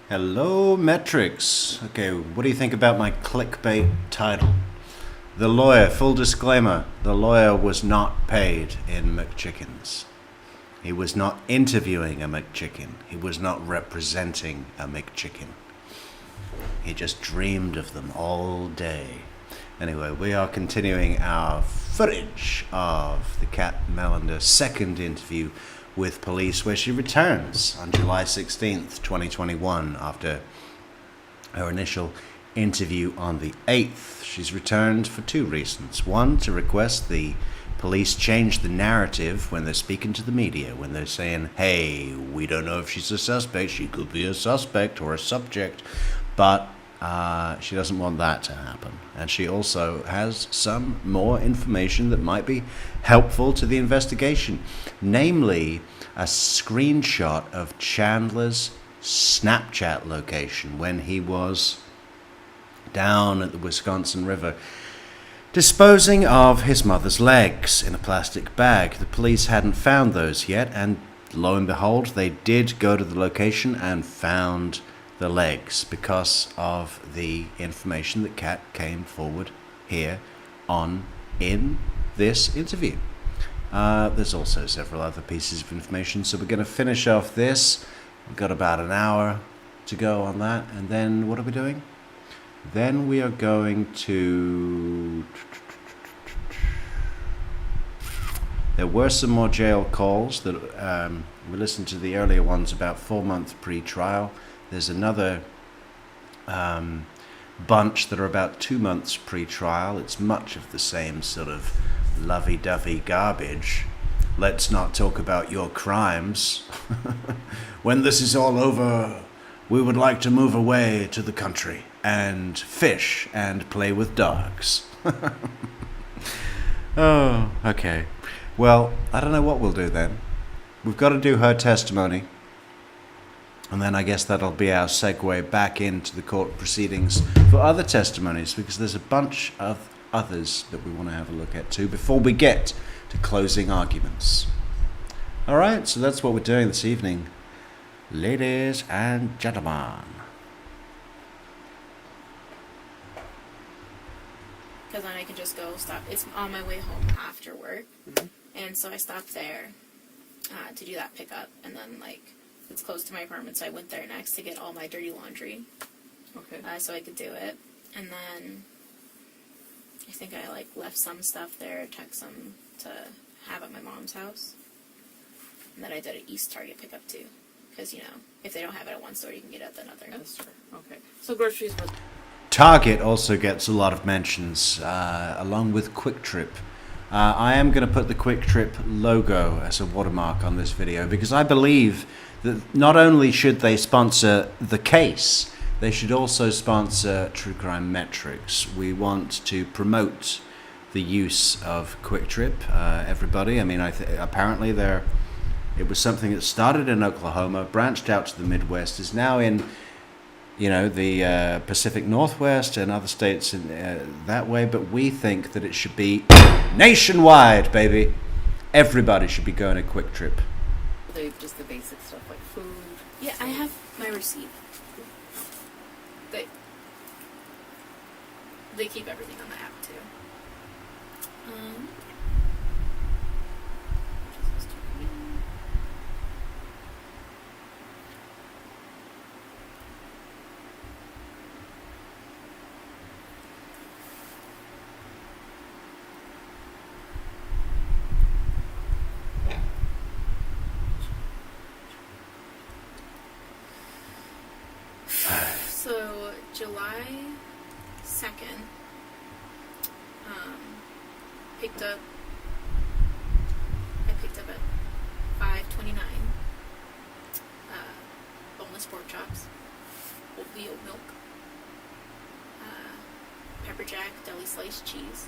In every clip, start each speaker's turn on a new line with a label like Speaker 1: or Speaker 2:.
Speaker 1: Hello, Metrix. Okay, what do you think about my clickbait title? The lawyer, full disclaimer, the lawyer was not paid in McChickens. He was not interviewing a McChicken. He was not representing a McChicken. He just dreamed of them all day. Anyway, we are continuing our footage of the Cat Mellender second interview with police, where she returns on July 16th, 2021, after her initial interview on the 8th. She's returned for two reasons. One, to request the police change the narrative when they're speaking to the media, when they're saying, hey, we don't know if she's a suspect, she could be a suspect or a subject, but she doesn't want that to happen. And she also has some more information that might be helpful to the investigation, namely a screenshot of Chandler's Snapchat location when he was down at the Wisconsin River disposing of his mother's legs in a plastic bag. The police hadn't found those yet, and lo and behold, they did go to the location and found the legs because of the information that Kat came forward here on in this interview. There's also several other pieces of information, so we're going to finish off this. We've got about an hour to go on that, and then what are we doing? Then we are going to... There were some more jail calls that we listened to the earlier ones about 4-month pre-trial. There's another bunch that are about 2 months pre-trial. It's much of the same sort of lovey-dovey garbage. Let's not talk about your crimes. When this is all over, we would like to move away to the country and fish and play with dogs. Oh, okay. Well, I don't know what we'll do then. We've got to do her testimony. And then I guess that'll be our segue back into the court proceedings for other testimonies, because there's a bunch of others that we want to have a look at too before we get to closing arguments. All right, so that's what we're doing this evening, ladies and gentlemen.
Speaker 2: Because then I can just go stop. It's on my way home after work, and so I stopped there to do that pickup, and then it's close to my apartment, so I went there next to get all my dirty laundry.
Speaker 3: Okay.
Speaker 2: So I could do it, and then I think I left some stuff there, took some to have at my mom's house, and then I did an East Target pickup too, because if they don't have it at one store, you can get it at another.
Speaker 3: That's true. Okay. So groceries was...
Speaker 1: Target also gets a lot of mentions, along with Quick Trip. I am going to put the Quick Trip logo as a watermark on this video, because I believe that not only should they sponsor the case, they should also sponsor True Crime Metrix. We want to promote the use of Quick Trip, everybody. I mean, apparently it was something that started in Oklahoma, branched out to the Midwest, is now in the Pacific Northwest and other states in that way, but we think that it should be nationwide, baby. Everybody should be going to Quick Trip.
Speaker 3: They just the basic stuff like food.
Speaker 2: Yeah, I have my receipt. They keep everything on the app too. So July 2nd, I picked up at 5:29, boneless pork chops, oat milk, pepper jack, deli sliced cheese,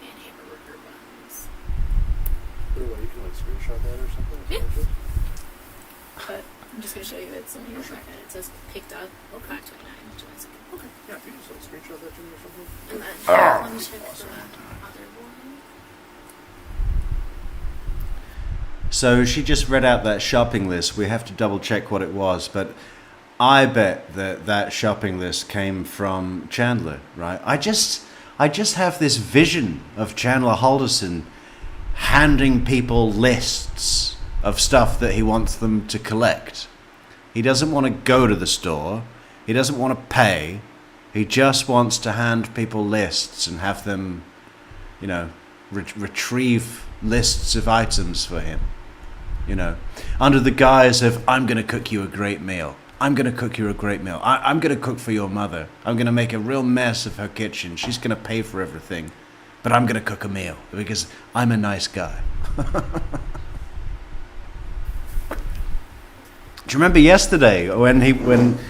Speaker 2: and hamburger buns.
Speaker 4: You can screenshot that or something?
Speaker 2: Yeah. But I'm just going to show you it's on your second. It says picked up 5:29, July 2nd.
Speaker 4: Okay. Yeah, if you just screenshot that to me or something.
Speaker 2: And then let me check the other one.
Speaker 1: So she just read out that shopping list. We have to double check what it was, but I bet that shopping list came from Chandler, right? I just have this vision of Chandler Halderson handing people lists of stuff that he wants them to collect. He doesn't want to go to the store. He doesn't want to pay. He just wants to hand people lists and have them, you know, retrieve lists of items for him. You know, under the guise of, I'm going to cook you a great meal. I'm going to cook you a great meal. I'm going to cook for your mother. I'm going to make a real mess of her kitchen. She's going to pay for everything. But I'm going to cook a meal because I'm a nice guy. Do you remember yesterday when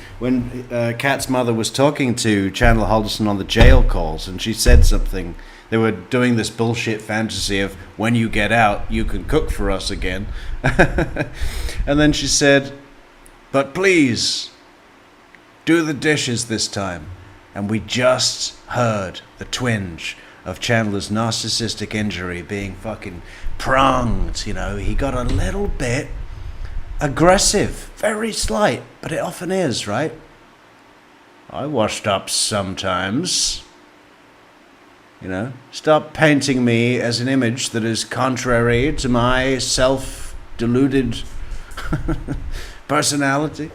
Speaker 1: Kat's mother was talking to Chandler Halderson on the jail calls, and she said something? They were doing this bullshit fantasy of, when you get out, you can cook for us again. And then she said, but please, do the dishes this time. And we just heard the twinge of Chandler's narcissistic injury being fucking pronged, you know. He got a little bit aggressive, very slight, but it often is, right? I washed up sometimes. You know, stop painting me as an image that is contrary to my self-deluded personality.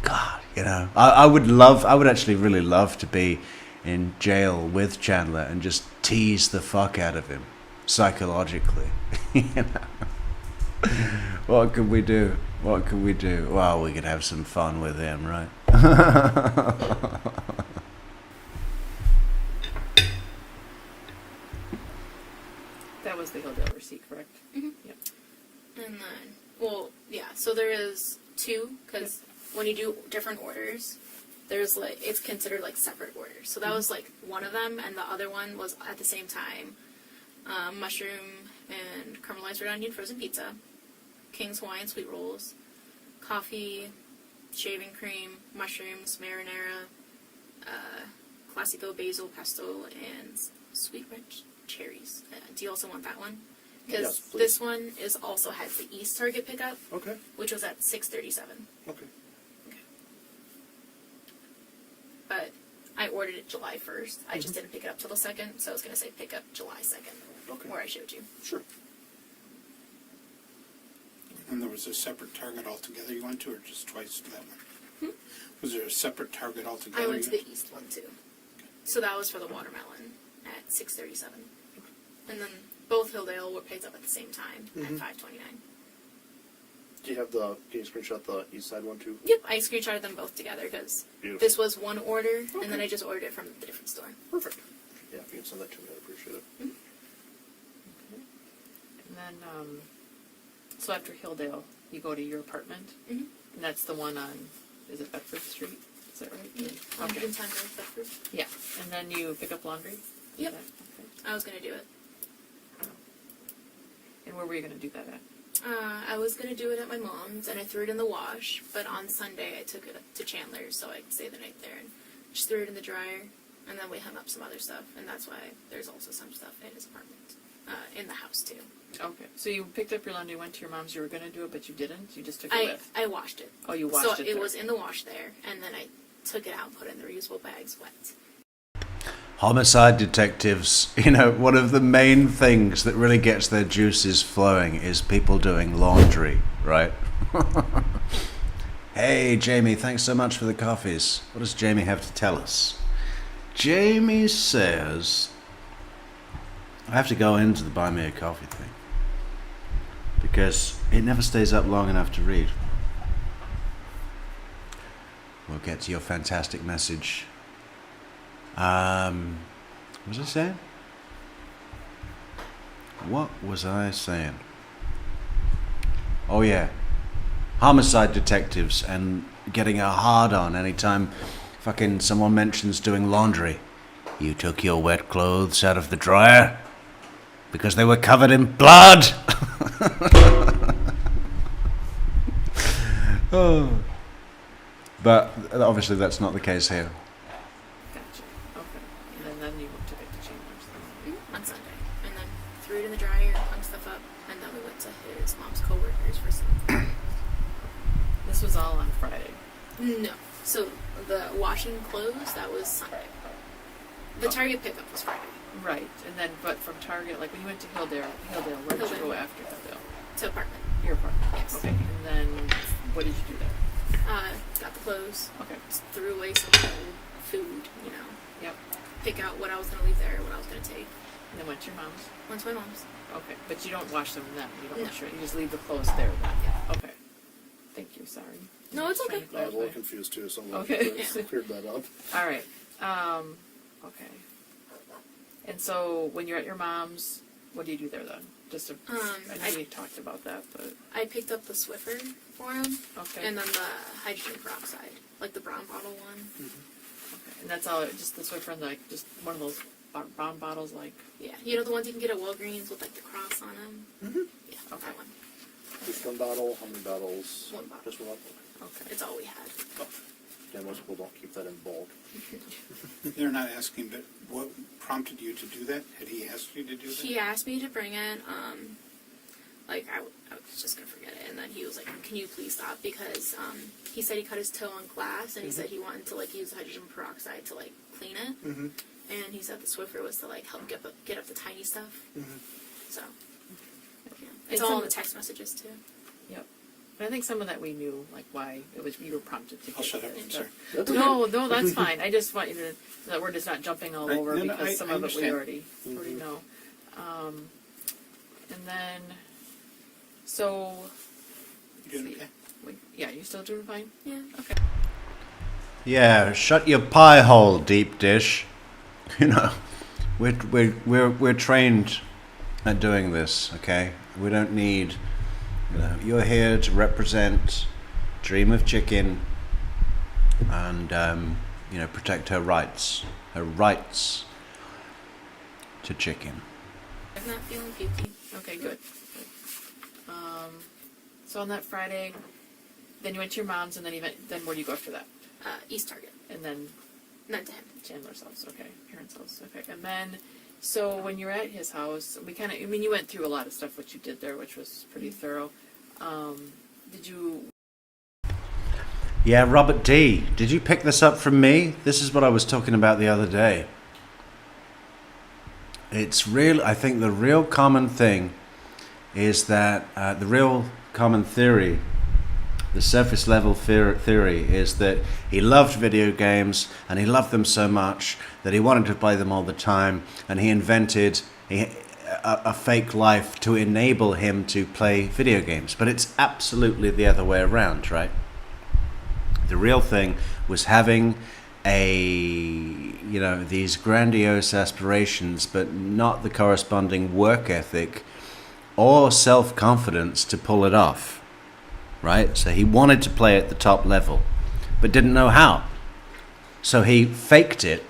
Speaker 1: God, you know, I would actually really love to be in jail with Chandler and just tease the fuck out of him psychologically. You know, what could we do? What could we do? Well, we could have some fun with him, right?
Speaker 3: That was the Hilldale receipt, correct?
Speaker 2: Mm-hmm.
Speaker 3: Yep.
Speaker 2: And then, well, yeah, so there is two, because when you do different orders, there's like, it's considered like separate orders. So that was like one of them, and the other one was at the same time, mushroom and caramelized red onion frozen pizza, King's Hawaiian sweet rolls, coffee, shaving cream, mushrooms, marinara, classico basil pesto, and sweet red cherries. Do you also want that one? Because
Speaker 4: Yes, please.
Speaker 2: this one is also has the East Target pickup,
Speaker 4: Okay.
Speaker 2: which was at 6:37.
Speaker 4: Okay.
Speaker 2: But I ordered it July 1st. I just didn't pick it up till the 2nd, so I was going to say pick up July 2nd,
Speaker 4: Okay.
Speaker 2: where I showed you.
Speaker 4: Sure.
Speaker 5: And there was a separate Target altogether you went to, or just twice to that one? Was there a separate Target altogether?
Speaker 2: I went to
Speaker 5: you
Speaker 2: the East one too. So that was for the watermelon at 6:37. And then both Hilldale were picked up at the same time at 5:29.
Speaker 4: Do you have can you screenshot the east side one too?
Speaker 2: Yep, I screenshotted them both together because
Speaker 4: Beautiful.
Speaker 2: this was one order, and then
Speaker 4: Okay.
Speaker 2: I just ordered it from the different store.
Speaker 4: Perfect. Yeah, if you can send that to me, I'd appreciate it.
Speaker 3: And then, so after Hilldale, you go to your apartment,
Speaker 2: Mhm.
Speaker 3: and that's the one on, is it Bedford Street? Is that right?
Speaker 2: Yeah,
Speaker 3: Okay.
Speaker 2: 110 North Bedford.
Speaker 3: Yeah, and then you pick up laundry?
Speaker 2: Yep.
Speaker 3: Is that- okay.
Speaker 2: I was going to do it.
Speaker 3: And where were you gonna do that at?
Speaker 2: I was going to do it at my mom's, and I threw it in the wash, but on Sunday I took it to Chandler's so I could stay the night there, and just threw it in the dryer, and then we hung up some other stuff, and that's why there's also some stuff in his apartment, in the house too.
Speaker 3: Okay, so you picked up your laundry, went to your mom's, you were gonna do it, but you didn't? You just took it with?
Speaker 2: I washed it.
Speaker 3: Oh, you washed
Speaker 2: so
Speaker 3: it
Speaker 2: it
Speaker 3: there.
Speaker 2: was in the wash there, and then I took it out and put it in the reusable bags wet.
Speaker 1: Homicide detectives, you know, one of the main things that really gets their juices flowing is people doing laundry, right? Hey, Jamie, thanks so much for the coffees. What does Jamie have to tell us? Jamie says, I have to go into the buy me a coffee thing because it never stays up long enough to read. We'll get to your fantastic message. What was I saying? What was I saying? Oh yeah, homicide detectives and getting a hard on anytime fucking someone mentions doing laundry. You took your wet clothes out of the dryer because they were covered in blood. Oh. But obviously that's not the case here.
Speaker 3: Gotcha, okay. And then you took it to Chandler's then?
Speaker 2: On Sunday, and then threw it in the dryer, hung stuff up, and then we went to his mom's coworkers for some.
Speaker 3: This was all on Friday.
Speaker 2: No. So the washing clothes, that was Sunday. The Target pickup was Friday.
Speaker 3: Right, and then, but from Target, like when you went to Hilldale, where did you go after Hilldale?
Speaker 2: To apartment.
Speaker 3: Your apartment?
Speaker 2: Yes.
Speaker 3: Okay, and then what did you do there?
Speaker 2: Got the clothes.
Speaker 3: Okay.
Speaker 2: Just threw away some old food, you know.
Speaker 3: Yep.
Speaker 2: Pick out what I was going to leave there, what I was going to take.
Speaker 3: And then went to your mom's?
Speaker 2: Went to my mom's.
Speaker 3: Okay, but you don't wash them then? You don't
Speaker 2: No.
Speaker 3: wash it, you just leave the clothes there then?
Speaker 2: Yeah.
Speaker 3: Okay. Thank you, sorry.
Speaker 2: No, it's
Speaker 3: Trying
Speaker 2: okay.
Speaker 3: to
Speaker 4: I was a little
Speaker 3: clarify.
Speaker 4: confused too, so I'm
Speaker 3: Okay.
Speaker 4: glad you cleared that up.
Speaker 3: All right. Okay. And so when you're at your mom's, what do you do there then? Just to, I know you talked about that, but
Speaker 2: I picked up the Swiffer for him,
Speaker 3: okay.
Speaker 2: and then the hydrogen peroxide, like the brown bottle one.
Speaker 3: Okay. And that's all. Just the Swiffer and like just one of those brown bottles, like.
Speaker 2: Yeah, you know the ones you can get at Walgreens with like the cross on them. Yeah,
Speaker 3: Okay.
Speaker 2: that one.
Speaker 4: Just one bottle, how many bottles?
Speaker 2: One bottle.
Speaker 4: Just one bottle.
Speaker 3: Okay.
Speaker 2: It's all we had.
Speaker 4: Yeah, most people don't keep that in bulk.
Speaker 5: They're not asking, but what prompted you to do that? Had he asked you to do that?
Speaker 2: He asked me to bring it. Like I was just gonna forget it, and then he was like, "Can you please stop?" Because he said he cut his toe on glass, and he said he wanted to like use hydrogen peroxide to like clean it.
Speaker 5: Mm-hmm.
Speaker 2: And he said the Swiffer was to like help get up the tiny stuff. So yeah. It's all in the text messages too.
Speaker 3: Yep. But I think some of that we knew, like why it was you were prompted to.
Speaker 5: I'll shut up,
Speaker 3: it.
Speaker 5: sorry.
Speaker 3: No, that's fine. I just want you to that we're just not jumping all
Speaker 5: Right.
Speaker 3: over
Speaker 5: No, no,
Speaker 3: because some
Speaker 5: I
Speaker 3: of it we
Speaker 5: understand.
Speaker 3: already know. And then, so.
Speaker 5: You doing
Speaker 3: let's see.
Speaker 5: okay?
Speaker 3: Yeah, you still doing fine?
Speaker 2: Yeah.
Speaker 3: Okay.
Speaker 1: Yeah, shut your pie hole, deep dish. You know, we're trained at doing this. Okay, we don't need. You know, you're here to represent Dream of Chicken and you know, protect her rights to chicken.
Speaker 2: I'm not feeling pukey.
Speaker 3: Okay, good. So on that Friday, then you went to your mom's, and then where do you go after that?
Speaker 2: East Target.
Speaker 3: And then
Speaker 2: Not to him.
Speaker 3: Chandler's house, okay. Parents' house, okay. And then, so when you're at his house, you went through a lot of stuff, what you did there, which was pretty thorough. Did you...
Speaker 1: Yeah, Robert D. Did you pick this up from me? This is what I was talking about the other day. It's real. I think the real common thing is that the real common theory, the surface level theory, is that he loved video games and he loved them so much that he wanted to play them all the time, and he invented a fake life to enable him to play video games. But it's absolutely the other way around, right? The real thing was having these grandiose aspirations, but not the corresponding work ethic or self-confidence to pull it off, right? So he wanted to play at the top level, but didn't know how. So he faked it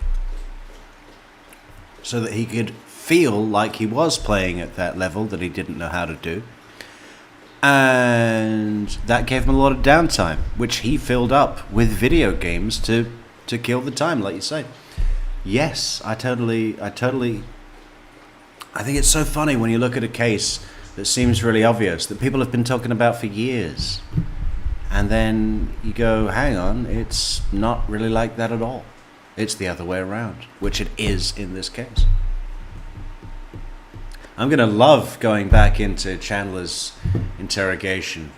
Speaker 1: so that he could feel like he was playing at that level that he didn't know how to do. And that gave him a lot of downtime, which he filled up with video games to kill the time, like you say. Yes, I think it's so funny when you look at a case that seems really obvious, that people have been talking about for years. And then you go, hang on, it's not really like that at all. It's the other way around, which it is in this case. I'm going to love going back into Chandler's interrogation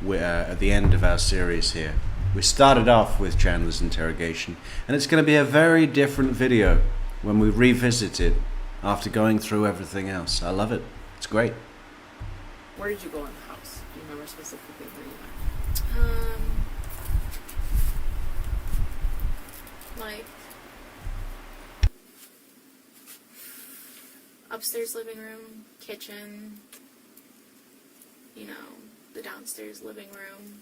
Speaker 1: at the end of our series here. We started off with Chandler's interrogation, and it's going to be a very different video when we revisit it after going through everything else. I love it. It's great.
Speaker 3: Where did you go in the house? Do you remember specifically where you went?
Speaker 2: Like upstairs living room, kitchen, you know, the downstairs living room,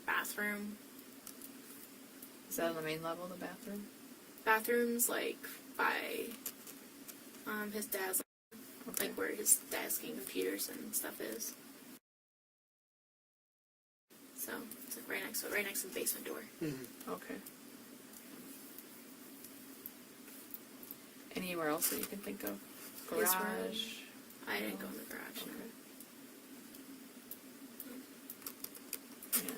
Speaker 2: bathroom.
Speaker 3: Is that on the main level, the bathroom?
Speaker 2: Bathroom's like by his dad's,
Speaker 3: Okay.
Speaker 2: like where his desk and computers and stuff is. So it's like right next to the basement door.
Speaker 3: Okay. Anywhere else that you can think of?
Speaker 2: His
Speaker 3: Garage?
Speaker 2: room. I didn't go in the garage.
Speaker 3: Okay.
Speaker 2: No.
Speaker 3: And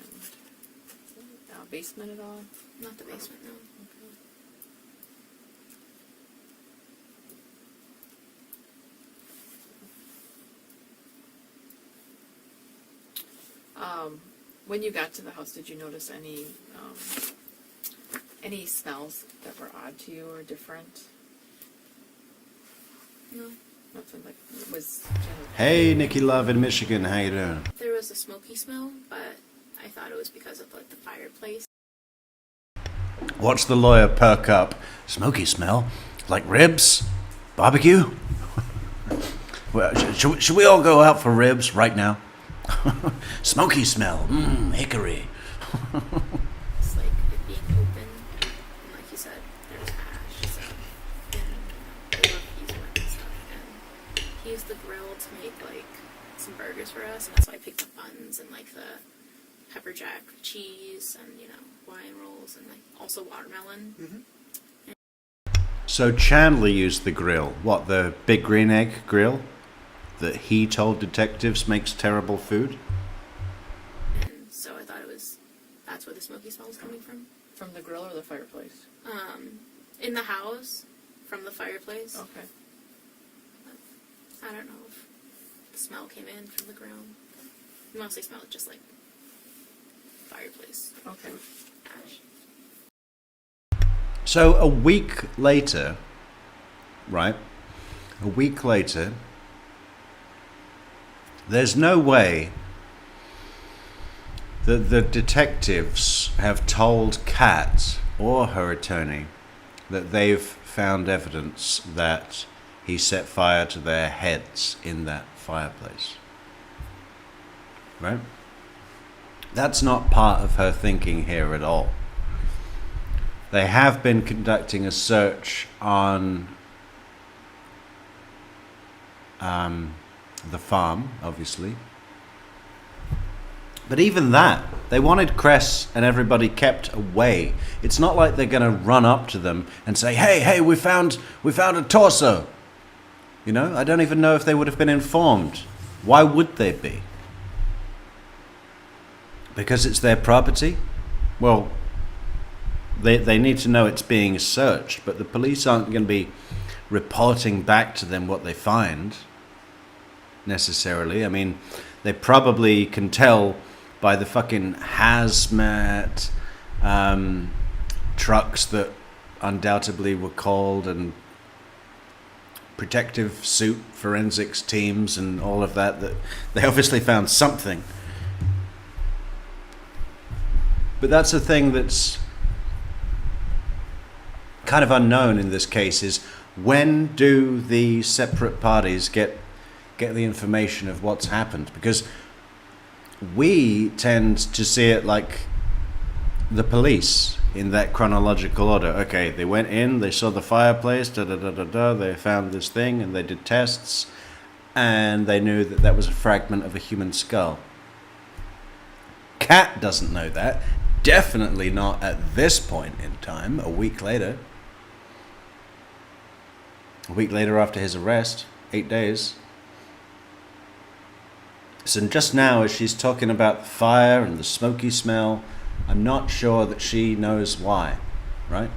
Speaker 3: basement at all?
Speaker 2: Not the basement, no.
Speaker 3: When you got to the house, did you notice any smells that were odd to you or different?
Speaker 2: No.
Speaker 3: Nothing like was.
Speaker 1: Hey, Nikki Love in Michigan, how you doing?
Speaker 2: There was a smoky smell, but I thought it was because of like the fireplace.
Speaker 1: Watch the lawyer perk up. Smoky smell? Like ribs? Barbecue? Well, should we all go out for ribs right now? Smoky smell. Hickory.
Speaker 2: It's like it being open, and like you said, there's ash. So, and I love using it and stuff. And he used the grill to make like some burgers for us, and that's why I picked up buns and like the pepper jack cheese and Hawaiian rolls and like also watermelon.
Speaker 4: Mm-hmm.
Speaker 1: So Chandler used the grill. What, the big green egg grill? That he told detectives makes terrible food?
Speaker 2: And so I thought that's where the smoky smell was coming from.
Speaker 3: From the grill or the fireplace?
Speaker 2: In the house, from the fireplace.
Speaker 3: Okay.
Speaker 2: I don't know if the smell came in from the grill. You mostly smell it just like fireplace.
Speaker 3: Okay.
Speaker 2: Ash.
Speaker 1: So a week later, right? A week later, there's no way that the detectives have told Kat or her attorney that they've found evidence that he set fire to their heads in that fireplace. Right? That's not part of her thinking here at all. They have been conducting a search on the farm, obviously. But even that, they wanted Cress and everybody kept away. It's not like they're going to run up to them and say, hey, we found a torso. I don't even know if they would have been informed. Why would they be? Because it's their property? Well, they need to know it's being searched, but the police aren't going to be reporting back to them what they find, necessarily. I mean, they probably can tell by the fucking hazmat trucks that undoubtedly were called, and protective suit forensics teams and all of that they obviously found something. But that's a thing that's kind of unknown in this case, is when do the separate parties get the information of what's happened? Because we tend to see it like the police in that chronological order. Okay, they went in, they saw the fireplace, they found this thing, and they did tests, and they knew that was a fragment of a human skull. Kat doesn't know that. Definitely not at this point in time, a week later. A week later after his arrest, 8 days. So just now, as she's talking about the fire and the smoky smell, I'm not sure that she knows why, right?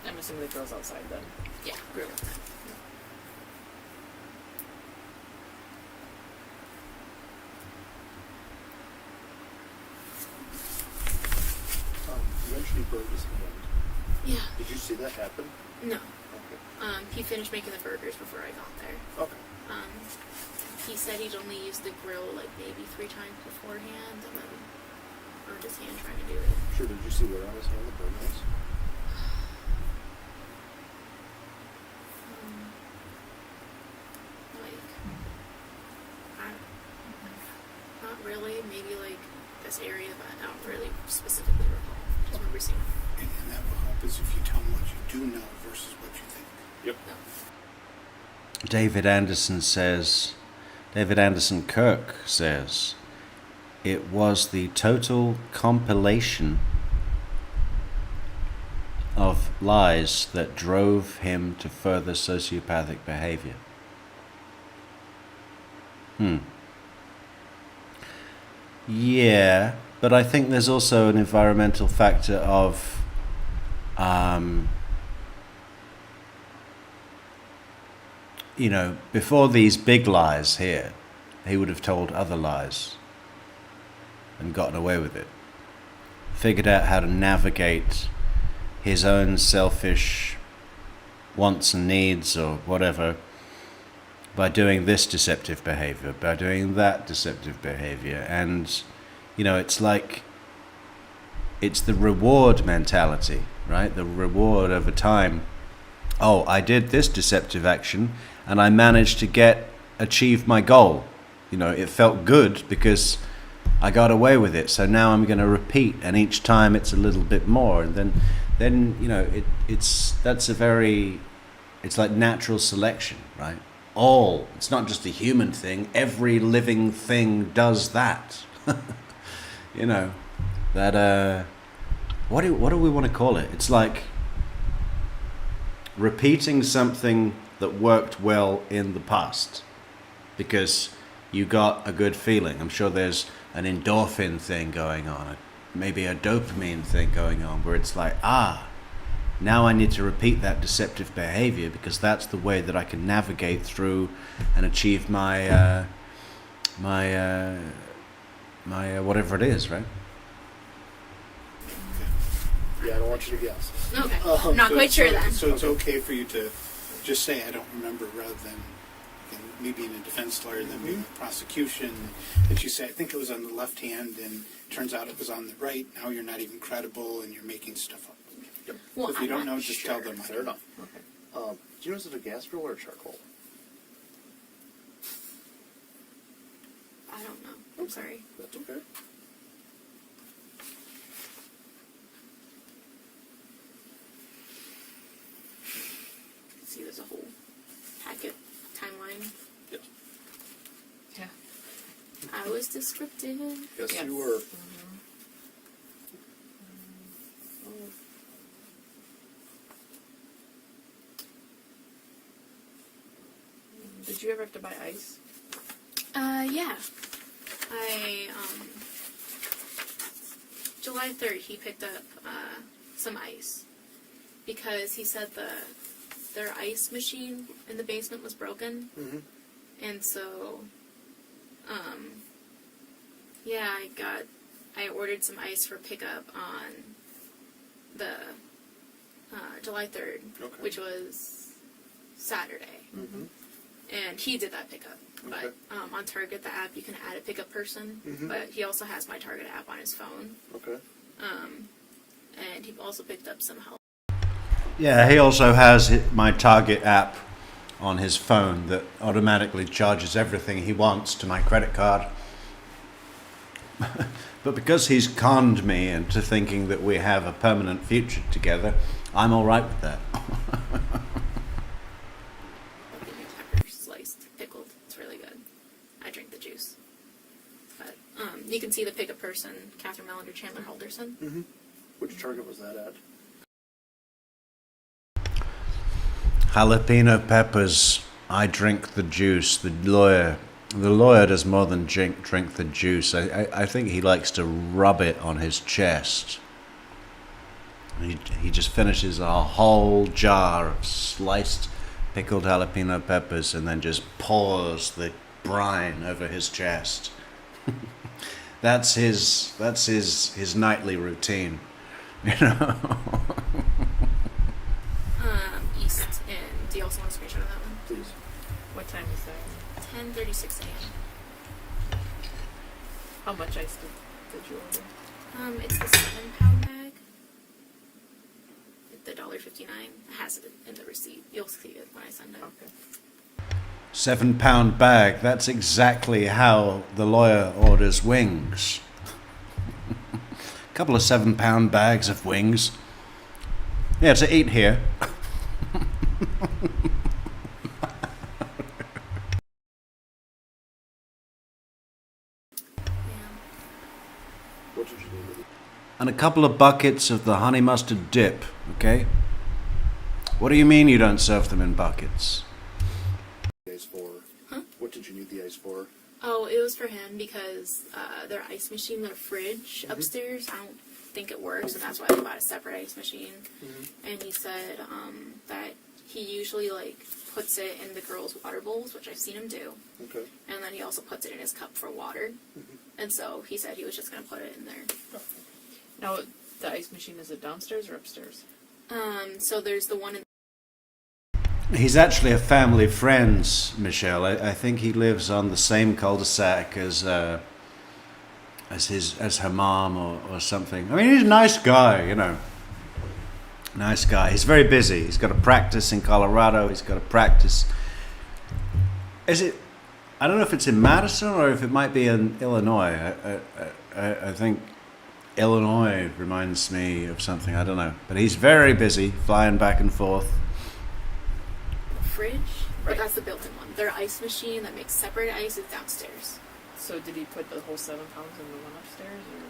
Speaker 3: I'm assuming the girl's outside then.
Speaker 2: Yeah, agree with that.
Speaker 4: You mentioned he burned his hand.
Speaker 2: Yeah.
Speaker 4: Did you see that happen?
Speaker 2: No.
Speaker 4: Okay.
Speaker 2: He finished making the burgers before I got there.
Speaker 4: Okay.
Speaker 2: He said he'd only used the grill like maybe 3 times beforehand, and then burned his hand trying to do it.
Speaker 4: Sure, did you see where on his hand the burn was?
Speaker 2: Not really. Maybe like this area, but I don't really specifically recall. Just remember seeing it.
Speaker 5: And that will help us if you tell them what you do know versus what you think.
Speaker 4: Yep.
Speaker 2: No.
Speaker 1: David Anderson Kirk says, it was the total compilation of lies that drove him to further sociopathic behavior. Yeah, but I think there's also an environmental factor of you know, before these big lies here, he would have told other lies and gotten away with it. Figured out how to navigate his own selfish wants and needs or whatever by doing this deceptive behavior, by doing that deceptive behavior. And, you know, it's like, it's the reward mentality, right? The reward over time. Oh, I did this deceptive action and I managed to achieve my goal. You know, it felt good because I got away with it. So now I'm going to repeat, and each time it's a little bit more. And then you know, it's like natural selection, right? It's not just a human thing. Every living thing does that. You know, that what do we want to call it? It's like repeating something that worked well in the past because you got a good feeling. I'm sure there's an endorphin thing going on, maybe a dopamine thing going on, where it's like, now I need to repeat that deceptive behavior because that's the way that I can navigate through and achieve my whatever it is, right?
Speaker 4: Yeah, I don't want you to guess.
Speaker 2: Okay. I'm not quite sure then.
Speaker 5: So it's okay for you to just say, I don't remember, rather than me being a defense lawyer, than being a prosecution, that you say, I think it was on the left hand, and turns out it was on the right. Now you're not even credible, and you're making stuff up.
Speaker 4: Yep.
Speaker 2: Well,
Speaker 5: If you
Speaker 2: I'm
Speaker 5: don't
Speaker 2: not
Speaker 5: know, just
Speaker 2: sure.
Speaker 5: tell them.
Speaker 4: Fair enough.
Speaker 3: Okay.
Speaker 4: Do you know, is it a gas grill or a charcoal?
Speaker 2: I don't know. I'm sorry.
Speaker 4: That's okay.
Speaker 2: See, there's a whole packet timeline.
Speaker 4: Yes.
Speaker 3: Yeah.
Speaker 2: I was descriptive.
Speaker 4: Yes,
Speaker 3: Yes.
Speaker 4: you were.
Speaker 3: Did you ever have to buy ice?
Speaker 2: Yeah. July 3rd, he picked up some ice because he said their ice machine in the basement was broken.
Speaker 4: Mm-hmm.
Speaker 2: And so, yeah, I ordered some ice for pickup on the July 3rd,
Speaker 4: Okay.
Speaker 2: which was Saturday.
Speaker 4: Mm-hmm.
Speaker 2: And he did that pickup.
Speaker 4: Okay.
Speaker 2: But on Target, the app, you can add a pickup person.
Speaker 4: Mhm.
Speaker 2: But he also has my Target app on his phone.
Speaker 4: Okay.
Speaker 2: And he also picked up some help.
Speaker 1: Yeah, he also has my Target app on his phone that automatically charges everything he wants to my credit card. But because he's conned me into thinking that we have a permanent future together, I'm all right with that.
Speaker 2: Pepper sliced, pickled. It's really good. I drink the juice. But you can see the pickup person, Catherine Mellender, Chandler Halderson.
Speaker 4: Mm-hmm. Which Target was that at?
Speaker 1: Jalapeno peppers. I drink the juice. The lawyer does more than drink the juice. I think he likes to rub it on his chest. He just finishes a whole jar of sliced pickled jalapeno peppers and then just pours the brine over his chest. That's his nightly routine, you know.
Speaker 2: East. And do you also want a screenshot of that one?
Speaker 4: Please.
Speaker 3: What time is that?
Speaker 2: 10:36 a.m.
Speaker 3: How much ice did you order?
Speaker 2: It's the 7-pound bag. The $1.59. It has it in the receipt. You'll see it when I send it.
Speaker 3: Okay.
Speaker 1: 7-pound bag. That's exactly how the lawyer orders wings. A couple of 7-pound bags of wings. Yeah, to eat here.
Speaker 2: Yeah.
Speaker 4: What did you need?
Speaker 1: And a couple of buckets of the honey mustard dip, okay? What do you mean you don't serve them in buckets?
Speaker 4: The ice for?
Speaker 2: Huh?
Speaker 4: What did you need the ice for?
Speaker 2: Oh, it was for him because their ice machine, their fridge upstairs, I don't think it works, and that's why they bought a separate ice machine. And he said that he usually like puts it in the girls' water bowls, which I've seen him do,
Speaker 4: Okay.
Speaker 2: and then he also puts it in his cup for water. And so he said he was just gonna put it in there.
Speaker 3: Now, the ice machine, is it downstairs or upstairs?
Speaker 2: So there's the one in.
Speaker 1: He's actually a family friend, Michelle. I think he lives on the same cul-de-sac as her mom or something. I mean, he's a nice guy, you know. Nice guy. He's very busy. He's got to practice in Colorado. He's got to practice. Is it? I don't know if it's in Madison or if it might be in Illinois. I think Illinois reminds me of something. I don't know. But he's very busy, flying back and forth.
Speaker 2: Fridge, but
Speaker 3: Right.
Speaker 2: that's the built-in one. Their ice machine that makes separate ice is downstairs.
Speaker 3: So did he put the whole 7 pounds in the one upstairs? Or?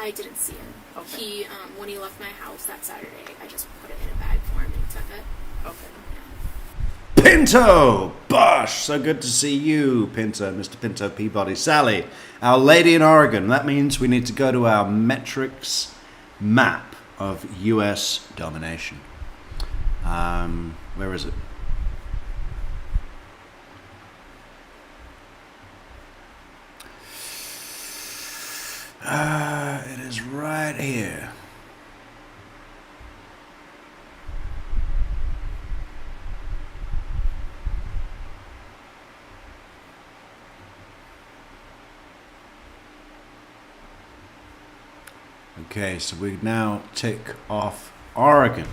Speaker 2: I didn't see him.
Speaker 3: Okay.
Speaker 2: He, when he left my house that Saturday, I just put it in a bag for him and he took it.
Speaker 3: Okay.
Speaker 1: Pinto! Bosh! So good to see you, Pinto, Mr. Pinto Peabody. Sally, our lady in Oregon. That means we need to go to our Metrix map of U.S. domination. Where is it? It is right here. Okay, so we now tick off Oregon.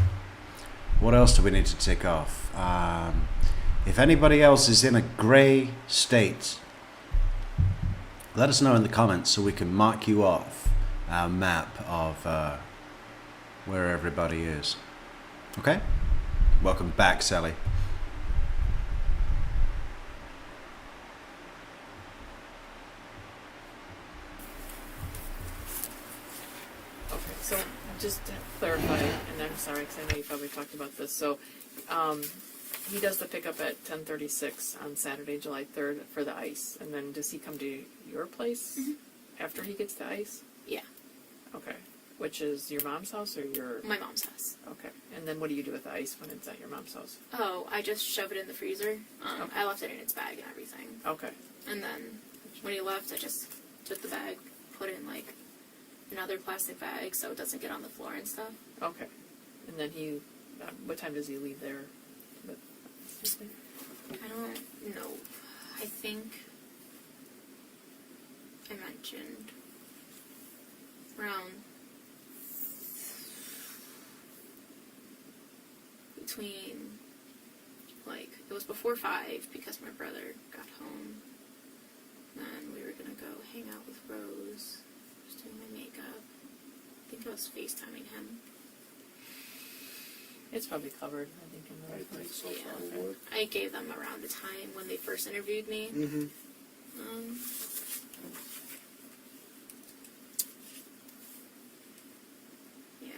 Speaker 1: What else do we need to tick off? If anybody else is in a grey state, let us know in the comments so we can mark you off our map of where everybody is. Okay? Welcome back, Sally.
Speaker 3: Okay, so just to clarify, and I'm sorry because I know you probably talked about this. So he does the pickup at 10:36 on Saturday, July 3rd for the ice, and then does he come to your place after he gets the ice?
Speaker 2: Yeah,
Speaker 3: Okay, which is your mom's house or your?
Speaker 2: my mom's house.
Speaker 3: Okay, and then what do you do with the ice when it's at your mom's house?
Speaker 2: Oh, I just shove it in the freezer.
Speaker 3: Okay.
Speaker 2: I left it in its bag and everything.
Speaker 3: Okay,
Speaker 2: And then when he left, I just took the bag, put it in like another plastic bag so it doesn't get on the floor and stuff.
Speaker 3: okay, and then he, what time does he leave there?
Speaker 2: I don't know. I think I mentioned around between, like, it was before 5 because my brother got home. Then we were gonna go hang out with Rose, just doing my makeup. I think I was FaceTiming him.
Speaker 3: It's probably covered, I think, in the
Speaker 4: I think so
Speaker 2: Yeah.
Speaker 4: far would work.
Speaker 2: I gave them around the time when they first interviewed me.
Speaker 4: Mm-hmm.
Speaker 2: Yeah.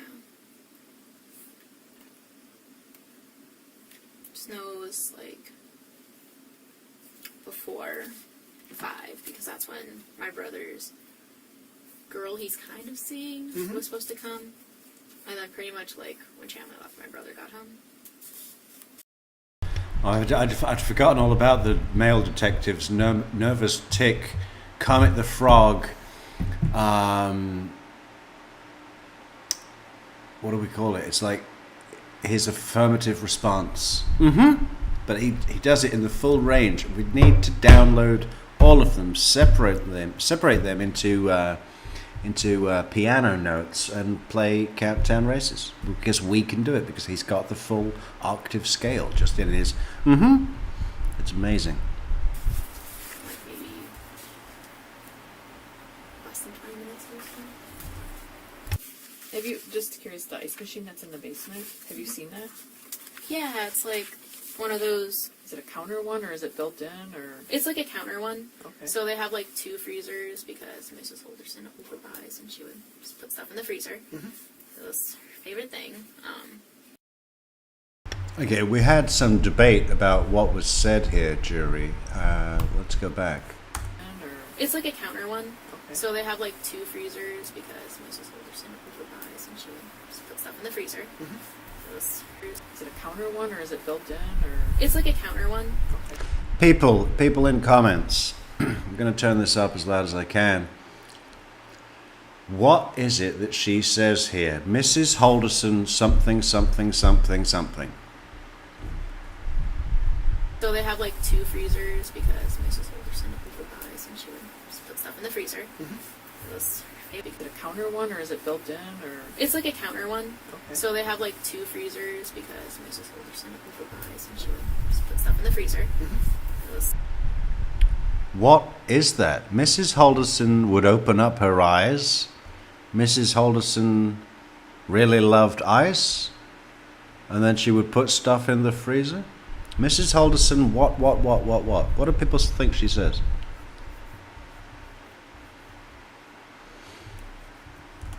Speaker 2: Just know it was like before 5 because that's when my brother's girl he's kind of seeing was supposed to come. And then pretty much like when Chandler left, my brother got home.
Speaker 1: I'd forgotten all about the male detectives. Nervous Tick, Kermit the Frog. What do we call it? It's like his affirmative response. But he does it in the full range. We need to download all of them, separate them into piano notes and play Countdown Races because we can do it because he's got the full octave scale just in his It's amazing.
Speaker 2: Like maybe less than 20 minutes or so.
Speaker 3: Have you, just curious, the ice machine that's in the basement, have you seen that?
Speaker 2: Yeah, it's like one of those.
Speaker 3: Is it a counter one or is it built in or?
Speaker 2: It's like a counter one.
Speaker 3: Okay.
Speaker 2: So they have like 2 freezers because Mrs. Halderson overbuys and she would just put stuff in the freezer. It was her favorite thing.
Speaker 1: Okay, we had some debate about what was said here, jury. Let's go back.
Speaker 2: It's like a counter one.
Speaker 3: Okay.
Speaker 2: So they have like 2 freezers because Mrs. Halderson buys and she just puts stuff in the freezer. Those freezers.
Speaker 3: Is it a counter one or is it built in or?
Speaker 2: It's like a counter one.
Speaker 3: Okay.
Speaker 1: People in comments. I'm going to turn this up as loud as I can. What is it that she says here? Mrs. Halderson something something something something.
Speaker 2: So they have like 2 freezers because Mrs. Halderson buys and she just puts stuff in the freezer. Those,
Speaker 3: Is it a counter one or is it built in or?
Speaker 2: it's like a counter one.
Speaker 3: Okay.
Speaker 2: So they have like 2 freezers because Mrs. Halderson buys and she just puts stuff in the freezer. Those,
Speaker 1: What is that? Mrs. Halderson would open up her eyes. Mrs. Halderson really loved ice. And then she would put stuff in the freezer. Mrs. Halderson, what? What do people think she says?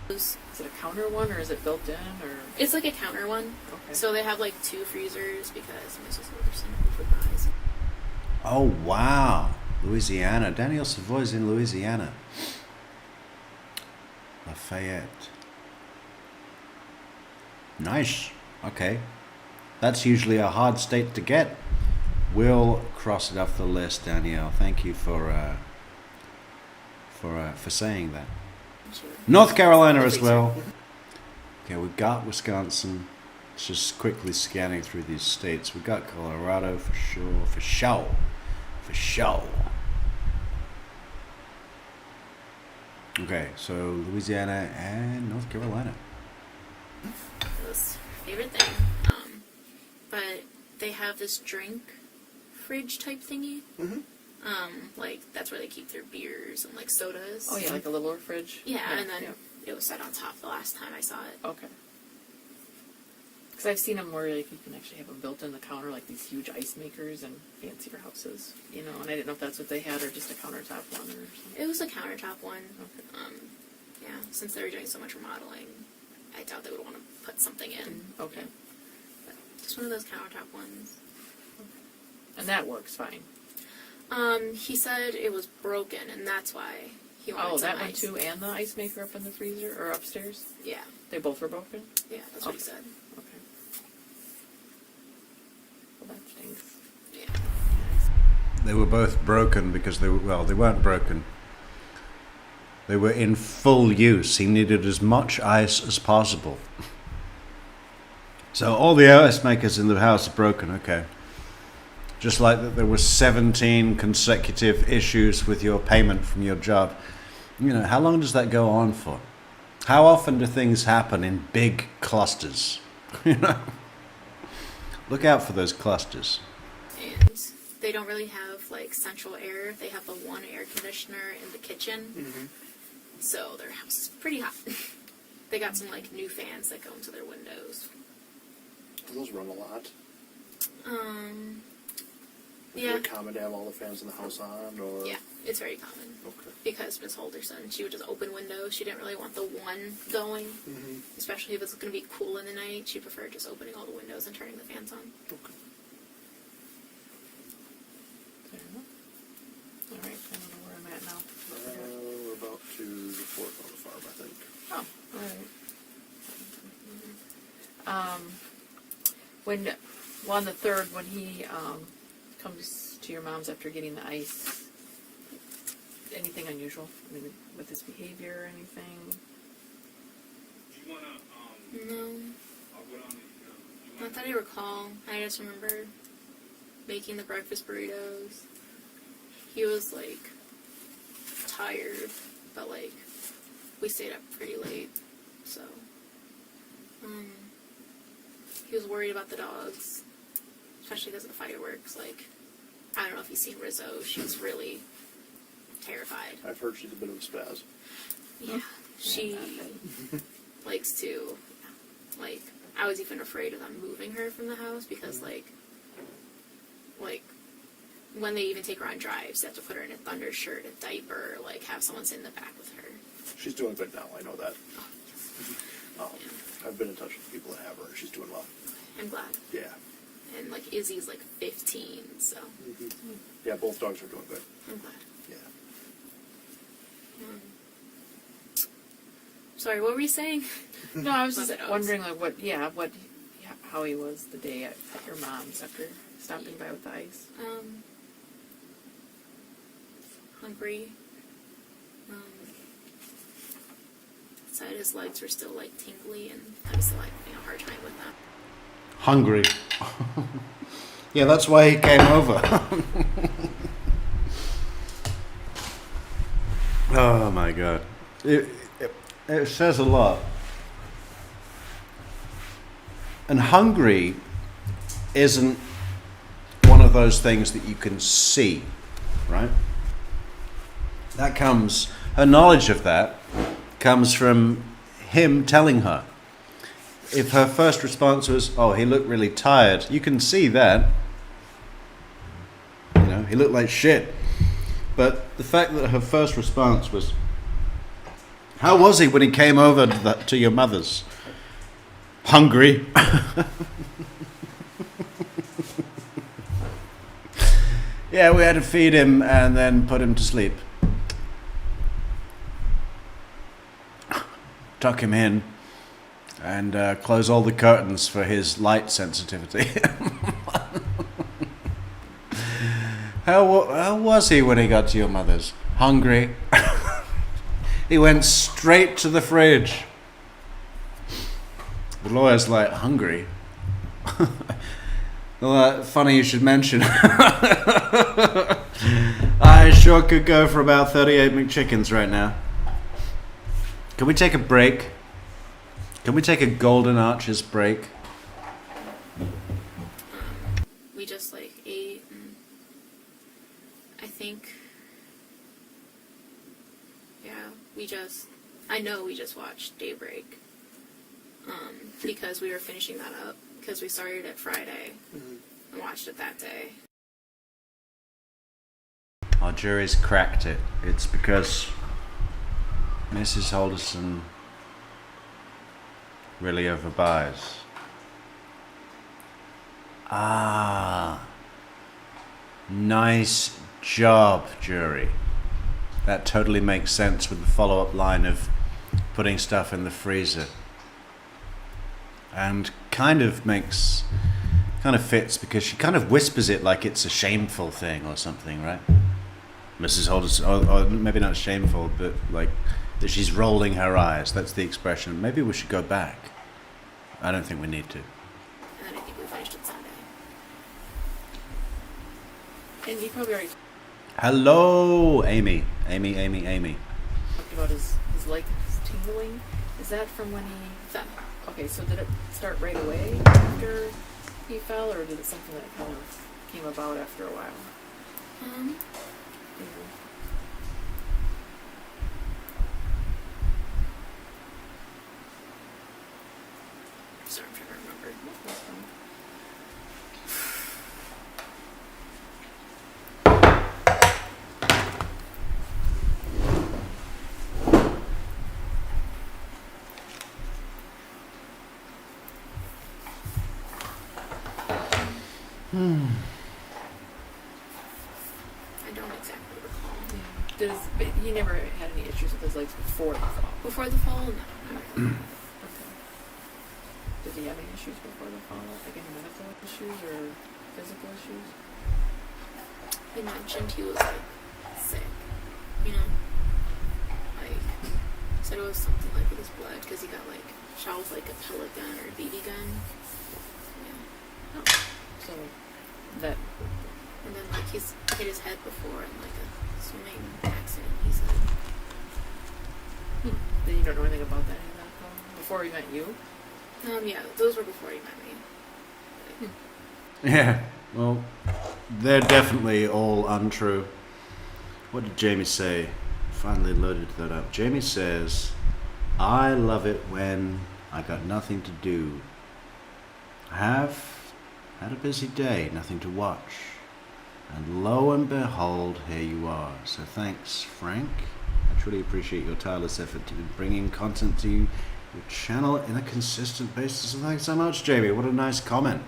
Speaker 2: those,
Speaker 3: Is it a counter one or is it built in or?
Speaker 2: it's like a counter one.
Speaker 3: Okay.
Speaker 2: So they have like 2 freezers because Mrs. Halderson buys.
Speaker 1: Oh, wow. Louisiana. Daniel Savoy's in Louisiana. Lafayette. Nice. Okay. That's usually a hard state to get. We'll cross it off the list, Danielle. Thank you for saying that. North Carolina as well. Okay, we've got Wisconsin. It's just quickly scanning through these states. We've got Colorado for sure. For sure. Okay, so Louisiana and North Carolina.
Speaker 2: Those favorite thing. But they have this drink fridge type thingy. Like that's where they keep their beers and like sodas.
Speaker 3: Oh yeah, like a little fridge.
Speaker 2: Yeah, and then it was set on top the last time I saw it.
Speaker 3: Okay. Because I've seen them where like you can actually have them built in the counter, like these huge ice makers and fancier houses, you know. And I didn't know if that's what they had or just a countertop one or something.
Speaker 2: It was a countertop one.
Speaker 3: Okay.
Speaker 2: Yeah, since they were doing so much remodeling, I doubt they would want to put something in.
Speaker 3: Okay.
Speaker 2: But just one of those countertop ones.
Speaker 3: And that works fine.
Speaker 2: He said it was broken, and that's why he wanted
Speaker 3: Oh,
Speaker 2: some
Speaker 3: that one
Speaker 2: ice.
Speaker 3: too, and the ice maker up in the freezer or upstairs.
Speaker 2: Yeah,
Speaker 3: They both were broken.
Speaker 2: yeah, that's what he
Speaker 3: Okay.
Speaker 2: said.
Speaker 3: Okay. Well, that stinks.
Speaker 2: Yeah.
Speaker 1: They were both broken because they weren't broken. They were in full use. He needed as much ice as possible. So all the ice makers in the house are broken, okay. Just like that there were 17 consecutive issues with your payment from your job. You know, how long does that go on for? How often do things happen in big clusters? You know? Look out for those clusters.
Speaker 2: And they don't really have like central air. They have the one air conditioner in the kitchen. So their house is pretty hot. They got some like new fans that go into their windows.
Speaker 4: Do those run a lot? Is
Speaker 2: Yeah.
Speaker 4: it common to have all the fans in the house on, or?
Speaker 2: Yeah, it's very common.
Speaker 4: Okay.
Speaker 2: Because Miss Halderson, she would just open windows. She didn't really want the one going, especially if it's going to be cool in the night. She preferred just opening all the windows and turning the fans on.
Speaker 4: Okay.
Speaker 3: Fair enough. All right, I don't know where I'm at now.
Speaker 4: We're about to report on the farm, I think.
Speaker 3: Oh, all right. On the 3rd, when he comes to your mom's after getting the ice, anything unusual? I mean, with his behavior or anything?
Speaker 6: Do you wanna,
Speaker 2: No,
Speaker 6: I'll go down and,
Speaker 2: not that I recall. I just remember making the breakfast burritos. He was like tired, but like we stayed up pretty late, so he was worried about the dogs, especially because of the fireworks. Like, I don't know if you've seen Rizzo. She's really terrified.
Speaker 4: I've heard she's a bit of a spaz.
Speaker 2: Yeah, she likes to, like, I was even afraid of them moving her from the house because, like, when they even take her on drives, they have to put her in a thunder shirt, a diaper, like, have someone sit in the back with her.
Speaker 4: She's doing good now, I know that. I've been in touch with people that have her, and she's doing well.
Speaker 2: I'm glad.
Speaker 4: Yeah.
Speaker 2: And, like, Izzy's, like, 15, so
Speaker 4: Yeah, both dogs are doing good.
Speaker 2: I'm glad.
Speaker 4: Yeah.
Speaker 2: Sorry, what were you saying?
Speaker 3: No, I was
Speaker 2: Was
Speaker 3: just
Speaker 2: it
Speaker 3: wondering, like, how he was the day at your mom's after stopping by with the ice.
Speaker 2: Hungry. Said his legs were still like tingly, and I was still having a hard time with that.
Speaker 1: Hungry. Yeah, that's why he came over. Oh my god. It says a lot. And hungry isn't one of those things that you can see, right? That comes, her knowledge of that comes from him telling her. If her first response was, oh, he looked really tired, you can see that. You know, he looked like shit. But the fact that her first response was, how was he when he came over to your mother's? Hungry. Yeah, we had to feed him and then put him to sleep. Tuck him in and close all the curtains for his light sensitivity. How was he when he got to your mother's? Hungry. He went straight to the fridge. The lawyer's like, hungry? Well, funny you should mention. I sure could go for about 38 McChickens right now. Can we take a break? Can we take a Golden Arches break?
Speaker 2: We just like ate, and I think, yeah, I know we just watched Daybreak, because we were finishing that up, because we started it Friday, and watched it that day.
Speaker 1: Our jury's cracked it. It's because Mrs. Halderson really overbuys. Ah. Nice job, jury. That totally makes sense with the follow-up line of putting stuff in the freezer. And kind of fits because she kind of whispers it like it's a shameful thing or something, right? Mrs. Halderson, or maybe not shameful, but like that she's rolling her eyes. That's the expression. Maybe we should go back. I don't think we need to.
Speaker 2: And then I think we finished it Sunday.
Speaker 3: And he probably already
Speaker 1: Hello, Amy.
Speaker 3: talked about his legs tingling. Is that from when he
Speaker 2: Fell.
Speaker 3: Okay, so did it start right away after he fell, or did it something that kind of came about after a while?
Speaker 2: Um, sorry, I'm trying to remember. I don't exactly recall.
Speaker 3: But he never had any issues with his legs before the fall.
Speaker 2: Before the fall, no.
Speaker 3: Okay. Did he have any issues before the fall? Like any medical issues or physical issues?
Speaker 2: He mentioned he was like sick, you know, like said it was something like with his blood because he got like shot with like a pellet gun or a BB gun. Yeah.
Speaker 3: Oh. So that.
Speaker 2: And then like he's hit his head before in like a swimming accident. He said.
Speaker 3: Then you don't know anything about that though? Before he met you?
Speaker 2: Yeah, those were before he met me. Like,
Speaker 1: Yeah, well, they're definitely all untrue. What did Jamie say? Finally loaded that up. Jamie says, I love it when I got nothing to do. I have had a busy day, nothing to watch. And lo and behold, here you are. So thanks, Frank. I truly appreciate your tireless effort to bringing content to your channel in a consistent basis. So thanks so much, Jamie. What a nice comment.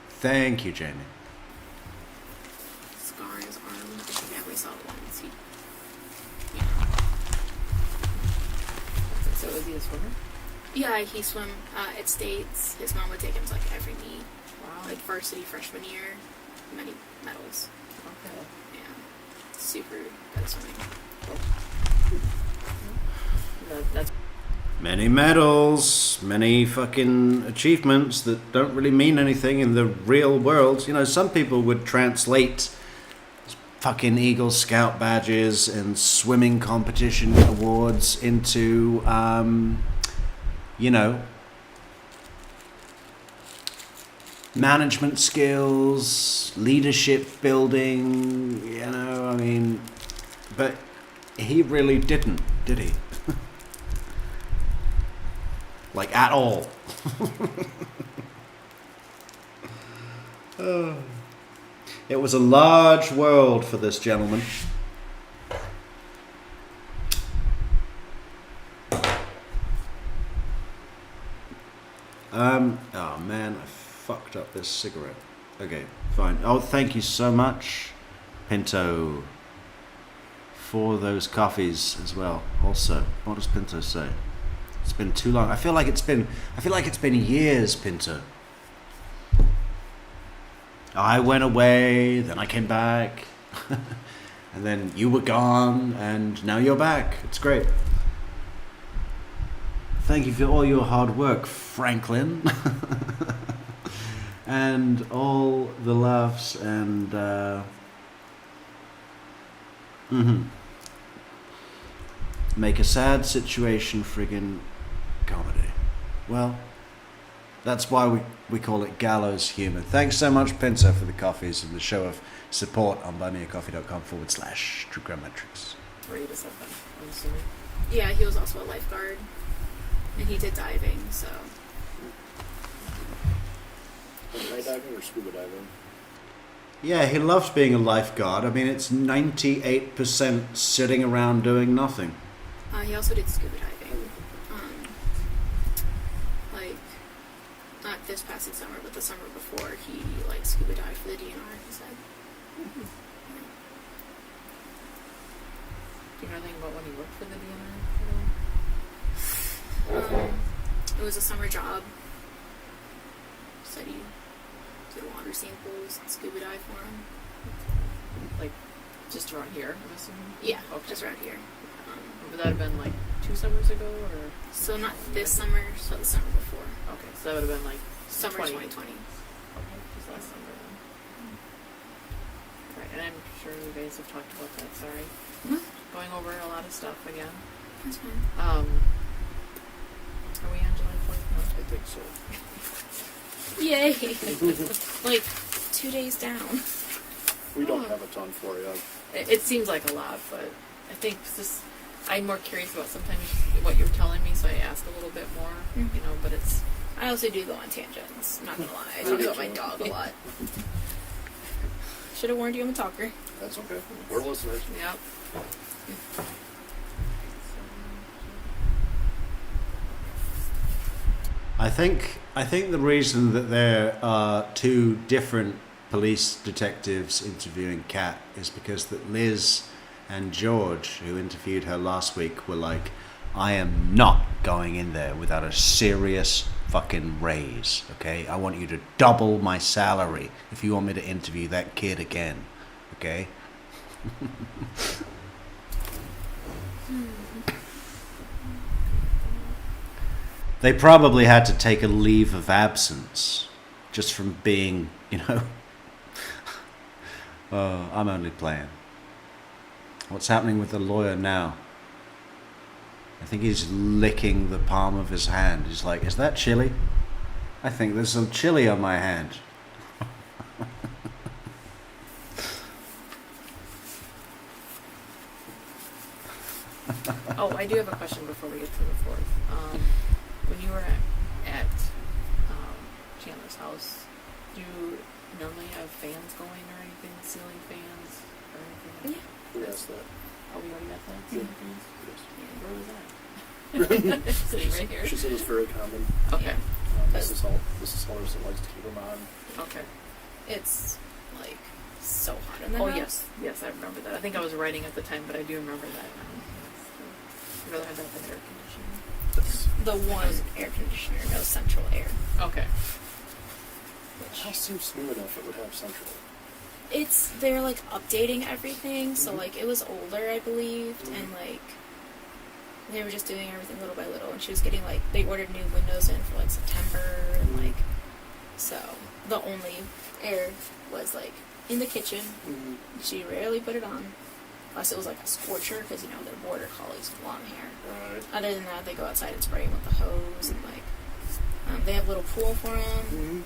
Speaker 1: Thank you, Jamie.
Speaker 2: scar on his arm. I think I only saw it once. He,
Speaker 3: So is he a swimmer?
Speaker 2: Yeah, he swam at states. His mom would take him to like every meet,
Speaker 3: Wow.
Speaker 2: like varsity freshman year, many medals.
Speaker 3: Okay.
Speaker 2: Yeah, super good at swimming.
Speaker 3: That's
Speaker 1: Many medals, many fucking achievements that don't really mean anything in the real world. You know, some people would translate fucking Eagle Scout badges and swimming competition awards into, you know, management skills, leadership building, you know, I mean, but he really didn't, did he? Like, at all. Oh. It was a large world for this gentleman. Oh man, I fucked up this cigarette. Okay, fine. Oh, thank you so much, Pinto, for those coffees as well. Also, what does Pinto say? It's been too long. I feel like it's been years, Pinto. I went away, then I came back, and then you were gone, and now you're back. It's great. Thank you for all your hard work, Franklin. And all the laughs and make a sad situation friggin' comedy. Well, that's why we call it gallows humor. Thanks so much, Pinto, for the coffees and the show of support on buymeacoffee.com/TrueCrimeMetrix.
Speaker 3: Read us up then, I'm assuming.
Speaker 2: Yeah, he was also a lifeguard, and he did diving. So
Speaker 4: Night diving or scuba diving?
Speaker 1: Yeah, he loves being a lifeguard. I mean, it's 98% sitting around doing nothing.
Speaker 2: he also did scuba diving. Like not this passing summer, but the summer before, he like scuba dived for the DNR. He said.
Speaker 3: Do you know anything about when he worked for the DNR?
Speaker 2: It was a summer job. Said he did water samples and scuba dive for him.
Speaker 3: Like, just around here, I'm assuming?
Speaker 2: Yeah,
Speaker 3: Okay.
Speaker 2: just around here.
Speaker 3: Would that have been like 2 summers ago, or?
Speaker 2: So not this summer, so the summer before.
Speaker 3: Okay, so that would have been like
Speaker 2: Summer 2020.
Speaker 3: Okay, just last summer then. Right, and I'm sure you guys have talked about that, sorry.
Speaker 2: Mhm.
Speaker 3: Going over a lot of stuff again.
Speaker 2: That's fine.
Speaker 3: Are we on July 4th now?
Speaker 4: I think so.
Speaker 2: Yay! Like 2 days down.
Speaker 4: We don't have a ton for you.
Speaker 3: It seems like a lot, but I think it's just, I'm more curious about sometimes what you're telling me, so I ask a little bit more,
Speaker 2: Mhm.
Speaker 3: you know, but it's,
Speaker 2: I also do go on tangents. Not gonna lie, I talk about my dog a lot. Should have warned you I'm a talker.
Speaker 4: That's okay. We're listeners.
Speaker 3: yep.
Speaker 1: I think the reason that there are two different police detectives interviewing Kat is because that Liz and George, who interviewed her last week, were like, I am not going in there without a serious fucking raise, okay? I want you to double my salary if you want me to interview that kid again, okay? They probably had to take a leave of absence just from being, you know. Oh, I'm only playing. What's happening with the lawyer now? I think he's licking the palm of his hand. He's like, is that chili? I think there's some chili on my hand.
Speaker 3: Oh, I do have a question before we get to the 4th. When you were at Chandler's house, do you normally have fans going or anything, ceiling fans or anything?
Speaker 2: Yeah.
Speaker 4: Who asked that?
Speaker 3: Oh, we already got that?
Speaker 4: Yeah.
Speaker 3: Ceiling fans?
Speaker 4: Yes.
Speaker 3: Yeah, where was that? Sitting right here?
Speaker 4: She said it's very common.
Speaker 3: Okay,
Speaker 4: Mrs. Halderson likes to keep them on.
Speaker 3: okay.
Speaker 2: It's like so hot in the
Speaker 3: Oh,
Speaker 2: house.
Speaker 3: yes, I remember that. I think I was writing at the time, but I do remember that now. I'd rather have that than air conditioning.
Speaker 2: the one air conditioner, no central air.
Speaker 3: Okay.
Speaker 4: The house seems new enough it would have central.
Speaker 2: They're like updating everything, so like it was older, I believed, and like they were just doing everything little by little, and she was getting like, they ordered new windows in for like September, and like, so the only air was like in the kitchen. She rarely put it on, unless it was like a scorcher, because you know they're border collies with long hair.
Speaker 4: Right.
Speaker 2: Other than that, they go outside and spray 'em with the hose, and like they have a little pool for them.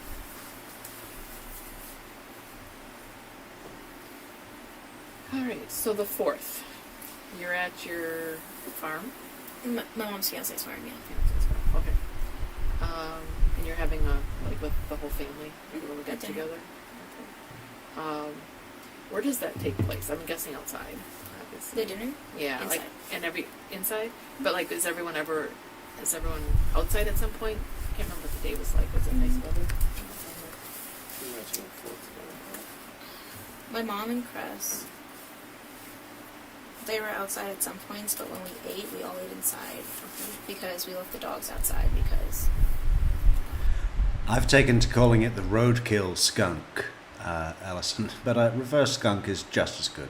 Speaker 3: All right. So the 4th, you're at your farm.
Speaker 2: My mom's fiance's farm, yeah.
Speaker 3: Okay. And you're having like with the whole family, a little get
Speaker 2: dinner.
Speaker 3: together. Okay. Where does that take place? I'm guessing outside. Obviously.
Speaker 2: The dinner?
Speaker 3: Yeah,
Speaker 2: Inside.
Speaker 3: like and inside. But like, is everyone outside at some point? I can't remember what the day was like. Was it nice weather?
Speaker 4: We might see a 4th together,
Speaker 2: My mom and Chris, they were outside at some points, but when we ate, we all ate inside because we left the dogs outside because
Speaker 1: I've taken to calling it the roadkill skunk, Alison, but reverse skunk is just as good.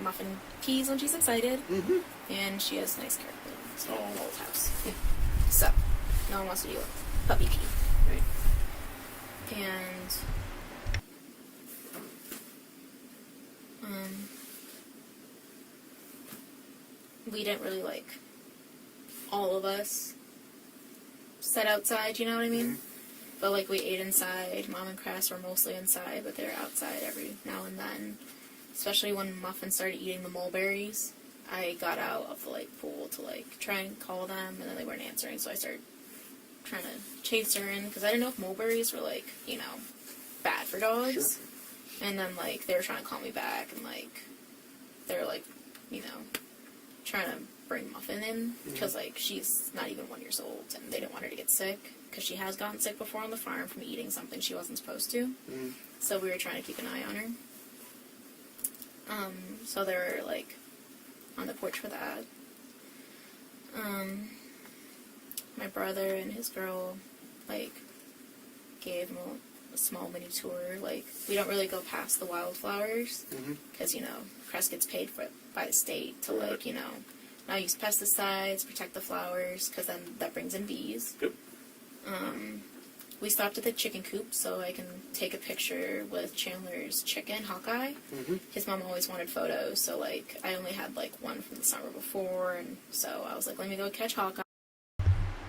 Speaker 2: Muffin pees when she's excited, and she has nice character. It's an old house. So, no one wants to do a puppy pee.
Speaker 3: Right.
Speaker 2: And we didn't really like all of us sit outside, you know what I mean? But like we ate inside. Mom and Crass were mostly inside, but they were outside every now and then. Especially when Muffin started eating the mulberries. I got out of the like pool to like try and call them, and then they weren't answering, so I started trying to chase her in because I didn't know if mulberries were like, you know, bad for dogs. And then like they were trying to call me back, and like they were like, you know, trying to bring Muffin in because like she's not even 1 year old, and they didn't want her to get sick because she has gotten sick before on the farm from eating something she wasn't supposed to. So we were trying to keep an eye on her. So they were like on the porch for that. My brother and his girl like gave him a small mini tour. Like we don't really go past the wildflowers because you know Crest gets paid for it by the state to like, you know, not use pesticides, protect the flowers because then that brings in bees.
Speaker 4: Yep.
Speaker 2: We stopped at the chicken coop so I can take a picture with Chandler's chicken, Hawkeye. His mom always wanted photos, so like I only had like one from the summer before, and so I was like, let me go catch Hawkeye.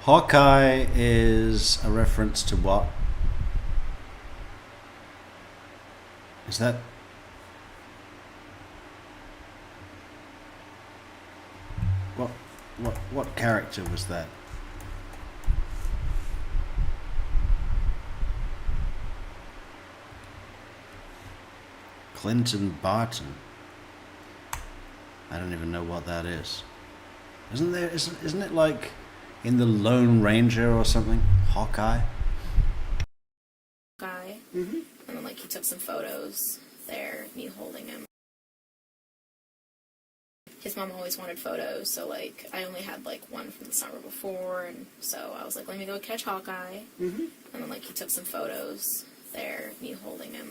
Speaker 1: Hawkeye is a reference to what? Is that... What character was that? Clinton Barton. I don't even know what that is. Isn't it like in the Lone Ranger or something? Hawkeye?
Speaker 2: Guy. And then like he took some photos there, me holding him. His mom always wanted photos, so like I only had like one from the summer before, and so I was like, let me go catch Hawkeye. And then like he took some photos there, me holding him.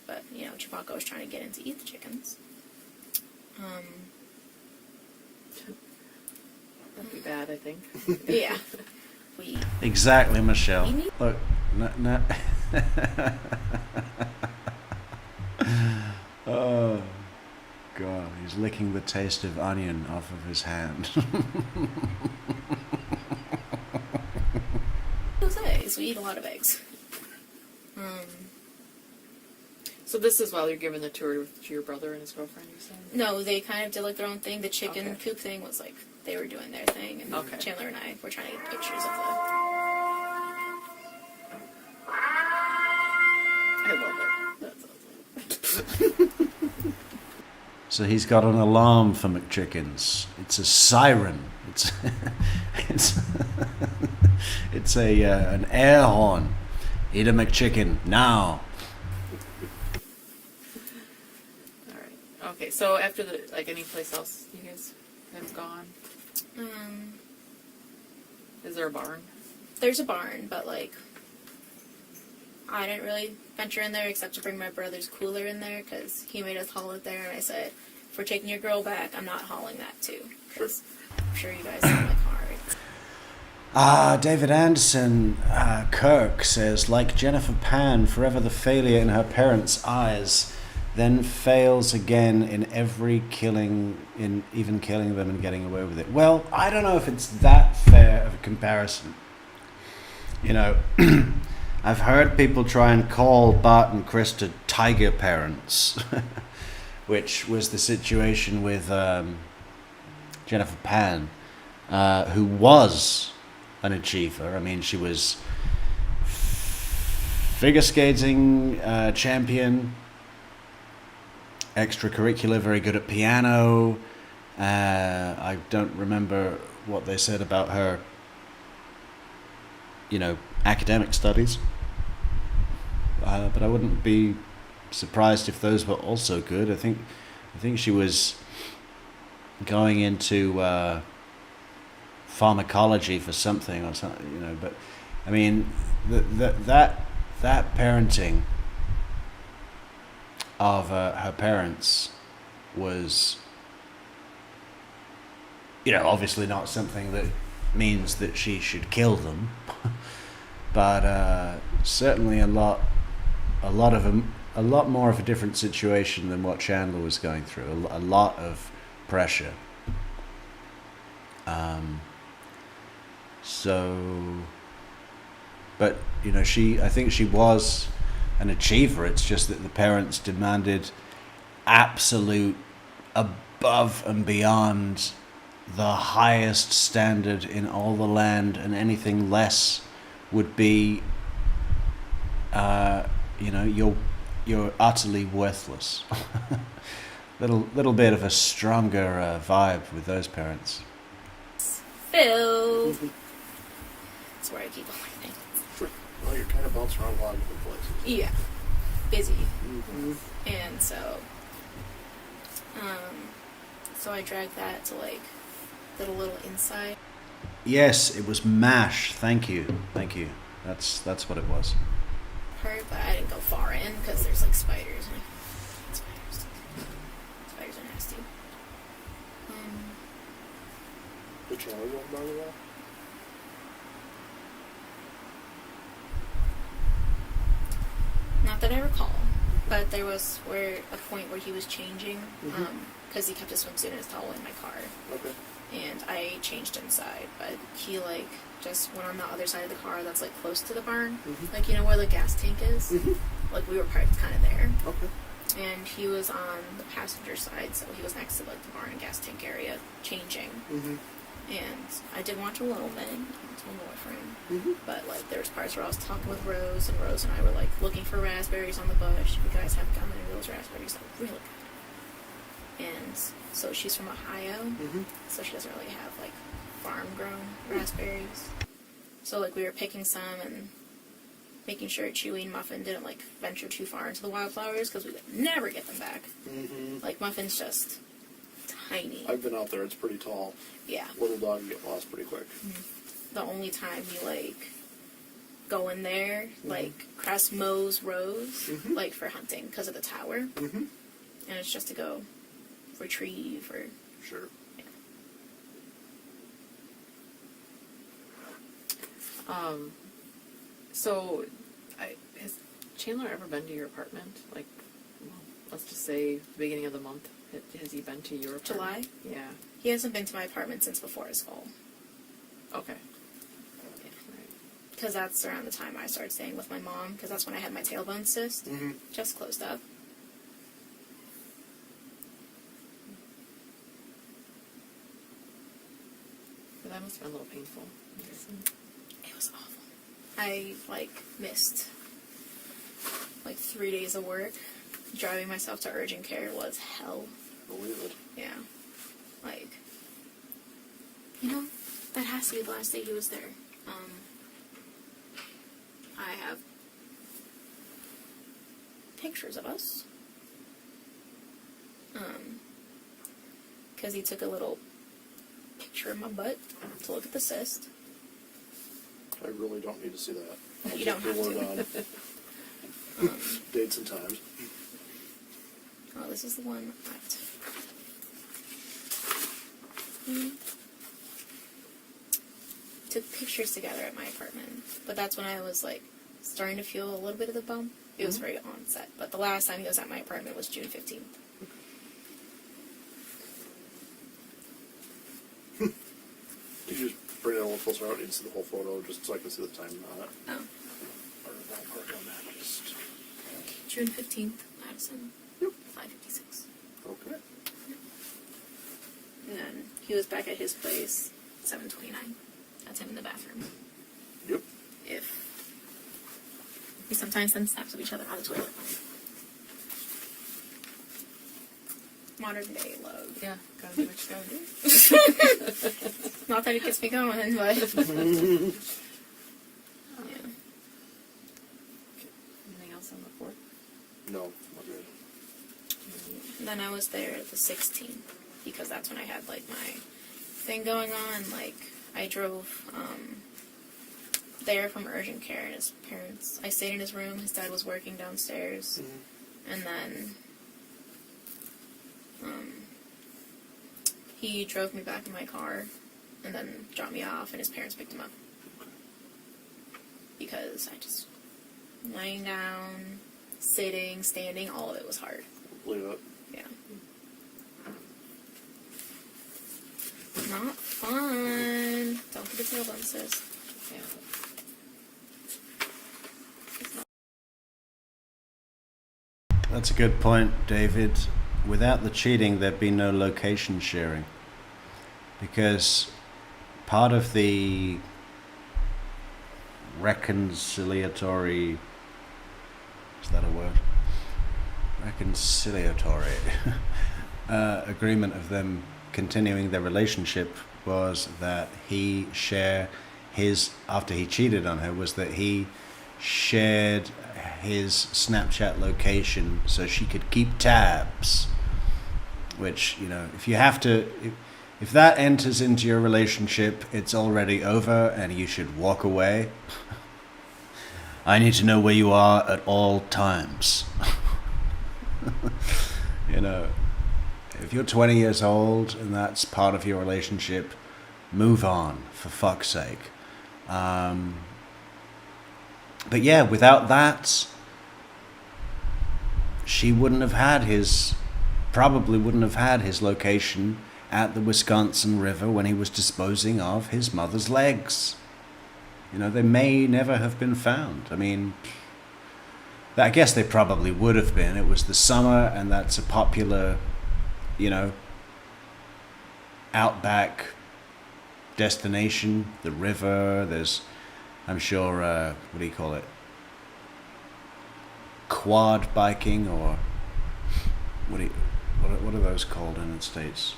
Speaker 2: But you know, Chewbacca was trying to get in to eat the chickens.
Speaker 3: That'd be bad, I think.
Speaker 2: Yeah. We
Speaker 1: Exactly, Michelle.
Speaker 2: We need-
Speaker 1: Look, no. Oh, God, he's licking the taste of onion off of his hand.
Speaker 2: those eggs. We eat a lot of eggs.
Speaker 3: So this is while you're giving the tour to your brother and his girlfriend, you said?
Speaker 2: No, they kind of did like their own thing. The chicken
Speaker 3: Okay.
Speaker 2: coop thing was like they were doing their thing, and
Speaker 3: Okay.
Speaker 2: Chandler and I were trying to get pictures of
Speaker 3: I love it. That's awesome.
Speaker 1: So he's got an alarm for McChickens. It's a siren. It's an air horn. Eat a McChicken now.
Speaker 3: All right. Okay. So after the any place else you guys have gone? Is there a barn?
Speaker 2: There's a barn, but like, I didn't really venture in there except to bring my brother's cooler in there because he made us haul it there, and I said, if we're taking your girl back, I'm not hauling that too. Because I'm sure you guys sound like hard.
Speaker 1: David Anderson, Kirk says, like Jennifer Pan, forever the failure in her parents' eyes, then fails again in every killing, in even killing them and getting away with it. Well, I don't know if it's that fair of a comparison. You know, I've heard people try and call Bart and Krista tiger parents, which was the situation with Jennifer Pan, who was an achiever. I mean, she was figure skating champion, extracurricular, very good at piano. I don't remember what they said about her, you know, academic studies. But I wouldn't be surprised if those were also good. I think she was going into pharmacology for something or something, you know. But I mean, that parenting of her parents was, you know, obviously not something that means that she should kill them, but certainly a lot more of a different situation than what Chandler was going through. A lot of pressure. But you know, I think she was an achiever. It's just that the parents demanded absolute, above and beyond the highest standard in all the land, and anything less would be, you know, you're utterly worthless. little bit of a stronger vibe with those parents.
Speaker 2: Phil. That's where I keep all my things.
Speaker 4: Well, you're kind of bouncing around a lot of different places.
Speaker 2: Yeah. Busy.
Speaker 4: Mm-hmm.
Speaker 2: And so I dragged that to like the little inside.
Speaker 1: Yes, it was MASH. Thank you. That's what it was.
Speaker 2: Part, but I didn't go far in because there's like spiders. And spiders are nasty.
Speaker 4: Did you ever go down to that?
Speaker 2: Not that I recall, but there was a point where he was changing because he kept his swimsuit and his towel in my car.
Speaker 4: Okay.
Speaker 2: And I changed inside, but he like just went on the other side of the car that's like close to the barn, like, you know, where the gas tank is. Like, we were parked kind of there.
Speaker 4: Okay.
Speaker 2: And he was on the passenger side, so he was next to like the barn and gas tank area changing. And I did watch a little bit to my boyfriend, but like there was parts where I was talking with Rose and I were like looking for raspberries on the bush. You guys have gotten any of those raspberries? They're really good. And so she's from Ohio, so she doesn't really have like farm grown raspberries. So like we were picking some and making sure Chewy and Muffin didn't like venture too far into the wildflowers because we would never get them back. Like Muffin's just tiny.
Speaker 4: I've been out there. It's pretty tall.
Speaker 2: Yeah.
Speaker 4: Little dog can get lost pretty quick.
Speaker 2: The only time you like go in there, like Cress mows Rose, like for hunting because of the tower, and it's just to go retrieve or.
Speaker 4: Sure.
Speaker 3: So, has Chandler ever been to your apartment? Like, well, let's just say the beginning of the month. Has he been to your apartment?
Speaker 2: July?
Speaker 3: Yeah.
Speaker 2: He hasn't been to my apartment since before his fall.
Speaker 3: Okay.
Speaker 2: Yeah. Because that's around the time I started staying with my mom, because that's when I had my tailbone cyst. Just closed up.
Speaker 3: But that must have been a little painful.
Speaker 2: It was awful. I, like, missed, like, 3 days of work. Driving myself to urgent care was hell.
Speaker 4: Believe it.
Speaker 2: Yeah. Like, you know, that has to be the last day he was there. I have pictures of us. Because he took a little picture of my butt to look at the cyst.
Speaker 4: I really don't need to see that. I'll
Speaker 2: You
Speaker 4: take
Speaker 2: don't
Speaker 4: your
Speaker 2: have
Speaker 4: word on dates and times.
Speaker 2: Oh, this is the one that. Took pictures together at my apartment, but that's when I was like starting to feel a little bit of the bump. It was very onset, but the last time he was at my apartment was June 15th.
Speaker 4: Did you just bring it a little closer out? I need to see the whole photo just so I can see the time on it.
Speaker 2: Oh,
Speaker 4: Or ballpark on that. Just
Speaker 2: June 15th, Madison.
Speaker 4: Yep.
Speaker 2: 5:56.
Speaker 4: okay.
Speaker 2: And then he was back at his place 7:29. That's him in the bathroom.
Speaker 4: Yep.
Speaker 2: If we sometimes send snaps of each other on the toilet. Modern day love.
Speaker 3: Yeah, gotta do what you gotta do.
Speaker 2: Not that it gets me going, but yeah.
Speaker 3: Anything else on the 4th?
Speaker 4: No, not good.
Speaker 2: And then I was there the 16th because that's when I had like my thing going on. Like I drove there from urgent care and his parents. I stayed in his room. His dad was working downstairs, and then he drove me back in my car, and then dropped me off, and his parents picked him up because I just laying down, sitting, standing, all of it was hard.
Speaker 4: Believe it.
Speaker 2: Yeah. Not fun. Don't get a tailbone, sis.
Speaker 3: Yeah.
Speaker 1: That's a good point, David. Without the cheating, there'd be no location sharing. Because part of the reconciliatory... Is that a word? Reconciliatory agreement of them continuing their relationship was that he share his... After he cheated on her, was that he shared his Snapchat location so she could keep tabs. Which, you know, if you have to... If that enters into your relationship, it's already over and you should walk away. I need to know where you are at all times. You know, if you're 20 years old and that's part of your relationship, move on, for fuck's sake. But yeah, without that, she wouldn't have had his... Probably wouldn't have had his location at the Wisconsin River when he was disposing of his mother's legs. You know, they may never have been found. I mean, I guess they probably would have been. It was the summer, and that's a popular, you know, outback destination. The river, there's, I'm sure, what do you call it? Quad biking, or what are those called in the States?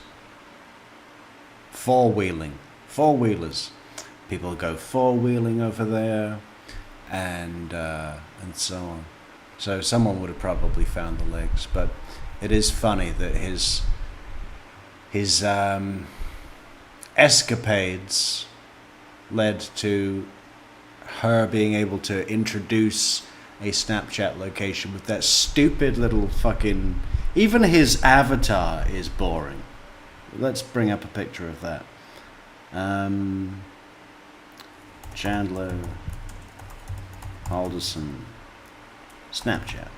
Speaker 1: Four-wheeling. Four-wheelers. People go four-wheeling over there, and so on. So someone would have probably found the legs, but it is funny that his escapades led to her being able to introduce a Snapchat location with that stupid little fucking... Even his avatar is boring. Let's bring up a picture of that. Chandler Halderson Snapchat.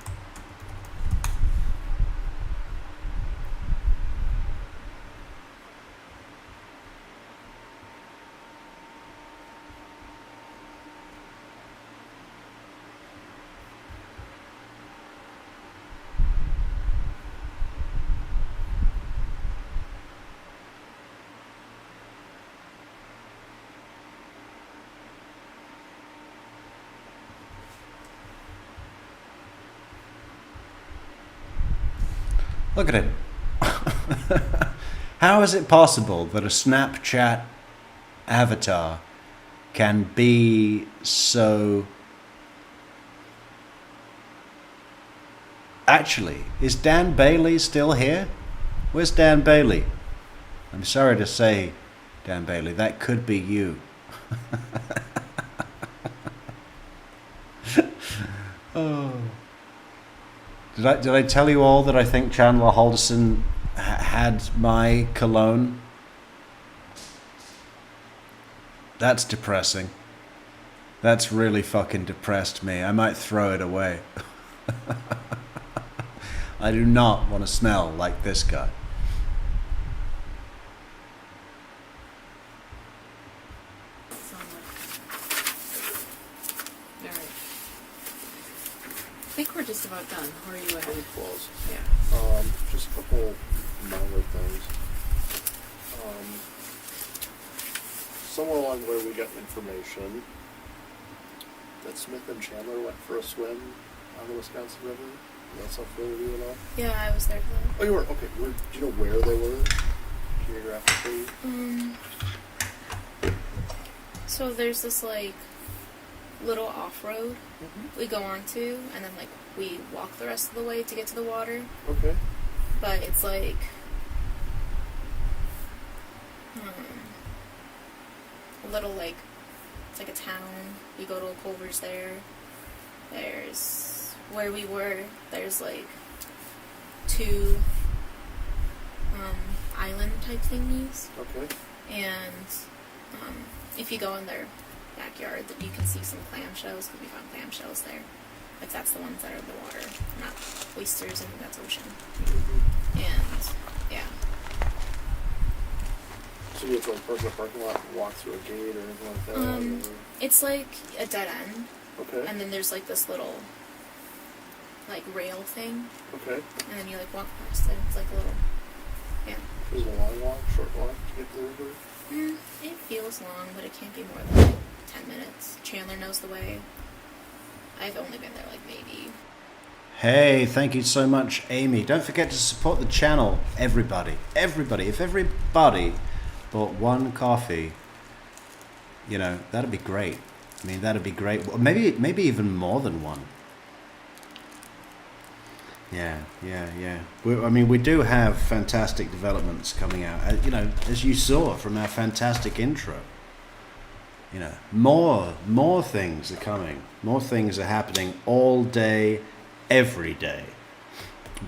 Speaker 1: Look at him. How is it possible that a Snapchat avatar can be so... Actually, is Dan Bailey still here? Where's Dan Bailey? I'm sorry to say, Dan Bailey, that could be you. Did I tell you all that I think Chandler Halderson had my cologne? That's depressing. That's really fucking depressed me. I might throw it away. I do not want to smell like this guy.
Speaker 3: Alright. I think we're just about done. Where are you at?
Speaker 4: Pretty close.
Speaker 3: Yeah.
Speaker 4: Just a couple minor things. Somewhere along the way we got information that Smith and Chandler went for a swim on the Wisconsin River. Does that sound familiar to you at all?
Speaker 2: Yeah, I was there for that.
Speaker 4: Oh, you were? Okay. Do you know where they were? Geographically?
Speaker 2: So there's this like little off-road
Speaker 4: Mm-hmm.
Speaker 2: we go on to, and then like we walk the rest of the way to get to the water.
Speaker 4: Okay.
Speaker 2: But it's like a little like it's like a town. You go to a Culver's there. There's where we were. There's like two island type thingies,
Speaker 4: Okay.
Speaker 2: and if you go in their backyard, that you can see some clamshells because we found clamshells there. Like that's the ones that are in the water, not oysters. I think that's ocean. And yeah.
Speaker 4: So you have to like park in the parking lot and walk through a gate or anything like that? or-
Speaker 2: It's like a dead end,
Speaker 4: Okay.
Speaker 2: and then there's like this little like rail thing,
Speaker 4: Okay.
Speaker 2: and then you like walk past it. It's like a little, yeah.
Speaker 4: Is it a long walk, short walk to get to the river?
Speaker 2: It feels long, but it can't be more than like 10 minutes. Chandler knows the way. I've only been there like maybe.
Speaker 1: Hey, thank you so much, Amy. Don't forget to support the channel, everybody. Everybody. If everybody bought one coffee, you know, that'd be great. I mean, that'd be great. Well, maybe even more than one. Yeah. We do have fantastic developments coming out. You know, as you saw from our fantastic intro. You know, more things are coming. More things are happening all day, every day.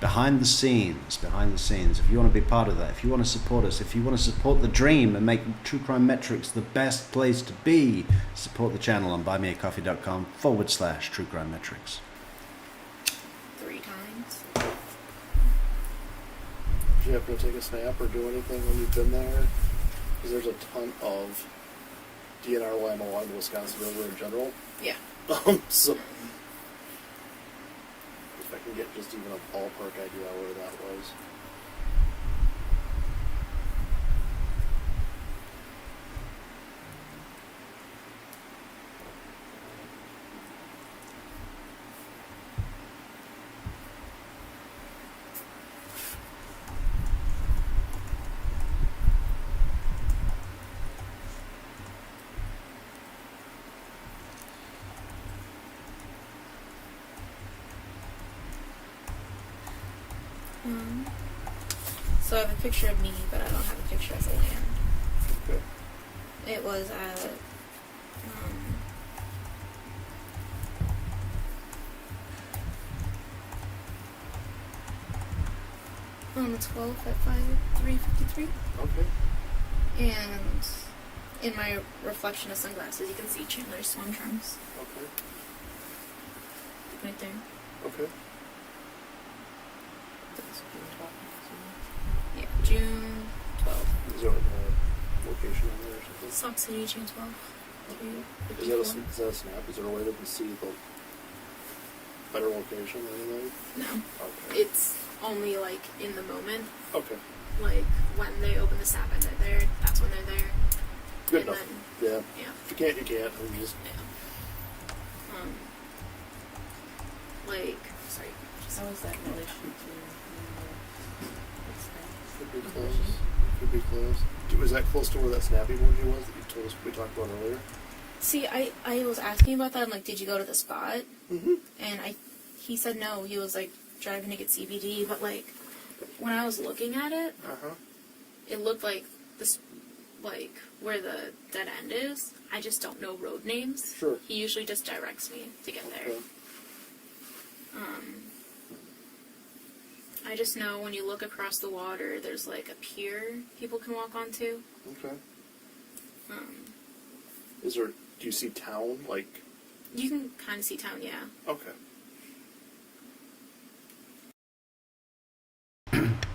Speaker 1: Behind the scenes. If you want to be part of that, if you want to support us, if you want to support the dream and make True Crime Metrics the best place to be, support the channel on buymeacoffee.com/True Crime Metrics.
Speaker 2: 3 times.
Speaker 4: Did you happen to take a snap or do anything when you've been there? Because there's a ton of DNR land along the Wisconsin River in general.
Speaker 2: Yeah.
Speaker 4: So if I can get just even a ballpark idea where that was.
Speaker 2: So I have a picture of me, but I don't have a picture of the land.
Speaker 4: Okay.
Speaker 2: It was at on the 12th at 3:53,
Speaker 4: Okay.
Speaker 2: and in my reflection of sunglasses, you can see Chandler's swim trunks
Speaker 4: Okay.
Speaker 2: right there.
Speaker 4: Okay.
Speaker 2: Yeah, June 12th.
Speaker 4: Is there like a location on there or something?
Speaker 2: Sock City, June 12th.
Speaker 4: Is that a snap? Is there a way they can see the better location or anything?
Speaker 2: No,
Speaker 4: Okay.
Speaker 2: it's only like in the moment.
Speaker 4: Okay.
Speaker 2: Like when they open the snap and they're there, that's when they're there.
Speaker 4: Good
Speaker 2: And
Speaker 4: enough.
Speaker 2: then,
Speaker 4: Yeah.
Speaker 2: yeah.
Speaker 4: If you can't, you can't. I'm just.
Speaker 2: Yeah. Like, sorry.
Speaker 3: How is that in relation to
Speaker 4: Could be close. Could be close. Was that close to where that snap emoji was that you told us we talked about earlier?
Speaker 2: See, I was asking about that. I'm like, did you go to the spot?
Speaker 4: Mm-hmm.
Speaker 2: And he said no. He was like driving to get CBD, but like when I was looking at it,
Speaker 4: Uh-huh.
Speaker 2: it looked like this, like where the dead end is. I just don't know road names.
Speaker 4: Sure.
Speaker 2: He usually just directs me to get there.
Speaker 4: Okay.
Speaker 2: I just know when you look across the water, there's like a pier people can walk onto.
Speaker 4: Okay.
Speaker 2: Um,
Speaker 4: Do you see town, like?
Speaker 2: you can kind of see town, yeah.
Speaker 4: Okay.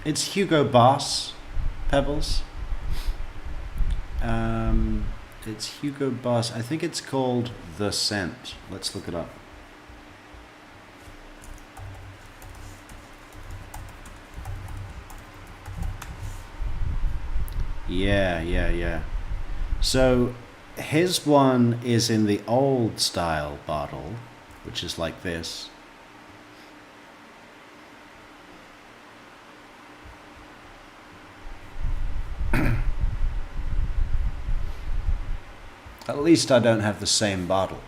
Speaker 1: It's Hugo Boss, Pebbles. It's Hugo Boss. I think it's called The Scent. Let's look it up. Yeah. So his one is in the old style bottle, which is like this. At least I don't have the same bottle.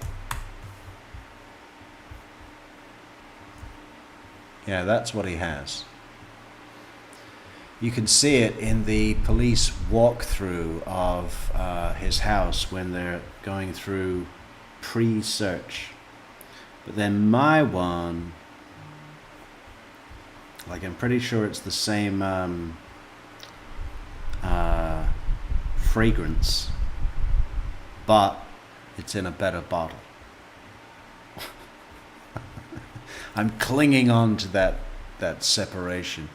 Speaker 1: Yeah, that's what he has. You can see it in the police walkthrough of his house when they're going through pre-search. But then my one, like I'm pretty sure it's the same fragrance, but it's in a better bottle. I'm clinging on to that separation.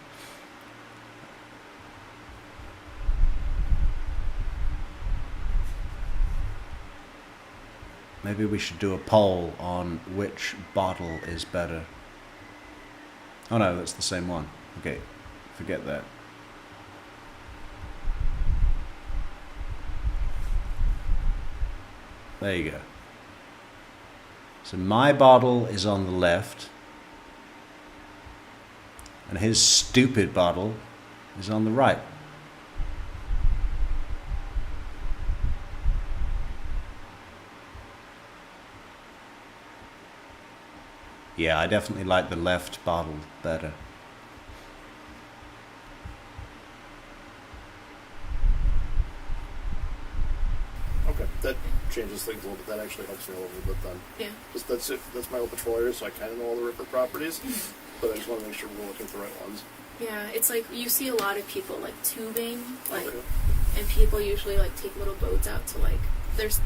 Speaker 1: Maybe we should do a poll on which bottle is better. Oh no, that's the same one. Okay, forget that. There you go. So my bottle is on the left, and his stupid bottle is on the right. Yeah, I definitely like the left bottle better.
Speaker 4: Okay, that changes things a little bit. That actually helps me a little bit then.
Speaker 2: Yeah.
Speaker 4: Just that's it. That's my old patrol area, so I kind of know all the river properties. But I just want to make sure we're looking at the right ones.
Speaker 2: Yeah, it's like you see a lot of people like tubing, like,
Speaker 4: Okay.
Speaker 2: and people usually like take little boats out to like. There's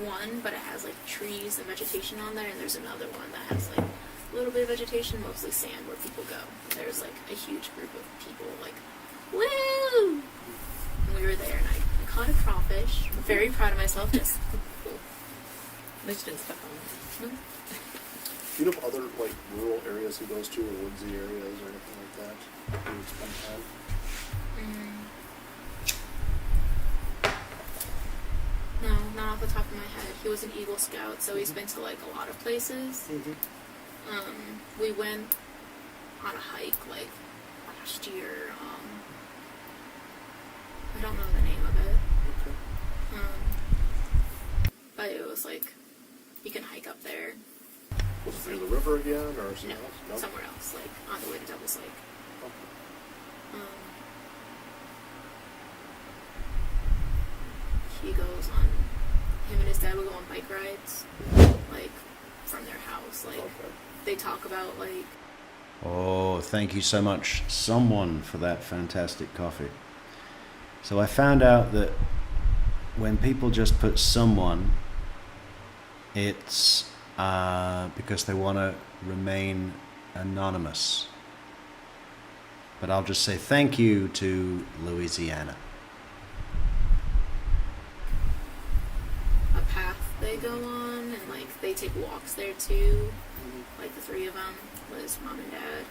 Speaker 2: one, but it has like trees and vegetation on there, and there's another one that has like a little bit of vegetation, mostly sand, where people go. There's like a huge group of people like, woo! And we were there, and I caught a crawfish. I'm very proud of myself. Just
Speaker 3: At least you didn't step on it.
Speaker 4: Do you know of other like rural areas he goes to, or woodsy areas, or anything like that? He would spend time.
Speaker 2: No, not off the top of my head. He was an Eagle Scout, so he's been to like a lot of places. We went on a hike like last year. I don't know the name of it.
Speaker 4: Okay.
Speaker 2: But it was like you can hike up there.
Speaker 4: Was it near the river again, or
Speaker 2: No,
Speaker 4: somewhere else? No.
Speaker 2: somewhere else, like on the way to Devil's Lake.
Speaker 4: Okay.
Speaker 2: He goes on. Him and his dad would go on bike rides, like from their house. Like
Speaker 4: Okay.
Speaker 2: they talk about like.
Speaker 1: Oh, thank you so much, someone, for that fantastic coffee. So I found out that when people just put someone, it's because they want to remain anonymous. But I'll just say thank you to Louisiana.
Speaker 2: A path they go on, and like they take walks there too. Like the three of them, with his mom and dad.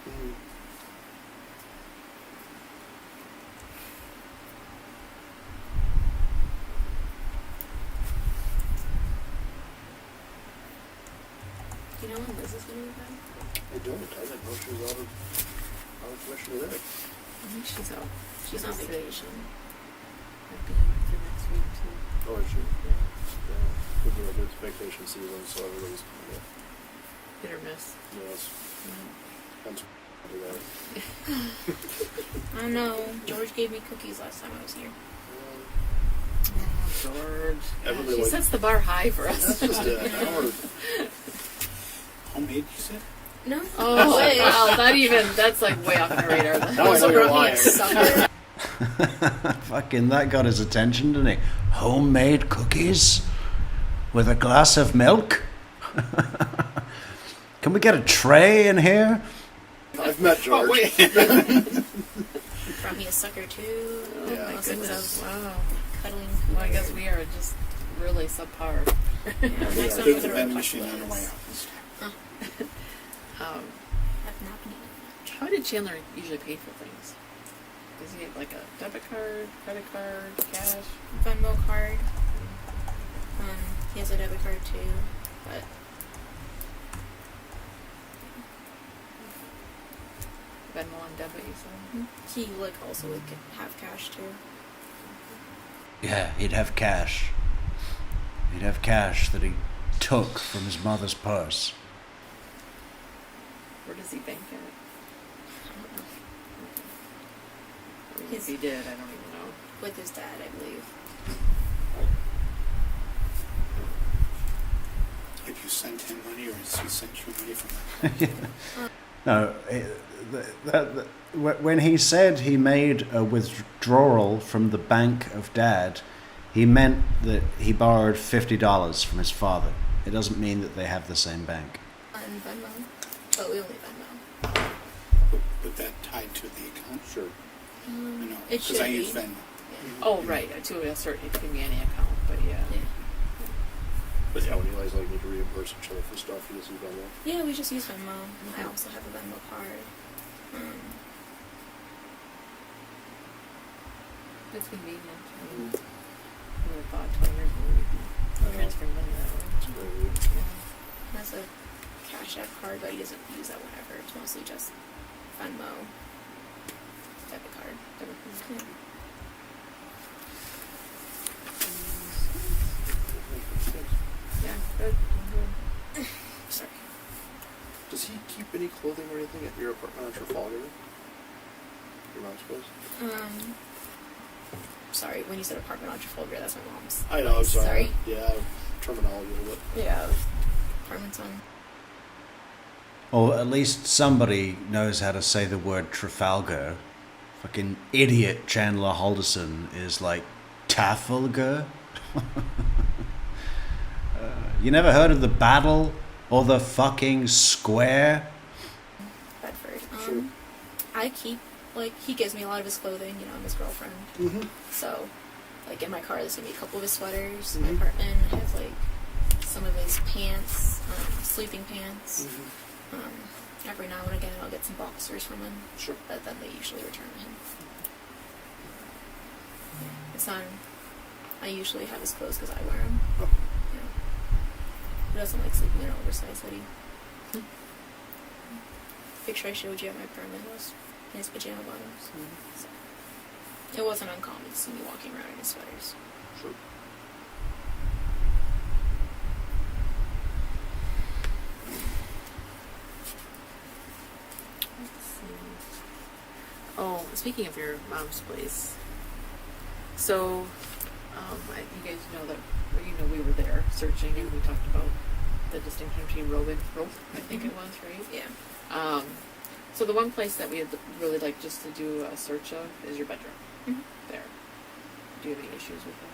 Speaker 2: Do you know when Liz is gonna be back?
Speaker 4: I don't. I didn't know she was out of commission today.
Speaker 2: I think she's out. She's on
Speaker 3: She's sick.
Speaker 2: vacation.
Speaker 3: I'd be through next week too.
Speaker 4: Oh, is she?
Speaker 3: Yeah.
Speaker 4: Yeah. It's vacation season, so everybody's
Speaker 3: Hit or miss.
Speaker 4: yes.
Speaker 3: Yeah.
Speaker 4: Hence today.
Speaker 2: I know. George gave me cookies last time I was here.
Speaker 3: Oh, George.
Speaker 4: Everybody
Speaker 3: She
Speaker 4: like-
Speaker 3: sets the bar high for us.
Speaker 4: That's just it. I don't wanna-
Speaker 5: Homemade, you said?
Speaker 2: No.
Speaker 3: Oh,
Speaker 2: Way.
Speaker 3: wow, that's like way off my radar.
Speaker 4: Now I know you're lying.
Speaker 2: Sucker.
Speaker 1: Fucking that got his attention, didn't he? Homemade cookies with a glass of milk? Can we get a tray in here?
Speaker 4: I've met George.
Speaker 5: Oh, wait.
Speaker 2: Brought me a sucker too.
Speaker 4: Yeah,
Speaker 2: All sorts
Speaker 3: Goodness,
Speaker 2: of
Speaker 3: wow.
Speaker 2: cuddling.
Speaker 3: Well, I guess we are just really subpar.
Speaker 2: Yeah, next
Speaker 4: Yeah.
Speaker 2: time
Speaker 5: There's
Speaker 2: I'm
Speaker 5: a
Speaker 2: gonna
Speaker 5: vending
Speaker 2: request
Speaker 5: machine on the way
Speaker 2: those.
Speaker 5: out.
Speaker 2: I've not been eating much.
Speaker 3: How did Chandler usually pay for things? Does he have like a debit card, credit card, cash?
Speaker 2: Venmo card. He has a debit card too, but
Speaker 3: Venmo and debit, you said?
Speaker 2: he like also would have cash too.
Speaker 1: Yeah, he'd have cash. He'd have cash that he took from his mother's purse.
Speaker 3: Where does he bank at?
Speaker 2: I don't know.
Speaker 3: Or
Speaker 2: His-
Speaker 3: if he did, I don't even know.
Speaker 2: With his dad, I believe.
Speaker 5: Have you sent him money, or has he sent you money from that?
Speaker 1: No, when he said he made a withdrawal from the bank of Dad, he meant that he borrowed $50 from his father. It doesn't mean that they have the same bank.
Speaker 2: On Venmo, but we only Venmo.
Speaker 5: With that tied to the account?
Speaker 4: Sure.
Speaker 5: I know,
Speaker 2: It
Speaker 5: because
Speaker 2: should
Speaker 5: I
Speaker 2: be.
Speaker 5: use Venmo.
Speaker 2: Yeah.
Speaker 3: Oh, right, to a certain, it can be any account, but yeah.
Speaker 2: Yeah.
Speaker 4: But yeah, when you guys like need to reimburse each other for stuff, you just use Venmo.
Speaker 2: Yeah, we just use Venmo. I also have a Venmo card.
Speaker 3: It's convenient. I would have thought 20 years ago we'd be transferring money that way.
Speaker 4: It's very weird.
Speaker 3: Yeah.
Speaker 2: He has a Cash App card, but he doesn't use that whenever. It's mostly just Venmo, debit card.
Speaker 3: Debit card.
Speaker 2: Yeah.
Speaker 3: Yeah, good. I'm good.
Speaker 2: Sorry.
Speaker 4: Does he keep any clothing or anything at your apartment on Trafalgar? Your mom's place?
Speaker 2: Sorry, when you said apartment on Trafalgar, that's my mom's.
Speaker 4: I know, I'm
Speaker 2: place.
Speaker 4: sorry. Yeah, terminology a little bit.
Speaker 2: Yeah, apartments on.
Speaker 1: Or at least somebody knows how to say the word Trafalgar. Fucking idiot Chandler Halderson is like Trafalgar. You never heard of the battle or the fucking square?
Speaker 2: Bedford.
Speaker 4: Sure.
Speaker 2: I keep, like, he gives me a lot of his clothing, you know, I'm his girlfriend.
Speaker 4: Mm-hmm.
Speaker 2: So, like, in my car, there's gonna be a couple of his sweaters.
Speaker 4: Mhm.
Speaker 2: My apartment has, like, some of his pants, sleeping pants.
Speaker 4: Mm-hmm.
Speaker 2: Every now and again, I'll get some boxers from him,
Speaker 4: Sure.
Speaker 2: but then they usually return to him. It's not, I usually have his clothes because I wear them.
Speaker 4: Oh.
Speaker 2: Yeah. He doesn't like sleeping in an oversized hoodie. Picture I showed you at my apartment was in his pajama bottoms. So, it wasn't uncommon to see me walking around in his sweaters.
Speaker 4: Sure.
Speaker 3: Let's see. Oh, speaking of your mom's place, so you guys know that we were there searching, and we talked about the distinction between rope, I think it was, right?
Speaker 2: Yeah.
Speaker 3: So the one place that we would really like just to do a search of is your bedroom.
Speaker 2: Mhm.
Speaker 3: There. Do you have any issues with that?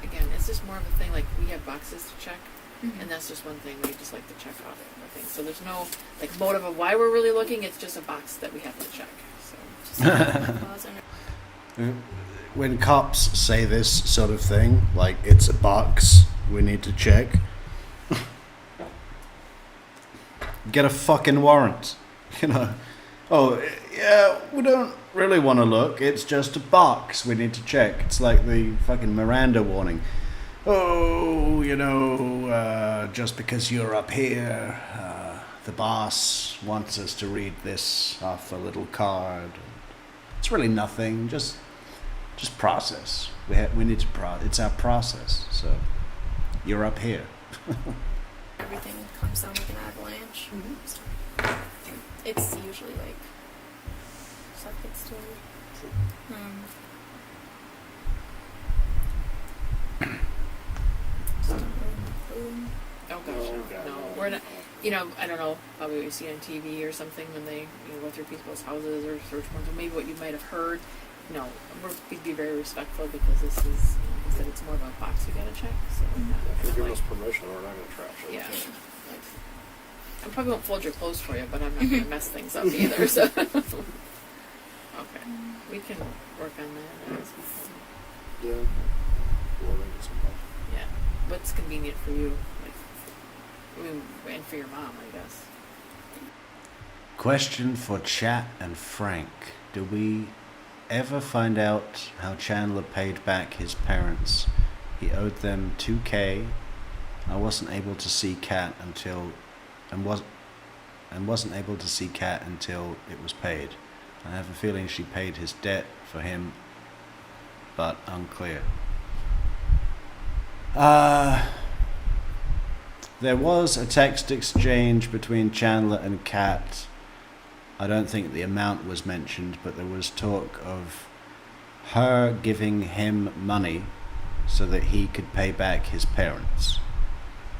Speaker 3: Again, it's just more of a thing, like, we have boxes to check, and that's just one thing we just like to check off our thing. So there's no, like, motive of why we're really looking, it's just a box that we have to check. So
Speaker 2: Just
Speaker 1: When cops say this sort of thing, like it's a box we need to check, get a fucking warrant. You know, oh yeah, we don't really want to look. It's just a box we need to check. It's like the fucking Miranda warning. Oh, you know, just because you're up here, the boss wants us to read this off a little card. It's really nothing. Just process. We need to it's our process. So you're up here.
Speaker 2: everything comes down like an avalanche. So, it's usually like stuff gets stored. Stuff in food.
Speaker 3: Oh gosh,
Speaker 4: Oh,
Speaker 3: no,
Speaker 4: God,
Speaker 3: no,
Speaker 4: no.
Speaker 3: we're not. You know, I don't know, probably what you see on TV or something when they go through people's houses or search warrants, or maybe what you might have heard. No, we'd be very respectful because this is, like I said, it's more of a box you gotta check. So we're not
Speaker 4: If you're
Speaker 3: gonna,
Speaker 4: giving us
Speaker 3: like,
Speaker 4: permission, we're not gonna trash it.
Speaker 3: yeah. Like, I probably won't fold your clothes for you, but I'm not gonna mess things up either. So okay, we can work on that.
Speaker 4: Yeah. We'll arrange it somehow.
Speaker 3: Yeah, what's convenient for you? Like, I mean, and for your mom, I guess.
Speaker 1: Question for Chat and Frank. Do we ever find out how Chandler paid back his parents? He owed them $2K. I wasn't able to see Kat until wasn't able to see Kat until it was paid. I have a feeling she paid his debt for him, but unclear. There was a text exchange between Chandler and Kat. I don't think the amount was mentioned, but there was talk of her giving him money so that he could pay back his parents.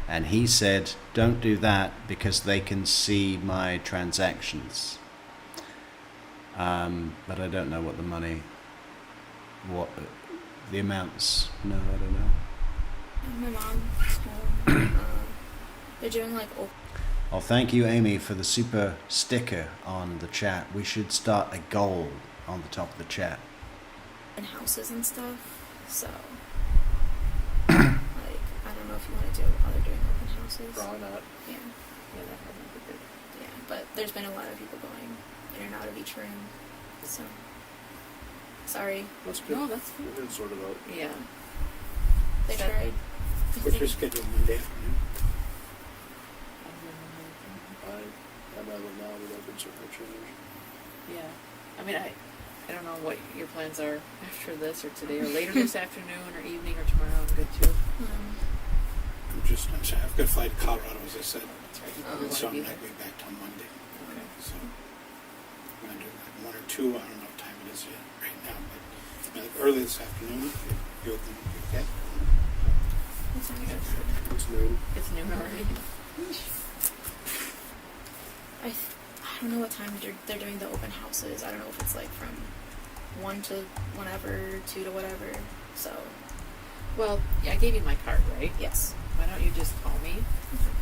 Speaker 1: And he said, don't do that because they can see my transactions. But I don't know what the money, what the amounts. No, I don't know.
Speaker 2: My mom's home. They're doing like
Speaker 1: Oh, thank you, Amy, for the super sticker on the chat. We should start a goal on the top of the chat.
Speaker 2: open houses and stuff. So, like, I don't know if you want to do other doing open houses.
Speaker 4: Probably not.
Speaker 2: Yeah,
Speaker 3: Yeah, that would be good.
Speaker 2: yeah. But there's been a lot of people going in and out of each room. So, sorry,
Speaker 4: That's good.
Speaker 3: No, that's
Speaker 4: We
Speaker 3: good.
Speaker 4: can sort it out.
Speaker 3: Yeah.
Speaker 2: they
Speaker 3: That-
Speaker 2: tried.
Speaker 5: What's your schedule Monday afternoon?
Speaker 4: I'm as of now, but that could certainly change.
Speaker 3: Yeah. I mean, I don't know what your plans are after this or today or later this afternoon or evening or tomorrow. I'm good too.
Speaker 5: I'm sorry, I've got to fly to Colorado, as I said.
Speaker 3: That's right.
Speaker 2: Oh,
Speaker 3: You
Speaker 5: So
Speaker 3: wanna
Speaker 5: I'm
Speaker 3: be
Speaker 5: not
Speaker 3: there.
Speaker 5: going back till Monday.
Speaker 3: Okay.
Speaker 5: So I'm going to do like 1 or 2. I don't know what time it is yet right now, but like early this afternoon, if you're okay.
Speaker 2: That sounds good.
Speaker 4: It's noon.
Speaker 3: It's noon already.
Speaker 2: I don't know what time they're doing the open houses. I don't know if it's like from 1 to whenever, 2 to whatever. So,
Speaker 3: Well, yeah, I gave you my card, right?
Speaker 2: yes.
Speaker 3: Why don't you just call me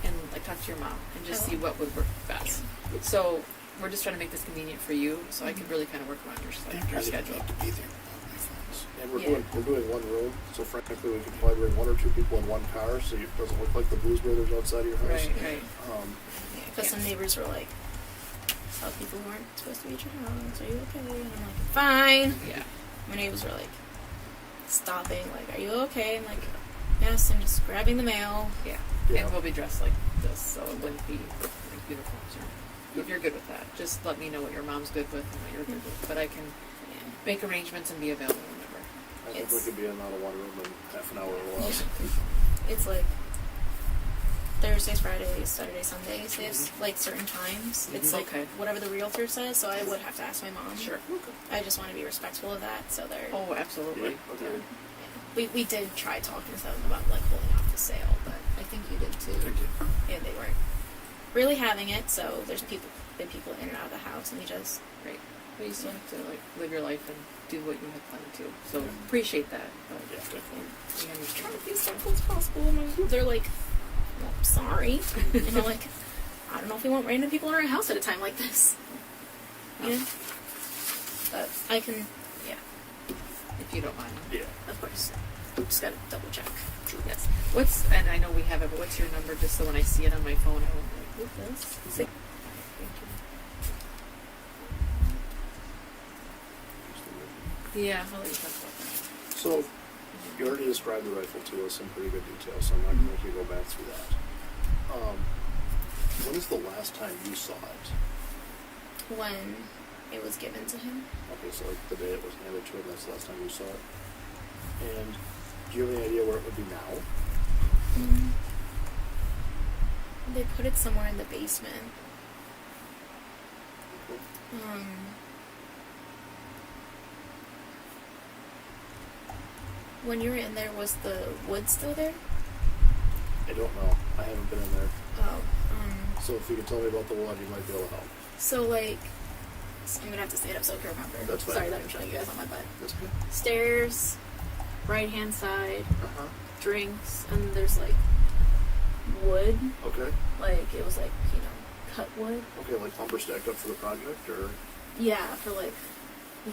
Speaker 3: and like talk to your mom and just
Speaker 2: I
Speaker 3: see
Speaker 2: will.
Speaker 3: what would work best. So we're just trying to make this convenient for you, so I can really kind of work around your,
Speaker 5: I'd
Speaker 3: your
Speaker 5: really
Speaker 3: schedule.
Speaker 5: love to be there with my friends.
Speaker 4: And
Speaker 3: Yeah.
Speaker 4: we're doing one room, so frankly, we can probably bring 1 or 2 people in one car, so it doesn't look like the Blues Brothers outside of your house.
Speaker 3: Right, right.
Speaker 2: Yeah, because some neighbors were like, "Tell people who aren't supposed to be at your house. Are you okay?" And I'm like, "Fine."
Speaker 3: Yeah.
Speaker 2: My neighbors were like, stopping, like, "Are you okay?" I'm like, "Yes, I'm just grabbing the mail."
Speaker 3: Yeah.
Speaker 4: Yeah.
Speaker 3: And we'll be dressed like this, so it wouldn't be like uniforms. Or, if you're good with that, just let me know what your mom's good with and what you're good with. But I can
Speaker 2: Yeah.
Speaker 3: make arrangements and be available whenever.
Speaker 4: I think we
Speaker 2: It's-
Speaker 4: could be in and out of one room in half an hour or less.
Speaker 2: It's like Thursdays, Fridays, Saturdays, Sundays. They have like certain times. It's like
Speaker 3: Okay.
Speaker 2: whatever the realtor says. So I would have to ask my mom.
Speaker 3: Sure.
Speaker 2: I just want to be respectful of that. So they're.
Speaker 3: Oh, absolutely.
Speaker 4: Yeah, okay.
Speaker 2: We did try talking to them about like holding off the sale, but I think you did too.
Speaker 5: I did.
Speaker 2: Yeah, they weren't really having it. So there's been people in and out of the house, and we just
Speaker 3: Great. But you still have to like live your life and do what you had planned to. So
Speaker 4: Yeah.
Speaker 3: appreciate that. But
Speaker 4: Yeah, definitely.
Speaker 3: we
Speaker 2: trying
Speaker 3: understand.
Speaker 2: to be as simple as possible. And they're like, "Well, sorry," and I'm like, "I don't know if we want random people in our house at a time like this." You know? But I can, yeah,
Speaker 3: If you don't mind.
Speaker 4: Yeah.
Speaker 2: of course. Just gotta double check.
Speaker 3: Yes. And I know we have it, but what's your number just so when I see it on my phone, I won't be like, who's this?
Speaker 2: Six-
Speaker 3: Thank you. Yeah, I'll let you talk about that.
Speaker 4: So, you already described the rifle to us in pretty good detail, so I'm not going to make you go back through that. When is the last time you saw it?
Speaker 2: When it was given to him.
Speaker 4: Okay, so like the day it was handed to him, that's the last time you saw it. And do you have any idea where it would be now?
Speaker 2: They put it somewhere in the basement. When you were in there, was the wood still there?
Speaker 4: I don't know. I haven't been in there.
Speaker 2: Oh,
Speaker 4: So if you could tell me about the one, you might be able to help.
Speaker 2: so like, I'm gonna have to say it up so I can remember.
Speaker 4: That's fine.
Speaker 2: Sorry that I'm showing you guys on my butt.
Speaker 4: That's good.
Speaker 2: Stairs, right hand side,
Speaker 4: Uh-huh.
Speaker 2: drinks, and there's like wood.
Speaker 4: Okay.
Speaker 2: Like it was like, you know, cut wood.
Speaker 4: Okay, like lumber stacked up for the project, or?
Speaker 2: Yeah, for like, yeah.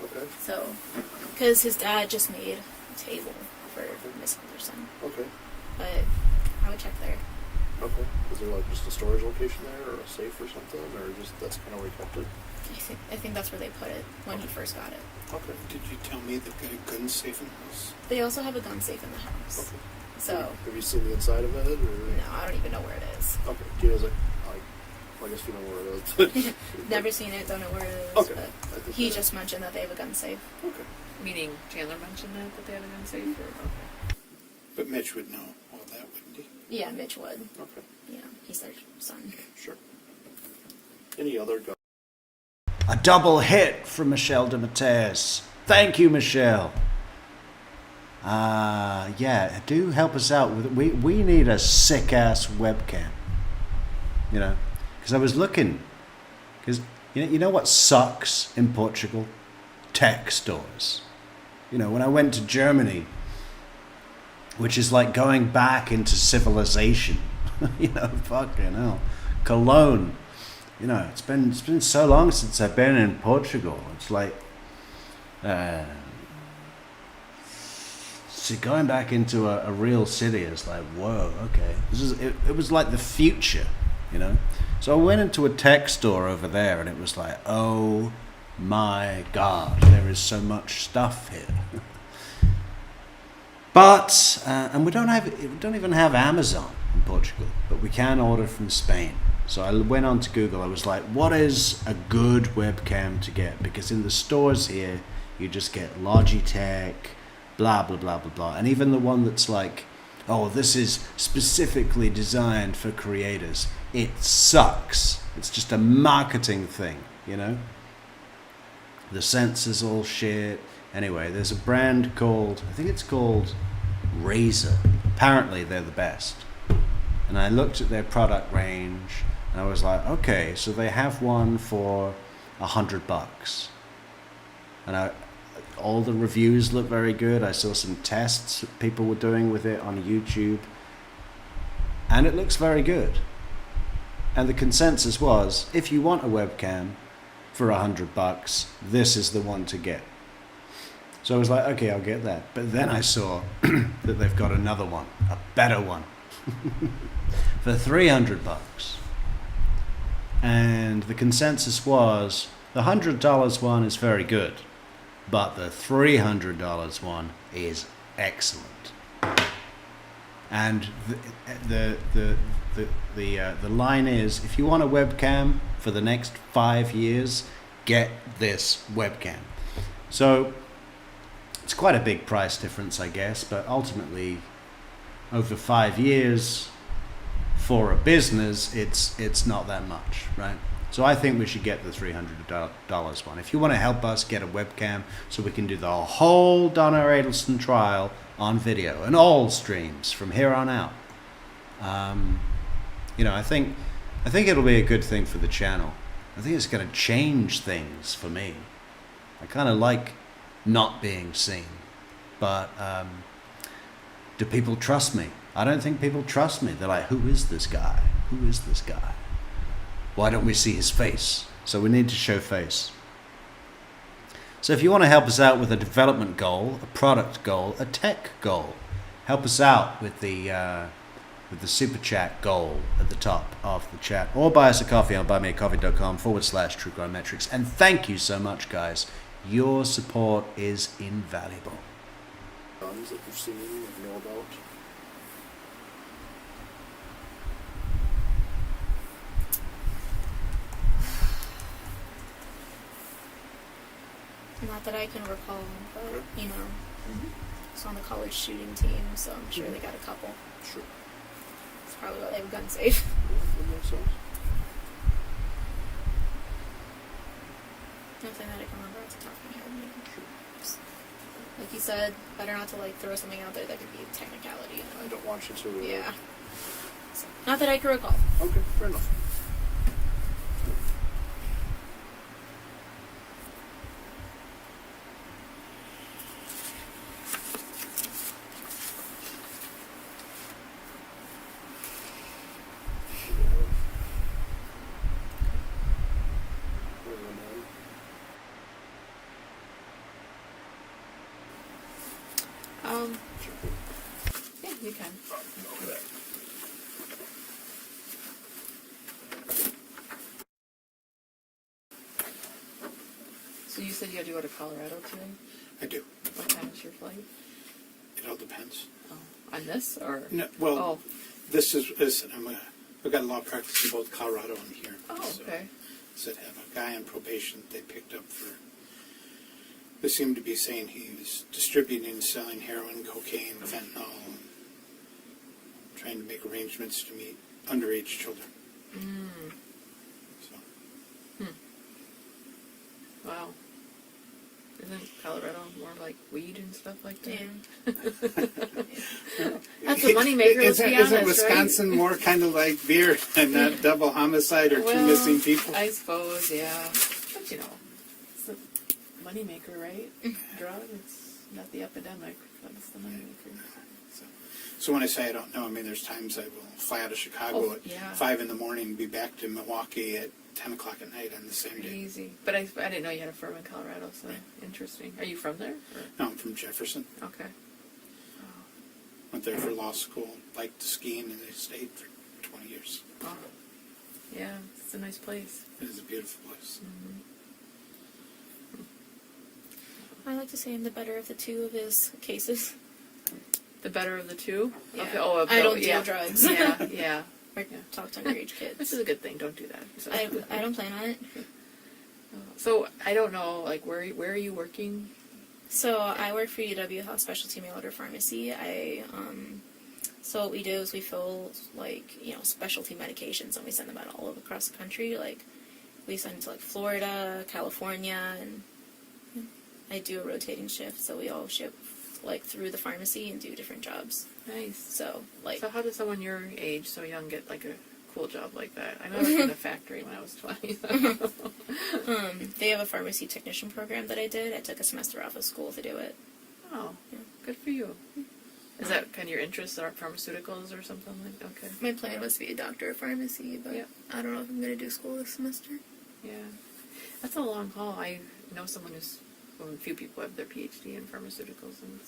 Speaker 4: Okay.
Speaker 2: So, because his dad just made a table for Miss Halderson,
Speaker 4: Okay.
Speaker 2: but I would check there.
Speaker 4: Okay. Is there like just a storage location there, or a safe or something, or just that's kind of where you kept it?
Speaker 2: I think that's where they put it when he first got it.
Speaker 4: Okay.
Speaker 5: Did you tell me they've got a gun safe in the house?
Speaker 2: They also have a gun safe in the house.
Speaker 4: Okay.
Speaker 2: So,
Speaker 4: Have you seen the inside of it, or?
Speaker 2: no, I don't even know where it is.
Speaker 4: Okay. Do you guys like? Well, I guess you know where it is.
Speaker 2: Never seen it, don't know where it is.
Speaker 4: Okay.
Speaker 2: But
Speaker 4: I think
Speaker 2: he
Speaker 4: that-
Speaker 2: just mentioned that they have a gun safe.
Speaker 4: Okay.
Speaker 3: Meaning Chandler mentioned that they had a gun safe, or okay.
Speaker 5: But Mitch would know all that, wouldn't he?
Speaker 2: Yeah, Mitch would.
Speaker 4: Okay.
Speaker 2: Yeah, he's their son.
Speaker 4: Sure. Any other gun?
Speaker 1: A double hit from Michelle de Mateus. Thank you, Michelle. Yeah, do help us out with it. We need a sick ass webcam. You know, because I was looking, because you know what sucks in Portugal? Tech stores. You know, when I went to Germany, which is like going back into civilization. You know, fucking hell. Cologne. You know, it's been so long since I've been in Portugal. It's like, so going back into a real city is like, whoa, okay. It was like the future, you know. So I went into a tech store over there, and it was like, oh my God, there is so much stuff here. But and we don't even have Amazon in Portugal, but we can order from Spain. So I went on to Google. I was like, what is a good webcam to get? Because in the stores here, you just get Logitech, blah, blah, blah, blah, blah. And even the one that's like, oh, this is specifically designed for creators. It sucks. It's just a marketing thing, you know? The sensors all shit. Anyway, there's a brand called, I think it's called Razer. Apparently they're the best. And I looked at their product range, and I was like, okay, so they have one for $100. And all the reviews look very good. I saw some tests that people were doing with it on YouTube, and it looks very good. And the consensus was, if you want a webcam for $100, this is the one to get. So I was like, okay, I'll get that. But then I saw that they've got another one, a better one, for $300. And the consensus was the $100 one is very good, but the $300 one is excellent. And the line is, if you want a webcam for the next 5 years, get this webcam. So it's quite a big price difference, I guess, but ultimately, over 5 years, for a business, it's not that much, right? So I think we should get the $300 one. If you want to help us get a webcam so we can do the whole Donna Adelson trial on video and all streams from here on out, you know, I think it'll be a good thing for the channel. I think it's going to change things for me. I kind of like not being seen, but do people trust me? I don't think people trust me. They're like, who is this guy? Who is this guy? Why don't we see his face? So we need to show face. So if you want to help us out with a development goal, a product goal, a tech goal, help us out with the super chat goal at the top of the chat, or buy us a coffee on buymeacoffee.com/truecrimemetrics. And thank you so much, guys. Your support is invaluable.
Speaker 4: Guns that you've seen and know about?
Speaker 2: Not that I can recall, but,
Speaker 4: Okay.
Speaker 2: you know, it's on the college shooting team, so I'm sure they got a couple.
Speaker 4: Sure.
Speaker 2: It's probably why they have a gun safe.
Speaker 4: That makes sense.
Speaker 2: Nothing that I can remember off the top of my head. You know. Just, like you said, better not to like throw something out there that could be a technicality. You
Speaker 4: I
Speaker 2: know?
Speaker 4: don't want you to.
Speaker 2: Yeah. So, not that I can recall.
Speaker 4: Okay, fair enough.
Speaker 3: Yeah, you can. So you said you had to go to Colorado today?
Speaker 5: I do.
Speaker 3: What time is your flight?
Speaker 5: It all depends.
Speaker 3: Oh, on this or?
Speaker 5: No, well,
Speaker 3: Oh,
Speaker 5: this is I've got law practice in both Colorado and here.
Speaker 3: oh,
Speaker 5: So,
Speaker 3: okay.
Speaker 5: so I have a guy on probation they picked up for. They seemed to be saying he was distributing and selling heroin, cocaine, fentanyl, and trying to make arrangements to meet underage children.
Speaker 3: Mm,
Speaker 5: So
Speaker 3: wow. Isn't Colorado more like weed and stuff like that?
Speaker 2: Yeah.
Speaker 3: That's a moneymaker, let's be honest,
Speaker 5: Isn't Wisconsin more kind of like beer and not double homicide or two
Speaker 3: Well,
Speaker 5: missing people?
Speaker 3: I suppose, yeah. But you know, it's the moneymaker, right? Drug, it's not the epidemic, but it's the moneymaker.
Speaker 5: So when I say I don't know, I mean there's times I will fly out of Chicago
Speaker 3: Oh,
Speaker 5: at
Speaker 3: yeah.
Speaker 5: 5 in the morning and be back to Milwaukee at 10 o'clock at night on the same day.
Speaker 3: Crazy. But I didn't know you had a firm in Colorado, so interesting. Are you from there? Or?
Speaker 5: No, I'm from Jefferson.
Speaker 3: Okay.
Speaker 5: Went there for law school, liked skiing, and I stayed for 20 years.
Speaker 3: Oh. Yeah, it's a nice place.
Speaker 5: It is a beautiful place.
Speaker 2: I like to say I'm the better of the two of his cases.
Speaker 3: The better of the two?
Speaker 2: Yeah.
Speaker 3: Okay. Oh,
Speaker 2: I don't
Speaker 3: yeah.
Speaker 2: deal drugs.
Speaker 3: Yeah, yeah.
Speaker 2: Or talk to underage kids.
Speaker 3: This is a good thing. Don't do that. So,
Speaker 2: I don't plan on it.
Speaker 3: so I don't know, like, where are you working?
Speaker 2: So I work for UW Health Specialty Mail Order Pharmacy. So what we do is we fill specialty medications and we send them out all over across the country. Like we send to Florida, California, and I do a rotating shift. So we all ship through the pharmacy and do different jobs.
Speaker 3: Nice.
Speaker 2: So
Speaker 3: So how does someone your age, so young, get a cool job like that? I worked in a factory when I was 20.
Speaker 2: they have a pharmacy technician program that I did. I took a semester off of school to do it.
Speaker 3: Oh,
Speaker 2: Yeah.
Speaker 3: good for you. Is that kind of your interest, or pharmaceuticals or something like that? Okay.
Speaker 2: My plan was to be a doctor of pharmacy, but
Speaker 3: Yeah.
Speaker 2: I don't know if I'm going to do school this semester.
Speaker 3: Yeah. That's a long haul. I know someone a few people have their PhD in pharmaceuticals, and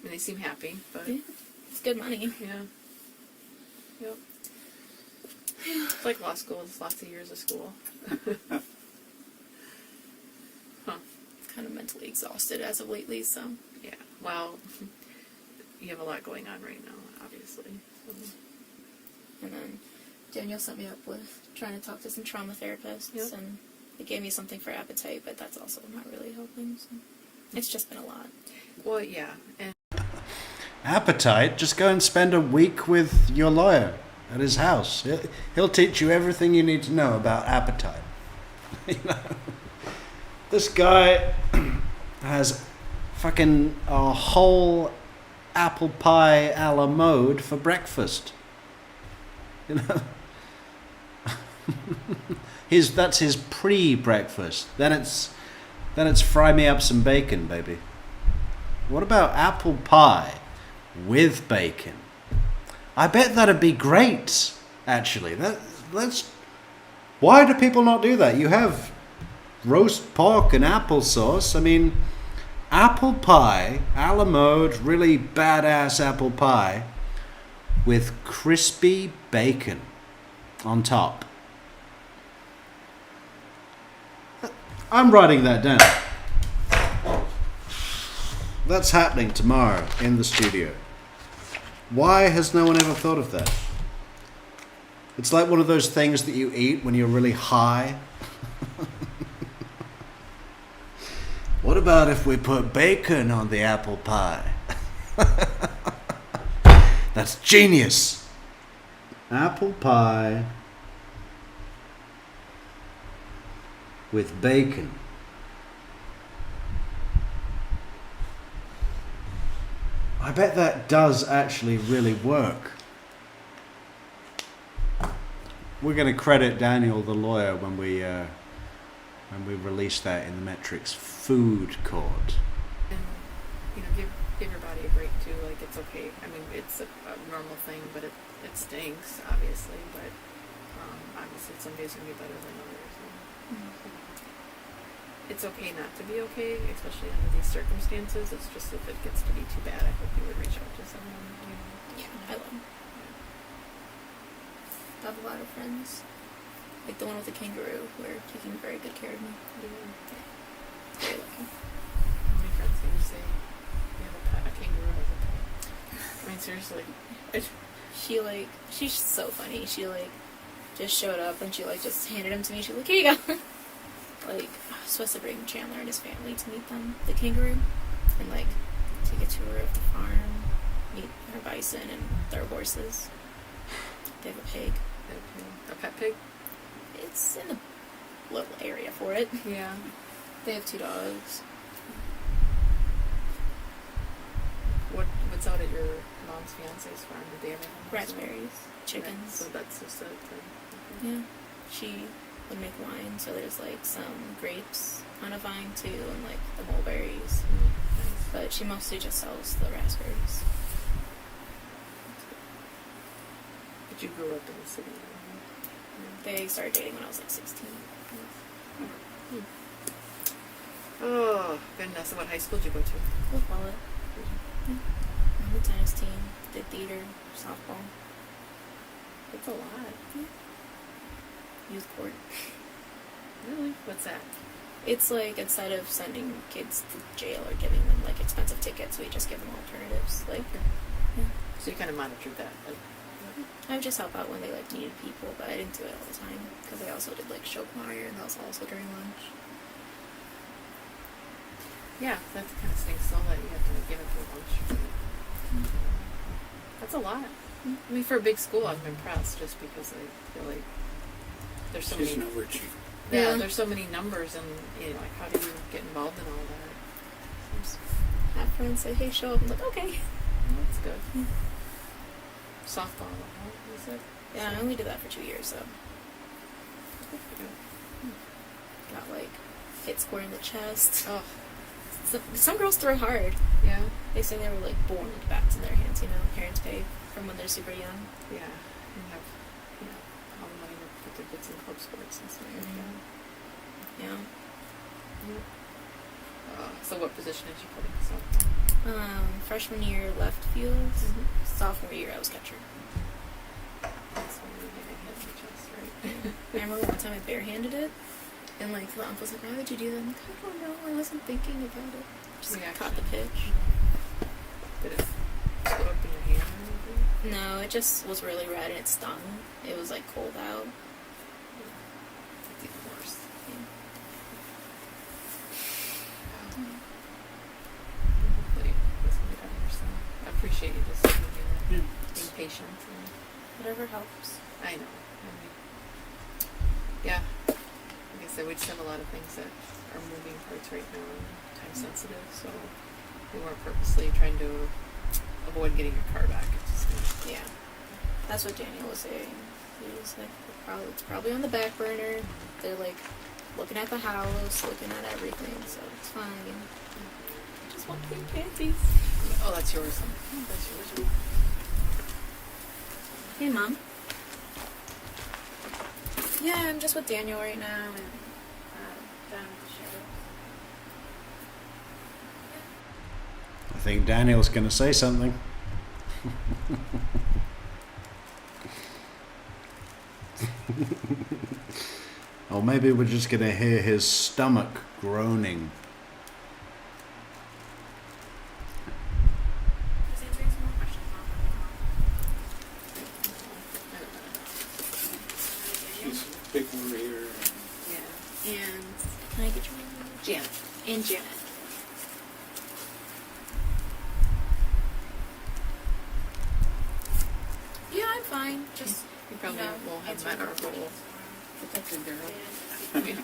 Speaker 3: they seem happy, but
Speaker 2: Yeah. It's good money.
Speaker 3: yeah. Yep. It's like law school. It's lots of years of school. Huh.
Speaker 2: Kind of mentally exhausted as of lately, so.
Speaker 3: Yeah. Well, you have a lot going on right now, obviously. So.
Speaker 2: And then Daniel set me up with trying to talk to some trauma therapists,
Speaker 3: Yep.
Speaker 2: and they gave me something for appetite, but that's also not really helping. So it's just been a lot.
Speaker 3: Well, yeah, and
Speaker 1: Appetite? Just go and spend a week with your lawyer at his house. He'll teach you everything you need to know about appetite. This guy has fucking a whole apple pie a la mode for breakfast. That's his pre-breakfast. Then it's fry me up some bacon, baby. What about apple pie with bacon? I bet that'd be great. Actually, why do people not do that? You have roast pork and applesauce. I mean, apple pie, a la mode, really badass apple pie with crispy bacon on top. I'm writing that down. That's happening tomorrow in the studio. Why has no one ever thought of that? It's like one of those things that you eat when you're really high. What about if we put bacon on the apple pie? That's genius. Apple pie with bacon. I bet that does actually really work. we're going to credit Daniel, the lawyer, when we release that in the Metrix food court.
Speaker 3: And, you know, give your body a break too. Like, it's okay. I mean, it's a normal thing, but it stinks, obviously. But obviously, some days are gonna be better than others. And, it's okay not to be okay, especially under these circumstances. It's just if it gets to be too bad, I hope you would reach out to someone. You know.
Speaker 2: Yeah, I will. I have a lot of friends. Like the one with the kangaroo, who are taking very good care of me. Very lucky.
Speaker 3: How many friends do you say you have a pet, a kangaroo as a pet? I mean, seriously.
Speaker 2: She's so funny. She just showed up and she just handed him to me. She's like, here you go. I was supposed to bring Chandler and his family to meet them, the kangaroo, and take a tour of the farm, meet their bison and their horses. They have a pig.
Speaker 3: A pet pig?
Speaker 2: It's in the little area for it.
Speaker 3: Yeah.
Speaker 2: They have 2 dogs.
Speaker 3: What's out at your mom's fiance's farm? Did they ever have
Speaker 2: Raspberries, chickens.
Speaker 3: So that's just it.
Speaker 2: Yeah. She would make wine, so there's some grapes on a vine too, and the mulberries.
Speaker 3: Nice.
Speaker 2: But she mostly just sells the raspberries.
Speaker 3: But you grew up in the city.
Speaker 2: They started dating when I was 16.
Speaker 3: Oh, goodness. What high school did you go to?
Speaker 2: We'll call it. Yeah. On the tennis team, did theater, softball,
Speaker 3: It's a lot.
Speaker 2: youth court.
Speaker 3: Really? What's that?
Speaker 2: It's instead of sending kids to jail or giving them expensive tickets, we just give them alternatives. Yeah.
Speaker 3: So you kind of monitored that.
Speaker 2: I would just help out when they needed people, but I didn't do it all the time because I also did show choir, and that was also during lunch.
Speaker 3: Yeah, that kind of stinks though that you have to give it to lunch. That's a lot. I mean, for a big school, I'm impressed just because I feel like there's so
Speaker 5: She's
Speaker 3: many.
Speaker 5: an overachiever.
Speaker 3: Yeah,
Speaker 2: Yeah.
Speaker 3: there's so many numbers, and how do you get involved in all that?
Speaker 2: Just have friends say, "Hey, show up." I'm like, "Okay."
Speaker 3: Well, that's good. Softball, what was it?
Speaker 2: Yeah, I only did that for 2 years, so
Speaker 3: Good for you.
Speaker 2: got hit square in the chest.
Speaker 3: Oh,
Speaker 2: Some girls throw hard.
Speaker 3: yeah,
Speaker 2: They say they were born with bats in their hands. Parents pay from when they're super young.
Speaker 3: yeah. You have, all the money to put their kids in club sports and stuff like that.
Speaker 2: Yeah.
Speaker 3: So what position did you play? Softball?
Speaker 2: Freshman year left field.
Speaker 3: Mhm.
Speaker 2: Sophomore year I was catcher.
Speaker 3: That's when you get hit in the chest, right?
Speaker 2: I remember one time I barehanded it, and the uncle was like, "Why would you do that?" I'm like, "I don't know. I wasn't thinking about it. Just
Speaker 3: Reaction.
Speaker 2: caught the pitch."
Speaker 3: Did it split up in your hand or anything?
Speaker 2: No, it just was really red and it stung. It was cold out.
Speaker 3: That's even worse. Hopefully it doesn't get better. So I appreciate you just being patient. And
Speaker 2: Whatever helps.
Speaker 3: I know. I mean, yeah. Like I said, we just have a lot of things that are moving parts right now and time sensitive. So we weren't purposely trying to avoid getting your car back. It's just
Speaker 2: Yeah. That's what Daniel was saying. He was like, it's probably on the back burner. They're looking at the house, looking at everything, so it's fine. Just want clean panties.
Speaker 3: oh, that's yours. That's yours.
Speaker 2: Hey, Mom. Yeah, I'm just with Daniel right now, and down at the shadow.
Speaker 1: I think Daniel's going to say something. Or maybe we're just going to hear his stomach groaning.
Speaker 2: Just answering some more questions,
Speaker 5: She's a big warrior.
Speaker 3: Yeah.
Speaker 2: And can I get your name?
Speaker 3: Janet.
Speaker 2: And Janet. Yeah, I'm fine. Just
Speaker 3: You probably will have
Speaker 2: answering
Speaker 3: met our
Speaker 2: questions.
Speaker 3: goal. Protected girl. I mean,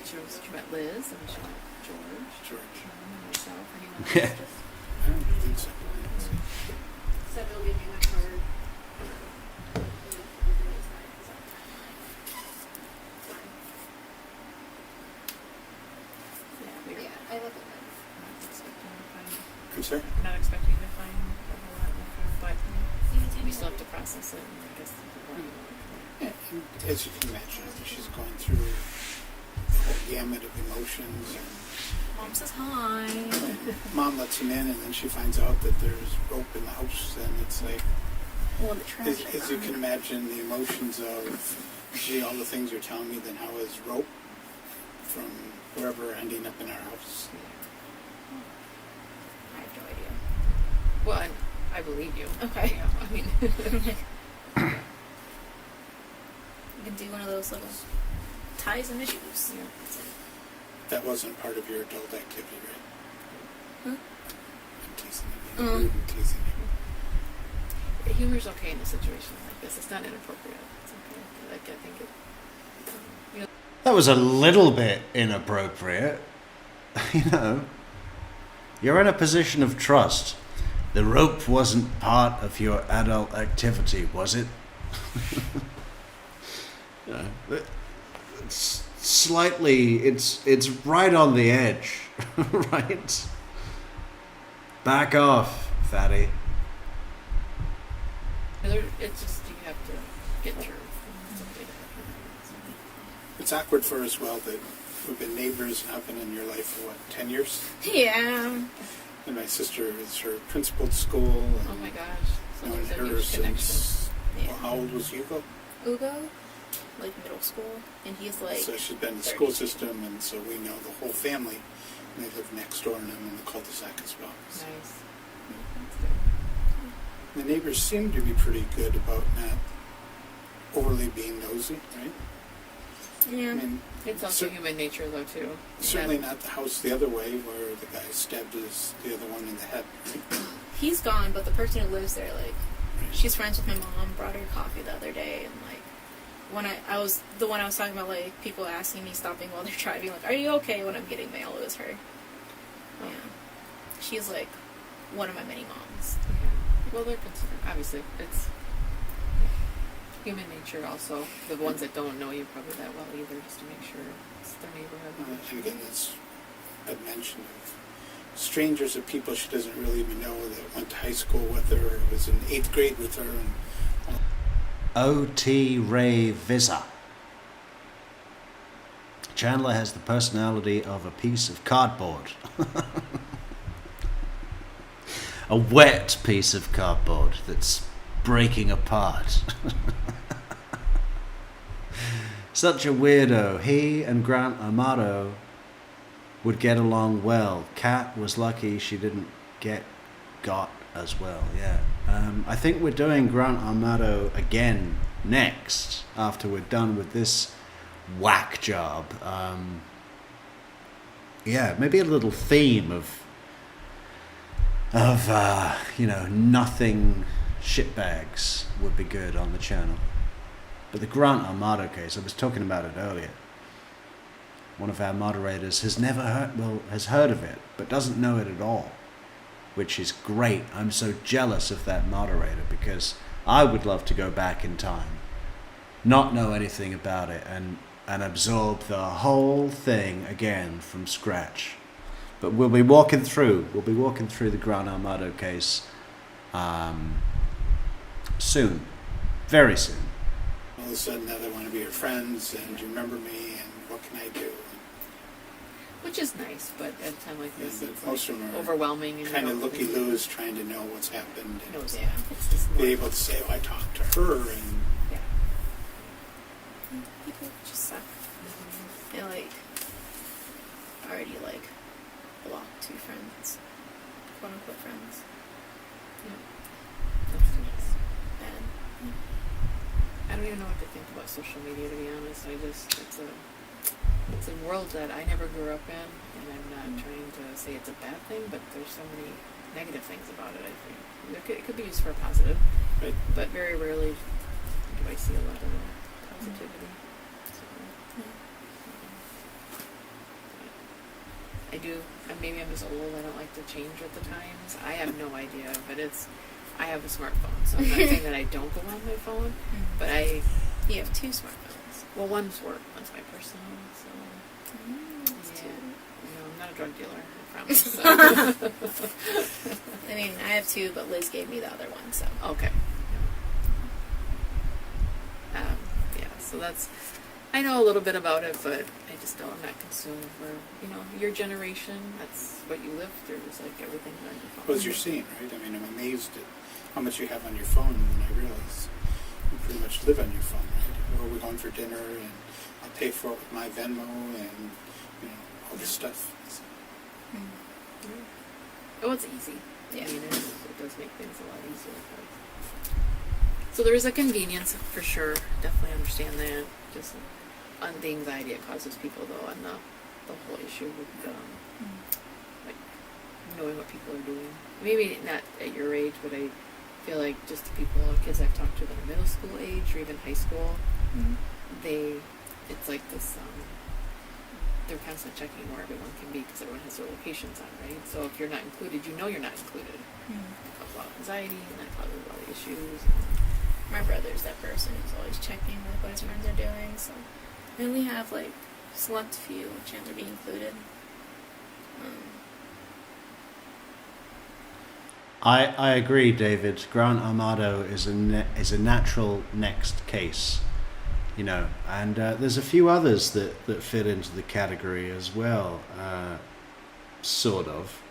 Speaker 3: she met Liz and she met George. And myself. Anyone else?
Speaker 1: Yeah.
Speaker 3: Just,
Speaker 5: I don't think so.
Speaker 2: Said it'll give me my card. I love it.
Speaker 3: Not expecting to find,
Speaker 5: I'm sorry?
Speaker 3: not expecting to find a whole lot in there, but we still have to process it, and I guess.
Speaker 5: Yeah, and as you can imagine, she's going through the whole gamut of emotions. And
Speaker 2: Mom says hi.
Speaker 5: Mom lets him in, and then she finds out that there's rope in the house, and it's like,
Speaker 2: Well, the trash.
Speaker 5: as you can imagine, the emotions of, gee, all the things you're telling me, then how is rope from wherever ending up in our house?
Speaker 2: I have no idea.
Speaker 3: Well, I believe you.
Speaker 2: Okay.
Speaker 3: Yeah, I mean,
Speaker 2: You can do one of those little ties and issues.
Speaker 3: yeah.
Speaker 5: That wasn't part of your adult activity, right?
Speaker 2: Huh?
Speaker 5: I'm teasing you. Being rude and teasing you.
Speaker 3: Humor's okay in a situation like this. It's not inappropriate. It's okay. Like, I think it. You know,
Speaker 1: That was a little bit inappropriate. You know, you're in a position of trust. The rope wasn't part of your adult activity, was it? You know, it's slightly, it's right on the edge, right? Back off, fatty.
Speaker 3: it's just you have to get your.
Speaker 5: It's awkward for us, well, that we've been neighbors and I've been in your life for, 10 years?
Speaker 2: Yeah.
Speaker 5: And my sister is her principal at school. And
Speaker 3: Oh my gosh! So
Speaker 5: known
Speaker 3: there's a
Speaker 5: her
Speaker 3: huge connection.
Speaker 5: since,
Speaker 2: Yeah.
Speaker 5: well, how old was Hugo?
Speaker 2: Ugo, like middle school, and he's like.
Speaker 5: So she's been in the school system, and so we know the whole family. And they live next door, and I'm in the cul-de-sac as well. So
Speaker 3: Nice.
Speaker 5: the neighbors seem to be pretty good about not overly being nosy, right?
Speaker 2: Yeah.
Speaker 5: I mean,
Speaker 3: It's also human nature, though, too.
Speaker 5: certainly not the house the other way where the guy stabbed the other one in the head. Right?
Speaker 2: He's gone, but the person who lives there, like, she's friends with my mom. Brought her coffee the other day, and like, when I was the one I was talking about, like people asking me, stopping while they're driving, like, "Are you okay?" When I'm getting mail, it was her. Yeah, she's like one of my many moms.
Speaker 3: Yeah. Well, they're concerned. Obviously, it's human nature. Also, the ones that don't know you probably that well either, just to make sure it's their neighborhood.
Speaker 5: And again, that's a mention of strangers of people she doesn't really even know that went to high school with her, or was in 8th grade with her. And
Speaker 1: O.T. Ray Visa. Chandler has the personality of a piece of cardboard. A wet piece of cardboard that's breaking apart. Such a weirdo. He and Grant Amato would get along well. Kat was lucky she didn't get got as well. Yeah. I think we're doing Grant Amato again next after we're done with this whack job. Yeah, maybe a little theme of nothing shitbags would be good on the channel. But the Grant Amato case, I was talking about it earlier. One of our moderators has has heard of it, but doesn't know it at all, which is great. I'm so jealous of that moderator because I would love to go back in time, not know anything about it, and absorb the whole thing again from scratch. But we'll be walking through the Grant Amato case soon, very soon.
Speaker 5: all of a sudden, now they want to be your friends, and do you remember me, and what can I do?
Speaker 3: Which is nice, but at a time like this,
Speaker 5: Yeah,
Speaker 3: it's
Speaker 5: but most
Speaker 3: like
Speaker 5: of them are
Speaker 3: overwhelming. And you
Speaker 5: Kind of
Speaker 3: don't really
Speaker 5: looky-loos, trying to know what's happened,
Speaker 3: know,
Speaker 5: and
Speaker 3: yeah, it's just
Speaker 5: be
Speaker 3: more-
Speaker 5: able to say, "Oh, I talked to her," and
Speaker 3: Yeah.
Speaker 2: People just suck. They like already like blocked 2 friends, quote unquote friends.
Speaker 3: That's too nice.
Speaker 2: Bad.
Speaker 3: I don't even know what to think about social media, to be honest. It's a world that I never grew up in, and I'm not trying to say it's a bad thing, but there's so many negative things about it, I think. It could be used for a positive,
Speaker 5: right?
Speaker 3: but very rarely do I see a lot of positivity. So, I do, and maybe I'm just old, I don't like to change with the times. I have no idea, but I have a smartphone, so I'm not saying that I don't go on my phone, but
Speaker 2: You have 2 smartphones.
Speaker 3: well, one's work, one's my personal, so,
Speaker 2: That's
Speaker 3: yeah.
Speaker 2: two.
Speaker 3: I'm not a drug dealer, I promise. So.
Speaker 2: I mean, I have two, but Liz gave me the other one, so.
Speaker 3: Okay. Yeah, so that's, I know a little bit about it, but I just don't, I'm not consumed for, your generation, that's what you live through, is like everything on your phone.
Speaker 5: Well, as you're seeing, right? I mean, I'm amazed at how much you have on your phone, and then I realize you pretty much live on your phone, right? Or we're going for dinner, and I'll pay for it with my Venmo, and, all this stuff. So,
Speaker 3: Oh, it's easy.
Speaker 2: Yeah.
Speaker 3: I mean, it does make things a lot easier. But. So there is a convenience for sure. Definitely understand that. Just on the anxiety it causes people, though, on the whole issue with like knowing what people are doing. Maybe not at your age, but I feel like just the people, kids I've talked to that are middle school age or even high school, it's like this. They're constantly checking where everyone can be because everyone has their locations on, right? So if you're not included, you're not included. It causes a lot of anxiety, and that causes a lot of issues.
Speaker 2: My brother's that person who's always checking like what his friends are doing, so. And we have like select few, Chandler being included.
Speaker 1: I agree, David. Grant Armado is a natural next case, and there's a few others that fit into the category as well, sort of.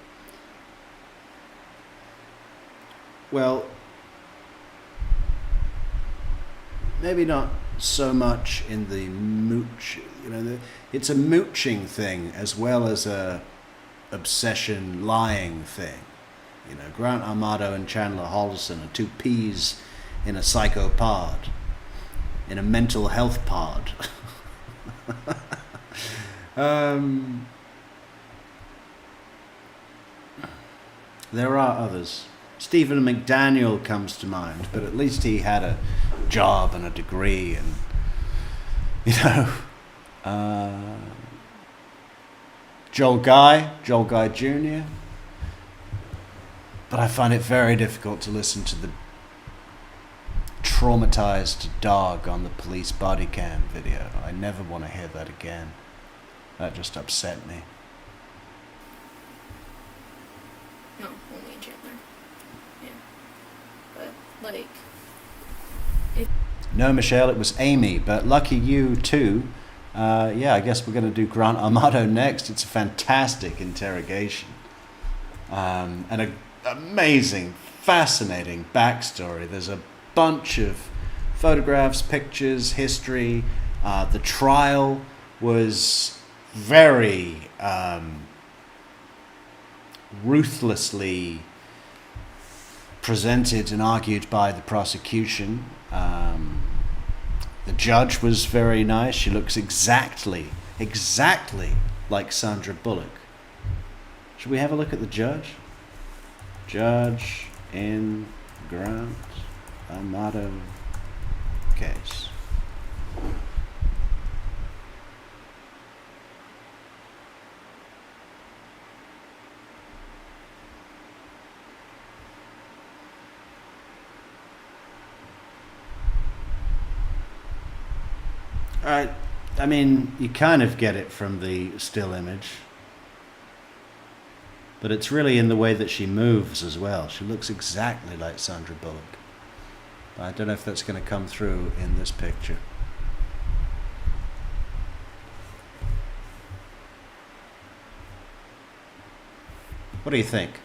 Speaker 1: Well, maybe not so much in the mooch, it's a mooching thing as well as a obsession lying thing. Grant Armado and Chandler Halderson are two peas in a psychopod, in a mental health pod. There are others. Stephen McDaniel comes to mind, but at least he had a job and a degree, and Joel Guy Jr. But I find it very difficult to listen to the traumatized dog on the police body cam video. I never want to hear that again. That just upset me.
Speaker 2: No, only in Chandler. Yeah. But, like...
Speaker 1: No, Michelle, it was Amy, but lucky you too. I guess we're going to do Grant Armado next. It's a fantastic interrogation. And an amazing, fascinating backstory. There's a bunch of photographs, pictures, history. The trial was very ruthlessly presented and argued by the prosecution. The judge was very nice. She looks exactly like Sandra Bullock. Should we have a look at the judge? Judge in Grant Armado case. I mean, you kind of get it from the still image. But it's really in the way that she moves as well. She looks exactly like Sandra Bullock. I don't know if that's going to come through in this picture. What do you think?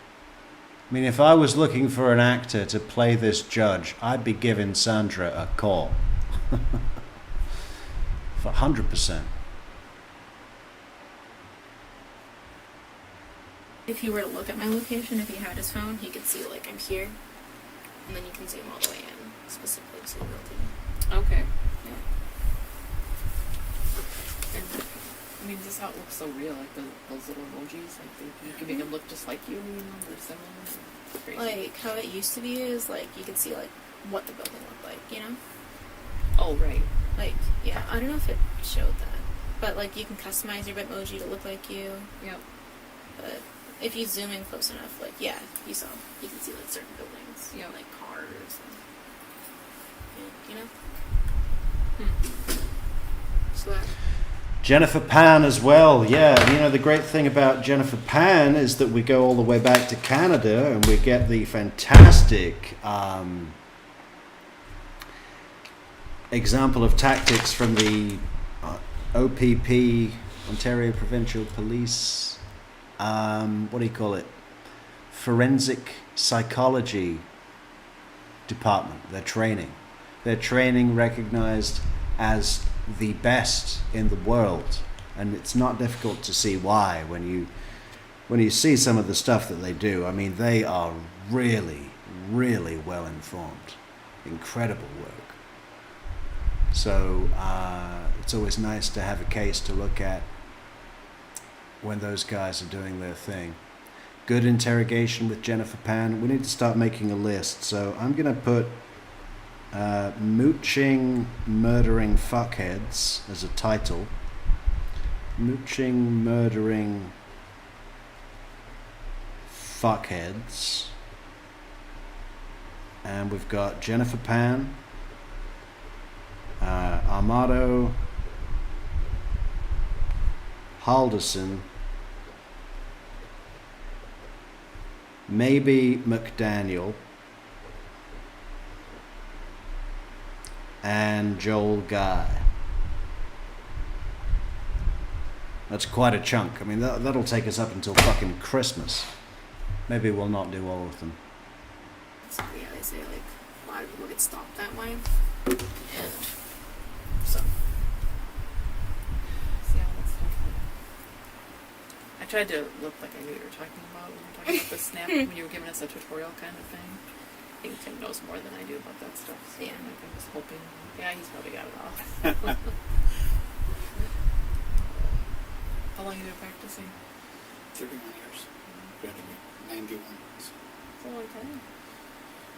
Speaker 1: I mean, if I was looking for an actor to play this judge, I'd be giving Sandra a call. For 100%.
Speaker 2: If he were to look at my location, if he had his phone, he could see, like, I'm here. And then you can zoom all the way in, specifically to the building.
Speaker 3: Okay.
Speaker 2: Yeah.
Speaker 3: And, I mean, just how it looks so real, like those little emojis, like you can make them look just like you, or similar. It's crazy.
Speaker 2: Like, how it used to be is, like, you could see, like, what the building looked like,
Speaker 3: Oh, right.
Speaker 2: Like, yeah, I don't know if it showed that. But, like, you can customize your Bitmoji to look like you.
Speaker 3: Yep.
Speaker 2: But if you zoom in close enough, like, yeah, you can see, like, certain buildings.
Speaker 3: Yeah.
Speaker 2: Like, cars and,
Speaker 3: So that.
Speaker 1: Jennifer Pan as well. Yeah, you know, the great thing about Jennifer Pan is that we go all the way back to Canada and we get the fantastic example of tactics from the OPP, Ontario Provincial Police, what do you call it? Forensic Psychology Department. Their training recognized as the best in the world, and it's not difficult to see why when you see some of the stuff that they do. I mean, they are really, really well informed. Incredible work. So it's always nice to have a case to look at when those guys are doing their thing. Good interrogation with Jennifer Pan. We need to start making a list. So I'm going to put Mooching Murdering Fuckheads as a title. Mooching Murdering Fuckheads. And we've got Jennifer Pan, Armado Halderson, maybe McDaniel, and Joel Guy. That's quite a chunk. I mean, that'll take us up until fucking Christmas. Maybe we'll not do all of them.
Speaker 2: So yeah, they say like a lot of people get stopped that way, and so
Speaker 3: See how that's different. I tried to look like I knew what you were talking about when you were talking about the snap, when you were giving us a tutorial kind of thing. I think Tim knows more than I do about that stuff. So
Speaker 2: Yeah.
Speaker 3: I'm just hoping. Yeah, he's probably got it all. How long have you been practicing?
Speaker 5: 31 years. Graduated 91. So
Speaker 3: It's a long time.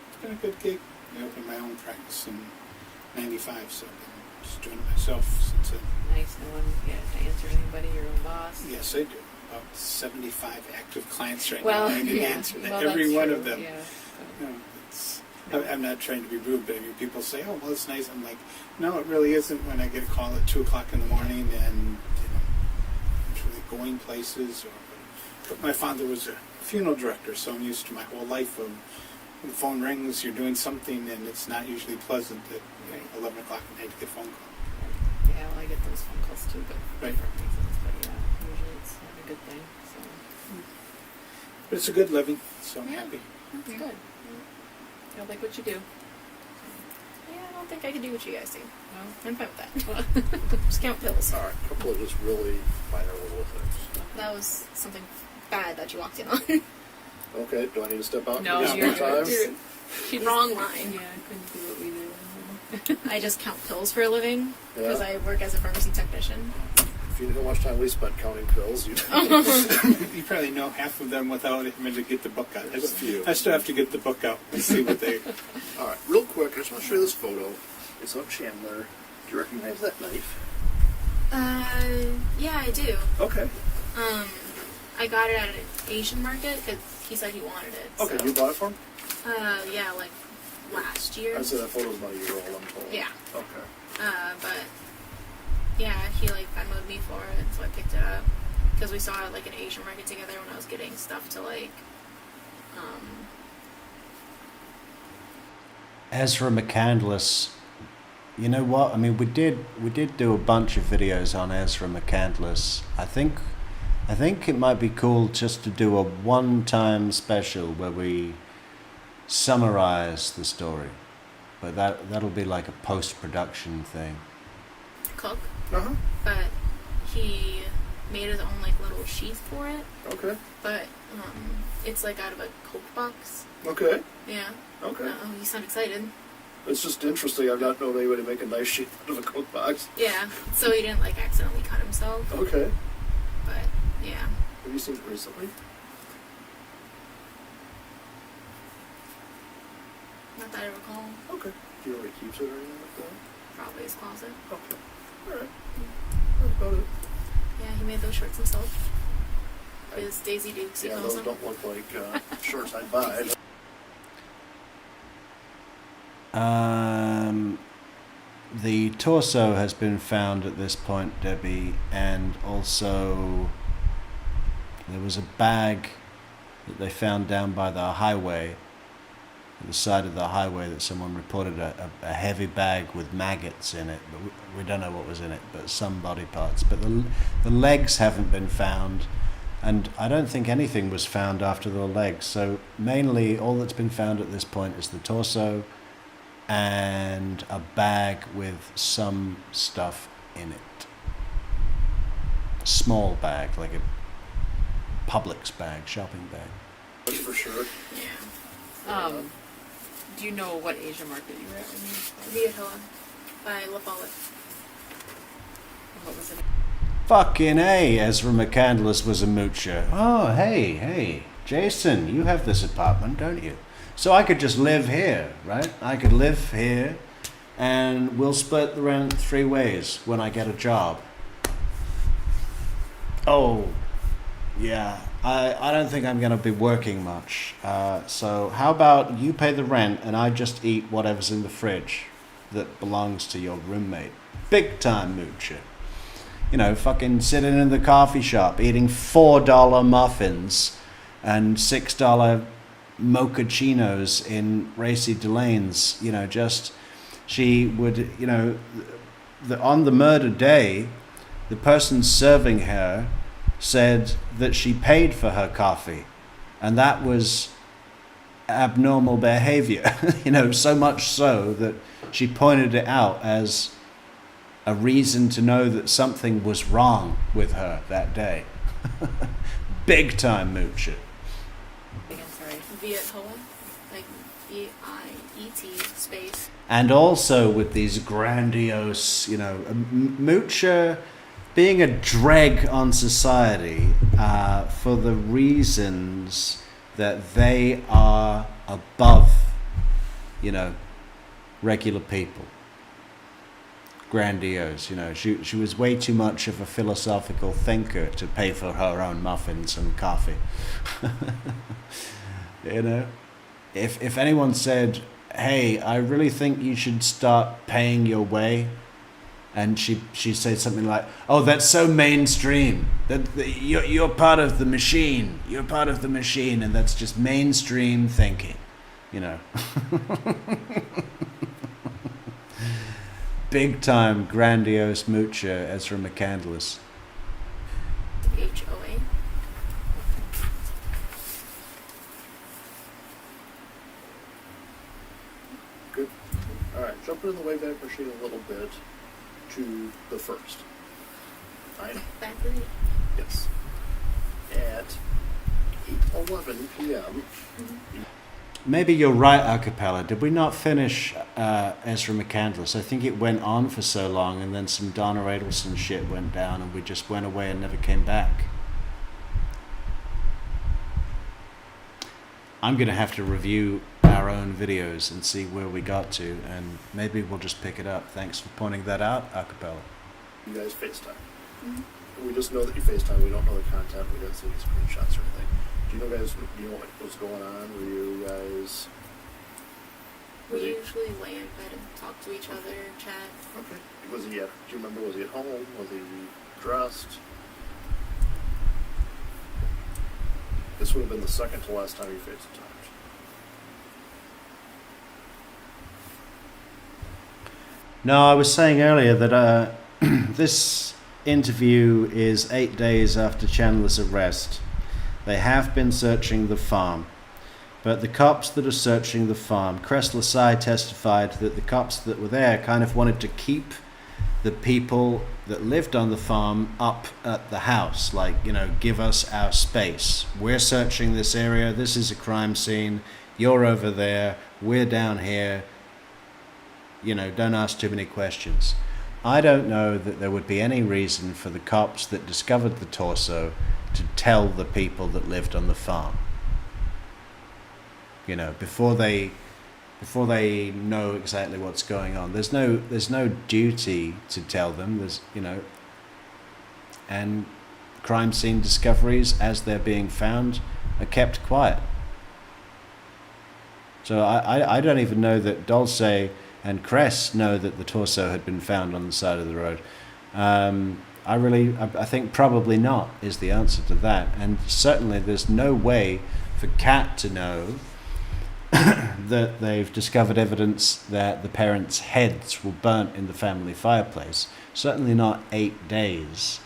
Speaker 5: it's been a good gig. I opened my own practice in 95, so I've been just doing it myself since then.
Speaker 3: Nice knowing you have to answer to anybody, your own boss.
Speaker 5: Yes, I do. About 75 active clients right
Speaker 3: Well,
Speaker 5: now. I can
Speaker 3: yeah.
Speaker 5: answer to
Speaker 3: Well,
Speaker 5: every
Speaker 3: that's
Speaker 5: one
Speaker 3: true.
Speaker 5: of them.
Speaker 3: Yeah.
Speaker 5: No, I'm not trying to be rude, but I mean, people say, "Oh, well, it's nice." I'm like, "No, it really isn't." When I get a call at 2:00 in the morning, and it's really going places. But my father was a funeral director, so I'm used to my whole life of when the phone rings, you're doing something, and it's not usually pleasant at 11 o'clock at night to get a phone call.
Speaker 3: Yeah, well, I get those phone calls too, but
Speaker 5: Right.
Speaker 3: different reasons. But yeah, usually it's not a good thing. So
Speaker 5: But it's a good living, so I'm
Speaker 2: Yeah.
Speaker 5: happy.
Speaker 3: that's good. I like what you do.
Speaker 2: yeah, I don't think I can do what you guys do.
Speaker 3: Well,
Speaker 2: I'm fine with that. Just count pills.
Speaker 4: All right, a couple of just really minor little things.
Speaker 2: That was something bad that you walked in on.
Speaker 4: Okay, do I need to step out?
Speaker 3: No,
Speaker 4: and do
Speaker 3: you're
Speaker 4: this one time?
Speaker 2: Wrong line.
Speaker 3: yeah, I couldn't do what we do.
Speaker 2: I just count pills for a living because
Speaker 4: Yeah.
Speaker 2: I work as a pharmacy technician.
Speaker 4: If you know how much time we spent counting pills, you
Speaker 5: You probably know half of them without having to get the book out.
Speaker 4: There's a few.
Speaker 5: I still have to get the book out and see what they.
Speaker 4: All right, real quick, I just want to show you this photo. It's of Chandler. Do you recognize that knife?
Speaker 2: Yeah, I do.
Speaker 4: Okay.
Speaker 2: I got it at an Asian market because he said he wanted it.
Speaker 4: Okay,
Speaker 2: so.
Speaker 4: you bought it for him?
Speaker 2: Yeah, like last year.
Speaker 4: I said that photo's about a year old, I'm told.
Speaker 2: Yeah.
Speaker 4: Okay.
Speaker 2: But yeah, he like Venmoed me for it, so I picked it up because we saw it like an Asian market together when I was getting stuff to like.
Speaker 1: Ezra McCandless, you know what? I mean, we did do a bunch of videos on Ezra McCandless. I think it might be cool just to do a one-time special where we summarize the story, but that'll be like a post-production thing.
Speaker 2: Cook,
Speaker 4: Uh-huh.
Speaker 2: but he made his own like little sheath for it.
Speaker 4: Okay.
Speaker 2: But it's like out of a Coke box.
Speaker 4: Okay.
Speaker 2: Yeah.
Speaker 4: Okay.
Speaker 2: Oh, you sound excited.
Speaker 4: It's just interesting. I've not known anybody make a knife sheath out of a Coke box.
Speaker 2: Yeah. So he didn't like accidentally cut himself.
Speaker 4: Okay.
Speaker 2: But yeah.
Speaker 4: Have you seen it recently?
Speaker 2: Not that I recall.
Speaker 4: Okay. Do you know where he keeps it or anything like that?
Speaker 2: Probably his closet.
Speaker 4: Okay. All right. That's about it.
Speaker 2: Yeah, he made those shirts himself. His Daisy Dukes, he
Speaker 4: Yeah,
Speaker 2: calls
Speaker 4: those
Speaker 2: them.
Speaker 4: don't look like shirts I'd buy.
Speaker 1: the torso has been found at this point, Debbie, and also there was a bag that they found down by the highway, at the side of the highway, that someone reported a heavy bag with maggots in it, but we don't know what was in it, but some body parts. But the legs haven't been found, and I don't think anything was found after the legs. So mainly all that's been found at this point is the torso and a bag with some stuff in it. A small bag, like a Publix bag, shopping bag.
Speaker 4: That's for sure.
Speaker 2: Yeah.
Speaker 3: Do you know what Asia market you were at when you?
Speaker 2: Via Hilla by La Follette.
Speaker 3: What was it?
Speaker 1: Fucking A, Ezra McCandless was a moocher. Oh, hey, Jason, you have this apartment, don't you? So I could just live here, right? I could live here, and we'll split the rent 3 ways when I get a job. Oh, yeah, I don't think I'm going to be working much. So how about you pay the rent and I just eat whatever's in the fridge that belongs to your roommate? Big time moocher. You know, fucking sitting in the coffee shop eating $4 muffins and $6 mochachinos in Racy Delane's. You know, just she would, you know, on the murder day, the person serving her said that she paid for her coffee, and that was abnormal behavior. You know, so much so that she pointed it out as a reason to know that something was wrong with her that day. Big time moocher.
Speaker 3: Again, sorry.
Speaker 2: Via Hilla, like VIET space.
Speaker 1: And also with these grandiose, you know, moocher being a dreg on society for the reasons that they are above, you know, regular people. Grandiose, you know. She was way too much of a philosophical thinker to pay for her own muffins and coffee. You know, if anyone said, "Hey, I really think you should start paying your way," and she said something like, "Oh, that's so mainstream. You're part of the machine. You're part of the machine," and that's just mainstream thinking, you know. Big time grandiose moocher, Ezra McCandless.
Speaker 2: HOA.
Speaker 4: Good. All right, jumping in the Wayback Machine a little bit to the first. Fine.
Speaker 2: Back right.
Speaker 4: Yes. At 8:11 p.m.
Speaker 1: Maybe you're right, Acapella. Did we not finish Ezra McCandless? I think it went on for so long, and then some Donna Adelson shit went down, and we just went away and never came back. I'm going to have to review our own videos and see where we got to, and maybe we'll just pick it up. Thanks for pointing that out, Acapella.
Speaker 4: You guys FaceTime.
Speaker 2: Mm-hmm.
Speaker 4: We just know that you FaceTime. We don't know the content. We didn't see any screenshots or anything. Do you know what was going on? Were you guys...
Speaker 2: We usually lay in bed and talk to each other, chat.
Speaker 4: Okay. Do you remember, was he at home? Was he dressed? This would have been the second to last time you FaceTimed.
Speaker 1: No, I was saying earlier that this interview is 8 days after Chandler's arrest. They have been searching the farm, but the cops that are searching the farm, Cress Lasai testified that the cops that were there kind of wanted to keep the people that lived on the farm up at the house, like, you know, give us our space. We're searching this area, this is a crime scene, you're over there, we're down here, you know, don't ask too many questions. I don't know that there would be any reason for the cops that discovered the torso to tell the people that lived on the farm, you know, before they know exactly what's going on. There's no duty to tell them. There's, you know, and crime scene discoveries as they're being found are kept quiet. So I don't even know that Dulce and Cress know that the torso had been found on the side of the road? I think probably not is the answer to that. And certainly there's no way for Kat to know that they've discovered evidence that the parents' heads were burnt in the family fireplace. Certainly not 8 days.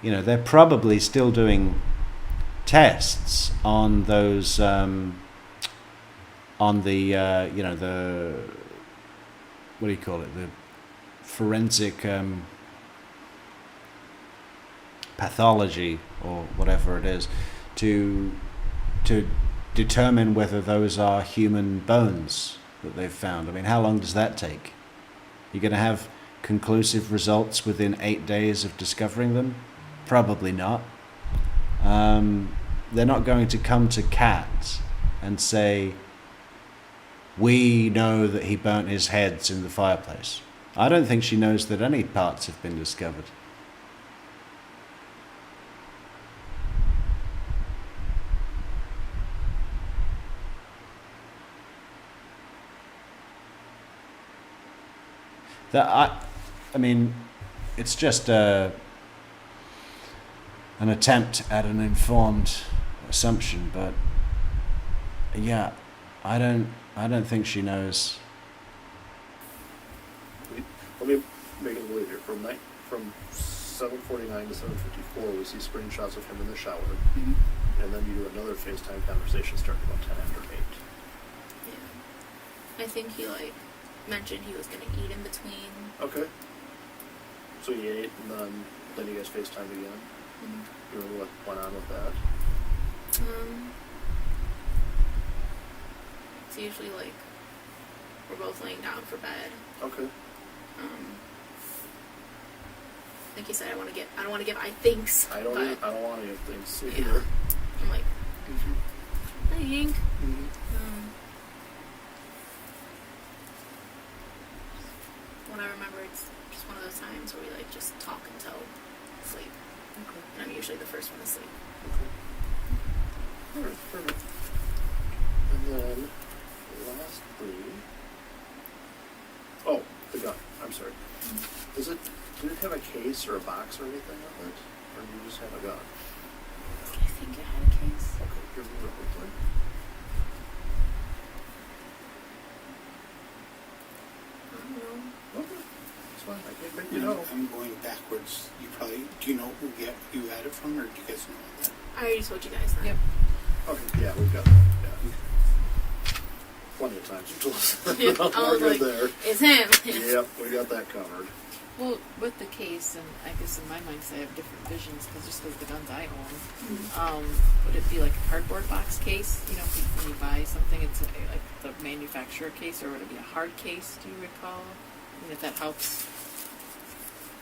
Speaker 1: You know, they're probably still doing tests on those, on the, the, what do you call it, the forensic pathology or whatever it is, to determine whether those are human bones that they've found. I mean, how long does that take? You're going to have conclusive results within 8 days of discovering them? Probably not. They're not going to come to Kat and say, we know that he burnt his heads in the fireplace. I don't think she knows that any parts have been discovered. I mean, it's just an attempt at an informed assumption, but yeah, I don't think she knows.
Speaker 4: Let me make it a little here. From 7:49 to 7:54, we see screenshots of him in the shower, and then you do another FaceTime conversation starting about 10 after 8.
Speaker 2: Yeah. I think he mentioned he was gonna eat in between.
Speaker 4: Okay. So you ate, and then you guys FaceTimed again. You remember what went on with that?
Speaker 2: It's usually we're both laying down for bed.
Speaker 4: Okay.
Speaker 2: Like you said, I don't want to give I thinks.
Speaker 4: I don't want any of things either.
Speaker 2: Yeah. I'm like, I think. What I remember, it's just one of those times where we just talk until sleep.
Speaker 4: Okay.
Speaker 2: And I'm usually the first one to sleep.
Speaker 4: Okay. Alright, perfect. And then, lastly... Oh, the gun. I'm sorry. Did it have a case or a box or anything on it? Or do you just have a gun?
Speaker 2: I think it had a case.
Speaker 4: Okay, here's the real quickly.
Speaker 2: I don't know.
Speaker 4: Okay. That's fine. I can't make you know.
Speaker 5: I'm going backwards. Do you know who you had it from, or do you guys know that?
Speaker 2: I already told you guys that.
Speaker 3: Yep.
Speaker 4: Okay, yeah, we've got that. Yeah. Plenty of times you told us.
Speaker 2: I was
Speaker 4: We're
Speaker 2: like,
Speaker 4: good there.
Speaker 2: it's him.
Speaker 4: Yep, we got that covered.
Speaker 3: Well, with the case, and I guess in my mind, I have different visions just because the guns I own. Would it be like a cardboard box case? You know, when you buy something, it's like the manufacturer case, or would it be a hard case? Do you recall? And if that helps.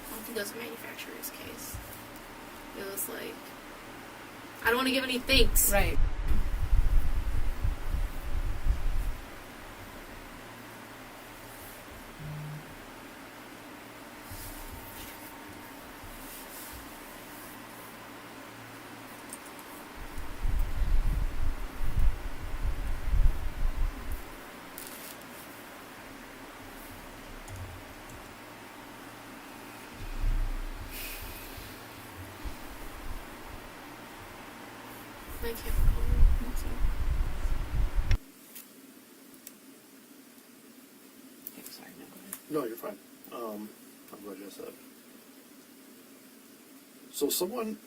Speaker 2: I don't think it was a manufacturer's case. It was I don't want to give any thanks.
Speaker 3: Right.
Speaker 2: I can't recall.
Speaker 3: Okay, sorry, no, go ahead.
Speaker 4: No, you're fine. I'm glad you said. So someone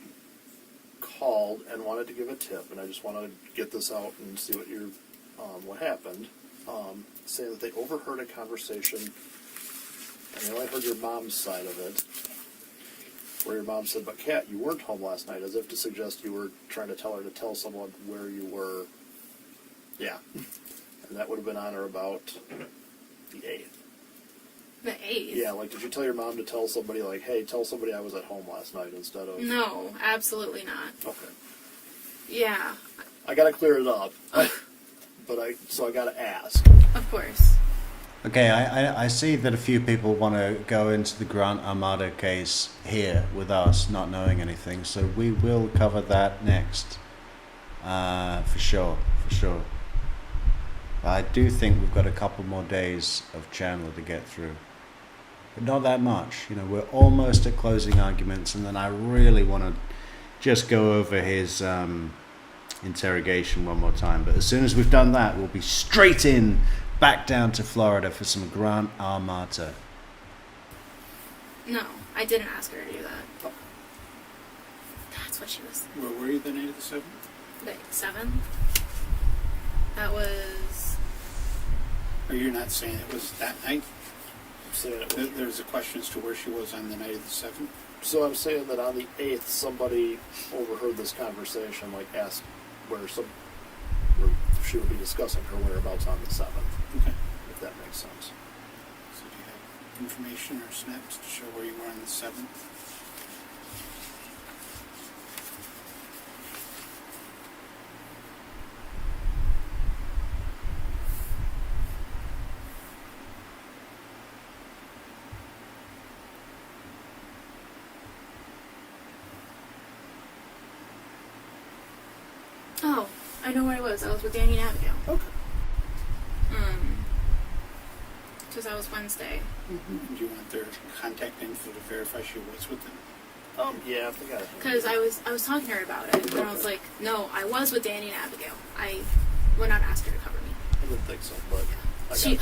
Speaker 4: called and wanted to give a tip, and I just want to get this out and see what happened. Saying that they overheard a conversation, and they only heard your mom's side of it, where your mom said, "But Kat, you weren't home last night," as if to suggest you were trying to tell her to tell someone where you were. Yeah. And that would have been on or about the 8th.
Speaker 2: The 8th?
Speaker 4: Yeah, did you tell your mom to tell somebody, hey, tell somebody I was at home last night instead of...
Speaker 2: No, absolutely not.
Speaker 4: Okay.
Speaker 2: Yeah.
Speaker 4: I gotta clear it up. So I gotta ask.
Speaker 2: Of course.
Speaker 1: Okay, I see that a few people want to go into the Grant Armada case here with us, not knowing anything, so we will cover that next. For sure. I do think we've got a couple more days of Chandler to get through. But not that much. You know, we're almost at closing arguments, and then I really want to just go over his interrogation one more time. But as soon as we've done that, we'll be straight in back down to Florida for some Grant Armata.
Speaker 2: No, I didn't ask her to do that. That's what she was.
Speaker 5: Where were you the night of the 7th?
Speaker 2: Like 7? That was.
Speaker 5: Or you're not saying it was that night?
Speaker 4: I'm saying it was,
Speaker 5: There's a question as to where she was on the night of the 7th?
Speaker 4: so I'm saying that on the 8th, somebody overheard this conversation, like asked where she would be discussing her whereabouts on the 7th,
Speaker 5: Okay.
Speaker 4: if that makes sense.
Speaker 5: So do you have information or snaps to show where you were on the 7th?
Speaker 2: Oh, I know where I was. I was with Danny and Abigail.
Speaker 4: Okay.
Speaker 2: Because that was Wednesday.
Speaker 5: Do you want their contact info to verify she was with them?
Speaker 4: Yeah, I think I.
Speaker 2: Because I was talking to her about it, and I was like, no, I was with Danny and Abigail. I would not ask her to cover me.
Speaker 4: I didn't think so, but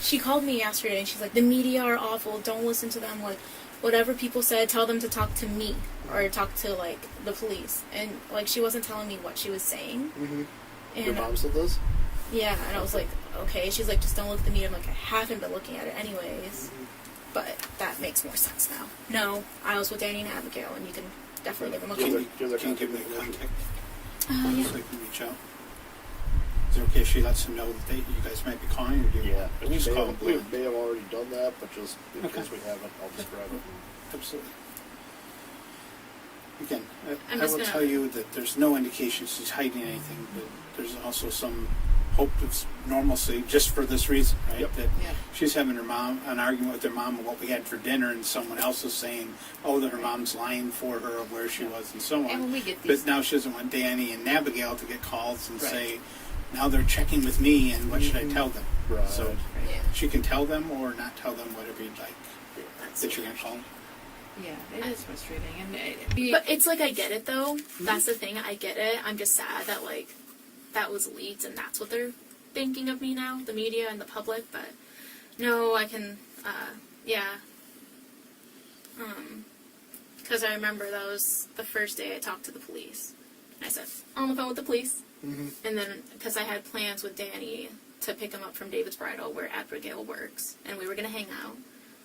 Speaker 2: She called me yesterday, and she's like, the media are awful. Don't listen to them. Like, whatever people said, tell them to talk to me or talk to like the police. And like, she wasn't telling me what she was saying.
Speaker 4: Mm-hmm.
Speaker 2: And
Speaker 4: Your mom said this?
Speaker 2: yeah, and I was like, okay. She's like, just don't look at the media. I'm like, I haven't been looking at it anyways. But that makes more sense now. No, I was with Danny and Abigail, and you can definitely give them a
Speaker 4: Do
Speaker 2: call.
Speaker 4: you- do you have
Speaker 5: Can you
Speaker 4: their
Speaker 5: give me a
Speaker 4: contact
Speaker 5: contact
Speaker 2: Yeah.
Speaker 5: so I can reach out? Is it okay if she lets them know that you guys might be calling, or do you
Speaker 4: Yeah,
Speaker 5: want just call them
Speaker 4: we
Speaker 5: blind?
Speaker 4: may have already done that, but just in
Speaker 5: Okay.
Speaker 4: case we haven't, I'll just grab it.
Speaker 5: Absolutely. Again,
Speaker 2: I'm
Speaker 5: I
Speaker 2: just
Speaker 5: will
Speaker 2: gonna-
Speaker 5: tell you that there's no indication she's hiding anything, but there's also some hope of normalcy just for this reason, right?
Speaker 4: Yep.
Speaker 5: That
Speaker 3: Yeah.
Speaker 5: she's having an argument with her mom of what we had for dinner, and someone else is saying, oh, that her mom's lying for her of where she was and so on.
Speaker 3: And when we get these,
Speaker 5: But now she doesn't want Danny and Abigail to get calls and
Speaker 3: Right.
Speaker 5: say, now they're checking with me, and what should I tell them?
Speaker 4: Right.
Speaker 5: So
Speaker 2: Yeah.
Speaker 5: she can tell them or not tell them, whatever you'd like, that you're going to call them.
Speaker 3: yeah, it is frustrating, and
Speaker 2: But it's like, I get it though. That's the thing. I get it. I'm just sad that like that was leaked and that's what they're thinking of me now, the media and the public. But no, I can. Yeah. Because I remember that was the first day I talked to the police. And I said on the phone with the police, and then because I had plans with Danny to pick him up from David's Bridal where Abigail works, and we were gonna hang out,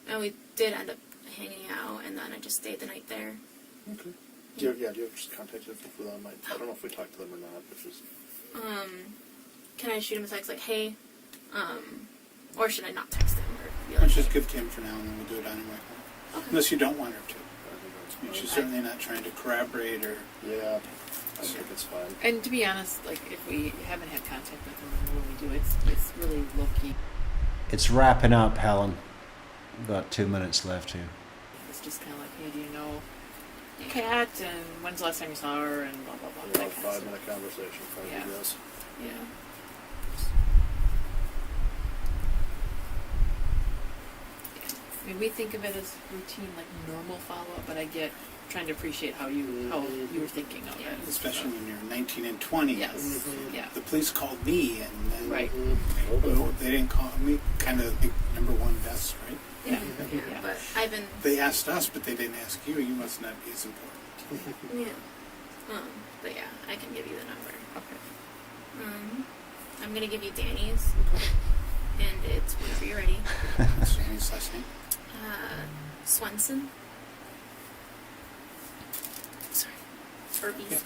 Speaker 2: and we did end up hanging out, and then I just stayed the night there.
Speaker 4: Okay. Do you have just contact info for them? I don't know if we talked to them or not, but just
Speaker 2: Can I shoot him a text like, hey, or should I not text him or be
Speaker 5: Let's
Speaker 2: like,
Speaker 5: just give Kim for now, and then we'll do it on her way home.
Speaker 2: okay.
Speaker 5: Unless you don't want her to.
Speaker 4: I think that's
Speaker 5: I mean, she's
Speaker 2: Okay.
Speaker 5: certainly not trying to corroborate or...
Speaker 4: yeah, I think it's fine.
Speaker 3: and to be honest, like if we haven't had contact with them, and when we do, it's really low key.
Speaker 1: It's wrapping up, Helen. Got 2 minutes left here.
Speaker 3: It's just kind of like, hey, do you know Kat, and when's the last time you saw her, and blah blah blah.
Speaker 4: A
Speaker 3: that kind of stuff.
Speaker 4: 5-minute conversation, probably.
Speaker 3: Yeah.
Speaker 4: Yes.
Speaker 3: Yeah. I mean, we think of it as routine, like normal follow-up, but I get trying to appreciate how you were thinking of
Speaker 2: Yeah.
Speaker 3: it.
Speaker 5: Especially when you're 19 and 20.
Speaker 3: Yes.
Speaker 4: Mhm.
Speaker 3: Yeah.
Speaker 5: The police called me, and then
Speaker 3: Right.
Speaker 5: oh, they didn't call me. Kind of the number one best, right?
Speaker 3: Yeah.
Speaker 2: Yeah,
Speaker 3: Yeah.
Speaker 2: but I've been,
Speaker 5: They asked us, but they didn't ask you. You must not be as important.
Speaker 2: yeah. But yeah, I can give you the number.
Speaker 3: Okay.
Speaker 2: I'm gonna give you Danny's, and it's whenever you're ready.
Speaker 5: What's his last name?
Speaker 2: Swenson. Sorry, Furbies.
Speaker 5: Yeah.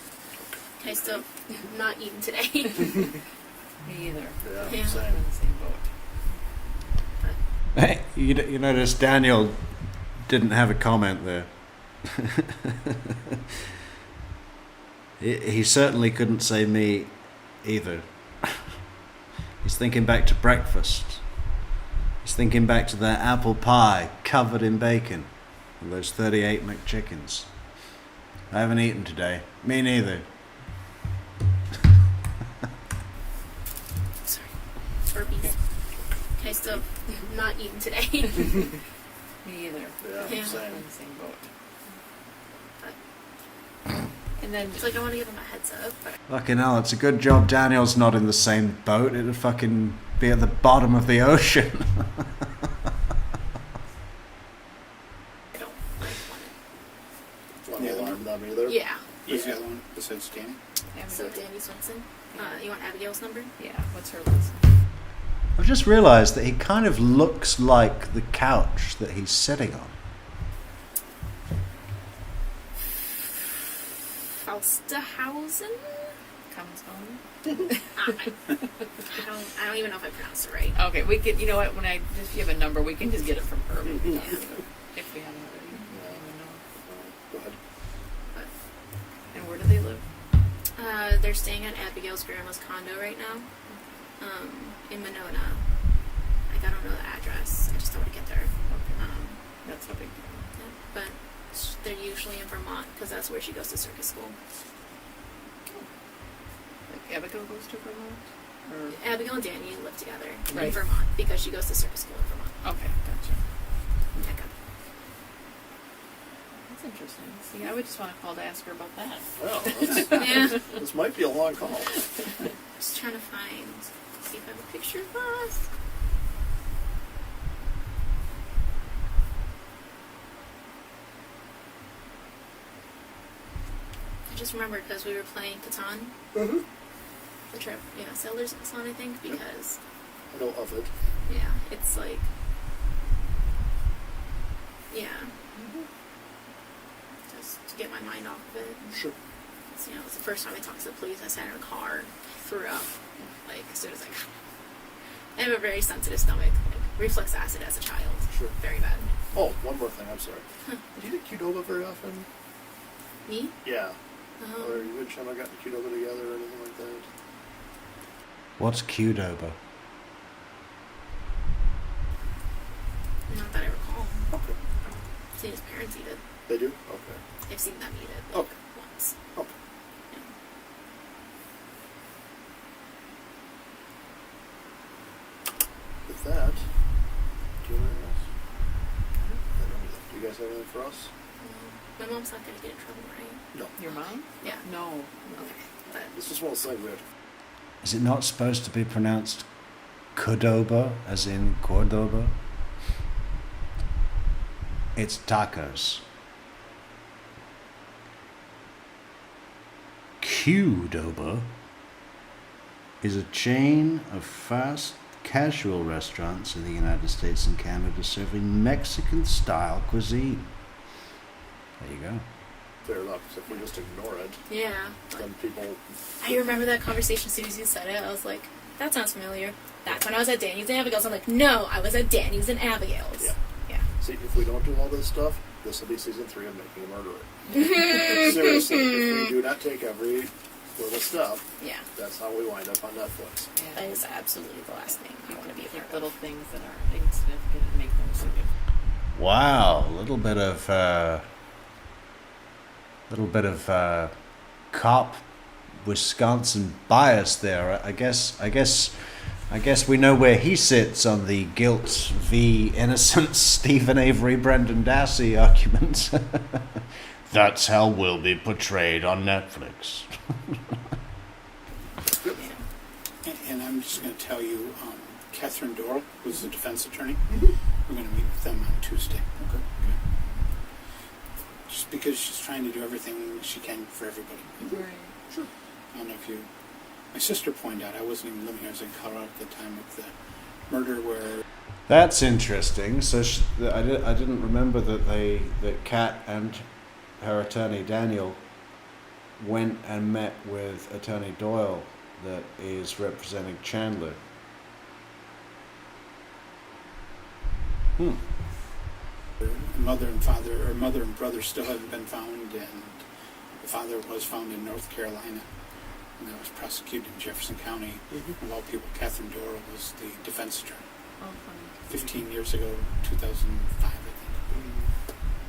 Speaker 2: I still not eating today.
Speaker 3: Me either.
Speaker 4: Yeah,
Speaker 2: Yeah.
Speaker 3: I'm
Speaker 4: same.
Speaker 3: in the same boat.
Speaker 1: Hey, you notice Daniel didn't have a comment there. He certainly couldn't say me either. He's thinking back to breakfast. He's thinking back to that apple pie covered in bacon and those 38 McChickens. I haven't eaten today. Me neither.
Speaker 2: Sorry. So, I'm not eating today.
Speaker 3: Me either.
Speaker 4: Yeah,
Speaker 2: Yeah.
Speaker 4: same.
Speaker 3: I'm in the same boat.
Speaker 2: But
Speaker 3: And then,
Speaker 2: it's like I want to give him a heads up, but
Speaker 1: Fucking hell, it's a good job Daniel's not in the same boat. It'd fucking be at the bottom of the ocean.
Speaker 2: I don't like want it.
Speaker 4: Want to
Speaker 5: Yeah.
Speaker 4: alarm them either?
Speaker 2: Yeah.
Speaker 5: Who's the other one besides Danny?
Speaker 2: So
Speaker 3: Abigail.
Speaker 2: Danny Swenson.
Speaker 3: Yeah.
Speaker 2: You want Abigail's number?
Speaker 3: Yeah, what's her list?
Speaker 1: I've just realised that he kind of looks like the couch that he's sitting on.
Speaker 2: Falstehausen?
Speaker 3: Comments on?
Speaker 2: I don't even know if I pronounced it right.
Speaker 3: Okay, we could, you know what, when I just give a number, we can just get it from her. If we haven't already. I don't even know.
Speaker 4: Go ahead.
Speaker 3: And where do they live?
Speaker 2: They're staying at Abigail's grandma's condo right now, in Monona. Like, I don't know the address. I just don't want to get there.
Speaker 3: That's no big deal.
Speaker 2: Yeah, but they're usually in Vermont because that's where she goes to circus school.
Speaker 3: Like Abigail goes to Vermont? Or?
Speaker 2: Abigail and Danny live together in
Speaker 3: Right.
Speaker 2: Vermont because she goes to circus school in Vermont.
Speaker 3: Okay, gotcha.
Speaker 2: Mecca.
Speaker 3: That's interesting. See, I would just want to call to ask her about that.
Speaker 4: Well, that's,
Speaker 2: Yeah.
Speaker 4: this might be a long call.
Speaker 2: Just trying to see if I have a picture of us. I just remembered because we were playing Catan,
Speaker 4: Mm-hmm.
Speaker 2: the trip, Settlers of Catan, I think, because,
Speaker 4: I know of it.
Speaker 2: yeah, it's like, yeah. Just to get my mind off of it.
Speaker 4: Sure.
Speaker 2: It's, it was the first time I talked to the police. I sat in a car, threw up, like, as soon as I have a very sensitive stomach, like, reflux acid as a child.
Speaker 4: Sure.
Speaker 2: Very bad.
Speaker 4: Oh, one more thing. I'm sorry. Do you get Qdoba very often?
Speaker 2: Me?
Speaker 4: Yeah. Or
Speaker 2: Um,
Speaker 4: you and Chandler gotten Qdoba together or anything like that?
Speaker 1: What's Qdoba?
Speaker 2: not that I recall.
Speaker 4: Okay.
Speaker 2: I've seen his parents eat it.
Speaker 4: They do? Okay.
Speaker 2: I've seen them eat it, like,
Speaker 4: Okay.
Speaker 2: once.
Speaker 4: Okay.
Speaker 2: Yeah.
Speaker 4: With that, do you have anything else? I don't either. Do you guys have anything for us?
Speaker 2: My mom's not going to get in trouble, right?
Speaker 4: No.
Speaker 3: Your mom?
Speaker 2: Yeah.
Speaker 3: No.
Speaker 2: Okay. But
Speaker 4: This is one of those things we have to.
Speaker 1: Is it not supposed to be pronounced Cordoba, as in Cordoba? It's tacos. Qdoba is a chain of fast casual restaurants in the United States and Canada serving Mexican-style cuisine. There you go.
Speaker 4: Fair enough, 'cause if we just ignore it,
Speaker 2: yeah. Like,
Speaker 4: then people.
Speaker 2: I remember that conversation as soon as you said it. I was like, that sounds familiar. That's when I was at Danny's and Abigail's. I'm like, no, I was at Danny's and Abigail's.
Speaker 4: Yeah.
Speaker 2: Yeah.
Speaker 4: See, if we don't do all this stuff, this will be season 3 of Making a Murderer. Seriously, if we do not take every little step,
Speaker 2: Yeah.
Speaker 4: that's how we wind up on Netflix.
Speaker 2: That is absolutely the last thing I want to be a
Speaker 3: Take
Speaker 2: part
Speaker 3: little
Speaker 2: of.
Speaker 3: things that are insignificant and make them significant.
Speaker 1: Wow, a little bit of cop Wisconsin bias there. I guess we know where he sits on the guilt v innocence Stephen Avery Brendan Dassey argument. That's how we'll be portrayed on Netflix.
Speaker 5: And I'm just going to tell you, Catherine Doral was the defense attorney.
Speaker 4: Mm-hmm.
Speaker 5: We're going to meet with them on Tuesday.
Speaker 4: Okay.
Speaker 5: Just because she's trying to do everything she can for everybody.
Speaker 3: Right.
Speaker 4: Sure.
Speaker 5: I don't know if you... My sister pointed out, I wasn't even living here, I was in Colorado at the time of the murder where...
Speaker 1: That's interesting. So I didn't remember that Kat and her attorney Daniel went and met with Attorney Doyle that is representing Chandler.
Speaker 5: Her mother and brother still haven't been found, and the father was found in North Carolina, and that was prosecuted in Jefferson County.
Speaker 4: Mm-hmm.
Speaker 5: Of all people, Catherine Doral was the defense attorney.
Speaker 3: Oh, funny.
Speaker 5: 15 years ago, 2005, I think.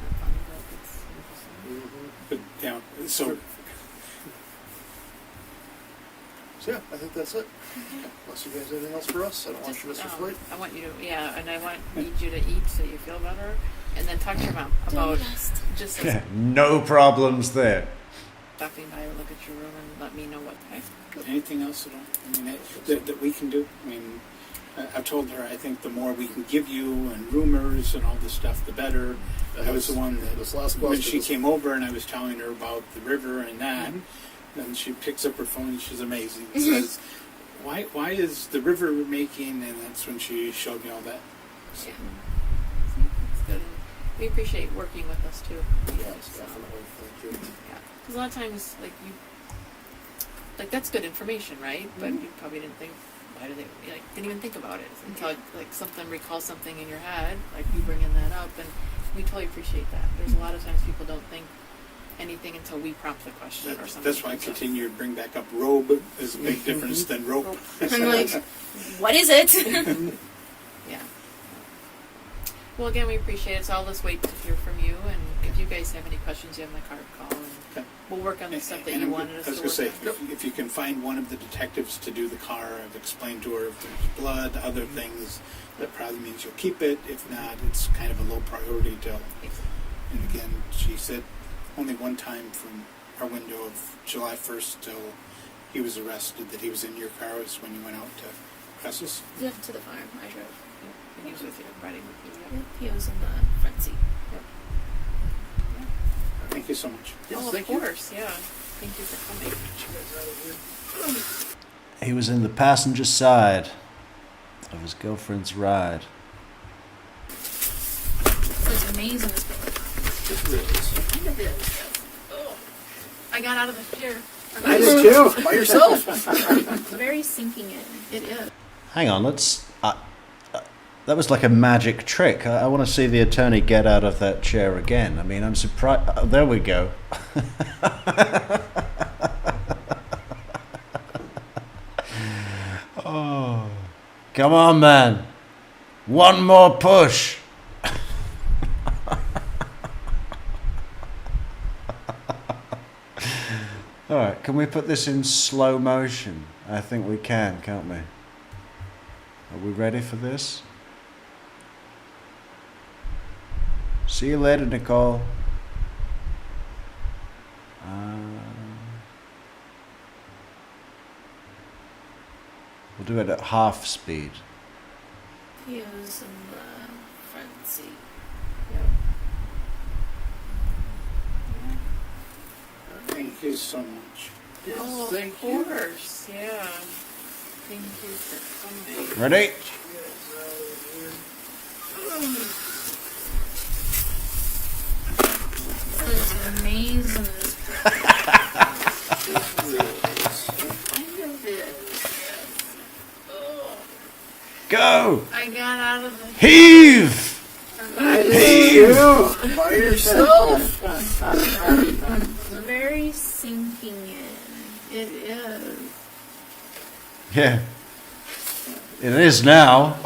Speaker 3: Not funny, but it's interesting.
Speaker 4: Mm-hmm.
Speaker 5: But, so
Speaker 4: So yeah, I think that's it. Unless you guys have anything else for us, I don't want you to miss your flight.
Speaker 3: I want you to, yeah, and need you to eat so you feel better, and then talk to your mom
Speaker 2: Do your
Speaker 3: about
Speaker 2: best.
Speaker 3: just
Speaker 1: No problems there.
Speaker 3: stopping by to look at your room and let me know what.
Speaker 5: Anything else at all? I mean, that we can do? I mean, I've told her I think the more we can give you and rumors and all this stuff, the better. I was the one that
Speaker 4: This last
Speaker 5: when
Speaker 4: question
Speaker 5: she
Speaker 4: was-
Speaker 5: came over and I was telling her about the river and that, and she picks up her phone and she's amazing. And says, "Why is the river making?" And that's when she showed me all that.
Speaker 3: Yeah. It's good. We appreciate working with us too.
Speaker 4: Yes, definitely. Thank you.
Speaker 3: Yeah. Because a lot of times, like that's good information, right? But you probably didn't think, why do they, didn't even think about it until something recalls something in your head, like you bringing that up, and we totally appreciate that. There's a lot of times people don't think anything until we prompt the question or something.
Speaker 5: That's why I continue to bring back up robe is a big difference than rope.
Speaker 2: I'm like, what is it?
Speaker 3: Yeah. Well, again, we appreciate it. So I'll just wait to hear from you, and if you guys have any questions, you have my card. Call, and
Speaker 5: Okay.
Speaker 3: we'll work on the stuff that
Speaker 5: And
Speaker 3: you wanted us
Speaker 5: I was
Speaker 3: to
Speaker 5: going
Speaker 3: work
Speaker 5: to
Speaker 3: on.
Speaker 5: say, if you can find one of the detectives to do the car, I've explained to her if there's blood, other things, that probably means you'll keep it. If not, it's kind of a low priority till. And again, she said only one time from our window of July 1st till he was arrested that he was in your car was when you went out to Cressus.
Speaker 2: Yeah, to the farm. I drove.
Speaker 3: And he was with you, riding with you.
Speaker 2: Yep, he was in the front seat.
Speaker 5: Thank you so much.
Speaker 3: Oh, of course, yeah. Thank you for coming.
Speaker 1: He was in the passenger side of his girlfriend's ride.
Speaker 2: It's amazing this book. Kind of is.
Speaker 3: Oh, I got out of the chair.
Speaker 4: I did too. By yourself.
Speaker 2: It's very sinking in.
Speaker 3: It is.
Speaker 1: Hang on, let's. That was like a magic trick. I want to see the attorney get out of that chair again. I mean, I'm surprised. There we go. Oh, come on, man. One more push. All right, can we put this in slow motion? I think we can, can't we? Are we ready for this? See you later, Nicole. We'll do it at half speed.
Speaker 2: He was in the front seat.
Speaker 5: Thank you so much.
Speaker 3: Oh, of course, yeah. Thank you for coming.
Speaker 1: Ready?
Speaker 2: It's amazing this book. Kind of is. Oh,
Speaker 1: Go!
Speaker 2: I got out of the
Speaker 1: Heave!
Speaker 4: You by yourself.
Speaker 2: It's very sinking in. It is.
Speaker 1: Yeah. It is now.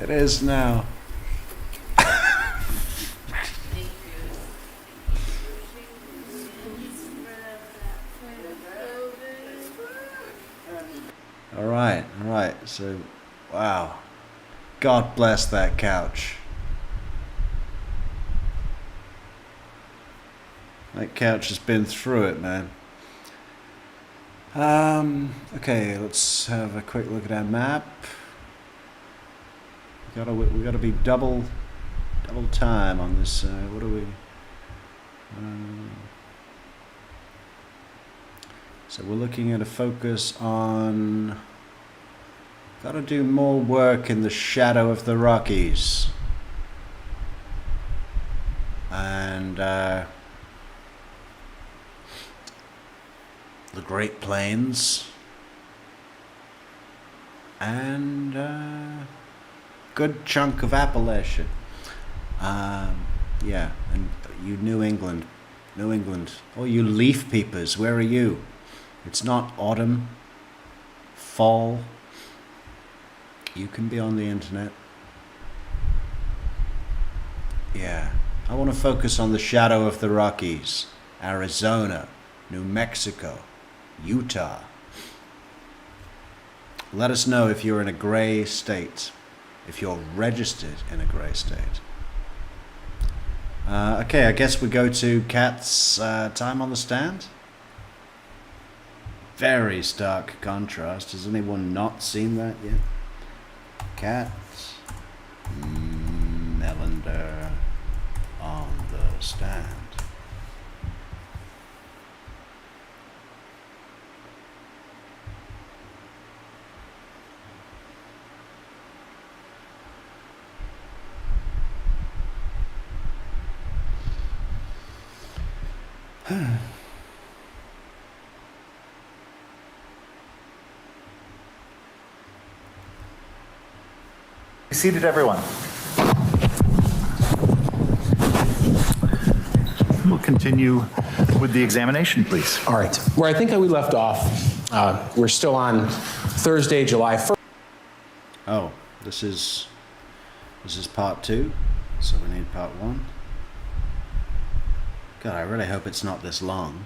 Speaker 1: It is now. All right. So, wow. God bless that couch. That couch has been through it, man. Okay, let's have a quick look at our map. We gotta be double time on this. What are we? So we're looking at a focus on. Gotta do more work in the shadow of the Rockies. And the Great Plains. And good chunk of Appalachia. Yeah, and you New England. All you leaf peepers, where are you? It's not autumn, fall. You can be on the internet. Yeah, I want to focus on the shadow of the Rockies, Arizona, New Mexico, Utah. Let us know if you're in a gray state, if you're registered in a gray state. Okay, I guess we go to Kat's time on the stand. Very stark contrast. Has anyone not seen that yet? Kat, Mellender on the stand.
Speaker 7: Be seated, everyone. We'll continue with the examination, please.
Speaker 8: All right. Where I think we left off, we're still on Thursday, July 1st.
Speaker 1: Oh, this is part 2, so we need part 1. God, I really hope it's not this long.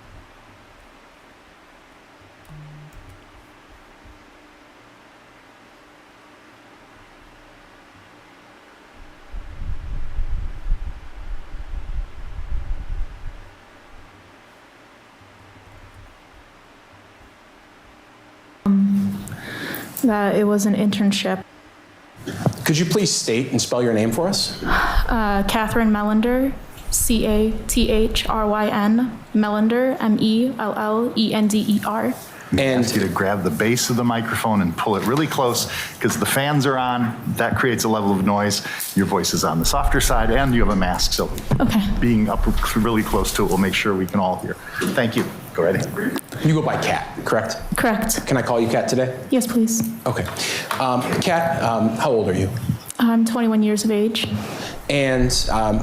Speaker 9: That it was an internship.
Speaker 8: Could you please state and spell your name for us?
Speaker 9: Catherine Mellender, Cathryn, Mellender, Mellender.
Speaker 8: And
Speaker 7: Ask you to grab the base of the microphone and pull it really close because the fans are on. That creates a level of noise. Your voice is on the softer side and you have a mask, so being up really close to it will make sure we can all hear. Thank you. Go right ahead.
Speaker 8: you go by Kat, correct?
Speaker 9: Correct.
Speaker 8: Can I call you Kat today?
Speaker 9: Yes, please.
Speaker 8: Okay. Kat, how old are you?
Speaker 9: I'm 21 years of age.
Speaker 8: And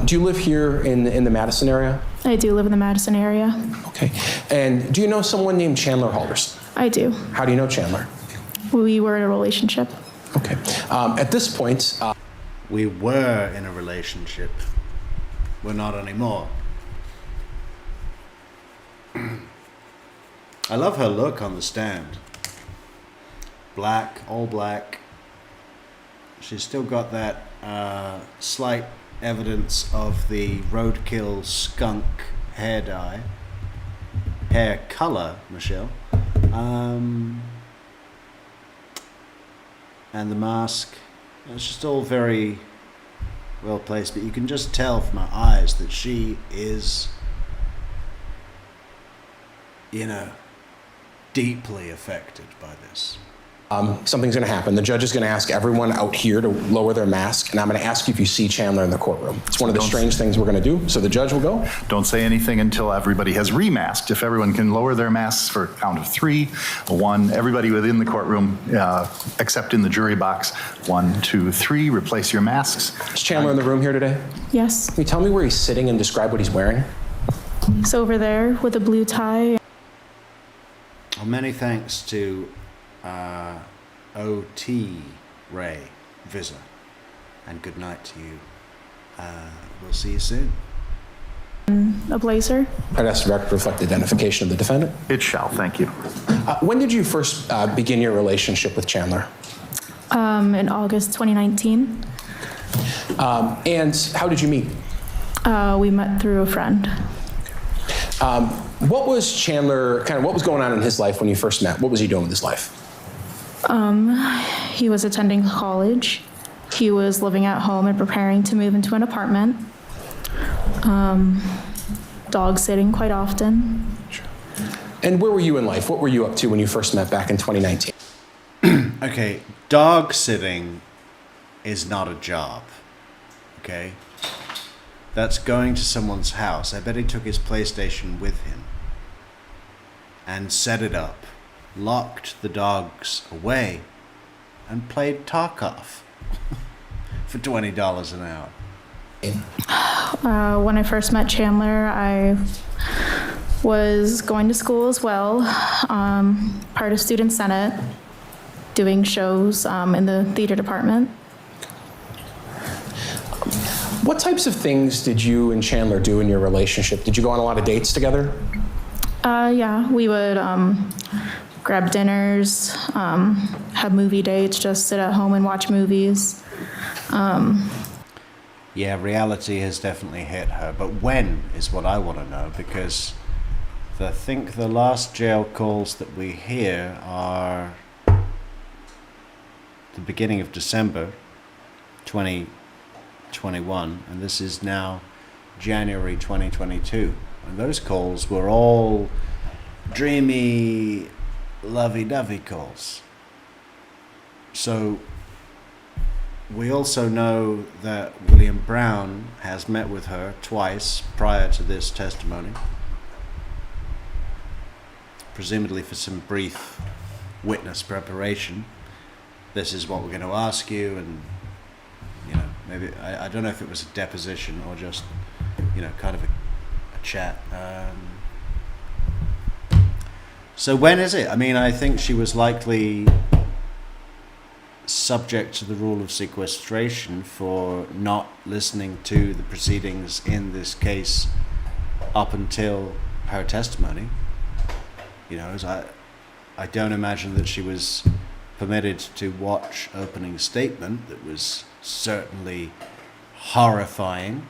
Speaker 8: do you live here in the Madison area?
Speaker 9: I do live in the Madison area.
Speaker 8: Okay. And do you know someone named Chandler Halderson?
Speaker 9: I do.
Speaker 8: How do you know Chandler?
Speaker 9: We were in a relationship.
Speaker 8: Okay. At this point...
Speaker 1: We were in a relationship. We're not anymore. I love her look on the stand. Black, all black. She's still got that slight evidence of the roadkill skunk hair dye. Hair color, Michelle. And the mask. It's just all very well placed, but you can just tell from her eyes that she is, deeply affected by this.
Speaker 8: Something's going to happen. The judge is going to ask everyone out here to lower their mask, and I'm going to ask you if you see Chandler in the courtroom. It's one of the strange things we're going to do. So the judge will go.
Speaker 7: Don't say anything until everybody has remasked. If everyone can lower their masks for a count of 3, 1, everybody within the courtroom, except in the jury box, 1, 2, 3, replace your masks.
Speaker 8: Is Chandler in the room here today?
Speaker 9: Yes.
Speaker 8: Can you tell me where he's sitting and describe what he's wearing?
Speaker 9: He's over there with a blue tie.
Speaker 1: Well, many thanks to OT Ray Visa, and good night to you. We'll see you soon.
Speaker 9: A blazer.
Speaker 8: I'd ask the record to reflect the identification of the defendant.
Speaker 7: It shall, thank you.
Speaker 8: When did you first begin your relationship with Chandler?
Speaker 9: In August 2019.
Speaker 8: And how did you meet?
Speaker 9: We met through a friend.
Speaker 8: What was Chandler, what was going on in his life when you first met? What was he doing with his life?
Speaker 9: He was attending college. He was living at home and preparing to move into an apartment. Dog sitting quite often.
Speaker 8: And where were you in life? What were you up to when you first met back in 2019?
Speaker 1: Okay, dog sitting is not a job. Okay? That's going to someone's house. I bet he took his PlayStation with him and set it up, locked the dogs away, and played Tarkov for $20 an hour.
Speaker 9: When I first met Chandler, I was going to school as well, part of Student Senate, doing shows in the theater department.
Speaker 8: What types of things did you and Chandler do in your relationship? Did you go on a lot of dates together?
Speaker 9: Yeah, we would grab dinners, have movie dates, just sit at home and watch movies.
Speaker 1: Yeah, reality has definitely hit her. But when is what I want to know, because I think the last jail calls that we hear are the beginning of December 2021, and this is now January 2022. And those calls were all dreamy, lovey-dovey calls. So we also know that William Brown has met with her twice prior to this testimony, presumably for some brief witness preparation. This is what we're going to ask you, and maybe I don't know if it was a deposition or just kind of a chat. So when is it? I mean, I think she was likely subject to the rule of sequestration for not listening to the proceedings in this case up until her testimony. I don't imagine that she was permitted to watch opening statement that was certainly horrifying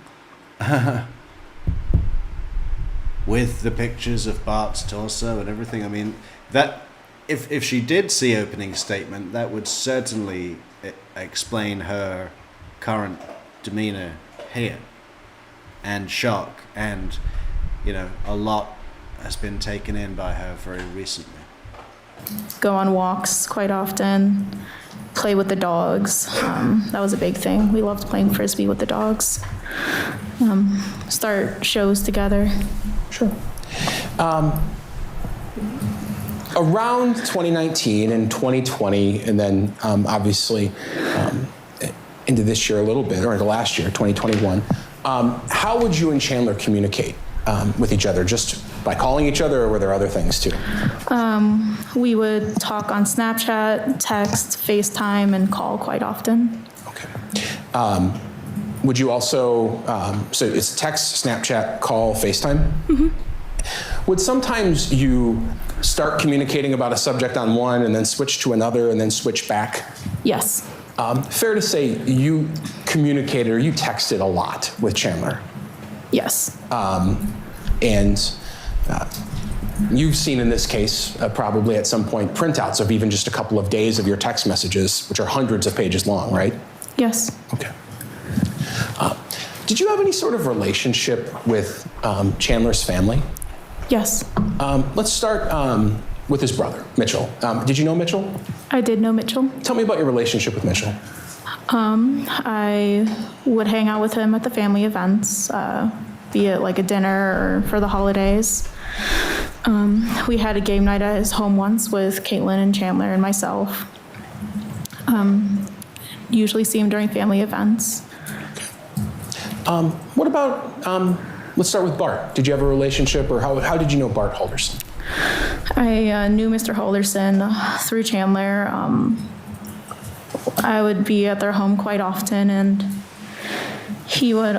Speaker 1: with the pictures of Bart's torso and everything. I mean, that if she did see opening statement, that would certainly explain her current demeanor here and shock, and a lot has been taken in by her very recently.
Speaker 9: Go on walks quite often, play with the dogs. That was a big thing. We loved playing Frisbee with the dogs. Start shows together.
Speaker 8: Sure. Around 2019 and 2020, and then obviously into this year a little bit, or the last year, 2021, how would you and Chandler communicate with each other? Just by calling each other, or were there other things too?
Speaker 9: We would talk on Snapchat, text, FaceTime, and call quite often.
Speaker 8: Okay. Would you also, so it's text, Snapchat, call, FaceTime? Mm-hmm. Would sometimes you start communicating about a subject on one and then switch to another and then switch back?
Speaker 9: Yes.
Speaker 8: Fair to say you communicated or you texted a lot with Chandler?
Speaker 9: Yes.
Speaker 8: And you've seen in this case, probably at some point, printouts of even just a couple of days of your text messages, which are hundreds of pages long, right?
Speaker 9: Yes.
Speaker 8: Okay. Did you have any sort of relationship with Chandler's family?
Speaker 9: Yes.
Speaker 8: Let's start with his brother, Mitchell. Did you know Mitchell?
Speaker 9: I did know Mitchell.
Speaker 8: Tell me about your relationship with Mitchell.
Speaker 9: I would hang out with him at the family events, be it like a dinner or for the holidays. We had a game night at his home once with Caitlin and Chandler and myself. Usually see him during family events.
Speaker 8: What about, let's start with Bart. Did you have a relationship, or how did you know Bart Halderson?
Speaker 9: I knew Mr. Halderson through Chandler. I would be at their home quite often, and he would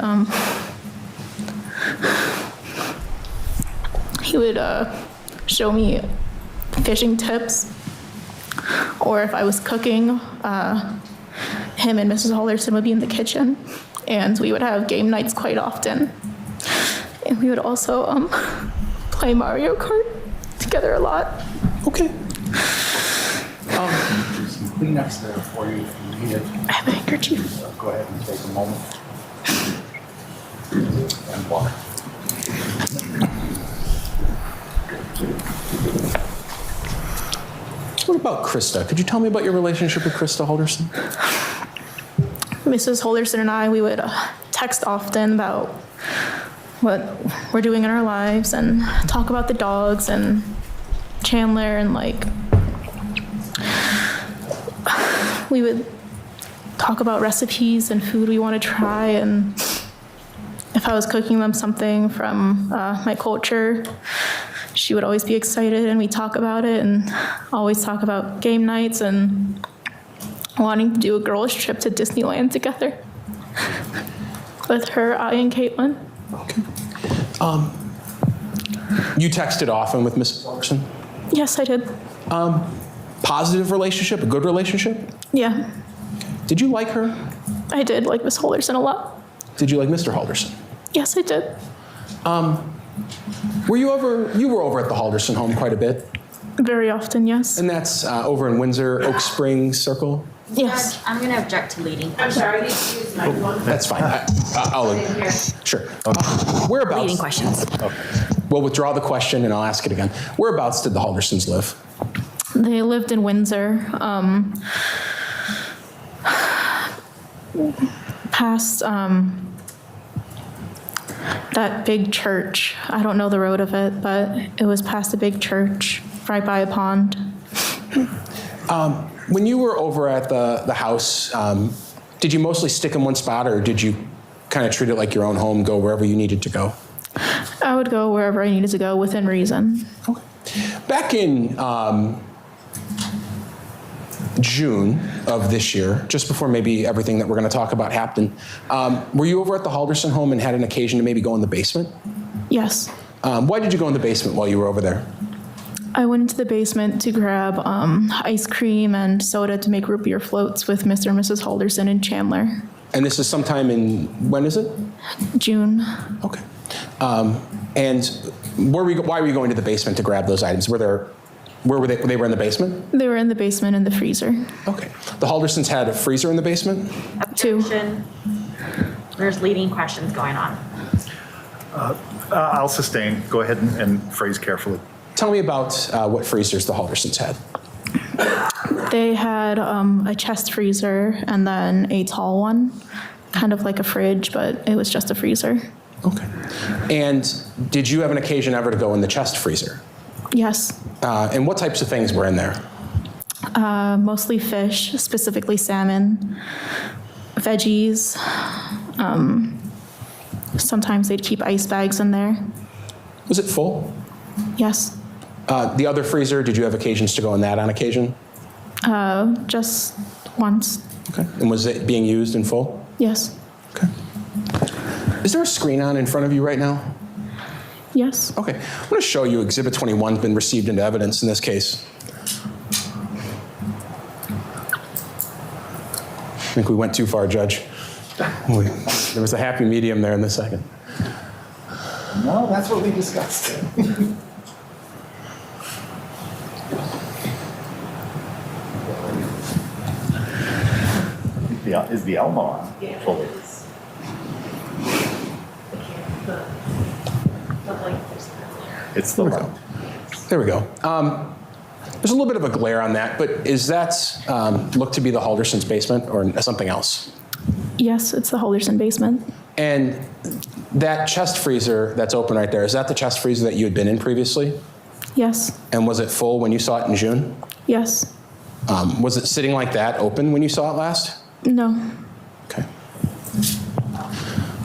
Speaker 9: show me fishing tips, or if I was cooking, him and Mrs. Halderson would be in the kitchen, and we would have game nights quite often. And we would also play Mario Kart together a lot.
Speaker 8: Okay.
Speaker 10: Some Kleenex there for you if you need it.
Speaker 9: I have a handkerchief.
Speaker 10: So go ahead and take a moment. And water.
Speaker 8: What about Krista? Could you tell me about your relationship with Krista Halderson?
Speaker 9: Mrs. Halderson and I, we would text often about what we're doing in our lives and talk about the dogs and Chandler, and we would talk about recipes and food we want to try, and if I was cooking them something from my culture, she would always be excited, and we'd talk about it and always talk about game nights and wanting to do a girls' trip to Disneyland together with her, I, and Caitlin.
Speaker 8: Okay. You texted often with Mrs. Halderson?
Speaker 9: Yes, I did.
Speaker 8: Positive relationship, a good relationship?
Speaker 9: Yeah,
Speaker 8: Did you like her?
Speaker 9: I did like Miss Halderson a lot.
Speaker 8: Did you like Mr. Halderson?
Speaker 9: Yes, I did.
Speaker 8: You were over at the Halderson home quite a bit,
Speaker 9: Very often, yes.
Speaker 8: and that's over in Windsor, Oak Springs Circle?
Speaker 9: Yes.
Speaker 11: Judge, I'm going to object to leading.
Speaker 2: I'm sorry, I need to use my phone.
Speaker 8: That's fine. I'll, sure. Whereabouts?
Speaker 11: Leading questions.
Speaker 8: We'll withdraw the question and I'll ask it again. Whereabouts did the Haldersons live?
Speaker 9: They lived in Windsor, past that big church. I don't know the road of it, but it was past a big church, right by a pond.
Speaker 8: When you were over at the house, did you mostly stick in one spot or did you kind of treat it like your own home, go wherever you needed to go?
Speaker 9: I would go wherever I needed to go within reason.
Speaker 8: Okay. Back in June of this year, just before maybe everything that we're going to talk about happened, were you over at the Halderson home and had an occasion to maybe go in the basement?
Speaker 9: Yes.
Speaker 8: Why did you go in the basement while you were over there?
Speaker 9: I went into the basement to grab ice cream and soda to make root beer floats with Mr. and Mrs. Halderson in Chandler.
Speaker 8: And this is sometime in, when is it?
Speaker 9: June.
Speaker 8: Okay. And why were you going to the basement to grab those items? Where were they? They were in the basement?
Speaker 9: They were in the basement in the freezer.
Speaker 8: Okay. The Haldersons had a freezer in the basement?
Speaker 9: Two.
Speaker 11: Objection. There's leading questions going on.
Speaker 7: I'll sustain. Go ahead and phrase carefully.
Speaker 8: Tell me about what freezers the Haldersons had.
Speaker 9: They had a chest freezer and then a tall one, kind of like a fridge, but it was just a freezer.
Speaker 8: Okay. And did you have an occasion ever to go in the chest freezer?
Speaker 9: Yes.
Speaker 8: And what types of things were in there?
Speaker 9: Mostly fish, specifically salmon, veggies. Sometimes they'd keep ice bags in there.
Speaker 8: Was it full?
Speaker 9: Yes.
Speaker 8: The other freezer, did you have occasions to go in that on occasion?
Speaker 9: Just once.
Speaker 8: Okay. And was it being used in full?
Speaker 9: Yes.
Speaker 8: Okay. Is there a screen on in front of you right now?
Speaker 9: Yes.
Speaker 8: Okay. I'm going to show you Exhibit 21 has been received into evidence in this case. I think we went too far, Judge. There was a happy medium there in the second.
Speaker 10: No, that's what we discussed.
Speaker 7: Is the Elmo on?
Speaker 2: Yeah,
Speaker 7: Fully?
Speaker 2: it is.
Speaker 7: It's the light.
Speaker 8: There we go. There's a little bit of a glare on that, but is that look to be the Halderson's basement or something else?
Speaker 9: Yes, it's the Halderson basement.
Speaker 8: And that chest freezer that's open right there, is that the chest freezer that you had been in previously?
Speaker 9: Yes.
Speaker 8: And was it full when you saw it in June?
Speaker 9: Yes.
Speaker 8: Was it sitting like that open when you saw it last?
Speaker 9: No.
Speaker 8: Okay.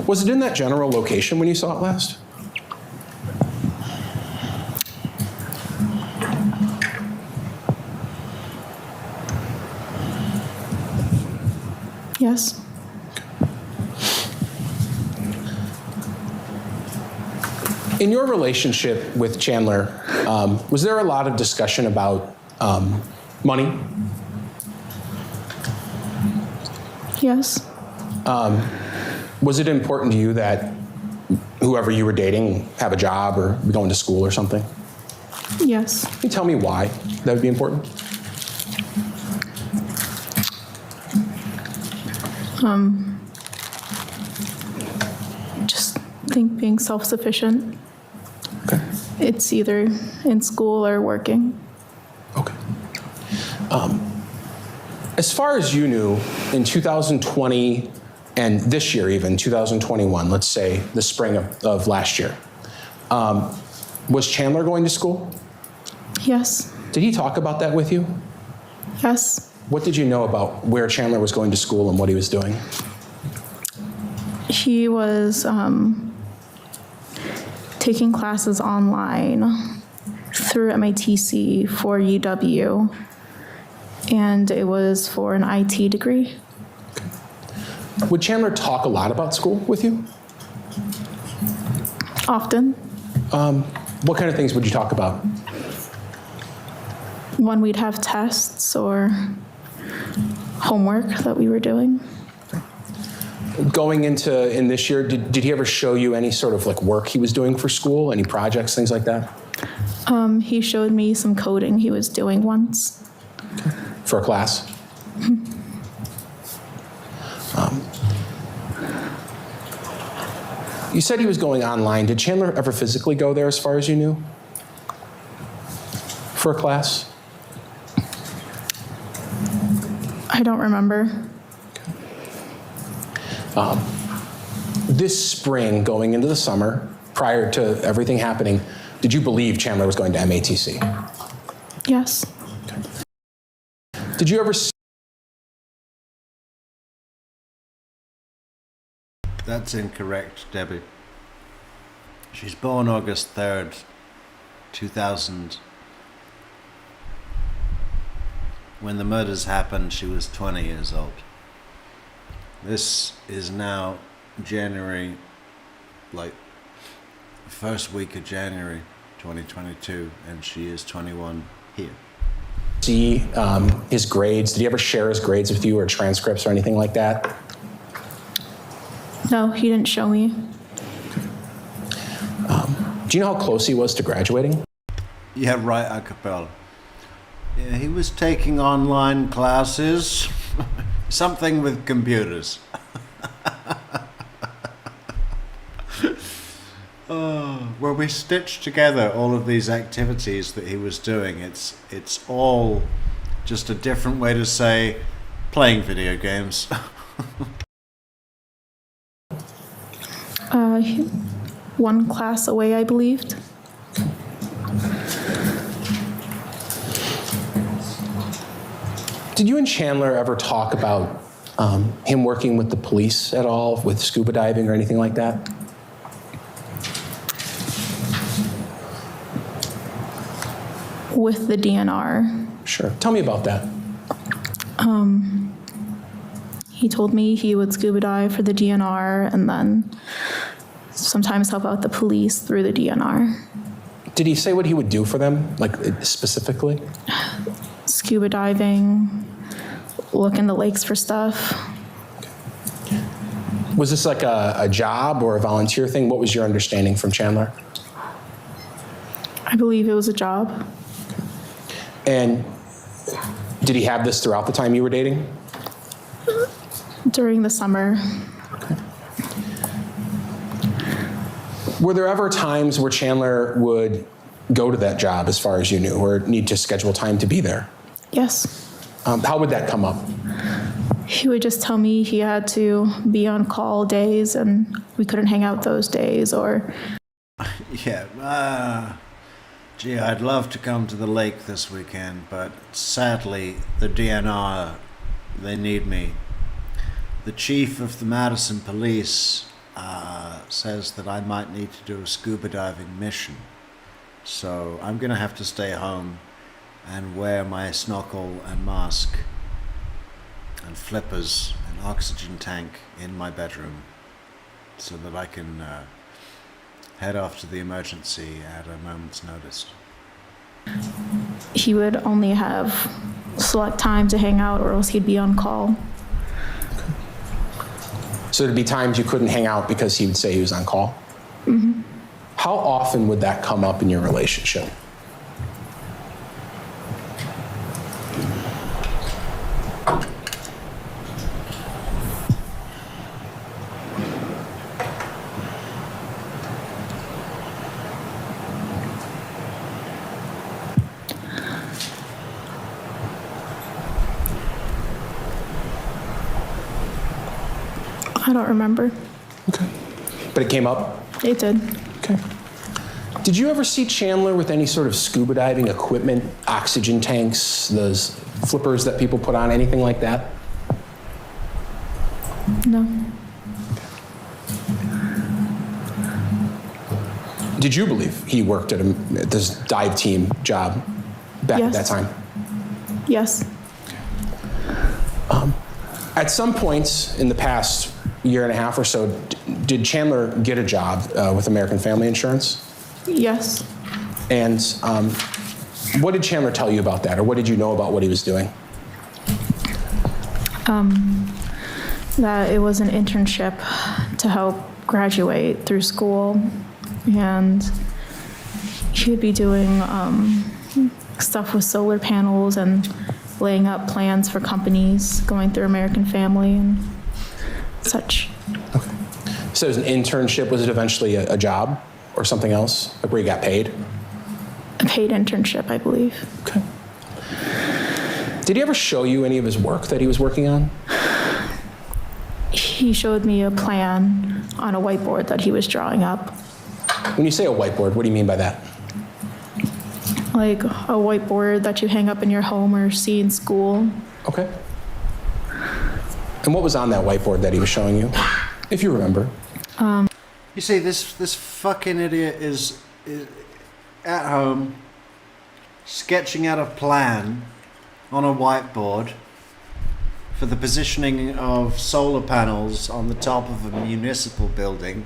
Speaker 8: Was it in that general location when you saw it last?
Speaker 9: Yes.
Speaker 8: In your relationship with Chandler, was there a lot of discussion about money?
Speaker 9: Yes.
Speaker 8: Was it important to you that whoever you were dating have a job or be going to school or something?
Speaker 9: Yes.
Speaker 8: Can you tell me why that would be important?
Speaker 9: Just think being self-sufficient.
Speaker 8: Okay.
Speaker 9: It's either in school or working.
Speaker 8: Okay. As far as you knew, in 2020 and this year even, 2021, let's say the spring of last year, was Chandler going to school?
Speaker 9: Yes.
Speaker 8: Did he talk about that with you?
Speaker 9: Yes.
Speaker 8: What did you know about where Chandler was going to school and what he was doing?
Speaker 9: He was taking classes online through MITC for UW, and it was for an IT degree.
Speaker 8: Would Chandler talk a lot about school with you?
Speaker 9: Often.
Speaker 8: What kind of things would you talk about?
Speaker 9: When we'd have tests or homework that we were doing.
Speaker 8: Going in this year, did he ever show you any sort of like work he was doing for school, any projects, things like that?
Speaker 9: He showed me some coding he was doing once.
Speaker 8: For a class? You said he was going online. Did Chandler ever physically go there as far as you knew? For a class?
Speaker 9: I don't remember.
Speaker 8: This spring, going into the summer, prior to everything happening, did you believe Chandler was going to MATC?
Speaker 9: Yes.
Speaker 8: Did you ever...
Speaker 1: That's incorrect, Debbie. She's born August 3rd, 2000. When the murders happened, she was 20 years old. This is now January, like first week of January 2022, and she is 21 here.
Speaker 8: See his grades? Did he ever share his grades with you or transcripts or anything like that?
Speaker 9: No, he didn't show me.
Speaker 8: Do you know how close he was to graduating?
Speaker 1: Yeah, right, a cappella. Yeah, he was taking online classes, something with computers. Where we stitched together all of these activities that he was doing. It's all just a different way to say playing video games.
Speaker 9: One class away, I believed.
Speaker 8: Did you and Chandler ever talk about him working with the police at all, with scuba diving or anything like that?
Speaker 9: With the DNR.
Speaker 8: Sure. Tell me about that.
Speaker 9: He told me he would scuba dive for the DNR and then sometimes help out the police through the DNR.
Speaker 8: Did he say what he would do for them, like specifically?
Speaker 9: Scuba diving, look in the lakes for stuff.
Speaker 8: Was this like a job or a volunteer thing? What was your understanding from Chandler?
Speaker 9: I believe it was a job.
Speaker 8: And did he have this throughout the time you were dating?
Speaker 9: During the summer.
Speaker 8: Were there ever times where Chandler would go to that job, as far as you knew, or need to schedule time to be there?
Speaker 9: Yes.
Speaker 8: How would that come up?
Speaker 9: He would just tell me he had to be on call days and we couldn't hang out those days, or...
Speaker 1: Yeah, gee, I'd love to come to the lake this weekend, but sadly, the DNR, they need me. The chief of the Madison police says that I might need to do a scuba diving mission. So I'm going to have to stay home and wear my snorkel and mask and flippers and oxygen tank in my bedroom so that I can head off to the emergency at a moment's notice.
Speaker 9: He would only have select time to hang out or else he'd be on call.
Speaker 8: So there'd be times you couldn't hang out because he would say he was on call? Mm-hmm. How often would that come up in your relationship?
Speaker 9: I don't remember.
Speaker 8: Okay. But it came up?
Speaker 9: It did.
Speaker 8: Okay. Did you ever see Chandler with any sort of scuba diving equipment, oxygen tanks, those flippers that people put on, anything like that?
Speaker 9: No.
Speaker 8: Did you believe he worked at this dive team job back at that time?
Speaker 9: Yes.
Speaker 8: At some points in the past year and a half or so, did Chandler get a job with American Family Insurance?
Speaker 9: Yes.
Speaker 8: And what did Chandler tell you about that, or what did you know about what he was doing?
Speaker 9: That it was an internship to help graduate through school, and he would be doing stuff with solar panels and laying up plans for companies, going through American Family and such.
Speaker 8: Okay. So it was an internship. Was it eventually a job or something else, like where you got paid?
Speaker 9: A paid internship, I believe.
Speaker 8: Okay. Did he ever show you any of his work that he was working on?
Speaker 9: He showed me a plan on a whiteboard that he was drawing up.
Speaker 8: When you say a whiteboard, what do you mean by that?
Speaker 9: Like a whiteboard that you hang up in your home or see in school.
Speaker 8: Okay. And what was on that whiteboard that he was showing you, if you remember?
Speaker 1: You see, this fucking idiot is at home sketching out a plan on a whiteboard for the positioning of solar panels on the top of a municipal building,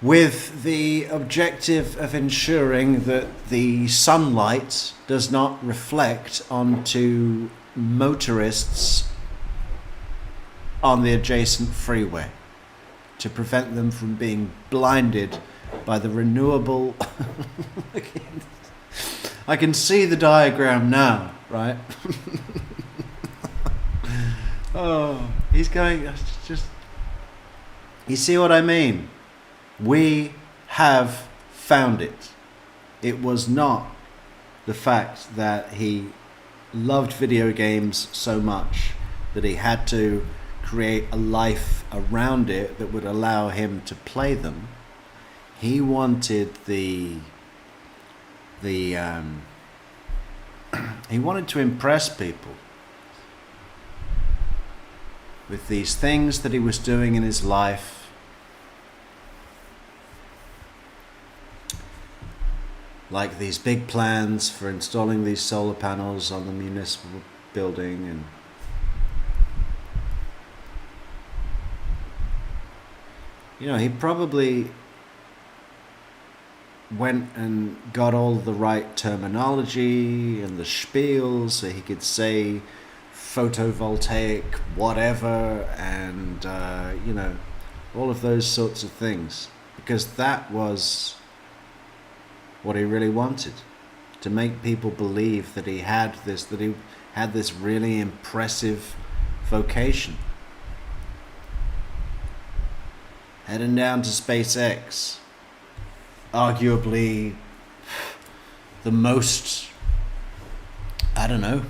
Speaker 1: with the objective of ensuring that the sunlight does not reflect onto motorists on the adjacent freeway, to prevent them from being blinded by the renewable... I can see the diagram now, right? Oh, he's going... Just... You see what I mean? We have found it. It was not the fact that he loved video games so much that he had to create a life around it that would allow him to play them. He wanted he wanted to impress people with these things that he was doing in his life. Like these big plans for installing these solar panels on the municipal building, and you know, he probably went and got all the right terminology and the spiel so he could say photovoltaic whatever, and you know, all of those sorts of things, because that was what he really wanted, to make people believe that he had this really impressive vocation. Heading down to SpaceX, arguably the most, I don't know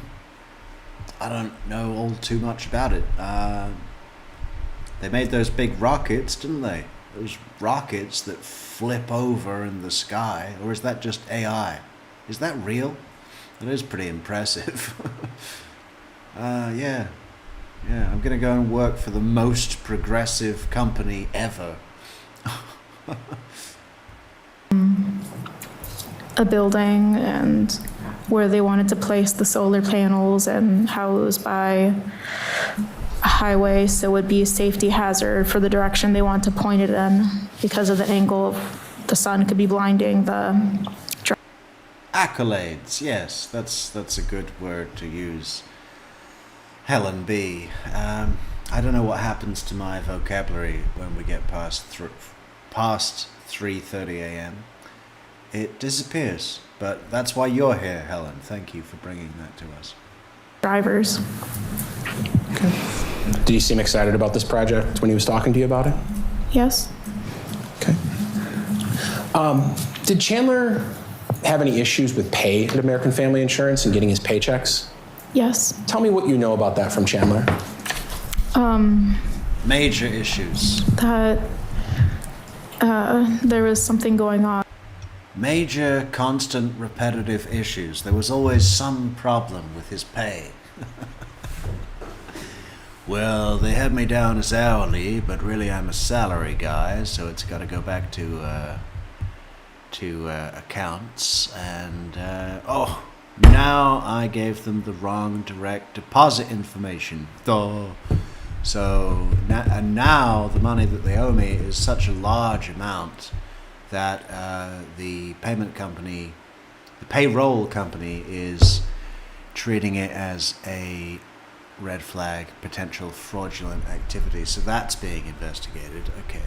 Speaker 1: all too much about it. They made those big rockets, didn't they? Those rockets that flip over in the sky. Or is that just AI? Is that real? That is pretty impressive. Yeah, I'm gonna go and work for the most progressive company ever.
Speaker 9: A building and where they wanted to place the solar panels and how it was by a highway, so it would be a safety hazard for the direction they want to point it in because of the angle of the sun could be blinding the
Speaker 1: Accolades, yes, that's a good word to use. Helen B. I don't know what happens to my vocabulary when we get past 3:30 a.m. It disappears, but that's why you're here, Helen. Thank you for bringing that to us.
Speaker 9: drivers.
Speaker 8: Okay. Did you seem excited about this project when he was talking to you about it?
Speaker 9: Yes.
Speaker 8: Okay. Did Chandler have any issues with pay at American Family Insurance and getting his paychecks?
Speaker 9: Yes.
Speaker 8: Tell me what you know about that from Chandler.
Speaker 1: Major issues.
Speaker 9: That there was something going on.
Speaker 1: Major, constant, repetitive issues. There was always some problem with his pay. Well, they had me down as hourly, but really I'm a salary guy, so it's got to go back to accounts. And now I gave them the wrong direct deposit information. Duh. So now the money that they owe me is such a large amount that the payment company, the payroll company, is treating it as a red flag, potential fraudulent activity. So that's being investigated. Okay.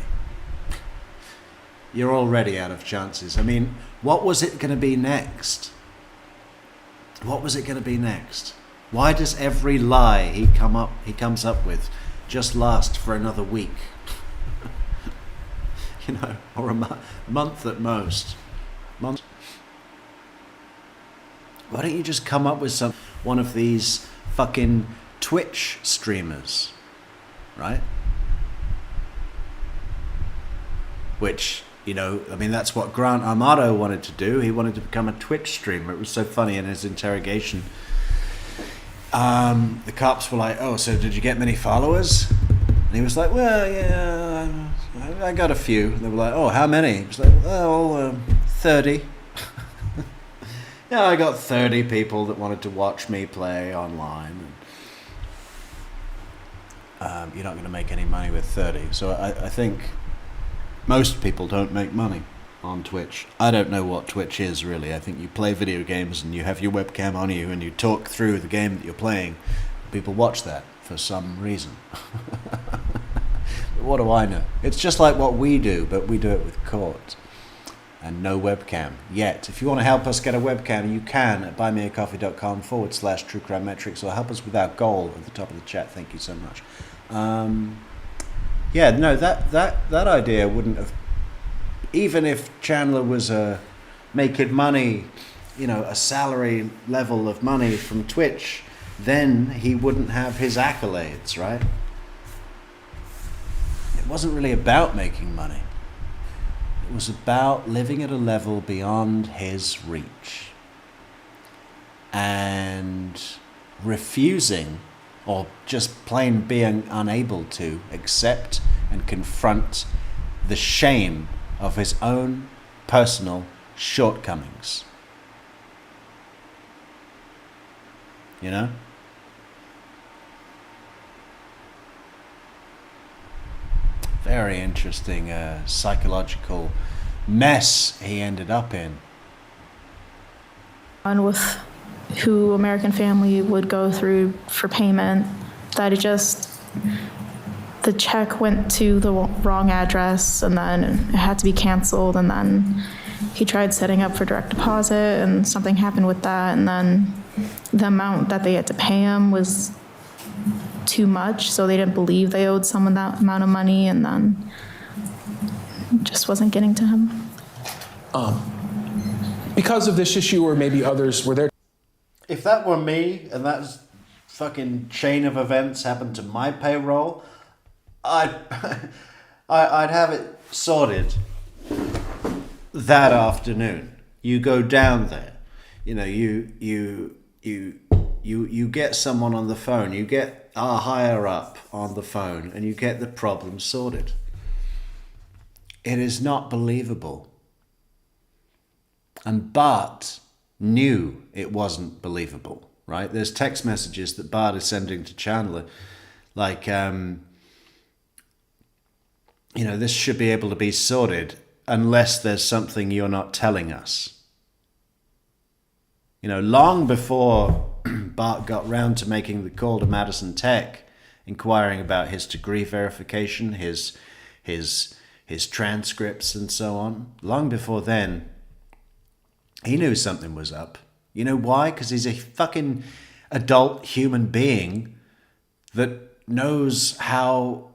Speaker 1: You're already out of chances. I mean, what was it going to be next? What was it going to be next? Why does every lie he comes up with just last for another week? You know, or a month at most. Month. Why don't you just come up with one of these fucking Twitch streamers, right? Which, you know, I mean, that's what Grant Armato wanted to do. He wanted to become a Twitch streamer. It was so funny in his interrogation. The cops were like, "Oh, so did you get many followers?" And he was like, "Well, yeah, I got a few." And they were like, "Oh, how many?" He was like, "Well, 30. Yeah, I got 30 people that wanted to watch me play online. And, you're not going to make any money with 30. So I think most people don't make money on Twitch. I don't know what Twitch is, really. I think you play video games and you have your webcam on you and you talk through the game that you're playing. People watch that for some reason. What do I know? It's just like what we do, but we do it with cords and no webcam yet. If you want to help us get a webcam, you can at buymeacoffee.com/truecrimemetrics, or help us with our goal at the top of the chat. Thank you so much. Yeah, no, that idea wouldn't have, even if Chandler was making money, you know, a salary level of money from Twitch, then he wouldn't have his accolades, right? It wasn't really about making money. It was about living at a level beyond his reach and refusing, or just plain being unable to accept and confront the shame of his own personal shortcomings. You know? Very interesting psychological mess he ended up in.
Speaker 9: On with who American Family would go through for payment, that the check went to the wrong address, and then it had to be canceled, and then he tried setting up for direct deposit and something happened with that, and then the amount that they had to pay him was too much, so they didn't believe they owed someone that amount of money, and then it just wasn't getting to him.
Speaker 8: Because of this issue, or maybe others, were there...
Speaker 1: If that were me and that fucking chain of events happened to my payroll, I'd have it sorted that afternoon. You go down there, you know, you get someone on the phone, you get our higher up on the phone, and you get the problem sorted. It is not believable. And Bart knew it wasn't believable, right? There's text messages that Bart is sending to Chandler, like, you know, this should be able to be sorted unless there's something you're not telling us. You know, long before Bart got round to making the call to Madison Tech, inquiring about his degree verification, his transcripts and so on, long before then, he knew something was up. You know why? Because he's a fucking adult human being that knows how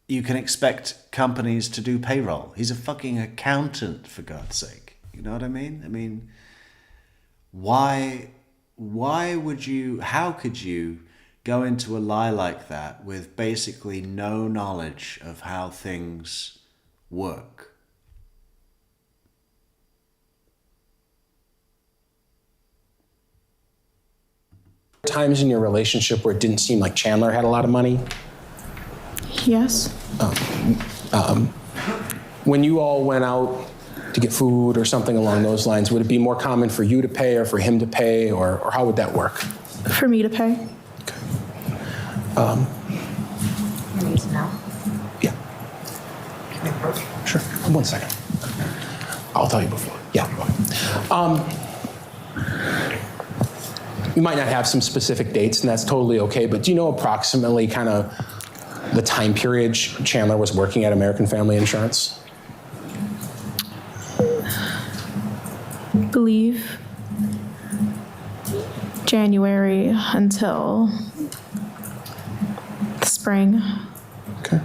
Speaker 1: you can expect companies to do payroll. He's a fucking accountant, for God's sake. You know what I mean? I mean, why would you, how could you go into a lie like that with basically no knowledge of how things work?
Speaker 8: Times in your relationship where it didn't seem like Chandler had a lot of money?
Speaker 9: Yes.
Speaker 8: When you all went out to get food or something along those lines, would it be more common for you to pay or for him to pay, or how would that work?
Speaker 9: For me to pay.
Speaker 8: Okay.
Speaker 11: You need to know.
Speaker 8: Yeah.
Speaker 10: Can we approach?
Speaker 8: 1 second. I'll tell you before. Yeah. You might not have some specific dates, and that's totally okay, but do you know approximately kind of the time period Chandler was working at American Family Insurance?
Speaker 9: I believe January until the spring.
Speaker 8: Okay.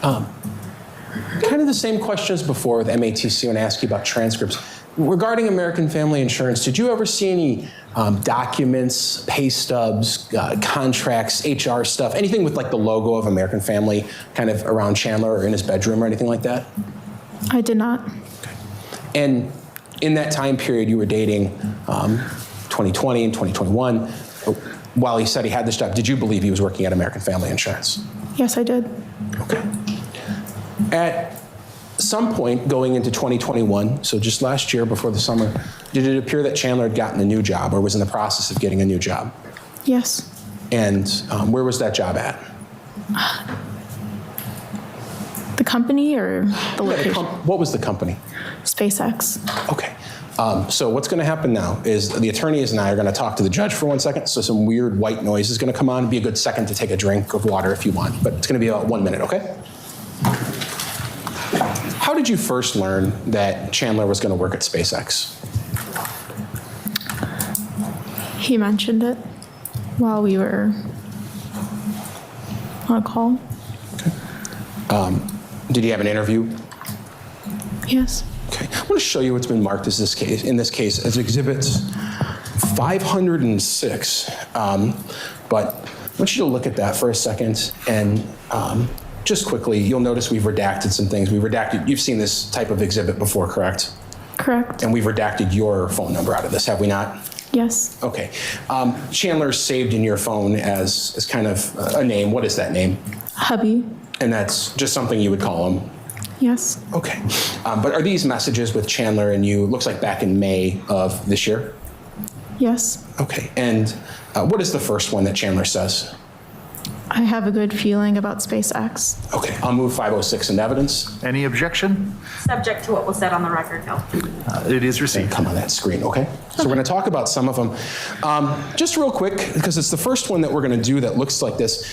Speaker 8: Kind of the same question as before with MATC when I asked you about transcripts. Regarding American Family Insurance, did you ever see any documents, pay stubs, contracts, HR stuff, anything with like the logo of American Family kind of around Chandler or in his bedroom or anything like that?
Speaker 9: I did not.
Speaker 8: Okay. And in that time period you were dating 2020 and 2021, while he said he had this job, did you believe he was working at American Family Insurance?
Speaker 9: Yes, I did.
Speaker 8: Okay. At some point going into 2021, so just last year before the summer, did it appear that Chandler had gotten a new job or was in the process of getting a new job?
Speaker 9: Yes.
Speaker 8: And where was that job at?
Speaker 9: The company or the location?
Speaker 8: What was the company?
Speaker 9: SpaceX.
Speaker 8: Okay. So what's going to happen now is the attorneys and I are going to talk to the judge for 1 second. So some weird white noise is going to come on. It'd be a good second to take a drink of water if you want, but it's going to be about 1 minute, okay? How did you first learn that Chandler was going to work at SpaceX?
Speaker 9: He mentioned it while we were on a call.
Speaker 8: Okay. Did he have an interview?
Speaker 9: Yes.
Speaker 8: Okay. I want to show you what's been marked as in this case as exhibits 506. But I want you to look at that for a second and just quickly, you'll notice we've redacted some things. You've seen this type of exhibit before, correct?
Speaker 9: Correct.
Speaker 8: And we've redacted your phone number out of this, have we not?
Speaker 9: Yes.
Speaker 8: Okay. Chandler's saved in your phone as kind of a name. What is that name?
Speaker 9: Hubby.
Speaker 8: And that's just something you would call him?
Speaker 9: Yes.
Speaker 8: Okay. But are these messages with Chandler and you, looks like back in May of this year?
Speaker 9: Yes.
Speaker 8: Okay. And what is the first one that Chandler says?
Speaker 9: I have a good feeling about SpaceX.
Speaker 8: Okay. I'll move 506 into evidence.
Speaker 7: Any objection?
Speaker 11: Subject to what was said on the record, no.
Speaker 7: It is received.
Speaker 8: Come on that screen, okay? So we're going to talk about some of them. Just real quick, because it's the first one that we're going to do that looks like this.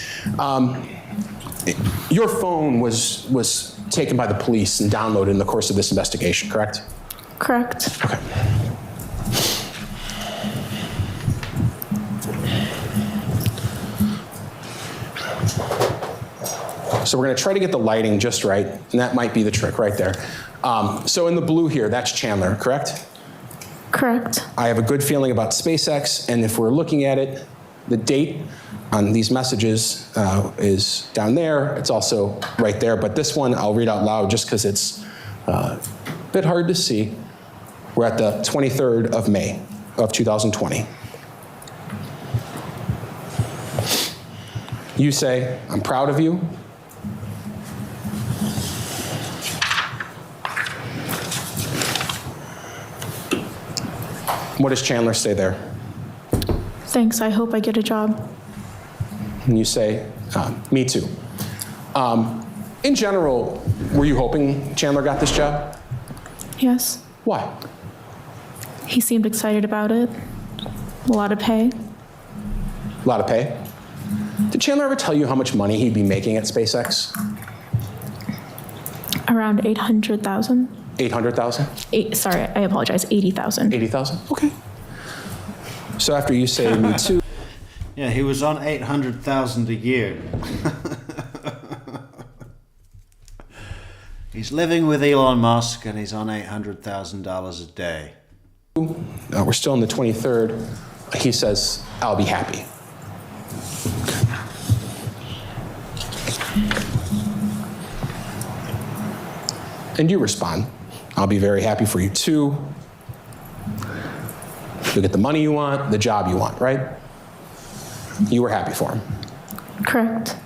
Speaker 8: Your phone was taken by the police and downloaded in the course of this investigation, correct?
Speaker 9: Correct.
Speaker 8: Okay. So we're going to try to get the lighting just right, and that might be the trick right there. So in the blue here, that's Chandler, correct?
Speaker 9: Correct.
Speaker 8: I have a good feeling about SpaceX, and if we're looking at it, the date on these messages is down there. It's also right there, but this one I'll read out loud just because it's a bit hard to see. We're at the 23rd of May of 2020. You say, I'm proud of you. What does Chandler say there?
Speaker 9: Thanks, I hope I get a job.
Speaker 8: And you say, me too. In general, were you hoping Chandler got this job?
Speaker 9: Yes.
Speaker 8: Why?
Speaker 9: He seemed excited about it. A lot of pay.
Speaker 8: A lot of pay? Did Chandler ever tell you how much money he'd be making at SpaceX?
Speaker 9: Around 800,000.
Speaker 8: 800,000?
Speaker 9: Sorry, I apologize, 80,000.
Speaker 8: 80,000? Okay. So after you say me too.
Speaker 1: Yeah, he was on 800,000 a year. He's living with Elon Musk and he's on $800,000 a day.
Speaker 8: We're still on the 23rd. He says, I'll be happy. And you respond, I'll be very happy for you too. You'll get the money you want, the job you want, right? You were happy for him.
Speaker 9: Correct.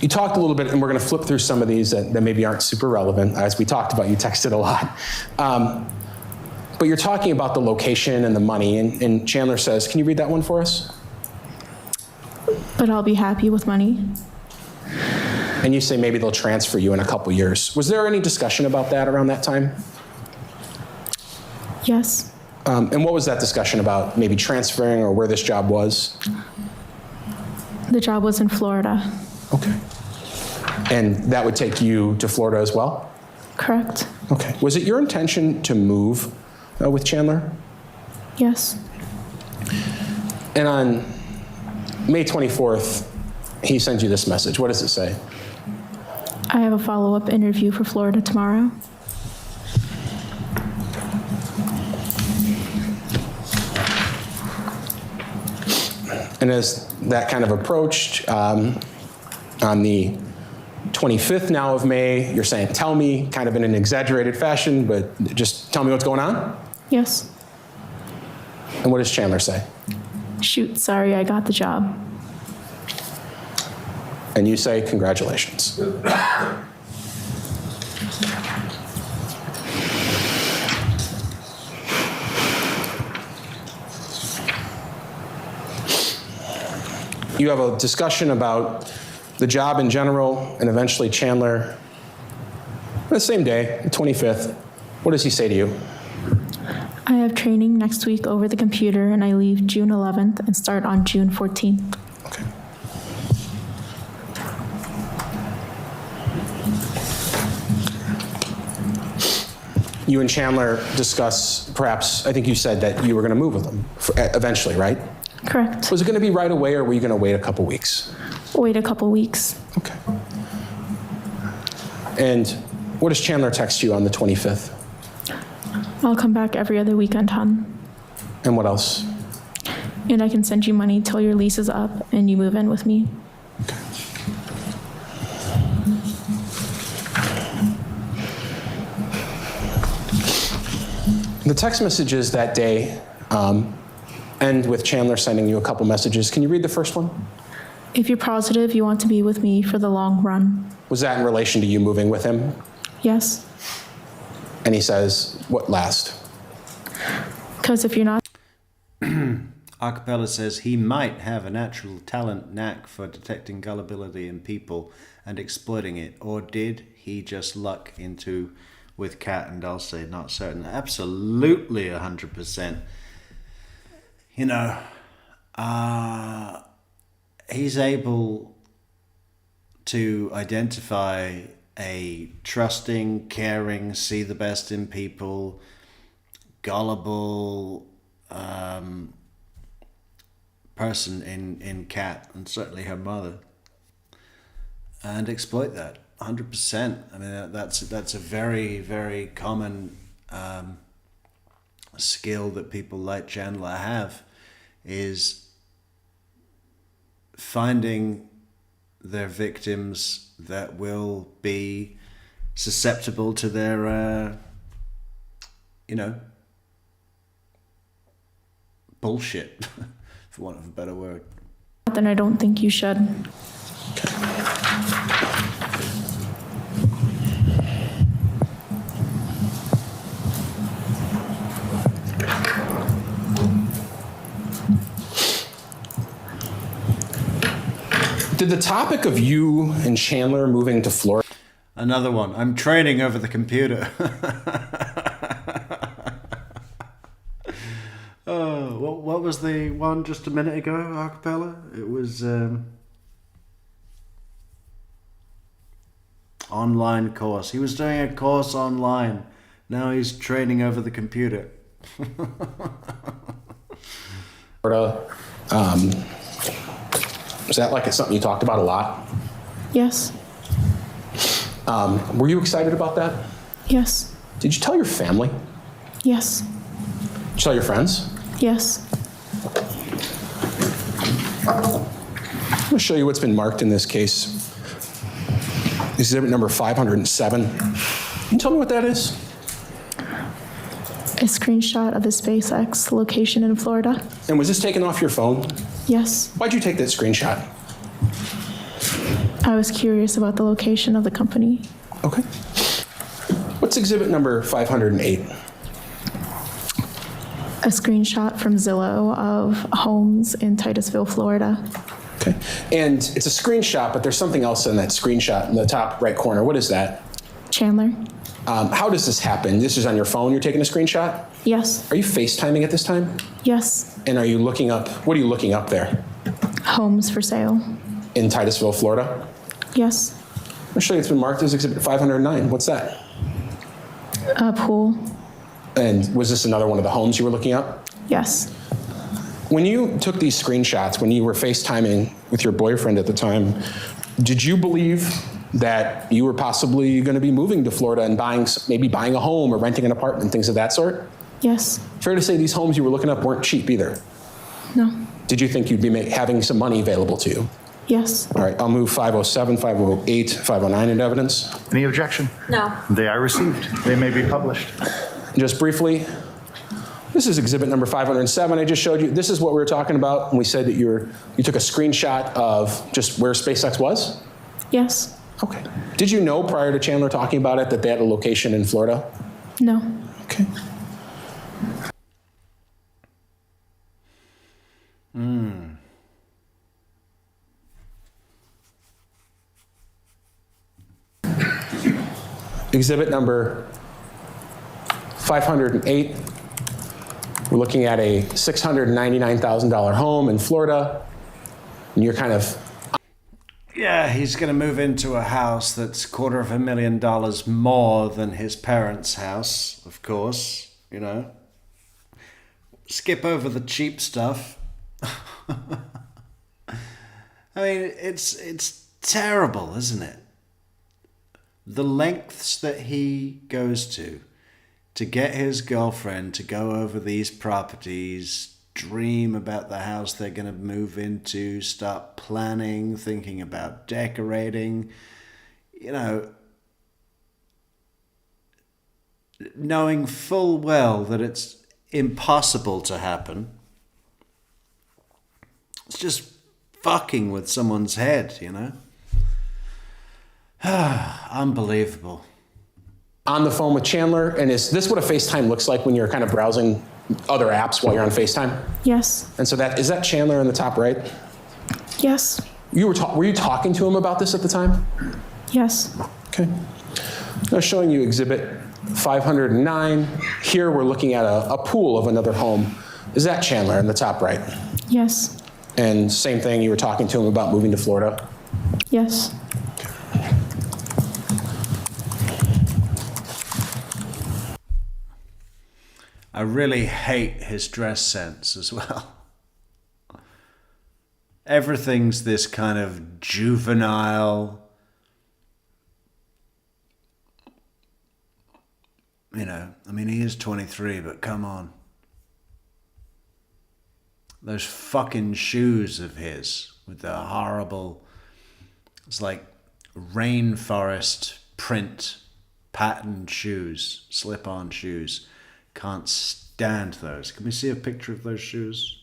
Speaker 8: You talked a little bit, and we're going to flip through some of these that maybe aren't super relevant. As we talked about, you texted a lot. But you're talking about the location and the money, and Chandler says, can you read that one for us?
Speaker 9: But I'll be happy with money.
Speaker 8: And you say maybe they'll transfer you in a couple years. Was there any discussion about that around that time?
Speaker 9: Yes.
Speaker 8: And what was that discussion about? Maybe transferring or where this job was?
Speaker 9: The job was in Florida.
Speaker 8: Okay. And that would take you to Florida as well?
Speaker 9: Correct.
Speaker 8: Okay. Was it your intention to move with Chandler?
Speaker 9: Yes.
Speaker 8: And on May 24th, he sends you this message. What does it say?
Speaker 9: I have a follow-up interview for Florida tomorrow.
Speaker 8: And as that kind of approached, on the 25th now of May, you're saying, tell me, kind of in an exaggerated fashion, but just tell me what's going on?
Speaker 9: Yes.
Speaker 8: And what does Chandler say?
Speaker 9: Shoot, sorry, I got the job.
Speaker 8: And you say, congratulations. You have a discussion about the job in general, and eventually Chandler, the same day, the 25th, what does he say to you?
Speaker 9: I have training next week over the computer, and I leave June 11th and start on June 14th.
Speaker 8: Okay. You and Chandler discuss, perhaps, I think you said that you were going to move with him eventually, right?
Speaker 9: Correct.
Speaker 8: Was it going to be right away, or were you going to wait a couple weeks?
Speaker 9: Wait a couple weeks.
Speaker 8: Okay. And what does Chandler text you on the 25th?
Speaker 9: I'll come back every other weekend, hon.
Speaker 8: And what else?
Speaker 9: And I can send you money till your lease is up and you move in with me.
Speaker 8: Okay. The text messages that day end with Chandler sending you a couple messages. Can you read the first one?
Speaker 9: If you're positive you want to be with me for the long run.
Speaker 8: Was that in relation to you moving with him?
Speaker 9: Yes.
Speaker 8: And he says, what last?
Speaker 9: Because if you're not...
Speaker 1: Acapella says he might have a natural talent knack for detecting gullibility in people and exploiting it, or did he just luck into with Kat and Dulce? Not certain. Absolutely 100%. You know, he's able to identify a trusting, caring, see the best in people, gullible person in Kat, and certainly her mother, and exploit that 100%. I mean, that's a very, very common skill that people like Chandler have, is finding their victims that will be susceptible to their, bullshit, for want of a better word.
Speaker 9: Then I don't think you should.
Speaker 8: Did the topic of you and Chandler moving to Florida...
Speaker 1: Another one. I'm training over the computer. What was the one just a minute ago, Acapella? It was online course. He was doing a course online. Now he's training over the computer.
Speaker 8: Is that like something you talked about a lot?
Speaker 9: Yes.
Speaker 8: Were you excited about that?
Speaker 9: Yes.
Speaker 8: Did you tell your family?
Speaker 9: Yes.
Speaker 8: Did you tell your friends?
Speaker 9: Yes.
Speaker 8: I'm going to show you what's been marked in this case. Exhibit number 507. Can you tell me what that is?
Speaker 9: A screenshot of the SpaceX location in Florida.
Speaker 8: And was this taken off your phone?
Speaker 9: Yes.
Speaker 8: Why'd you take that screenshot?
Speaker 9: I was curious about the location of the company.
Speaker 8: Okay. What's exhibit number 508?
Speaker 9: A screenshot from Zillow of homes in Titusville, Florida.
Speaker 8: Okay. And it's a screenshot, but there's something else in that screenshot in the top right corner. What is that?
Speaker 9: Chandler?
Speaker 8: How does this happen? This is on your phone, you're taking a screenshot?
Speaker 9: Yes.
Speaker 8: Are you FaceTiming at this time?
Speaker 9: Yes.
Speaker 8: And are you looking up, what are you looking up there?
Speaker 9: Homes for sale.
Speaker 8: In Titusville, Florida?
Speaker 9: Yes.
Speaker 8: I'll show you, it's been marked as Exhibit 509. What's that?
Speaker 9: A pool.
Speaker 8: And was this another one of the homes you were looking up?
Speaker 9: Yes.
Speaker 8: When you took these screenshots, when you were FaceTiming with your boyfriend at the time, did you believe that you were possibly going to be moving to Florida and maybe buying a home or renting an apartment, things of that sort?
Speaker 9: Yes.
Speaker 8: Fair to say these homes you were looking up weren't cheap either.
Speaker 9: No.
Speaker 8: Did you think you'd be having some money available to you?
Speaker 9: Yes.
Speaker 8: All right, I'll move 507, 508, 509 into evidence.
Speaker 7: Any objection?
Speaker 11: No.
Speaker 7: They are received. They may be published.
Speaker 8: Just briefly, this is exhibit number 507. I just showed you, this is what we were talking about when we said that you took a screenshot of just where SpaceX was?
Speaker 9: Yes.
Speaker 8: Okay. Did you know prior to Chandler talking about it that they had a location in Florida?
Speaker 9: No.
Speaker 8: Okay. Exhibit number 508. We're looking at a $699,000 home in Florida, and you're kind of...
Speaker 1: Yeah, he's going to move into a house that's $250,000 more than his parents' house, of course, you know. Skip over the cheap stuff. I mean, it's terrible, isn't it? The lengths that he goes to get his girlfriend to go over these properties, dream about the house they're going to move into, start planning, thinking about decorating, you know, knowing full well that it's impossible to happen. It's just fucking with someone's head, you know? Unbelievable.
Speaker 8: On the phone with Chandler, and is this what a FaceTime looks like when you're kind of browsing other apps while you're on FaceTime?
Speaker 9: Yes.
Speaker 8: And so is that Chandler in the top right?
Speaker 9: Yes.
Speaker 8: Were you talking to him about this at the time?
Speaker 9: Yes.
Speaker 8: Okay. Now showing you exhibit 509. Here we're looking at a pool of another home. Is that Chandler in the top right?
Speaker 9: Yes.
Speaker 8: And same thing, you were talking to him about moving to Florida?
Speaker 9: Yes.
Speaker 1: I really hate his dress sense as well. Everything's this kind of juvenile, you know, I mean, he is 23, but come on. Those fucking shoes of his with the horrible, it's like rainforest print patterned shoes, slip-on shoes. Can't stand those. Can we see a picture of those shoes?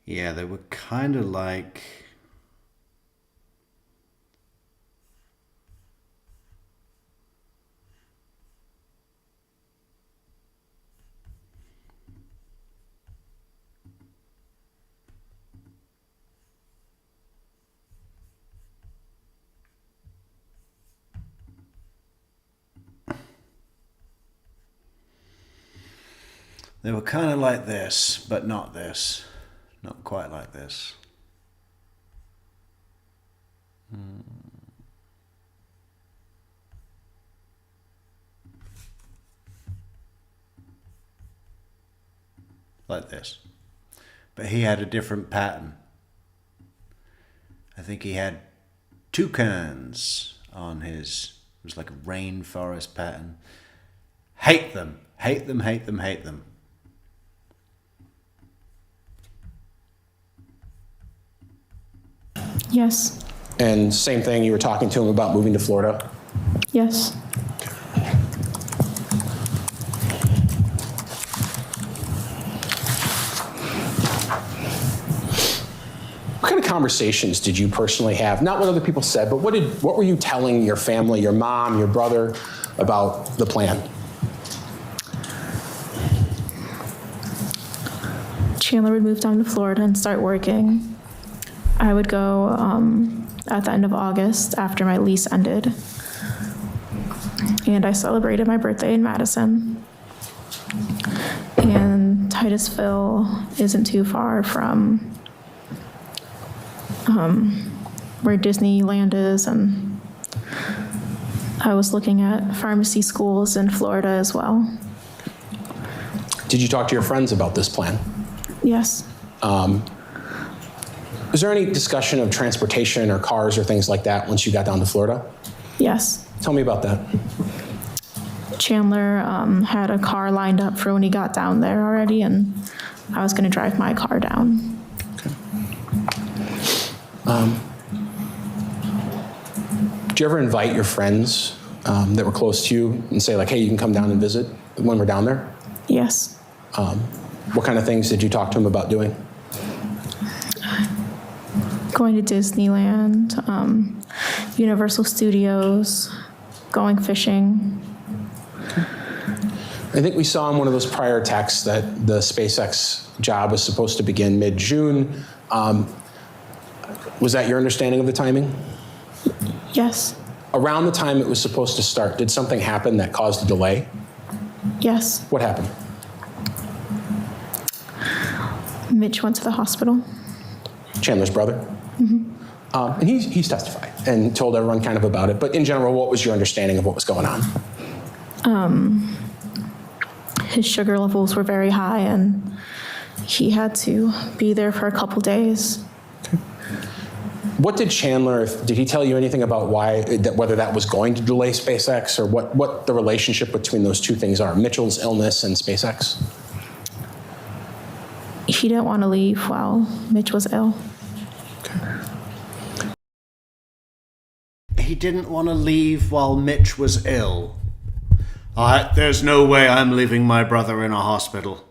Speaker 1: Yeah, they were kind of like... They were kind of like this, but not this. Not quite like this. Like this. But he had a different pattern. I think he had toucans on his... It was like a rainforest pattern. Hate them. Hate them, hate them, hate them.
Speaker 9: Yes.
Speaker 8: And same thing, you were talking to him about moving to Florida?
Speaker 9: Yes.
Speaker 8: What kind of conversations did you personally have? Not what other people said, but what were you telling your family, your mom, your brother, about the plan?
Speaker 9: Chandler would move down to Florida and start working. I would go at the end of August after my lease ended. And I celebrated my birthday in Madison. And Titusville isn't too far from where Disneyland is, and I was looking at pharmacy schools in Florida as well.
Speaker 8: Did you talk to your friends about this plan?
Speaker 9: Yes.
Speaker 8: Was there any discussion of transportation or cars or things like that once you got down to Florida?
Speaker 9: Yes.
Speaker 8: Tell me about that.
Speaker 9: Chandler had a car lined up for when he got down there already, and I was going to drive my car down.
Speaker 8: Did you ever invite your friends that were close to you and say, like, hey, you can come down and visit when we're down there?
Speaker 9: Yes.
Speaker 8: What kind of things did you talk to them about doing?
Speaker 9: Going to Disneyland, Universal Studios, going fishing.
Speaker 8: I think we saw in one of those prior texts that the SpaceX job was supposed to begin mid-June. Was that your understanding of the timing?
Speaker 9: Yes.
Speaker 8: Around the time it was supposed to start, did something happen that caused a delay?
Speaker 9: Yes.
Speaker 8: What happened?
Speaker 9: Mitch went to the hospital.
Speaker 8: Chandler's brother? Mm-hmm. And he's testified and told everyone kind of about it. But in general, what was your understanding of what was going on?
Speaker 9: His sugar levels were very high, and he had to be there for a couple days.
Speaker 8: What did Chandler, did he tell you anything about whether that was going to delay SpaceX, or what the relationship between those two things are, Mitchell's illness and SpaceX?
Speaker 9: He didn't want to leave while Mitch was ill.
Speaker 1: He didn't want to leave while Mitch was ill. There's no way I'm leaving my brother in a hospital.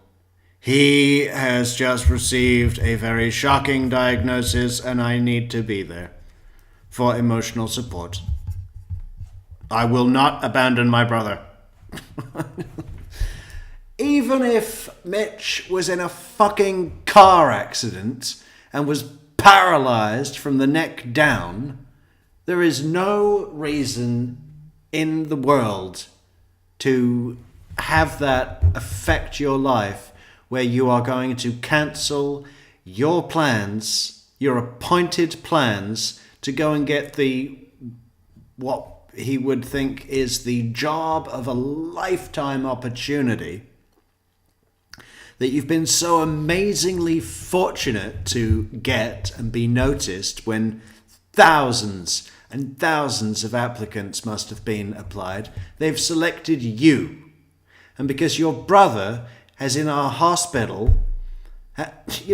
Speaker 1: He has just received a very shocking diagnosis, and I need to be there for emotional support. I will not abandon my brother. Even if Mitch was in a fucking car accident and was paralyzed from the neck down, there is no reason in the world to have that affect your life, where you are going to cancel your plans, your appointed plans, to go and get what he would think is the job of a lifetime opportunity that you've been so amazingly fortunate to get and be noticed, when thousands and thousands of applicants must have been applied. They've selected you. And because your brother is in our hospital, he's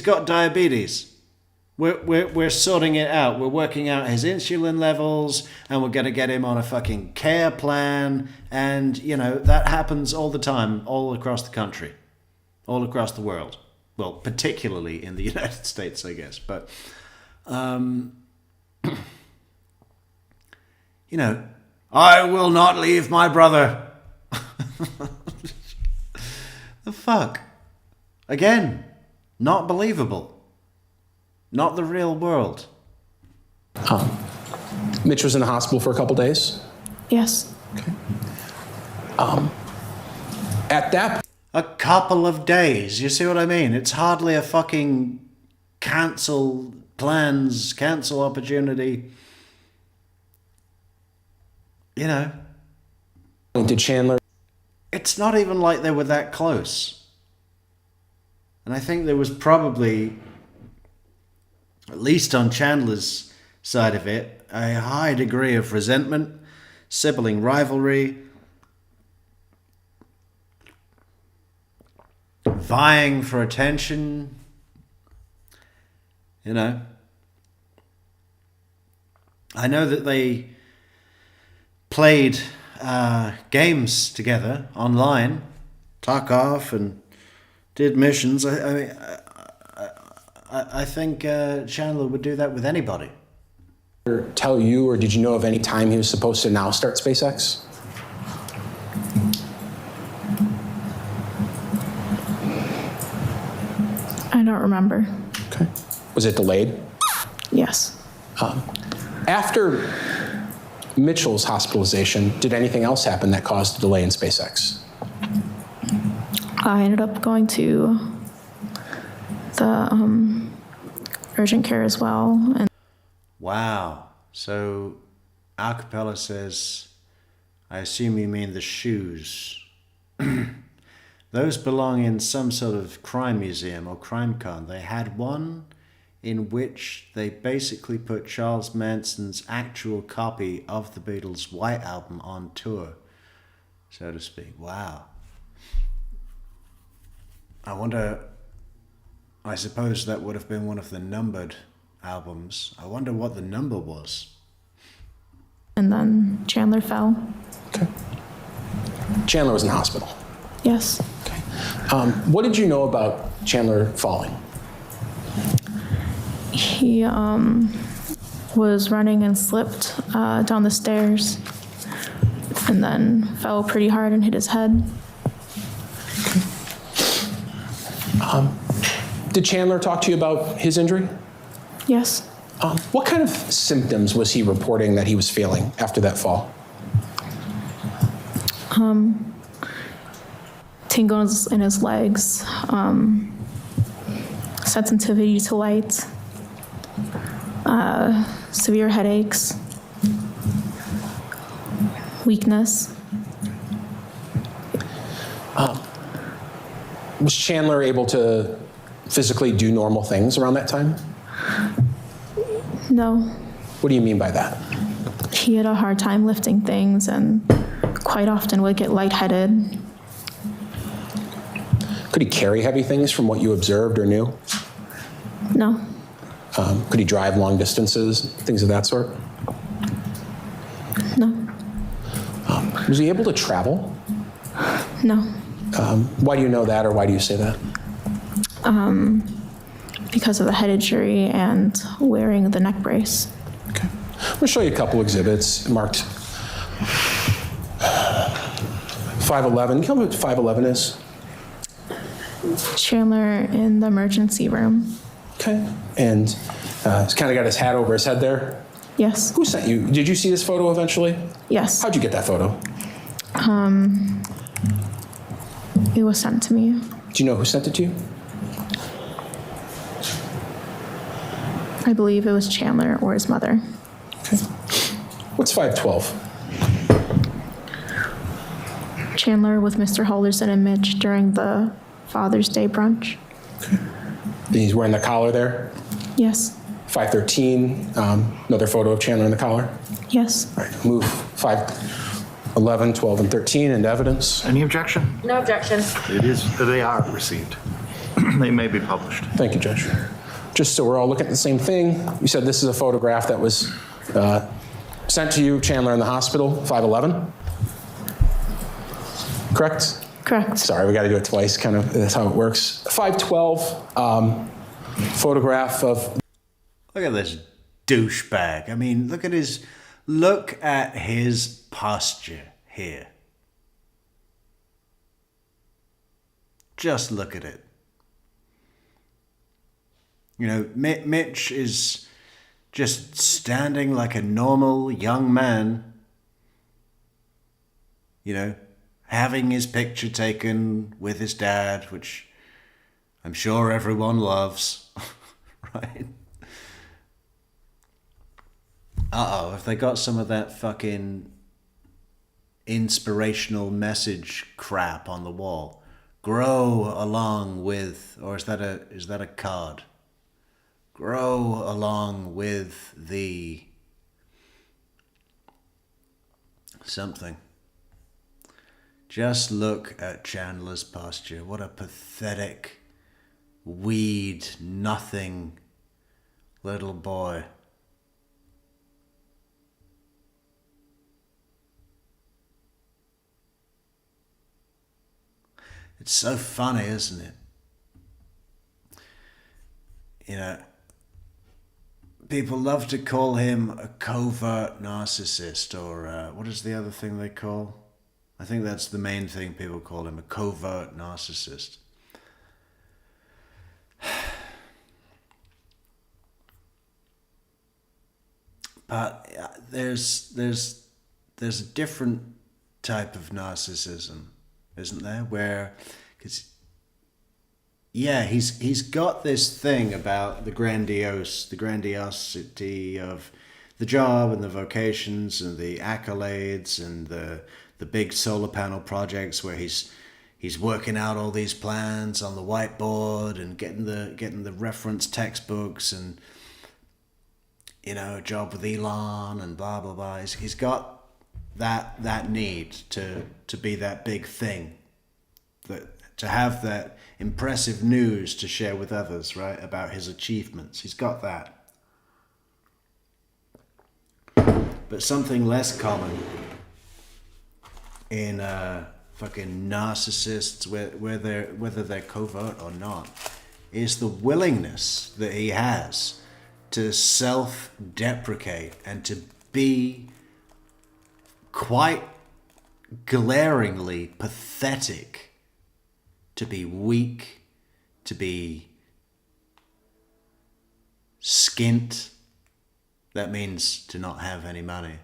Speaker 1: got diabetes. We're sorting it out. We're working out his insulin levels, and we're going to get him on a fucking care plan. And, that happens all the time, all across the country, all across the world. Well, particularly in the United States, I guess. But, I will not leave my brother. The fuck? Again, not believable. Not the real world.
Speaker 8: Mitch was in the hospital for a couple days?
Speaker 9: Yes.
Speaker 8: Okay. At that...
Speaker 1: A couple of days, you see what I mean? It's hardly a fucking cancel plans, cancel opportunity.
Speaker 8: Did Chandler...
Speaker 1: It's not even like they were that close. And I think there was probably, at least on Chandler's side of it, a high degree of resentment, sibling rivalry, vying for attention. You know, I know that they played games together online, Tarkov, and did missions. I think Chandler would do that with anybody.
Speaker 8: Tell you, or did you know of any time he was supposed to now start SpaceX?
Speaker 9: I don't remember.
Speaker 8: Okay. Was it delayed?
Speaker 9: Yes.
Speaker 8: After Mitchell's hospitalization, did anything else happen that caused a delay in SpaceX?
Speaker 9: I ended up going to the urgent care as well. And
Speaker 1: Wow. So Acapella says, I assume you mean the shoes. Those belong in some sort of crime museum or crime con. They had one in which they basically put Charles Manson's actual copy of the Beatles' White Album on tour, so to speak. Wow. I wonder, I suppose that would have been one of the numbered albums. I wonder what the number was.
Speaker 9: then Chandler fell.
Speaker 8: Okay. Chandler was in the hospital.
Speaker 9: Yes.
Speaker 8: Okay. What did you know about Chandler falling?
Speaker 9: He was running and slipped down the stairs and then fell pretty hard and hit his head.
Speaker 8: Did Chandler talk to you about his injury?
Speaker 9: Yes.
Speaker 8: What kind of symptoms was he reporting that he was feeling after that fall?
Speaker 9: Tingles in his legs, sensitivity to light, severe headaches, weakness.
Speaker 8: Was Chandler able to physically do normal things around that time?
Speaker 9: No.
Speaker 8: What do you mean by that?
Speaker 9: He had a hard time lifting things and quite often would get lightheaded.
Speaker 8: Could he carry heavy things from what you observed or knew?
Speaker 9: No.
Speaker 8: Could he drive long distances, things of that sort?
Speaker 9: No.
Speaker 8: Was he able to travel?
Speaker 9: No.
Speaker 8: Why do you know that, or why do you say that?
Speaker 9: Because of the head injury and wearing the neck brace.
Speaker 8: Okay. I'm going to show you a couple exhibits marked 511. Can you tell me what 511 is?
Speaker 9: Chandler in the emergency room.
Speaker 8: Okay. And he's kind of got his hat over his head there.
Speaker 9: Yes.
Speaker 8: Who sent you? Did you see this photo eventually?
Speaker 9: Yes.
Speaker 8: How'd you get that photo?
Speaker 9: It was sent to me.
Speaker 8: Do you know who sent it to you?
Speaker 9: I believe it was Chandler or his mother.
Speaker 8: Okay. What's 512?
Speaker 9: Chandler with Mr. Halderson and Mitch during the Father's Day brunch.
Speaker 8: Okay. He's wearing the collar there.
Speaker 9: Yes.
Speaker 8: 513, another photo of Chandler in the collar.
Speaker 9: Yes.
Speaker 8: All right, move 511, 12, and 13 into evidence.
Speaker 7: Any objection?
Speaker 11: No objection.
Speaker 7: They are received. They may be published.
Speaker 8: Thank you, Judge. Just so we're all looking at the same thing, you said this is a photograph that was sent to you, Chandler, in the hospital, 511? Correct?
Speaker 9: Correct.
Speaker 8: Sorry, we got to do it twice, kind of, that's how it works. 512, photograph of...
Speaker 1: Look at this douchebag. I mean, look at his posture here. Just look at it. You know, Mitch is just standing like a normal young man, you know, having his picture taken with his dad, which I'm sure everyone loves, right? Uh-oh, have they got some of that fucking inspirational message crap on the wall? Grow along with, or is that a card? Grow along with the something. Just look at Chandler's posture. What a pathetic, weed, nothing, little boy. It's so funny, isn't it? You know, people love to call him a covert narcissist, or what is the other thing they call? I think that's the main thing people call him, a covert narcissist. But there's a different type of narcissism, isn't there? Where, cause, yeah, he's got this thing about the grandiosity of the job and the vocations and the accolades and the big solar panel projects where he's working out all these plans on the whiteboard and getting the reference textbooks and, you know, a job with Elon and blah blah blah. He's got that need to be that big thing, to have that impressive news to share with others, right, about his achievements. He's got that. But something less common in fucking narcissists, whether they're covert or not, is the willingness that he has to self-deprecate and to be quite glaringly pathetic, to be weak, to be skint. That means to not have any money.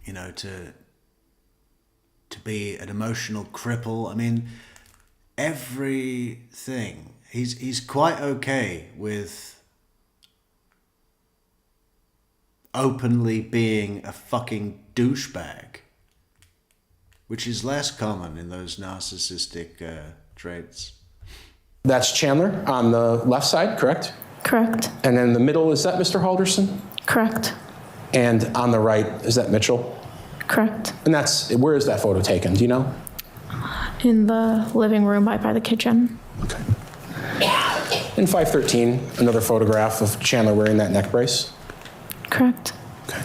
Speaker 1: You know, to be an emotional cripple. I mean, everything. He's quite okay with openly being a fucking douchebag, which is less common in those narcissistic traits.
Speaker 8: That's Chandler on the left side, correct?
Speaker 9: Correct.
Speaker 8: And then in the middle, is that Mr. Halderson?
Speaker 9: Correct.
Speaker 8: And on the right, is that Mitchell?
Speaker 9: Correct.
Speaker 8: And where is that photo taken? Do you know?
Speaker 9: In the living room by the kitchen.
Speaker 8: Okay. In 513, another photograph of Chandler wearing that neck brace?
Speaker 9: Correct.
Speaker 8: Okay.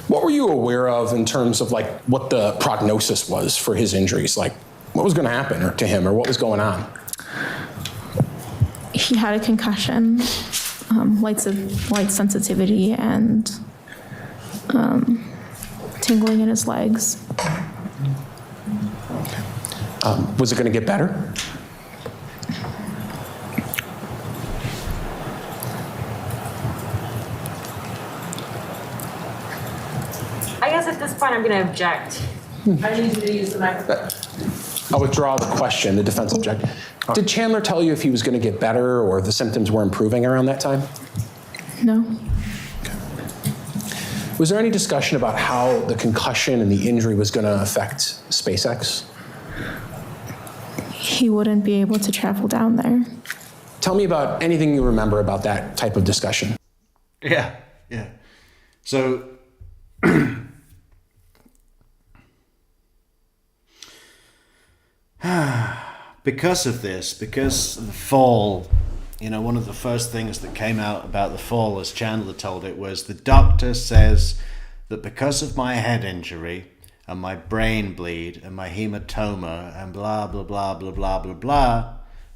Speaker 8: What were you aware of in terms of like what the prognosis was for his injuries? Like what was going to happen to him or what was going on?
Speaker 9: He had a concussion, light sensitivity, and tingling in his legs.
Speaker 8: Was it going to get better?
Speaker 11: I guess at this point I'm going to object. I need you to use the microphone.
Speaker 8: I'll withdraw the question, the defense object. Did Chandler tell you if he was going to get better or the symptoms were improving around that time?
Speaker 9: No.
Speaker 8: Okay. Was there any discussion about how the concussion and the injury was going to affect SpaceX?
Speaker 9: He wouldn't be able to travel down there.
Speaker 8: Tell me about anything you remember about that type of discussion.
Speaker 1: Yeah. So, because of this, because of the fall, you know, one of the first things that came out about the fall, as Chandler told it, was the doctor says that because of my head injury and my brain bleed and my hematoma and blah, blah, blah, blah, blah, blah, blah,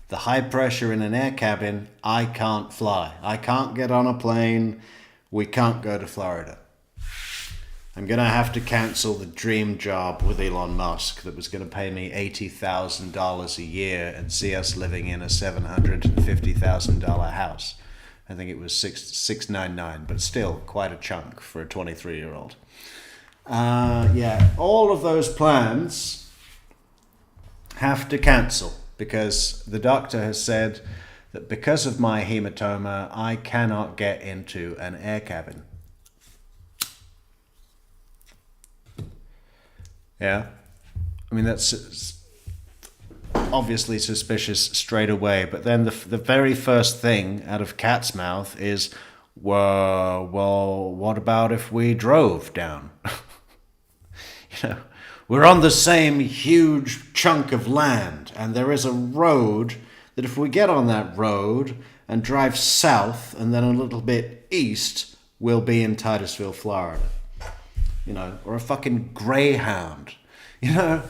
Speaker 1: the high pressure in an air cabin, I can't fly. I can't get on a plane. We can't go to Florida. I'm going to have to cancel the dream job with Elon Musk that was going to pay me $80,000 a year and see us living in a $750,000 house. I think it was $699, but still quite a chunk for a 23-year-old. All of those plans have to cancel because the doctor has said that because of my hematoma, I cannot get into an air cabin. Yeah, I mean, that's obviously suspicious straight away. But then the very first thing out of Cat's mouth is, well, what about if we drove down? You know, we're on the same huge chunk of land, and there is a road that if we get on that road and drive south and then a little bit east, we'll be in Titusville, Florida. You know, or a fucking Greyhound, you know?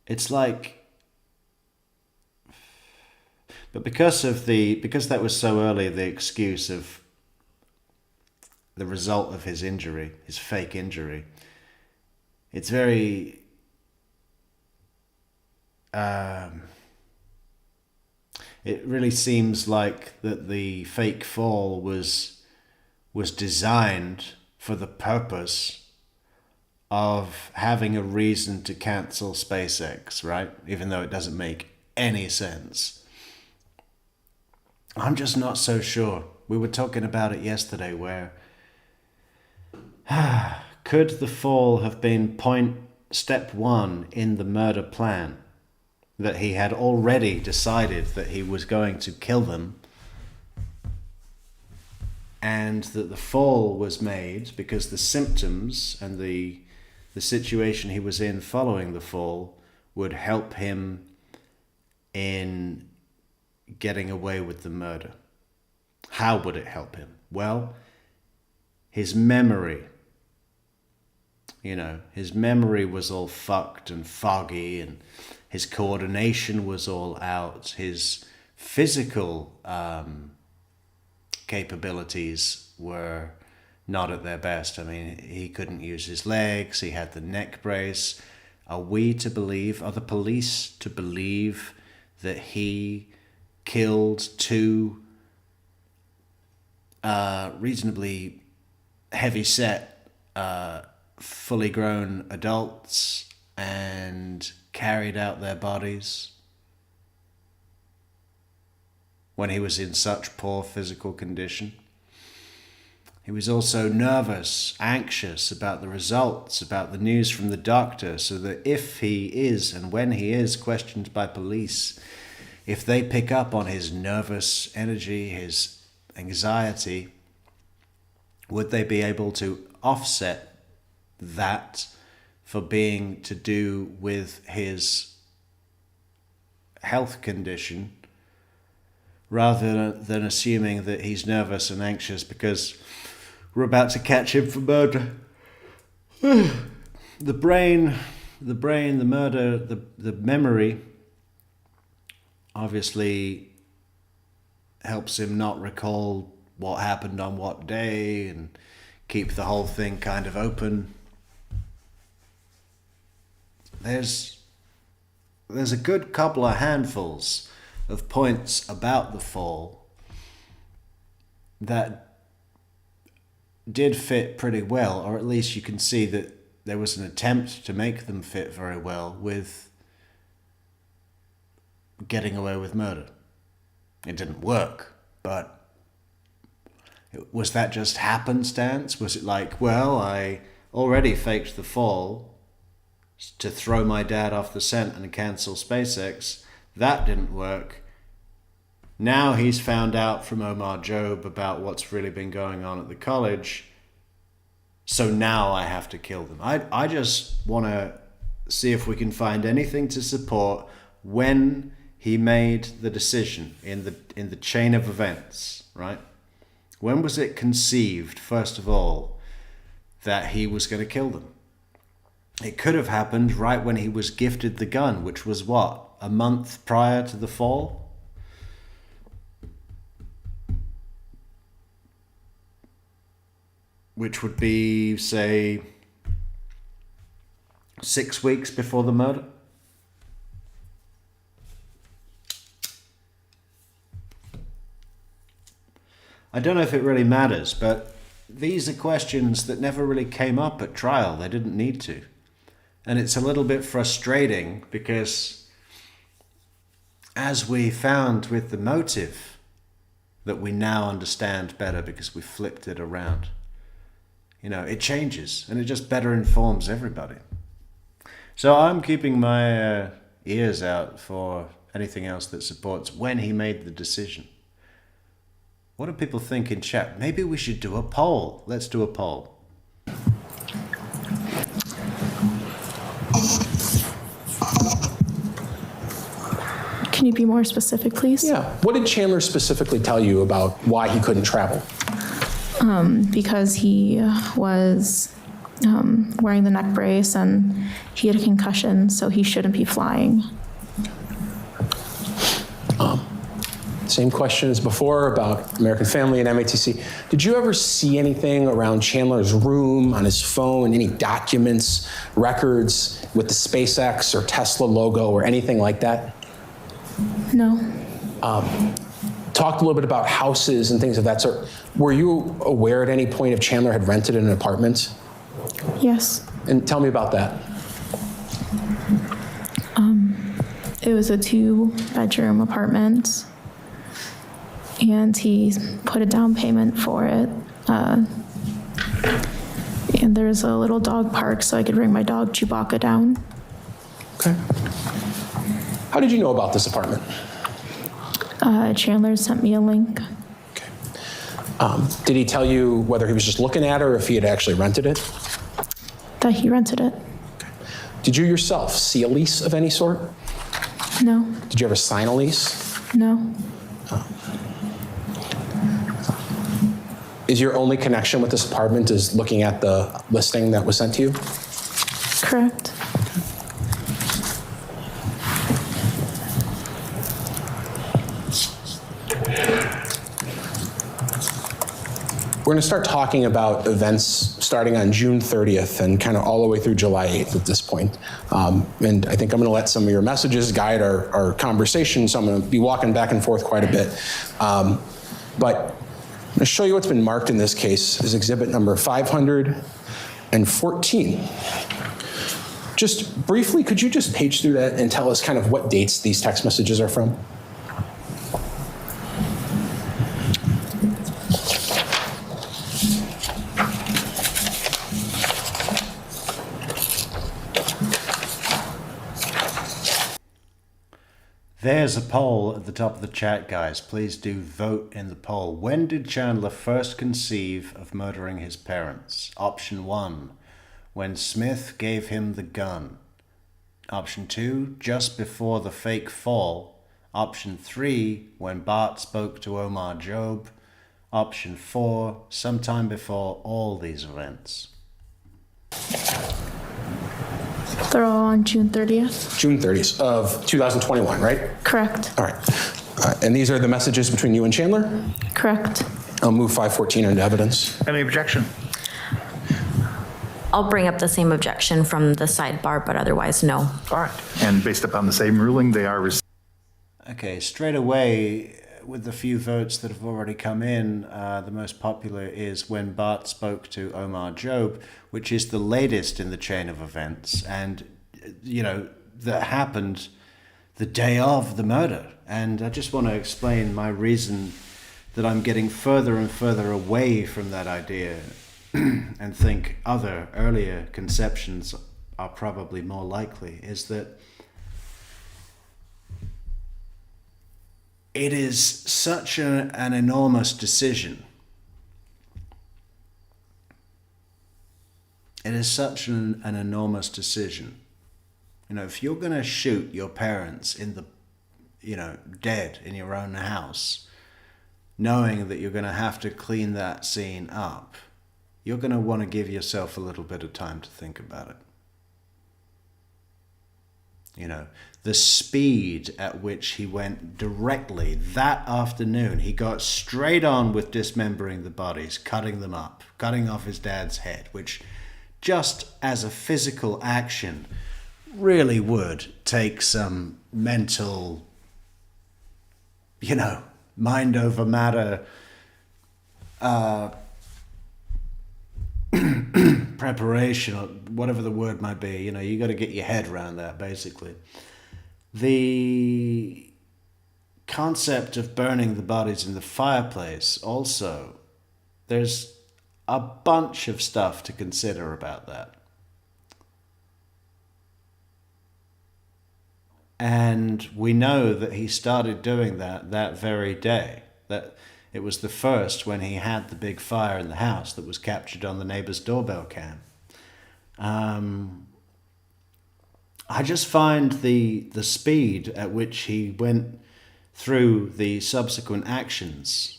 Speaker 1: It's like, but because that was so early, the excuse of the result of his injury, his fake injury, it's very, it really seems like that the fake fall was designed for the purpose of having a reason to cancel SpaceX, right? Even though it doesn't make any sense. I'm just not so sure. We were talking about it yesterday where could the fall have been step one in the murder plan? That he had already decided that he was going to kill them, and that the fall was made because the symptoms and the situation he was in following the fall would help him in getting away with the murder. How would it help him? Well, his memory. You know, his memory was all fucked and foggy, and his coordination was all out. His physical capabilities were not at their best. I mean, he couldn't use his legs. He had the neck brace. Are the police to believe that he killed two reasonably heavy-set, fully grown adults and carried out their bodies when he was in such poor physical condition? He was also nervous, anxious about the results, about the news from the doctor, so that if he is, and when he is questioned by police, if they pick up on his nervous energy, his anxiety, would they be able to offset that for being to do with his health condition, rather than assuming that he's nervous and anxious because we're about to catch him for murder? The brain, the murder, the memory obviously helps him not recall what happened on what day and keep the whole thing kind of open. There's a good couple of handfuls of points about the fall that did fit pretty well, or at least you can see that there was an attempt to make them fit very well with getting away with murder. It didn't work, but was that just happenstance? Was it like, well, I already faked the fall to throw my dad off the scent and cancel SpaceX? That didn't work. Now he's found out from Omar Job about what's really been going on at the college, so now I have to kill them. I just want to see if we can find anything to support when he made the decision in the chain of events, right? When was it conceived, first of all, that he was going to kill them? It could have happened right when he was gifted the gun, which was what, a month prior to the fall? Which would be, say, 6 weeks before the murder? I don't know if it really matters, but these are questions that never really came up at trial. They didn't need to. And it's a little bit frustrating because, as we found with the motive that we now understand better because we flipped it around, you know, it changes and it just better informs everybody. So I'm keeping my ears out for anything else that supports when he made the decision. What do people think in chat? Maybe we should do a poll. Let's do a poll.
Speaker 9: Can you be more specific, please?
Speaker 8: Yeah. What did Chandler specifically tell you about why he couldn't travel?
Speaker 9: Because he was wearing the neck brace and he had a concussion, so he shouldn't be flying.
Speaker 8: Same question as before about American Family and MATC. Did you ever see anything around Chandler's room, on his phone, any documents, records with the SpaceX or Tesla logo or anything like that?
Speaker 9: No.
Speaker 8: Talked a little bit about houses and things of that sort. Were you aware at any point if Chandler had rented an apartment?
Speaker 9: Yes.
Speaker 8: And tell me about that.
Speaker 9: It was a 2-bedroom apartment, and he put a down payment for it. And there's a little dog park, so I could bring my dog Chewbacca down.
Speaker 8: Okay. How did you know about this apartment?
Speaker 9: Chandler sent me a link.
Speaker 8: Okay. Did he tell you whether he was just looking at it or if he had actually rented it?
Speaker 9: That he rented it.
Speaker 8: Did you yourself see a lease of any sort?
Speaker 9: No.
Speaker 8: Did you ever sign a lease?
Speaker 9: No.
Speaker 8: Is your only connection with this apartment is looking at the listing that was sent to you?
Speaker 9: Correct.
Speaker 8: We're going to start talking about events starting on June 30th and kind of all the way through July 8th at this point. And I think I'm going to let some of your messages guide our conversation, so I'm going to be walking back and forth quite a bit. But I'm going to show you what's been marked in this case as exhibit number 514. Just briefly, could you just page through that and tell us kind of what dates these text messages are from?
Speaker 1: There's a poll at the top of the chat, guys. Please do vote in the poll. When did Chandler first conceive of murdering his parents? Option 1, when Smith gave him the gun. Option 2, just before the fake fall. Option 3, when Bart spoke to Omar Job. Option 4, sometime before all these events.
Speaker 9: They're all on June 30th.
Speaker 8: June 30th of 2021, right?
Speaker 9: Correct.
Speaker 8: All right. And these are the messages between you and Chandler?
Speaker 9: Correct.
Speaker 8: I'll move 514 into evidence.
Speaker 7: Any objection?
Speaker 12: I'll bring up the same objection from the sidebar, but otherwise, no.
Speaker 7: All right. And based upon the same ruling, they are
Speaker 1: Okay, straight away, with the few votes that have already come in, the most popular is when Bart spoke to Omar Job, which is the latest in the chain of events, and, you know, that happened the day of the murder. And I just want to explain my reason that I'm getting further and further away from that idea and think other earlier conceptions are probably more likely, is that it is such an enormous decision. It is such an enormous decision. You know, if you're going to shoot your parents in the, you know, dead in your own house, knowing that you're going to have to clean that scene up, you're going to want to give yourself a little bit of time to think about it. You know, the speed at which he went directly that afternoon, he got straight on with dismembering the bodies, cutting them up, cutting off his dad's head, which just as a physical action really would take some mental, you know, mind over matter preparation, or whatever the word might be. You know, you got to get your head around that, basically. The concept of burning the bodies in the fireplace also, there's a bunch of stuff to consider about that. And we know that he started doing that very day. That It was the first when he had the big fire in the house that was captured on the neighbor's doorbell cam. I just find the speed at which he went through the subsequent actions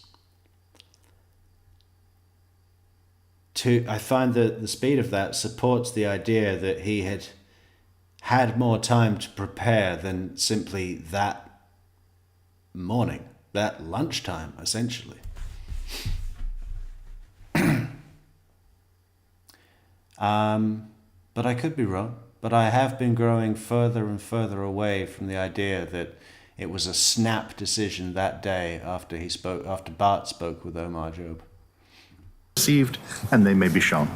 Speaker 1: I find that the speed of that supports the idea that he had more time to prepare than simply that morning, that lunchtime, essentially. But I could be wrong. But I have been growing further and further away from the idea that it was a snap decision that day after Bart spoke with Omar Job.
Speaker 7: Received, and they may be shown.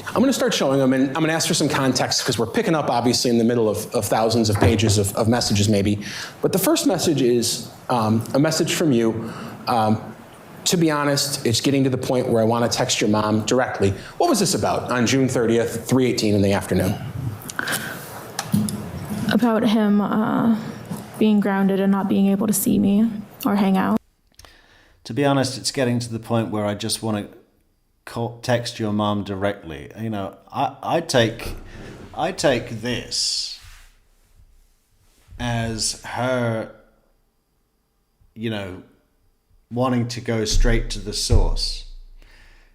Speaker 8: I'm going to start showing them, and I'm going to ask for some context because we're picking up, obviously, in the middle of thousands of pages of messages, maybe. But the first message is a message from you. To be honest, it's getting to the point where I want to text your mom directly. What was this about on June 30th, 3:18 in the afternoon?
Speaker 9: About him being grounded and not being able to see me or hang out.
Speaker 1: To be honest, it's getting to the point where I just want to text your mom directly. You know, I take this as her, you know, wanting to go straight to the source,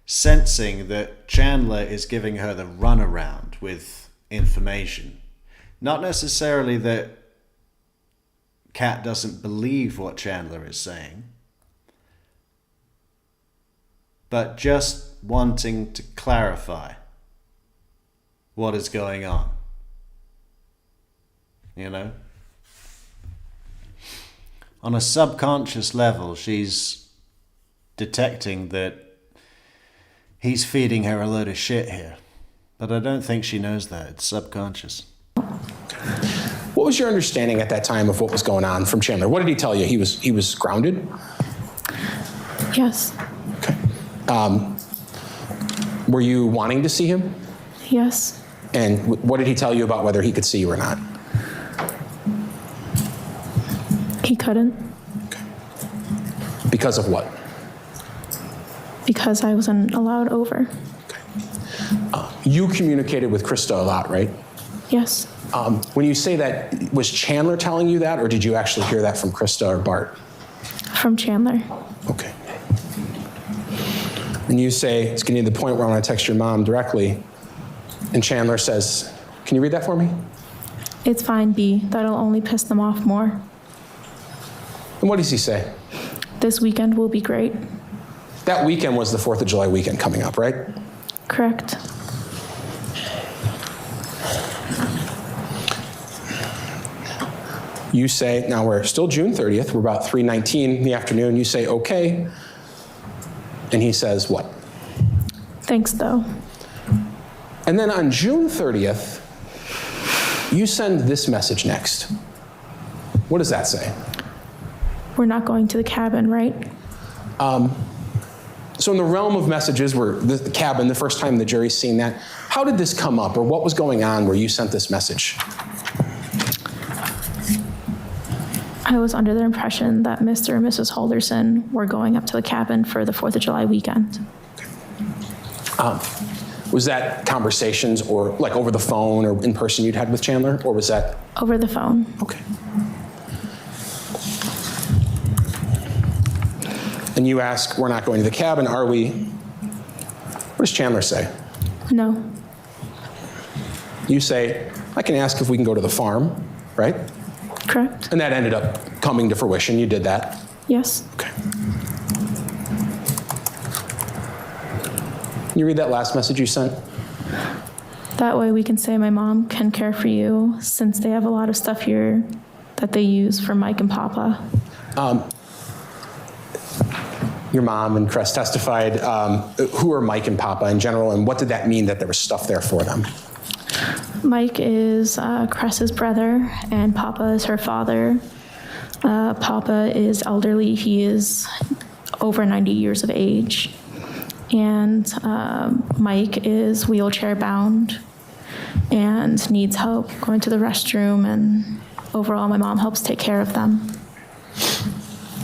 Speaker 1: sensing that Chandler is giving her the runaround with information. Not necessarily that Kat doesn't believe what Chandler is saying, but just wanting to clarify what is going on. You know? On a subconscious level, she's detecting that he's feeding her a load of shit here. But I don't think she knows that. It's subconscious.
Speaker 8: What was your understanding at that time of what was going on from Chandler? What did he tell you? He was grounded?
Speaker 9: Yes.
Speaker 8: Okay. Were you wanting to see him?
Speaker 9: Yes.
Speaker 8: And what did he tell you about whether he could see you or not?
Speaker 9: He couldn't.
Speaker 8: Okay. Because of what?
Speaker 9: Because I wasn't allowed over.
Speaker 8: Okay. You communicated with Krista a lot, right?
Speaker 9: Yes.
Speaker 8: When you say that, was Chandler telling you that, or did you actually hear that from Krista or Bart?
Speaker 9: From Chandler.
Speaker 8: Okay. And you say, it's getting to the point where I want to text your mom directly, and Chandler says, can you read that for me?
Speaker 9: It's fine, B. That'll only piss them off more.
Speaker 8: And what does he say?
Speaker 9: This weekend will be great.
Speaker 8: That weekend was the 4th of July weekend coming up, right?
Speaker 9: Correct.
Speaker 8: You say, now we're still June 30th, we're about 3:19 in the afternoon, you say, okay. And he says what?
Speaker 9: Thanks, though.
Speaker 8: And then on June 30th, you send this message next. What does that say?
Speaker 9: We're not going to the cabin, right?
Speaker 8: So in the realm of messages, where the cabin, the first time the jury's seen that, how did this come up, or what was going on where you sent this message?
Speaker 9: I was under the impression that Mr. and Mrs. Halderson were going up to the cabin for the 4th of July weekend.
Speaker 8: Was that conversations or like over the phone or in person you'd had with Chandler, or was that?
Speaker 9: Over the phone.
Speaker 8: Okay. And you ask, we're not going to the cabin, are we? What does Chandler say?
Speaker 9: No.
Speaker 8: You say, I can ask if we can go to the farm, right?
Speaker 9: Correct.
Speaker 8: And that ended up coming to fruition. You did that?
Speaker 9: Yes.
Speaker 8: Okay. Can you read that last message you sent?
Speaker 9: That way we can say my mom can care for you, since they have a lot of stuff here that they use for Mike and Papa.
Speaker 8: Your mom and Cress testified. Who are Mike and Papa in general, and what did that mean that there was stuff there for them?
Speaker 9: Mike is Cress's brother, and Papa is her father. Papa is elderly. He is over 90 years of age. And Mike is wheelchair bound and needs help going to the restroom, and overall my mom helps take care of them.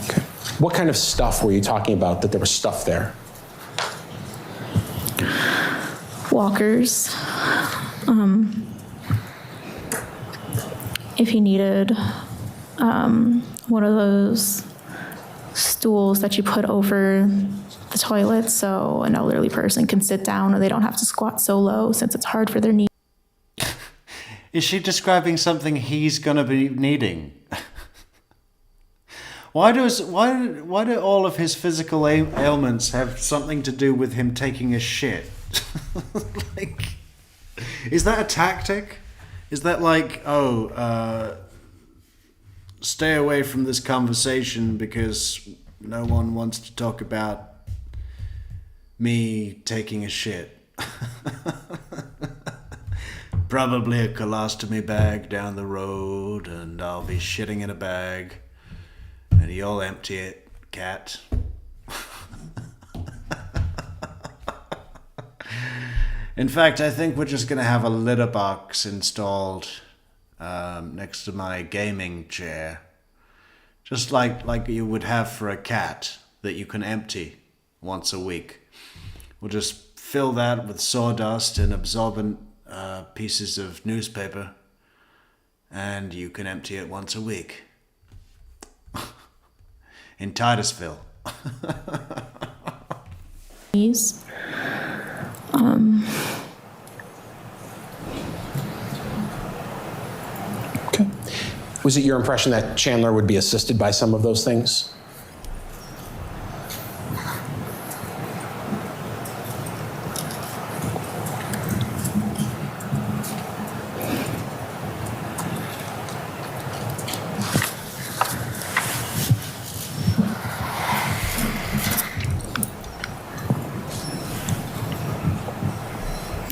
Speaker 8: Okay. What kind of stuff were you talking about that there was stuff there?
Speaker 9: Walkers. If he needed one of those stools that you put over the toilet so an elderly person can sit down or they don't have to squat so low since it's hard for their knees.
Speaker 1: Is she describing something he's gonna be needing? Why do all of his physical ailments have something to do with him taking a shit? Like, is that a tactic? Is that like, stay away from this conversation because no one wants to talk about me taking a shit? Probably a colostomy bag down the road, and I'll be shitting in a bag, and you'll empty it, cat. In fact, I think we're just going to have a litter box installed next to my gaming chair. Just like you would have for a cat that you can empty once a week. We'll just fill that with sawdust and absorbent pieces of newspaper, and you can empty it once a week. In Titusville.
Speaker 8: Okay. Was it your impression that Chandler would be assisted by some of those things?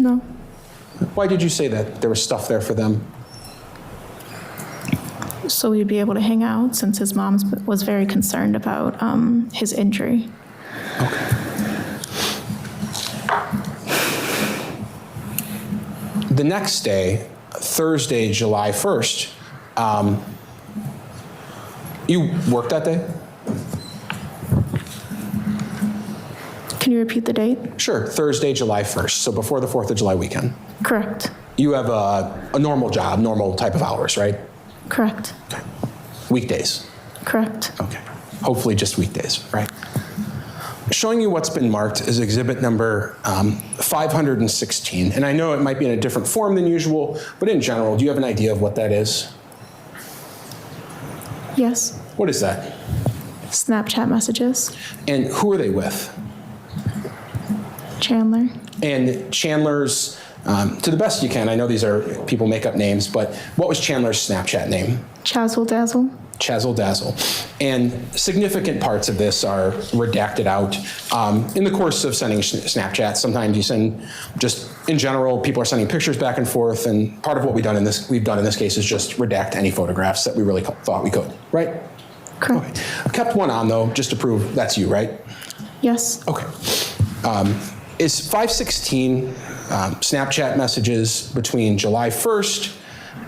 Speaker 9: No.
Speaker 8: Why did you say that there was stuff there for them?
Speaker 9: So we'd be able to hang out since his mom was very concerned about his injury.
Speaker 8: Okay. The next day, Thursday, July 1st, you worked that day?
Speaker 9: Can you repeat the date?
Speaker 8: Sure, Thursday, July 1st, so before the 4th of July weekend.
Speaker 9: Correct.
Speaker 8: You have a normal job, normal type of hours, right?
Speaker 9: Correct.
Speaker 8: Okay. Weekdays?
Speaker 9: Correct.
Speaker 8: Okay. Hopefully just weekdays, right? Showing you what's been marked is exhibit number 516. And I know it might be in a different form than usual, but in general, do you have an idea of what that is?
Speaker 9: Yes.
Speaker 8: What is that?
Speaker 9: Snapchat messages.
Speaker 8: And who are they with?
Speaker 9: Chandler.
Speaker 8: And Chandler's, to the best you can, I know these are, people make up names, but what was Chandler's Snapchat name?
Speaker 9: Chazzle Dazzle.
Speaker 8: Chazzle Dazzle. And significant parts of this are redacted out. In the course of sending Snapchat, sometimes you send just, in general, people are sending pictures back and forth, and part of what we've done in this case is just redact any photographs that we really thought we could, right?
Speaker 9: Correct.
Speaker 8: Okay. I kept one on though, just to prove that's you, right?
Speaker 9: Yes.
Speaker 8: Okay. Is 516 Snapchat messages between July 1st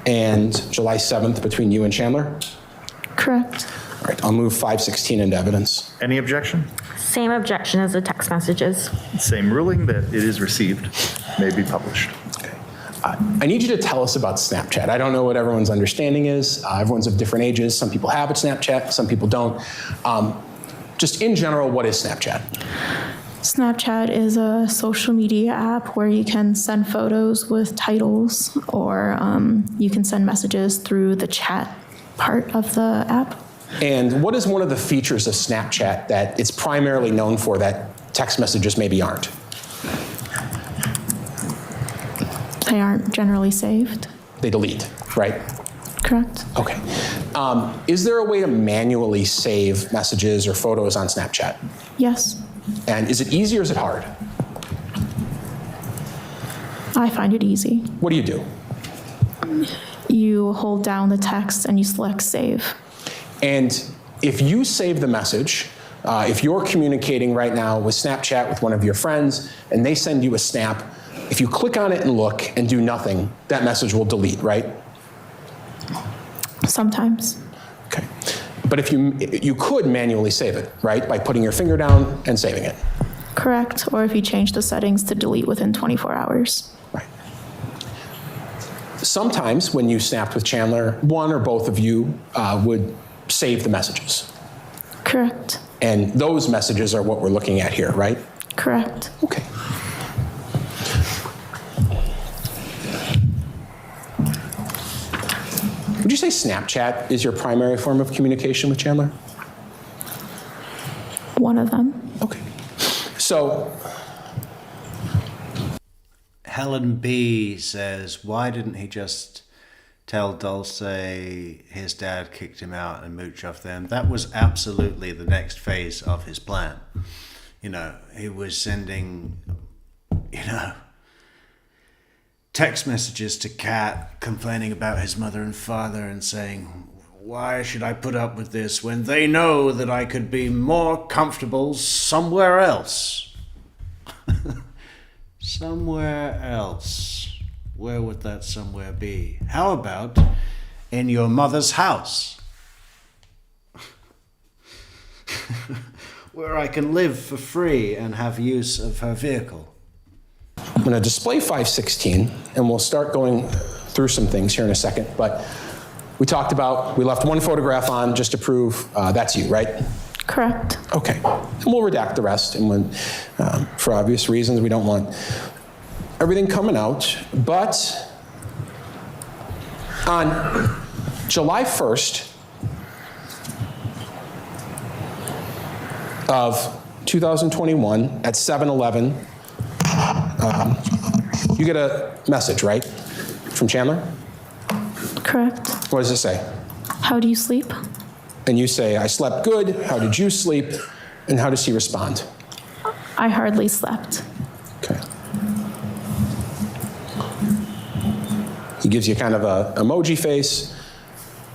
Speaker 8: and July 7th between you and Chandler?
Speaker 9: Correct.
Speaker 8: All right, I'll move 516 into evidence.
Speaker 7: Any objection?
Speaker 12: Same objection as the text messages.
Speaker 7: Same ruling that it is received, may be published.
Speaker 8: Okay. I need you to tell us about Snapchat. I don't know what everyone's understanding is. Everyone's of different ages. Some people have a Snapchat, some people don't. Just in general, what is Snapchat?
Speaker 9: Snapchat is a social media app where you can send photos with titles, or you can send messages through the chat part of the app.
Speaker 8: And what is one of the features of Snapchat that it's primarily known for that text messages maybe aren't?
Speaker 9: They aren't generally saved.
Speaker 8: They delete, right?
Speaker 9: Correct.
Speaker 8: Okay. Is there a way to manually save messages or photos on Snapchat?
Speaker 9: Yes.
Speaker 8: And is it easy or is it hard?
Speaker 9: I find it easy.
Speaker 8: What do you do?
Speaker 9: You hold down the text and you select save.
Speaker 8: And if you save the message, if you're communicating right now with Snapchat with one of your friends and they send you a snap, if you click on it and look and do nothing, that message will delete, right?
Speaker 9: Sometimes.
Speaker 8: Okay. But if you could manually save it, right? By putting your finger down and saving it.
Speaker 9: Correct. Or if you change the settings to delete within 24 hours.
Speaker 8: Right. Sometimes when you snapped with Chandler, one or both of you would save the messages.
Speaker 9: Correct.
Speaker 8: And those messages are what we're looking at here, right?
Speaker 9: Correct.
Speaker 8: Okay. Would you say Snapchat is your primary form of communication with Chandler?
Speaker 9: One of them.
Speaker 8: Okay. So,
Speaker 1: Helen B says, why didn't he just tell Dulce his dad kicked him out and mooch off them? That was absolutely the next phase of his plan. You know, he was sending, text messages to Kat complaining about his mother and father and saying, why should I put up with this when they know that I could be more comfortable somewhere else? Somewhere else. Where would that somewhere be? How about in your mother's house? Where I can live for free and have use of her vehicle.
Speaker 8: I'm going to display 516, and we'll start going through some things here in a second. But we talked about, we left one photograph on just to prove that's you, right?
Speaker 9: Correct.
Speaker 8: Okay. And we'll redact the rest. And when, for obvious reasons, we don't want everything coming out. But on July 1st of 2021 at 7:11, you get a message, right? From Chandler?
Speaker 9: Correct.
Speaker 8: What does it say?
Speaker 9: How do you sleep?
Speaker 8: And you say, I slept good. How did you sleep? And how does he respond?
Speaker 9: I hardly slept.
Speaker 8: Okay. He gives you kind of a emoji face.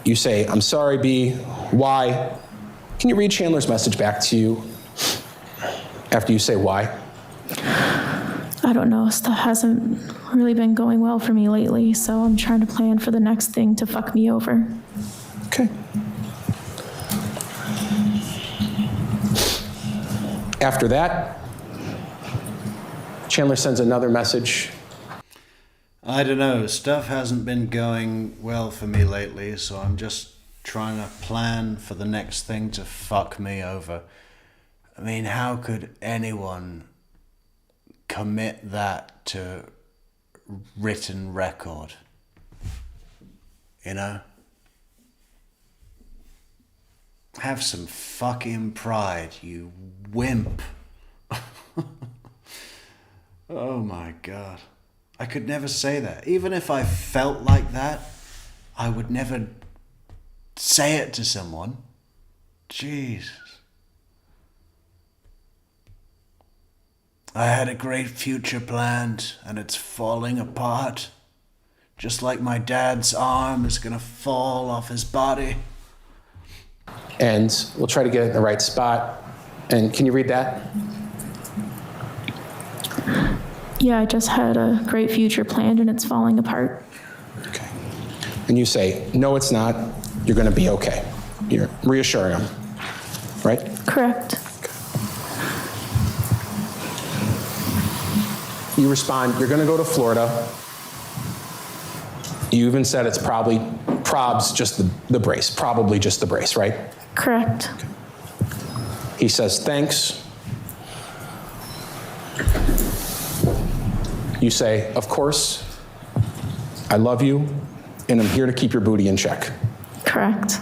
Speaker 8: You say, I'm sorry, B. Why? Can you read Chandler's message back to you after you say why?
Speaker 9: I don't know. Stuff hasn't really been going well for me lately, so I'm trying to plan for the next thing to fuck me over.
Speaker 8: Okay. After that, Chandler sends another message.
Speaker 1: I don't know, stuff hasn't been going well for me lately, so I'm just trying to plan for the next thing to fuck me over. I mean, how could anyone commit that to written record? You know? Have some fucking pride, you wimp. Oh my God. I could never say that. Even if I felt like that, I would never say it to someone. Jesus. I had a great future planned, and it's falling apart. Just like my dad's arm is gonna fall off his body.
Speaker 8: And we'll try to get it in the right spot. And can you read that?
Speaker 9: Yeah, I just had a great future planned and it's falling apart.
Speaker 8: Okay. And you say, no, it's not. You're going to be okay. You're reassuring him, right?
Speaker 9: Correct.
Speaker 8: You respond, you're going to go to Florida. You even said it's probably just the brace, probably just the brace, right?
Speaker 9: Correct.
Speaker 8: Okay. He says, thanks. You say, of course, I love you, and I'm here to keep your booty in check.
Speaker 9: Correct.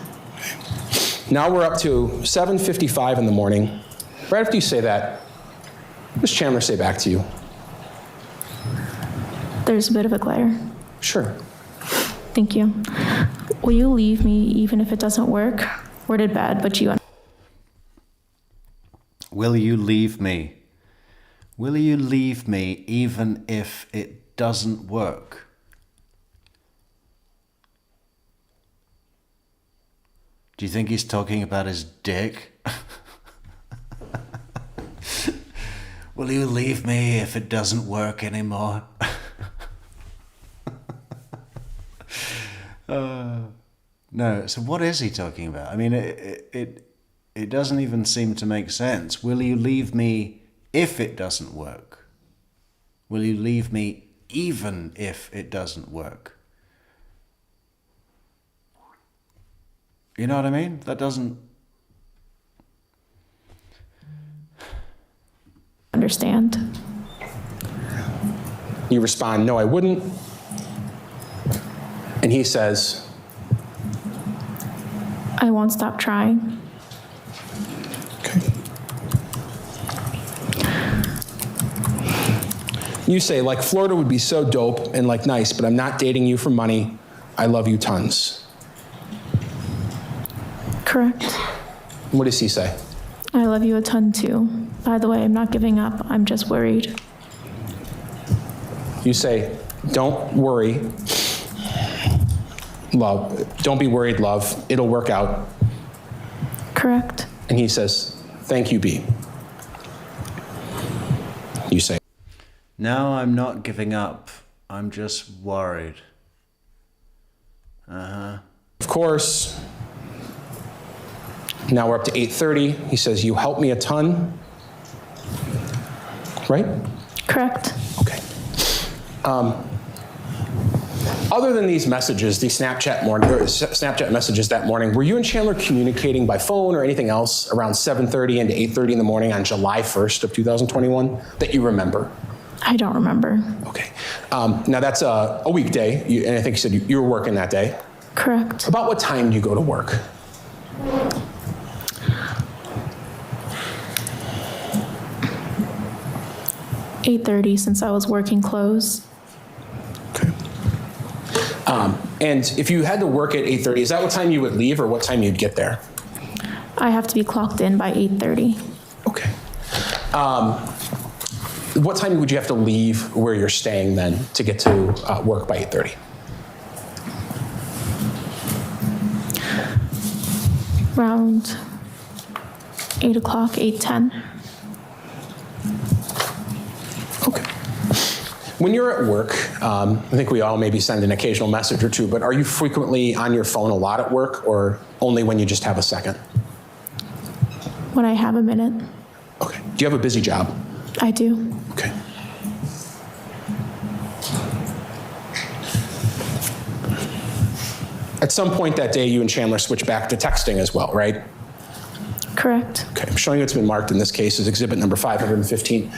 Speaker 8: Now we're up to 7:55 in the morning. Right after you say that, what does Chandler say back to you?
Speaker 9: There's a bit of a glare.
Speaker 8: Sure.
Speaker 9: Thank you. Will you leave me even if it doesn't work? Worded bad, but you...
Speaker 1: Will you leave me? Will you leave me even if it doesn't work? Do you think he's talking about his dick? Will you leave me if it doesn't work anymore? No, so what is he talking about? I mean, it doesn't even seem to make sense. Will you leave me if it doesn't work? Will you leave me even if it doesn't work? You know what I mean? That doesn't...
Speaker 9: Understand.
Speaker 8: You respond, no, I wouldn't. And he says,
Speaker 9: I won't stop trying.
Speaker 8: okay. You say, like, Florida would be so dope and, like, nice, but I'm not dating you for money. I love you tons.
Speaker 9: Correct.
Speaker 8: What does he say?
Speaker 9: I love you a ton too. By the way, I'm not giving up. I'm just worried.
Speaker 8: You say, don't worry, love. Don't be worried, love. It'll work out.
Speaker 9: Correct.
Speaker 8: And he says, thank you, B. You say,
Speaker 1: No, I'm not giving up. I'm just worried.
Speaker 8: of course. Now we're up to 8:30. He says, you helped me a ton. Right?
Speaker 9: Correct.
Speaker 8: Okay. Other than these messages, these Snapchat messages that morning, were you and Chandler communicating by phone or anything else around 7:30 into 8:30 in the morning on July 1st of 2021 that you remember?
Speaker 9: I don't remember.
Speaker 8: Okay. Now that's a weekday, and I think you said you were working that day.
Speaker 9: Correct.
Speaker 8: About what time do you go to work?
Speaker 9: (8:30) since I was working close.
Speaker 8: Okay. And if you had to work at 8:30, is that what time you would leave or what time you'd get there?
Speaker 9: I have to be clocked in by 8:30.
Speaker 8: Okay. What time would you have to leave where you're staying then to get to work by 8:30?
Speaker 9: Around 8 o'clock, 8:10.
Speaker 8: Okay. When you're at work, I think we all maybe send an occasional message or two, but are you frequently on your phone a lot at work or only when you just have a second?
Speaker 9: When I have a minute.
Speaker 8: Okay. Do you have a busy job?
Speaker 9: I do.
Speaker 8: Okay. At some point that day, you and Chandler switch back to texting as well, right?
Speaker 9: Correct.
Speaker 8: Okay, I'm showing you it's been marked in this case as exhibit number 515.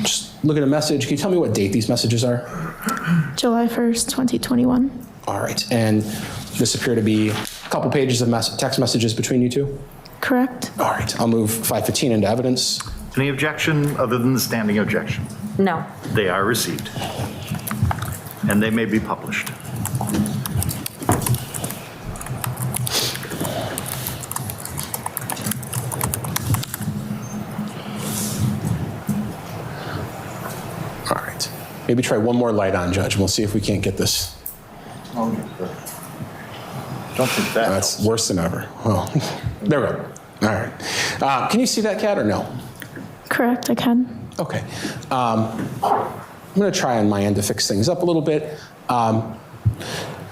Speaker 8: Just look at a message. Can you tell me what date these messages are?
Speaker 9: July 1st, 2021.
Speaker 8: All right, and this appear to be a couple pages of text messages between you two?
Speaker 9: Correct.
Speaker 8: All right, I'll move 515 into evidence.
Speaker 7: Any objection other than the standing objection?
Speaker 11: No.
Speaker 7: They are received. And they may be published.
Speaker 8: All right, maybe try one more light on, Judge. We'll see if we can't get this.
Speaker 7: Oh, don't think that.
Speaker 8: That's worse than ever. Well, there we go. All right. Can you see that, Kat, or no?
Speaker 9: Correct, I can.
Speaker 8: Okay. I'm going to try on my end to fix things up a little bit.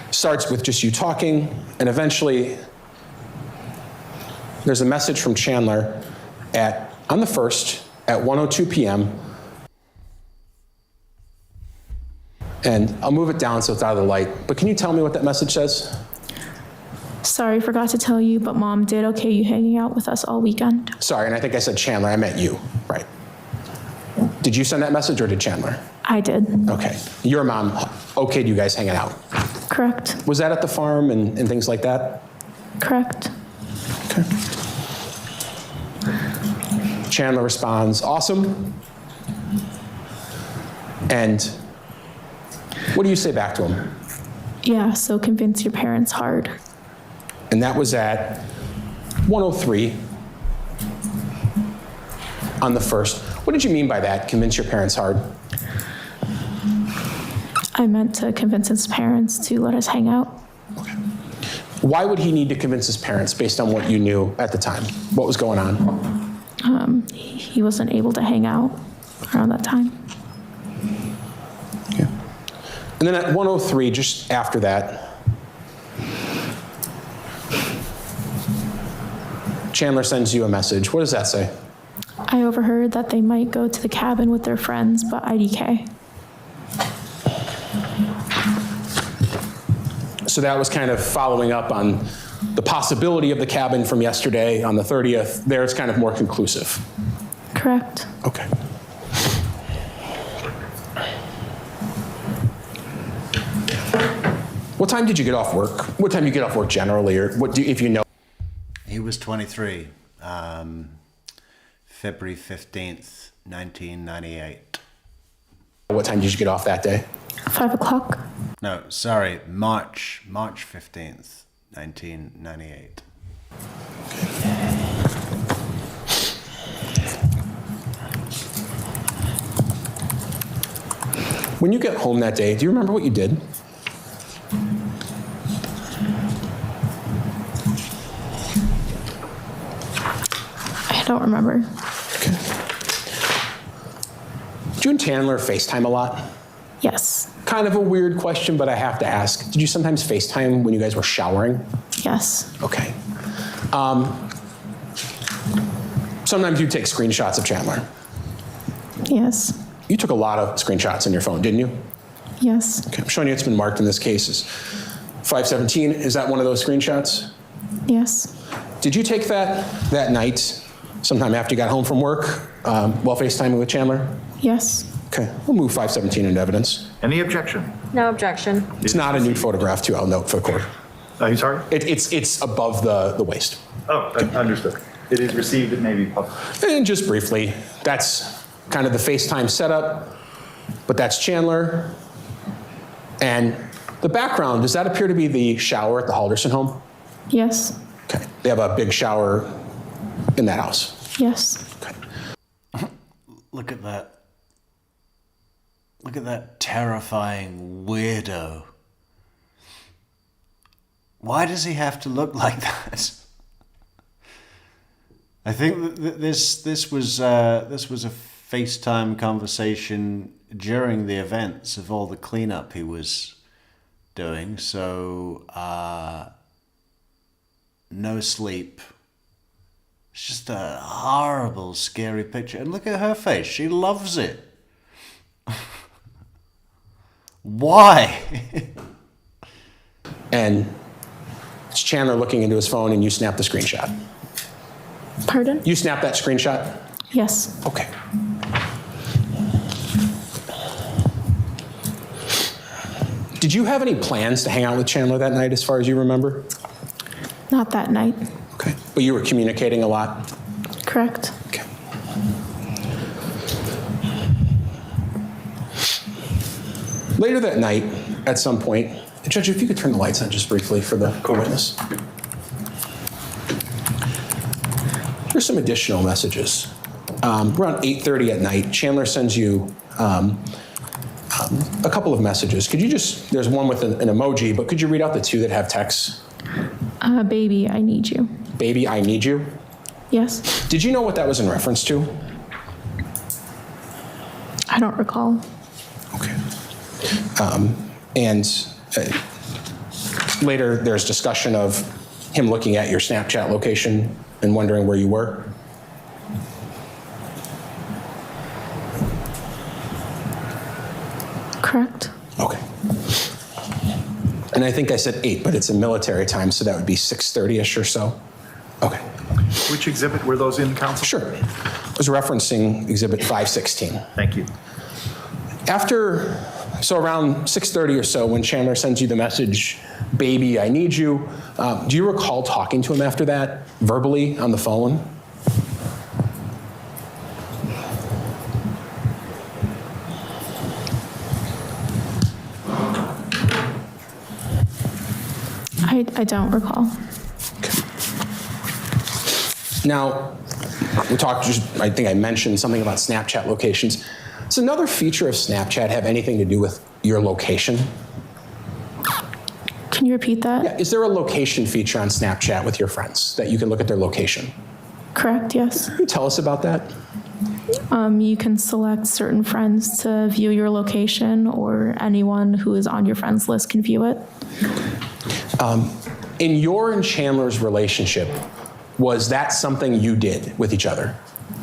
Speaker 8: Starts with just you talking, and eventually there's a message from Chandler on the 1st at 1:02 p.m. And I'll move it down so it's out of the light. But can you tell me what that message says?
Speaker 9: Sorry, forgot to tell you, but Mom did okay you hanging out with us all weekend.
Speaker 8: Sorry, and I think I said Chandler. I meant you. Right. Did you send that message or did Chandler?
Speaker 9: I did.
Speaker 8: Okay. Your mom okayed you guys hanging out.
Speaker 9: Correct.
Speaker 8: Was that at the farm and things like that?
Speaker 9: Correct.
Speaker 8: Okay. Chandler responds, awesome. And what do you say back to him?
Speaker 9: Yeah, so convince your parents hard.
Speaker 8: And that was at 1:03 on the 1st. What did you mean by that, convince your parents hard?
Speaker 9: I meant to convince his parents to let us hang out.
Speaker 8: Okay. Why would he need to convince his parents based on what you knew at the time? What was going on?
Speaker 9: He wasn't able to hang out around that time.
Speaker 8: Yeah. And then at 1:03, just after that, Chandler sends you a message. What does that say?
Speaker 9: I overheard that they might go to the cabin with their friends, but IDK.
Speaker 8: So that was kind of following up on the possibility of the cabin from yesterday on the 30th. There it's kind of more conclusive.
Speaker 9: Correct.
Speaker 8: Okay. What time did you get off work? What time do you get off work generally, or what do if you know?
Speaker 1: He was 23, February 15th, 1998.
Speaker 8: What time did you get off that day?
Speaker 9: 5 o'clock.
Speaker 1: No, sorry, March 15th, 1998.
Speaker 8: When you get home that day, do you remember what you did?
Speaker 9: I don't remember.
Speaker 8: Okay. Did you and Chandler FaceTime a lot?
Speaker 9: Yes.
Speaker 8: Kind of a weird question, but I have to ask. Did you sometimes FaceTime when you guys were showering?
Speaker 9: Yes.
Speaker 8: Okay. Sometimes you take screenshots of Chandler.
Speaker 9: Yes.
Speaker 8: You took a lot of screenshots on your phone, didn't you?
Speaker 9: Yes.
Speaker 8: Okay, I'm showing you it's been marked in this case as 517. Is that one of those screenshots?
Speaker 9: Yes.
Speaker 8: Did you take that night, sometime after you got home from work, while FaceTiming with Chandler?
Speaker 9: Yes.
Speaker 8: Okay, we'll move 517 into evidence.
Speaker 7: Any objection?
Speaker 11: No objection.
Speaker 8: It's not a nude photograph, too, I'll note for the court.
Speaker 7: Are you sorry?
Speaker 8: It's above the waist.
Speaker 7: Oh, understood. It is received, it may be public.
Speaker 8: And just briefly, that's kind of the FaceTime setup, but that's Chandler. And the background, does that appear to be the shower at the Halderson home?
Speaker 9: Yes.
Speaker 8: Okay, they have a big shower in that house.
Speaker 9: Yes.
Speaker 8: Okay.
Speaker 1: Look at that. Look at that terrifying weirdo. Why does he have to look like that? I think this was a FaceTime conversation during the events of all the cleanup he was doing. So no sleep. It's just a horrible, scary picture. And look at her face. She loves it. Why?
Speaker 8: And it's Chandler looking into his phone and you snap the screenshot.
Speaker 9: Pardon?
Speaker 8: You snap that screenshot?
Speaker 9: Yes.
Speaker 8: Okay. Did you have any plans to hang out with Chandler that night as far as you remember?
Speaker 9: Not that night.
Speaker 8: Okay. But you were communicating a lot?
Speaker 9: Correct.
Speaker 8: Okay. Later that night, at some point, Judge, if you could turn the lights on just briefly for the co-witness. Here's some additional messages. Around 8:30 at night, Chandler sends you a couple of messages. Could you just, there's one with an emoji, but could you read out the two that have text?
Speaker 9: Baby, I need you.
Speaker 8: Baby, I need you?
Speaker 9: Yes.
Speaker 8: Did you know what that was in reference to?
Speaker 9: I don't recall.
Speaker 8: Okay. And later there's discussion of him looking at your Snapchat location and wondering where you were.
Speaker 9: Correct.
Speaker 8: Okay. And I think I said 8, but it's in military time, so that would be 6:30-ish or so. Okay.
Speaker 7: Which exhibit were those in, counsel?
Speaker 8: Sure. I was referencing exhibit 516.
Speaker 7: Thank you.
Speaker 8: So around 6:30 or so, when Chandler sends you the message, baby, I need you, do you recall talking to him after that, verbally, on the phone?
Speaker 9: I don't recall.
Speaker 8: Okay. Now, we talked, I think I mentioned something about Snapchat locations. Does another feature of Snapchat have anything to do with your location?
Speaker 9: Can you repeat that?
Speaker 8: Yeah, is there a location feature on Snapchat with your friends that you can look at their location?
Speaker 9: Correct, yes.
Speaker 8: Can you tell us about that?
Speaker 9: You can select certain friends to view your location, or anyone who is on your friends list can view it.
Speaker 8: In your and Chandler's relationship, was that something you did with each other?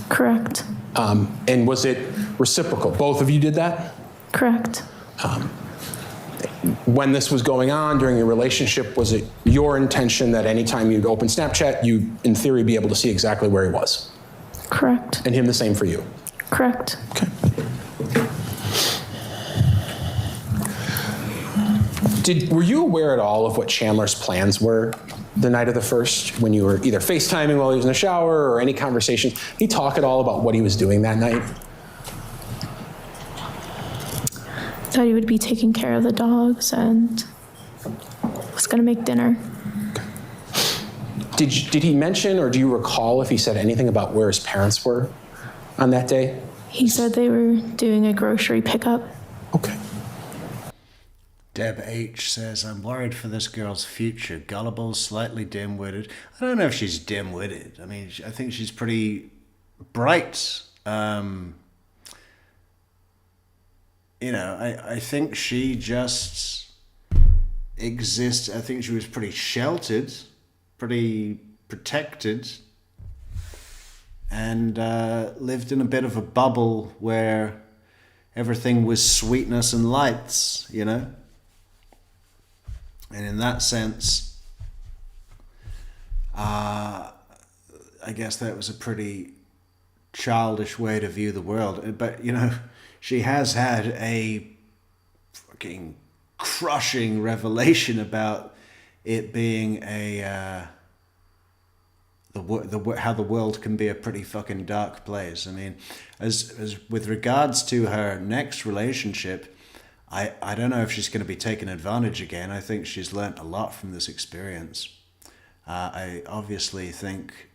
Speaker 9: Correct.
Speaker 8: And was it reciprocal? Both of you did that?
Speaker 9: Correct.
Speaker 8: When this was going on during your relationship, was it your intention that anytime you'd open Snapchat, you'd, in theory, be able to see exactly where he was?
Speaker 9: Correct.
Speaker 8: And him the same for you?
Speaker 9: Correct.
Speaker 8: Okay. Were you aware at all of what Chandler's plans were the night of the 1st, when you were either FaceTiming while he was in the shower or any conversations? Did he talk at all about what he was doing that night?
Speaker 9: Thought he would be taking care of the dogs and was going to make dinner.
Speaker 8: Did he mention, or do you recall if he said anything about where his parents were on that day?
Speaker 9: He said they were doing a grocery pickup.
Speaker 8: Okay.
Speaker 1: Deb H says, I'm worried for this girl's future. Gullible, slightly dim-witted. I don't know if she's dim-witted. I mean, I think she's pretty bright. You know, I think she just exists. I think she was pretty sheltered, pretty protected, and lived in a bit of a bubble where everything was sweetness and lights, you know? And in that sense, I guess that was a pretty childish way to view the world. But, you know, she has had a fucking crushing revelation about it being how the world can be a pretty fucking dark place. I mean, as with regards to her next relationship, I don't know if she's going to be taken advantage again. I think she's learnt a lot from this experience. I obviously think,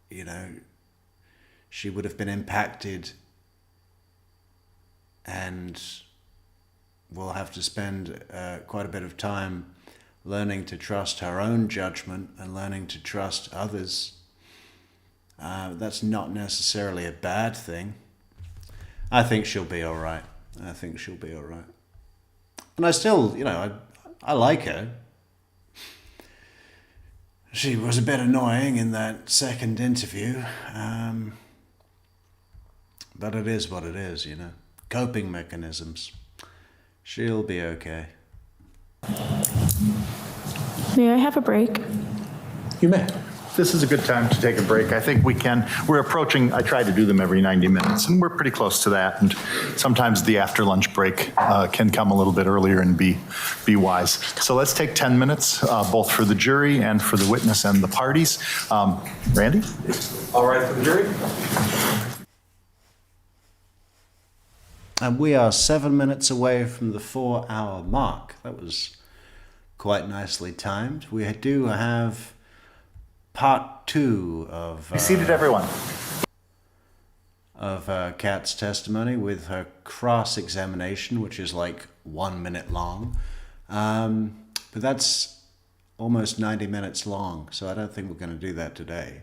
Speaker 1: you know, she would have been impacted and will have to spend quite a bit of time learning to trust her own judgment and learning to trust others. That's not necessarily a bad thing. I think she'll be all right. I think she'll be all right. And I still, you know, I like her. She was a bit annoying in that second interview. But it is what it is, you know. Coping mechanisms. She'll be okay.
Speaker 9: May I have a break?
Speaker 8: You may.
Speaker 7: This is a good time to take a break. I think we can. We're approaching, I try to do them every 90 minutes, and we're pretty close to that. And sometimes the after lunch break can come a little bit earlier and be wise. So let's take 10 minutes, both for the jury and for the witness and the parties. Randy?
Speaker 8: All right for the jury?
Speaker 1: And we are 7 minutes away from the 4-hour mark. That was quite nicely timed. We do have part 2 of...
Speaker 7: Be seated, everyone.
Speaker 1: Of Kat's testimony with her cross-examination, which is like 1 minute long. But that's almost 90 minutes long, so I don't think we're going to do that today.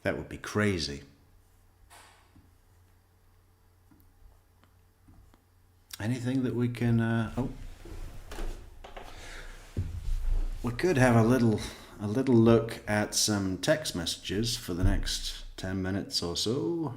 Speaker 1: That would be crazy. Anything that we can... we could have a little look at some text messages for the next 10 minutes or so.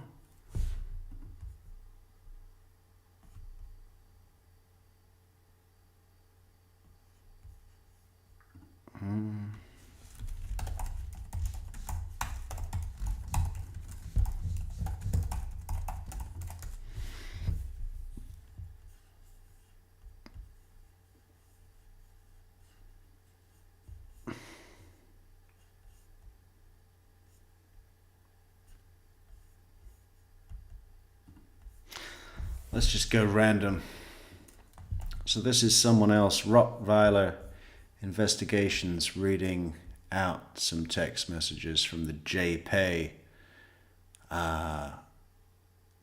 Speaker 1: Let's just go random. So this is someone else, Rottweiler Investigations, reading out some text messages from the JPay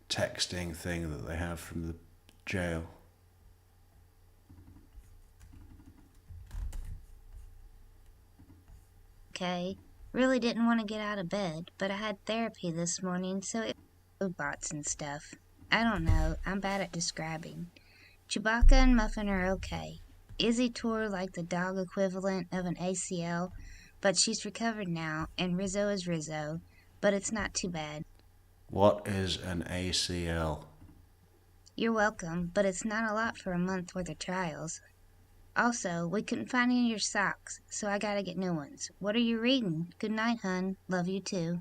Speaker 1: texting thing that they have from the jail.
Speaker 13: Okay, really didn't want to get out of bed, but I had therapy this morning, so robots and stuff. I don't know, I'm bad at describing. Chewbacca and Muffin are okay. Izzy tore like the dog equivalent of an ACL, but she's recovered now, and Rizzo is Rizzo, but it's not too bad.
Speaker 1: What is an ACL?
Speaker 13: You're welcome, but it's not a lot for a month worth of trials. Also, we couldn't find any of your socks, so I gotta get new ones. What are you reading? Good night, hun. Love you too.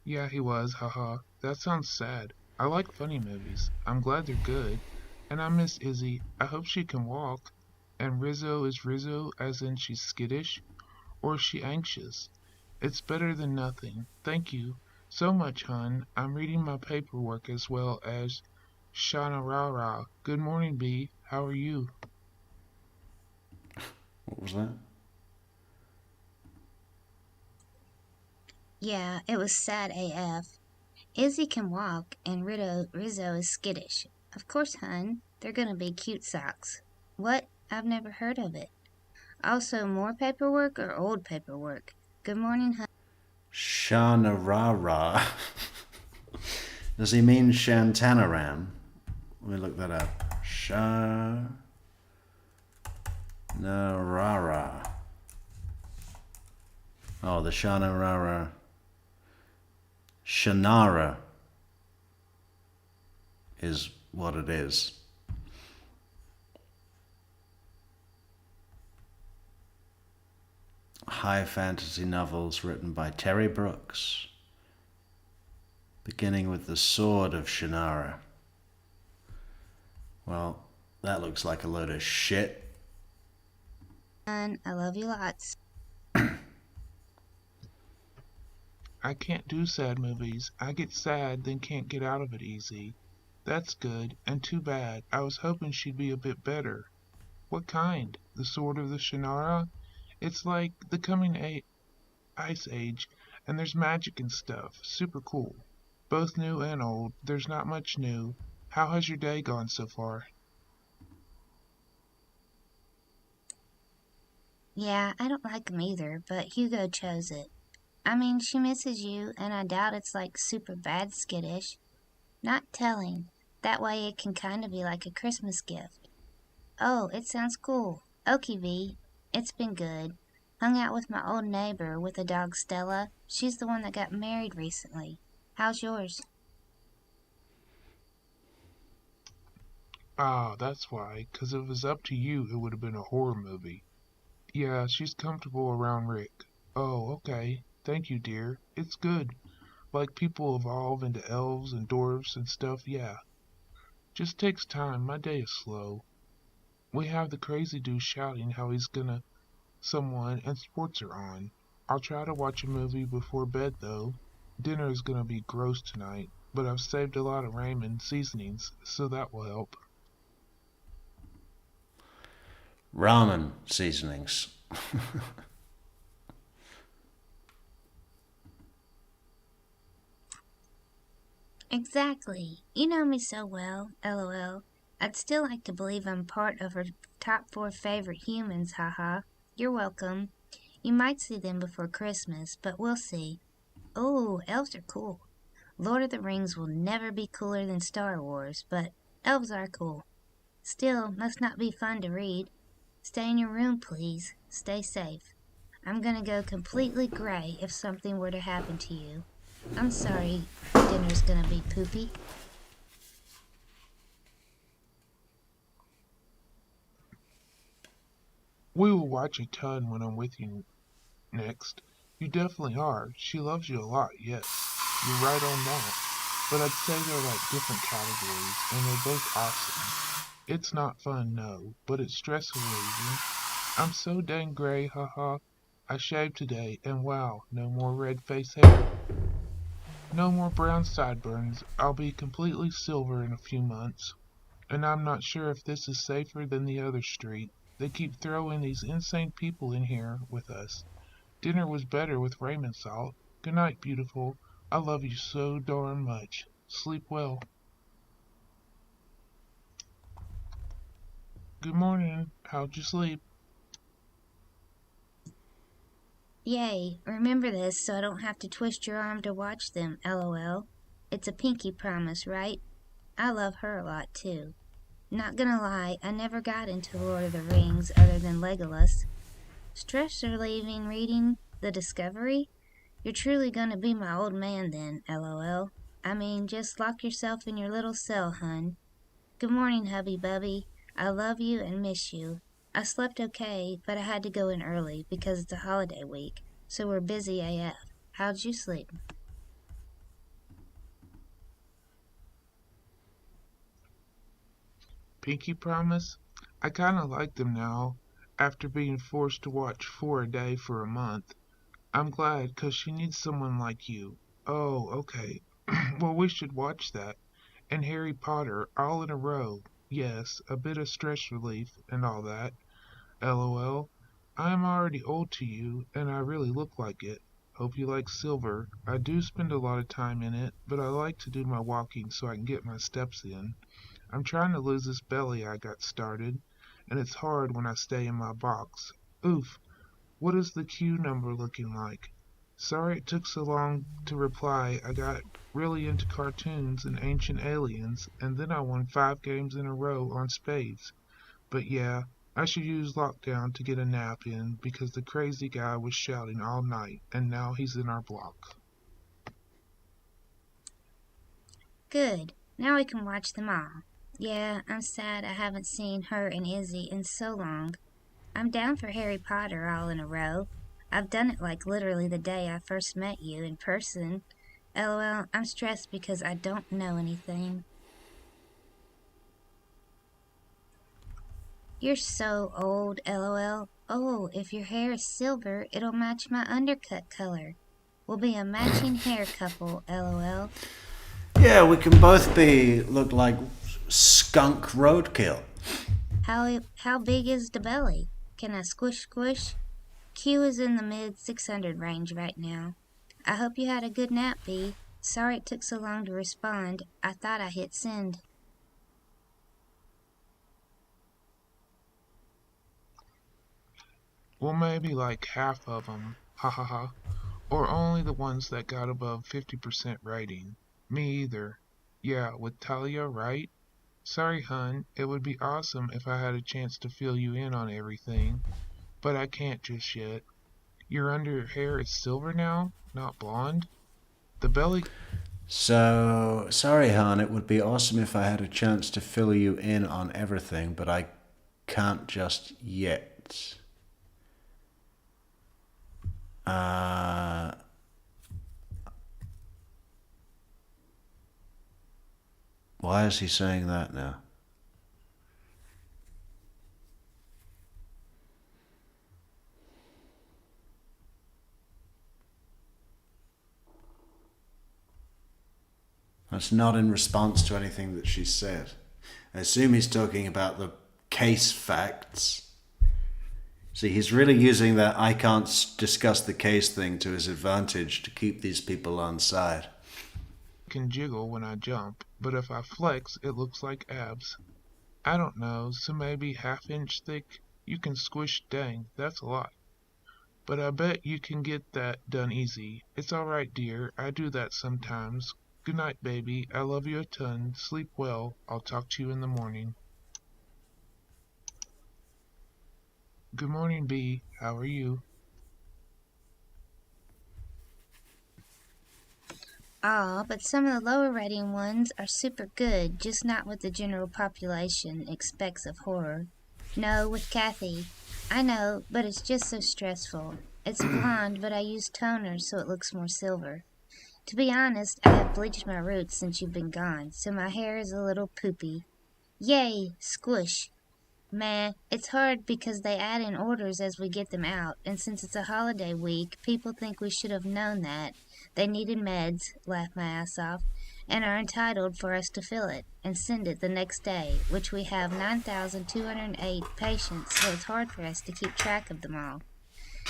Speaker 14: Yeah, he was, haha. That sounds sad. I like funny movies. I'm glad they're good. And I miss Izzy. I hope she can walk. And Rizzo is Rizzo, as in she's skittish? Or is she anxious? It's better than nothing. Thank you so much, hun. I'm reading my paperwork as well as Shana Rara. Good morning, B. How are you?
Speaker 1: What was that?
Speaker 13: Yeah, it was sad AF. Izzy can walk, and Rizzo is skittish. Of course, hun. They're gonna be cute socks. What? I've never heard of it. Also, more paperwork or old paperwork? Good morning, hun.
Speaker 1: Shanarara. Does he mean Shantanaram? Let me look that up. Shanarara. Oh, the Shanarara. Shannara is what it is. High fantasy novels written by Terry Brooks, beginning with the Sword of Shannara. Well, that looks like a load of shit.
Speaker 13: Hun, I love you lots.
Speaker 14: I can't do sad movies. I get sad, then can't get out of it easy. That's good, and too bad. I was hoping she'd be a bit better. What kind? The Sword of the Shannara? It's like the coming Ice Age, and there's magic and stuff. Super cool. Both new and old. There's not much new. How has your day gone so far?
Speaker 13: Yeah, I don't like them either, but Hugo chose it. I mean, she misses you, and I doubt it's like super bad skittish. Not telling. That way it can kind of be like a Christmas gift. Oh, it sounds cool. Okie V. It's been good. Hung out with my old neighbor with the dog Stella. She's the one that got married recently. How's yours?
Speaker 14: Ah, that's why. 'Cause if it was up to you, it would have been a horror movie. Yeah, she's comfortable around Rick. Oh, okay. Thank you, dear. It's good. Like people evolve into elves and dwarves and stuff, yeah. Just takes time. My day is slow. We have the crazy dude shouting how he's gonna someone and sports are on. I'll try to watch a movie before bed though. Dinner is gonna be gross tonight, but I've saved a lot of ramen seasonings, so that will help.
Speaker 1: Ramen seasonings.
Speaker 13: Exactly. You know me so well, lol. I'd still like to believe I'm part of her top 4 favorite humans, haha. You're welcome. You might see them before Christmas, but we'll see. Oh, elves are cool. Lord of the Rings will never be cooler than Star Wars, but elves are cool. Still, must not be fun to read. Stay in your room, please. Stay safe. I'm gonna go completely gray if something were to happen to you. I'm sorry dinner's gonna be poopy.
Speaker 14: We will watch a ton when I'm with you next. You definitely are. She loves you a lot, yes. You're right on that. But I'd say they're like different categories, and they're both awesome. It's not fun, no, but it's stress relieving. I'm so dang gray, haha. I shaved today, and wow, no more red face hair. No more brown sideburns. I'll be completely silver in a few months. And I'm not sure if this is safer than the other street. They keep throwing these insane people in here with us. Dinner was better with Raymond Salt. Good night, beautiful. I love you so darn much. Sleep well. Good morning. How'd you sleep?
Speaker 13: Yay, remember this so I don't have to twist your arm to watch them, LOL. It's a pinky promise, right? I love her a lot, too. Not gonna lie, I never got into Lord of the Rings other than Legolas. Stress relieving reading The Discovery? You're truly gonna be my old man then, LOL. I mean, just lock yourself in your little cell, hun. Good morning, hubby bubby. I love you and miss you. I slept okay, but I had to go in early because it's a holiday week, so we're busy AF. How'd you sleep?
Speaker 14: Pinky Promise? I kinda like them now, after being forced to watch 4 a day for a month. I'm glad, 'cause she needs someone like you. Oh, okay. Well, we should watch that. And Harry Potter, all in a row. Yes, a bit of stress relief and all that. LOL. I am already old to you, and I really look like it. Hope you like silver. I do spend a lot of time in it, but I like to do my walking so I can get my steps in. I'm trying to lose this belly I got started, and it's hard when I stay in my box. Oof. What is the queue number looking like? Sorry it took so long to reply. I got really into cartoons and ancient aliens, and then I won 5 games in a row on spades. But yeah, I should use lockdown to get a nap in because the crazy guy was shouting all night, and now he's in our block.
Speaker 13: Good. Now we can watch them all. Yeah, I'm sad I haven't seen her and Izzy in so long. I'm down for Harry Potter all in a row. I've done it like literally the day I first met you in person. LOL, I'm stressed because I don't know anything. You're so old, LOL. Oh, if your hair is silver, it'll match my undercut color. We'll be a matching hair couple, LOL.
Speaker 1: Yeah, we can both look like skunk roadkill.
Speaker 13: How big is the belly? Can I squish squish? Q is in the mid 600 range right now. I hope you had a good nap, B. Sorry it took so long to respond. I thought I hit send.
Speaker 14: Well, maybe like half of them. Ha ha ha. Or only the ones that got above 50% rating. Me either. Yeah, with Talia, right? Sorry, hun. It would be awesome if I had a chance to fill you in on everything. But I can't just yet. Your under hair is silver now, not blonde? The belly...
Speaker 1: So, sorry, Han, it would be awesome if I had a chance to fill you in on everything, but I can't just yet. Why is he saying that now? That's not in response to anything that she said. I assume he's talking about the case facts. See, he's really using that I can't discuss the case thing to his advantage to keep these people on side.
Speaker 14: Can jiggle when I jump, but if I flex, it looks like abs. I don't know, so maybe half-inch thick? You can squish, dang, that's a lot. But I bet you can get that done easy. It's alright, dear, I do that sometimes. Good night, baby. I love you a ton. Sleep well. I'll talk to you in the morning. Good morning, B. How are you?
Speaker 13: Aw, but some of the lower rating ones are super good, just not what the general population expects of horror. No, with Kathy. I know, but it's just so stressful. It's blonde, but I use toner so it looks more silver. To be honest, I have bleached my roots since you've been gone, so my hair is a little poopy. Yay, squish. Meh, it's hard because they add in orders as we get them out, and since it's a holiday week, people think we should have known that. They needed meds, laugh my ass off, and are entitled for us to fill it and send it the next day, which we have 9,208 patients, so it's hard for us to keep track of them all.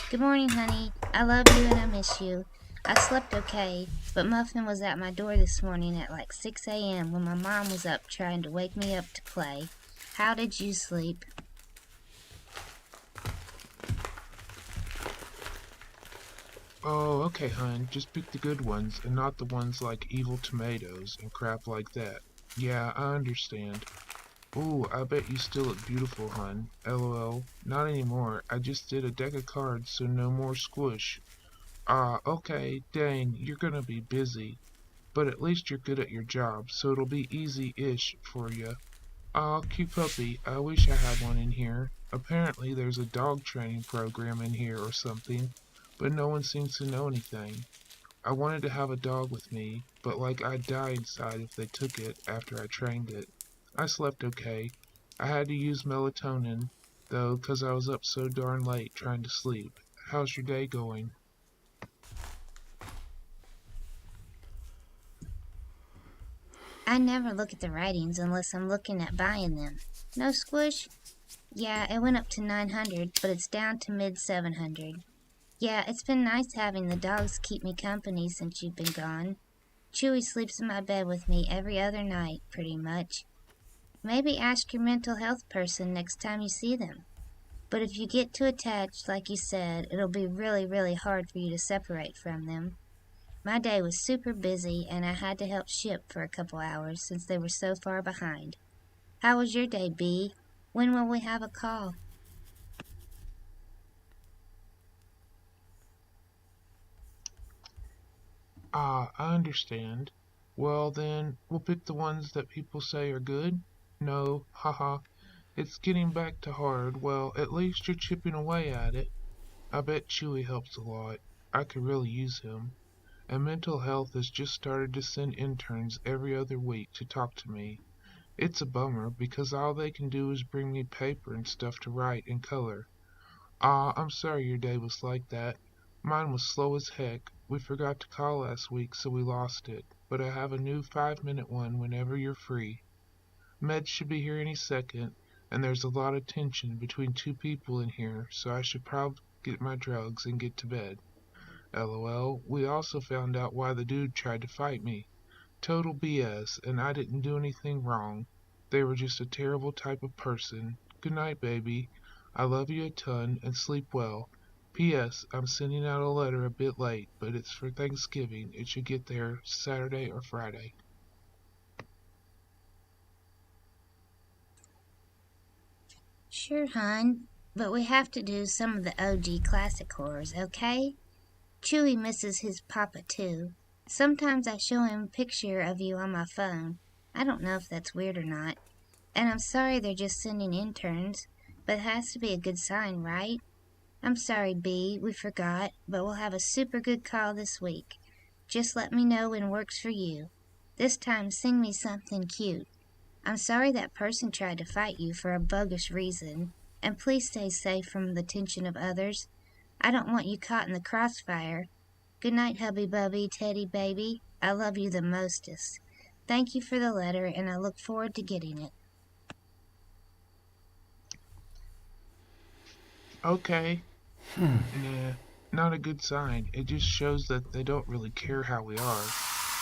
Speaker 13: Good morning, honey. I love you and I miss you. I slept okay, but Muffin was at my door this morning at like 6 a.m. when my mom was up trying to wake me up to play. How did you sleep?
Speaker 14: Oh, okay, hun. Just pick the good ones and not the ones like evil tomatoes and crap like that. Yeah, I understand. Ooh, I bet you still look beautiful, hun. LOL. Not anymore. I just did a deck of cards, so no more squish. Ah, okay. Dang, you're gonna be busy. But at least you're good at your job, so it'll be easy-ish for you. Aw, cute puppy. I wish I had one in here. Apparently there's a dog training program in here or something, but no one seems to know anything. I wanted to have a dog with me, but like I'd die inside if they took it after I trained it. I slept okay. I had to use melatonin, though, 'cause I was up so darn late trying to sleep. How's your day going?
Speaker 13: I never look at the ratings unless I'm looking at buying them. No squish? Yeah, it went up to 900, but it's down to mid 700. Yeah, it's been nice having the dogs keep me company since you've been gone. Chewy sleeps in my bed with me every other night, pretty much. Maybe ask your mental health person next time you see them. But if you get too attached, like you said, it'll be really, really hard for you to separate from them. My day was super busy, and I had to help ship for a couple hours since they were so far behind. How was your day, Bee? When will we have a call?
Speaker 14: Ah, I understand. Well then, we'll pick the ones that people say are good? No, haha. It's getting back to hard. Well, at least you're chipping away at it. I bet Chewy helps a lot. I could really use him. And mental health has just started to send interns every other week to talk to me. It's a bummer because all they can do is bring me paper and stuff to write and color. Ah, I'm sorry your day was like that. Mine was slow as heck. We forgot to call last week, so we lost it. But I have a new 5-minute one whenever you're free. Meds should be here any second, and there's a lot of tension between two people in here, so I should probably get my drugs and get to bed. LOL. We also found out why the dude tried to fight me. Total BS, and I didn't do anything wrong. They were just a terrible type of person. Good night, baby. I love you a ton, and sleep well. P.S. I'm sending out a letter a bit late, but it's for Thanksgiving. It should get there Saturday or Friday.
Speaker 13: Sure, hon, but we have to do some of the OG classic horrors, okay? Chewy misses his papa too. Sometimes I show him a picture of you on my phone. I don't know if that's weird or not. And I'm sorry they're just sending interns, but it has to be a good sign, right? I'm sorry, B, we forgot, but we'll have a super good call this week. Just let me know when works for you. This time sing me something cute. I'm sorry that person tried to fight you for a bogus reason, and please stay safe from the tension of others. I don't want you caught in the crossfire. Good night, hubby bubby, teddy baby. I love you the mostest. Thank you for the letter, and I look forward to getting it.
Speaker 14: Okay. Nah, not a good sign. It just shows that they don't really care how we are.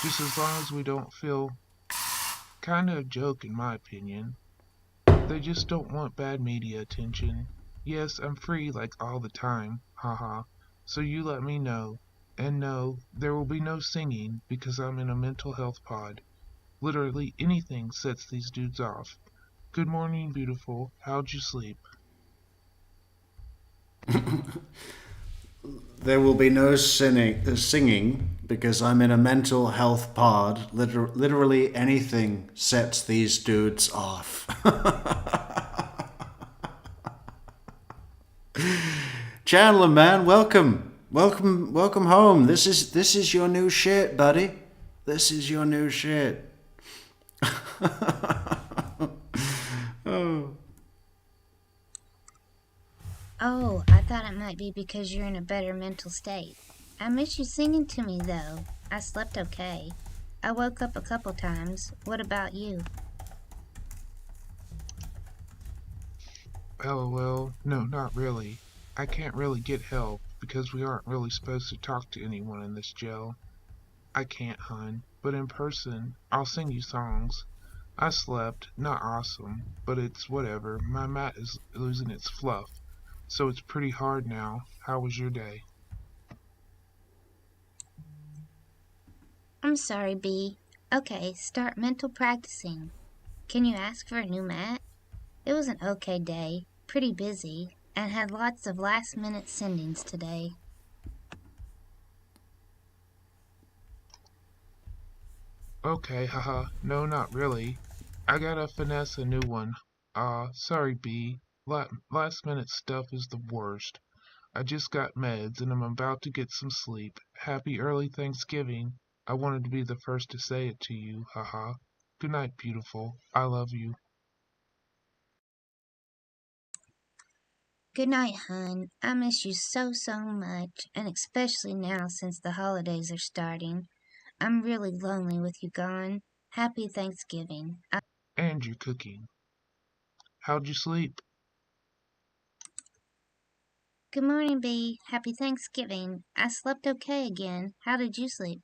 Speaker 14: Just as long as we don't feel kind of a joke, in my opinion. They just don't want bad media attention. Yes, I'm free like all the time, haha. So you let me know. And no, there will be no singing because I'm in a mental health pod. Literally anything sets these dudes off. Good morning, beautiful. How'd you sleep?
Speaker 1: There will be no singing because I'm in a mental health pod. Literally anything sets these dudes off. Chandler, man, welcome home. This is your new shit, buddy. This is your new shit. Oh.
Speaker 13: Oh, I thought it might be because you're in a better mental state. I miss you singing to me, though. I slept okay. I woke up a couple times. What about you?
Speaker 14: LOL. No, not really. I can't really get help because we aren't really supposed to talk to anyone in this jail. I can't, hon. But in person, I'll sing you songs. I slept. Not awesome, but it's whatever. My mat is losing its fluff. So it's pretty hard now. How was your day?
Speaker 13: I'm sorry, B. Okay, start mental practicing. Can you ask for a new mat? It was an okay day, pretty busy, and had lots of last-minute sendings today.
Speaker 14: Okay, haha. No, not really. I gotta finesse a new one. Sorry, B. Last minute stuff is the worst. I just got meds and I'm about to get some sleep. Happy early Thanksgiving. I wanted to be the first to say it to you, haha. Good night, beautiful. I love you.
Speaker 13: Good night, hun. I miss you so much, and especially now since the holidays are starting. I'm really lonely with you gone. Happy Thanksgiving.
Speaker 14: And you're cooking. How'd you sleep?
Speaker 13: Good morning, B. Happy Thanksgiving. I slept okay again. How did you sleep?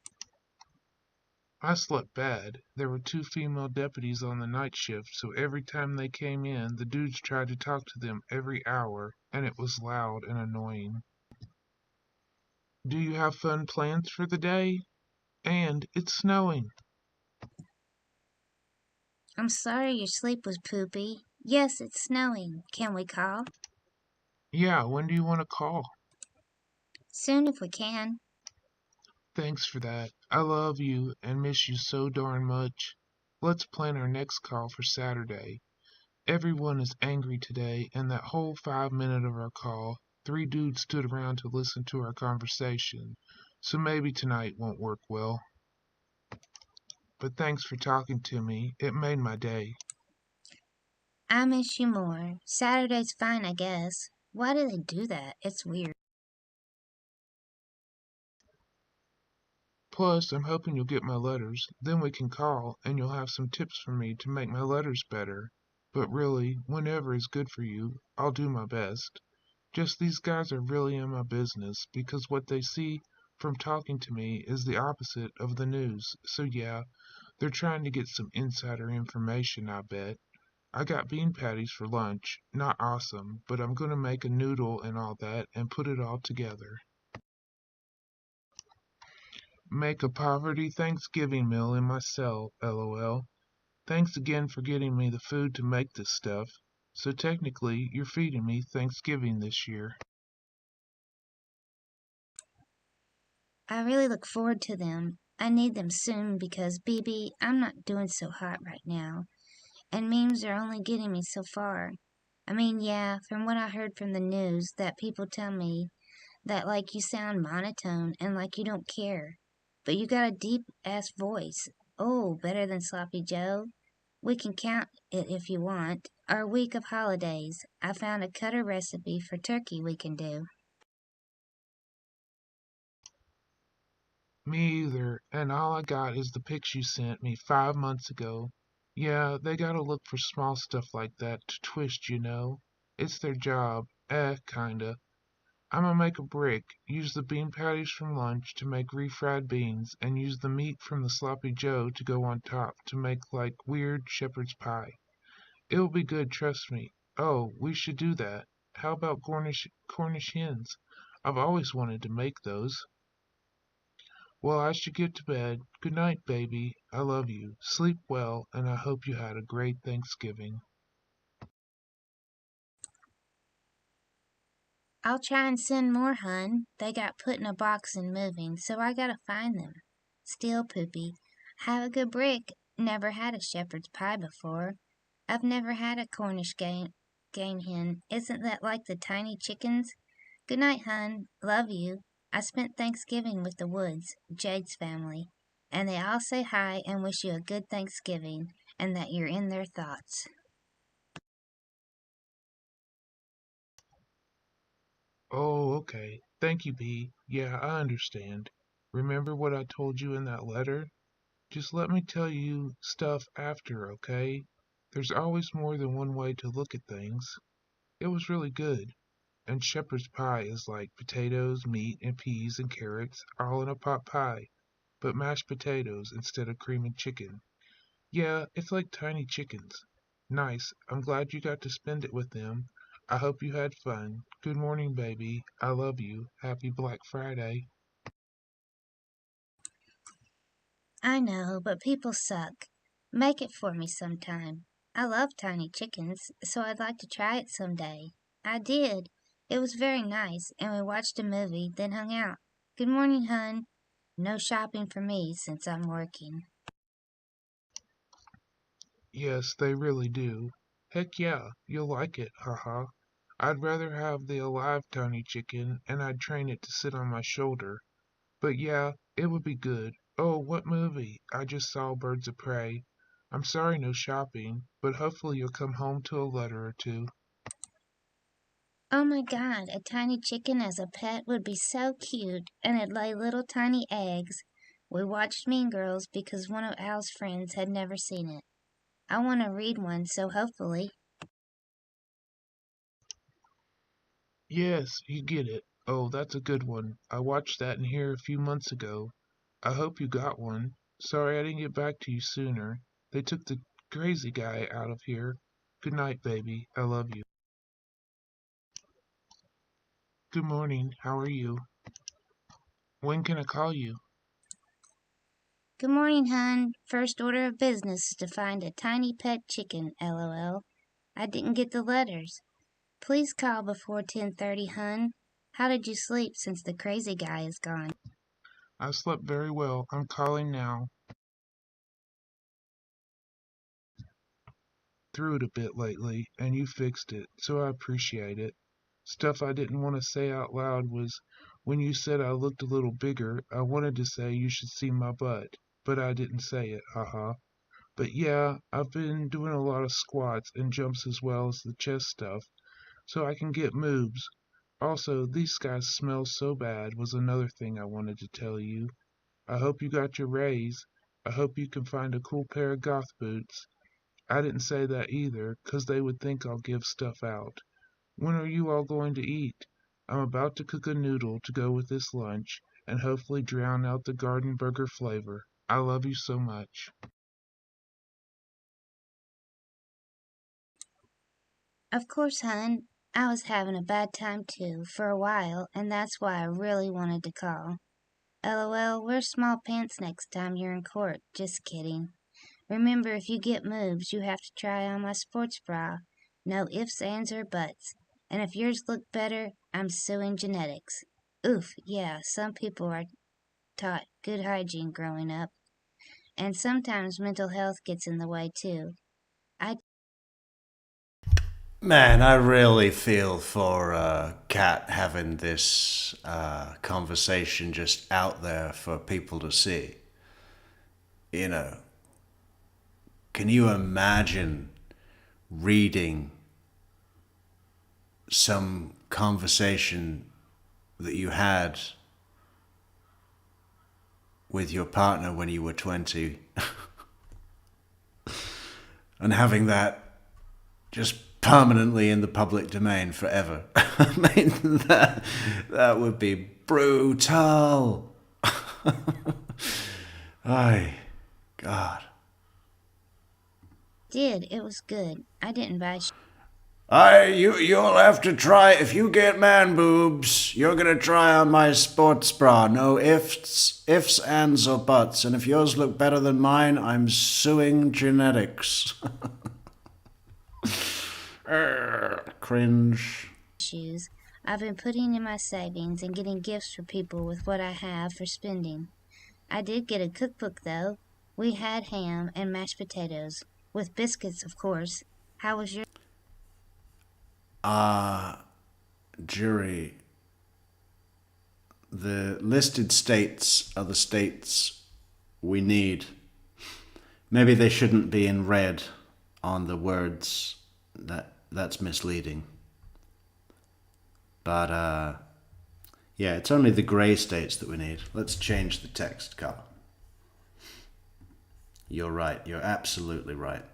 Speaker 14: I slept bad. There were 2 female deputies on the night shift, so every time they came in, the dudes tried to talk to them every hour, and it was loud and annoying. Do you have fun plans for the day? And it's snowing.
Speaker 13: I'm sorry your sleep was poopy. Yes, it's snowing. Can we call?
Speaker 14: Yeah, when do you want to call?
Speaker 13: Soon if we can.
Speaker 14: Thanks for that. I love you and miss you so darn much. Let's plan our next call for Saturday. Everyone is angry today, and that whole 5 minute of our call, 3 dudes stood around to listen to our conversation. So maybe tonight won't work well. But thanks for talking to me. It made my day.
Speaker 13: I miss you more. Saturday's fine, I guess. Why do they do that? It's weird.
Speaker 14: Plus, I'm hoping you'll get my letters. Then we can call, and you'll have some tips for me to make my letters better. But really, whenever is good for you, I'll do my best. Just these guys are really in my business because what they see from talking to me is the opposite of the news. So yeah, they're trying to get some insider information, I bet. I got bean patties for lunch. Not awesome, but I'm gonna make a noodle and all that and put it all together. Make a poverty Thanksgiving meal in my cell, lol. Thanks again for getting me the food to make this stuff. So technically, you're feeding me Thanksgiving this year.
Speaker 13: I really look forward to them. I need them soon because, BB, I'm not doing so hot right now. And memes are only getting me so far. I mean, yeah, from what I heard from the news, that people tell me that, like, you sound monotone and like you don't care. But you got a deep-ass voice. Oh, better than Sloppy Joe. We can count it if you want. Our week of holidays. I found a cutter recipe for turkey we can do.
Speaker 14: Me either, and all I got is the pics you sent me 5 months ago. Yeah, they gotta look for small stuff like that to twist, you know. It's their job. Kinda. I'ma make a brick, use the bean patties from lunch to make refried beans, and use the meat from the sloppy joe to go on top to make like weird shepherd's pie. It'll be good, trust me. Oh, we should do that. How about Cornish hens? I've always wanted to make those. Well, I should get to bed. Good night, baby. I love you. Sleep well, and I hope you had a great Thanksgiving.
Speaker 13: I'll try and send more, hun. They got put in a box and moving, so I gotta find them. Still, Poopy, have a good brick. Never had a shepherd's pie before. I've never had a Cornish game hen. Isn't that like the tiny chickens? Good night, hun. Love you. I spent Thanksgiving with the Woods, Jade's family, and they all say hi and wish you a good Thanksgiving and that you're in their thoughts.
Speaker 14: Oh, okay. Thank you, B. Yeah, I understand. Remember what I told you in that letter? Just let me tell you stuff after, okay? There's always more than one way to look at things. It was really good. And shepherd's pie is like potatoes, meat, and peas and carrots all in a pot pie, but mashed potatoes instead of cream and chicken. Yeah, it's like tiny chickens. Nice. I'm glad you got to spend it with them. I hope you had fun. Good morning, baby. I love you. Happy Black Friday.
Speaker 13: I know, but people suck. Make it for me sometime. I love tiny chickens, so I'd like to try it someday. I did. It was very nice, and we watched a movie, then hung out. Good morning, hun. No shopping for me since I'm working.
Speaker 14: Yes, they really do. Heck yeah, you'll like it, haha. I'd rather have the alive tiny chicken, and I'd train it to sit on my shoulder. But yeah, it would be good. Oh, what movie? I just saw Birds of Prey. I'm sorry no shopping, but hopefully you'll come home to a letter or two.
Speaker 13: Oh my god, a tiny chicken as a pet would be so cute, and it'd lay little tiny eggs. We watched Mean Girls because one of Al's friends had never seen it. I want to read one, so hopefully.
Speaker 14: Yes, you get it. Oh, that's a good one. I watched that in here a few months ago. I hope you got one. Sorry I didn't get back to you sooner. They took the crazy guy out of here. Good night, baby. I love you. Good morning. How are you? When can I call you?
Speaker 13: Good morning, hun. First order of business is to find a tiny pet chicken, LOL. I didn't get the letters. Please call before 10:30, hun. How did you sleep since the crazy guy is gone?
Speaker 14: I slept very well. I'm calling now. Through it a bit lately, and you fixed it, so I appreciate it. Stuff I didn't want to say out loud was when you said I looked a little bigger, I wanted to say you should see my butt, but I didn't say it, haha. But yeah, I've been doing a lot of squats and jumps as well as the chest stuff, so I can get moves. Also, these guys smell so bad was another thing I wanted to tell you. I hope you got your raise. I hope you can find a cool pair of goth boots. I didn't say that either, 'cause they would think I'll give stuff out. When are you all going to eat? I'm about to cook a noodle to go with this lunch, and hopefully drown out the garden burger flavor. I love you so much.
Speaker 13: Of course, hun. I was having a bad time too, for a while, and that's why I really wanted to call. LOL, wear small pants next time you're in court. Just kidding. Remember, if you get moves, you have to try on my sports bra. No ifs, ands, or buts. And if yours look better, I'm suing genetics. Oof, yeah, some people are taught good hygiene growing up. And sometimes mental health gets in the way too.
Speaker 1: Man, I really feel for Kat having this conversation just out there for people to see. You know, can you imagine reading some conversation that you had with your partner when you were 20 and having that just permanently in the public domain forever? I mean, that would be brutal. Ay, God.
Speaker 13: It was good. I didn't buy
Speaker 1: You'll have to try, if you get man boobs, you're gonna try on my sports bra. No ifs, ands, or buts. And if yours look better than mine, I'm suing genetics. Cringe.
Speaker 13: shoes. I've been putting in my savings and getting gifts for people with what I have for spending. I did get a cookbook though. We had ham and mashed potatoes, with biscuits of course. How was your...
Speaker 1: Jury. The listed states are the states we need. Maybe they shouldn't be in red on the words. That's misleading. But, yeah, it's only the grey states that we need. Let's change the text color. You're right. You're absolutely right.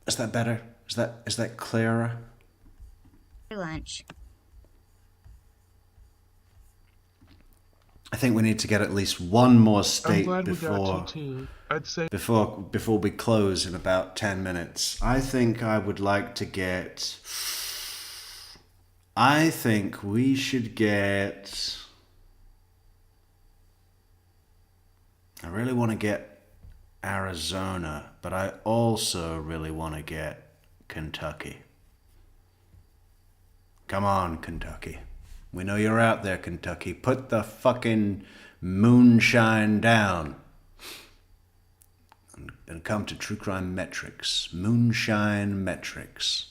Speaker 1: Is that better? Is that clearer?
Speaker 13: lunch?
Speaker 1: I think we need to get at least one more
Speaker 14: I'm
Speaker 1: state
Speaker 14: glad we got
Speaker 1: before
Speaker 14: you too. I'd say
Speaker 1: before we close in about 10 minutes. I think I would like to get. I think we should get. I really want to get Arizona, but I also really want to get Kentucky. Come on, Kentucky. We know you're out there, Kentucky. Put the fucking moonshine down. And come to True Crime Metrix. Moonshine Metrix.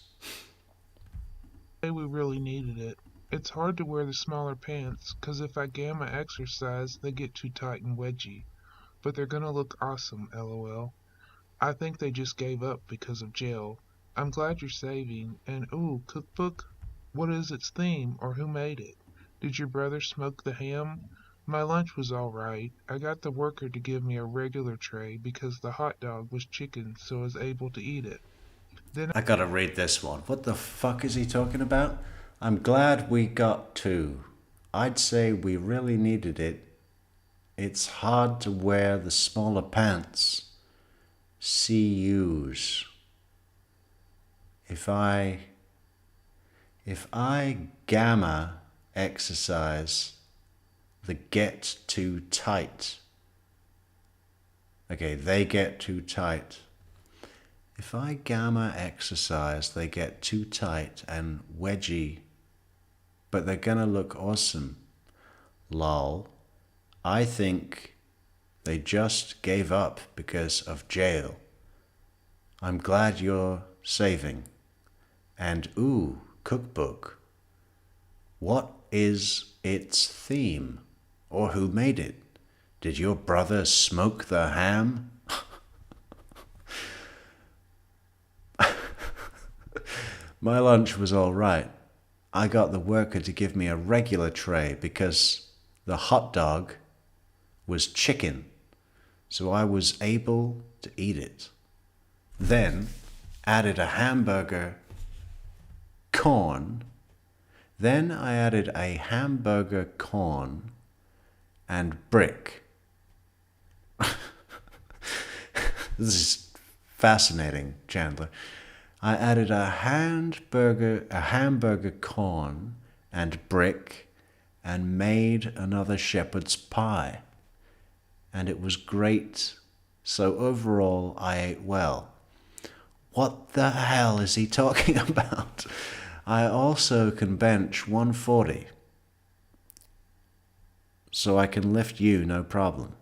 Speaker 14: we really needed it. It's hard to wear the smaller pants, 'cause if I gamma exercise, they get too tight and wedgy. But they're gonna look awesome, lol. I think they just gave up because of jail. I'm glad you're saving, and ooh, cookbook? What is its theme, or who made it? Did your brother smoke the ham? My lunch was alright. I got the worker to give me a regular tray because the hot dog was chicken, so I was able to eat it. Then
Speaker 1: I gotta read this one. What the fuck is he talking about? I'm glad we got two. I'd say we really needed it. It's hard to wear the smaller pants. CUs. If I gamma exercise, the get too tight. Okay, they get too tight. If I gamma exercise, they get too tight and wedgy, but they're gonna look awesome. Lol. I think they just gave up because of jail. I'm glad you're saving. And ooh, cookbook. What is its theme? Or who made it? Did your brother smoke the ham? My lunch was all right. I got the worker to give me a regular tray because the hot dog was chicken, so I was able to eat it. Then added a hamburger corn. Then I added a hamburger corn and brick. This is fascinating, Chandler. I added a hamburger corn and brick and made another shepherd's pie. And it was great. So overall, I ate well. What the hell is he talking about? I also can bench 140. So I can lift you, no problem.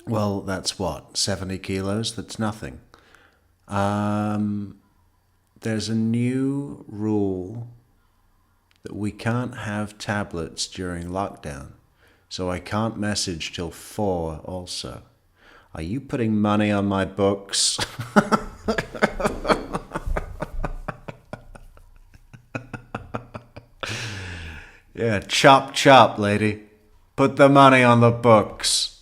Speaker 1: Well, that's what, 70 kilos? That's nothing. There's a new rule that we can't have tablets during lockdown, so I can't message till 4 also. Are you putting money on my books? Yeah, chop chop, lady. Put the money on the books.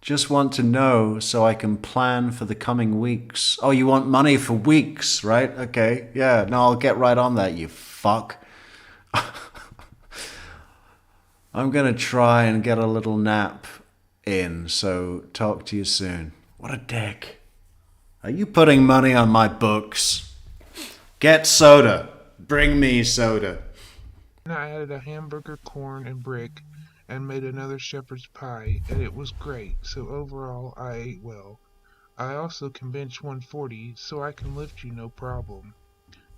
Speaker 1: Just want to know so I can plan for the coming weeks. Oh, you want money for weeks, right? Okay, yeah, no, I'll get right on that, you fuck. I'm gonna try and get a little nap in, so talk to you soon. What a dick. Are you putting money on my books? Get soda. Bring me soda.
Speaker 14: I added a hamburger corn and brick and made another shepherd's pie, and it was great, so overall I ate well. I also can bench 140, so I can lift you no problem.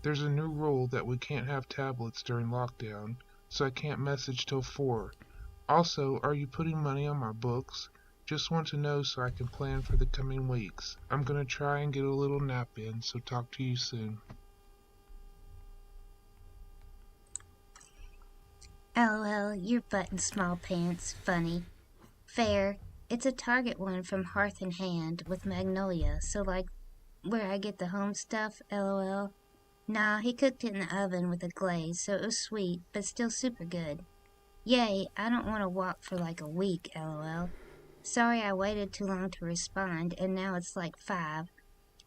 Speaker 14: There's a new rule that we can't have tablets during lockdown, so I can't message till 4. Also, are you putting money on my books? Just want to know so I can plan for the coming weeks. I'm gonna try and get a little nap in, so talk to you soon.
Speaker 13: LOL, your button small pants. Funny. Fair. It's a Target one from Hearth and Hand with Magnolia, so like where I get the home stuff, LOL. Nah, he cooked it in the oven with a glaze, so it was sweet, but still super good. Yay, I don't want to walk for like a week, LOL. Sorry I waited too long to respond, and now it's like 5.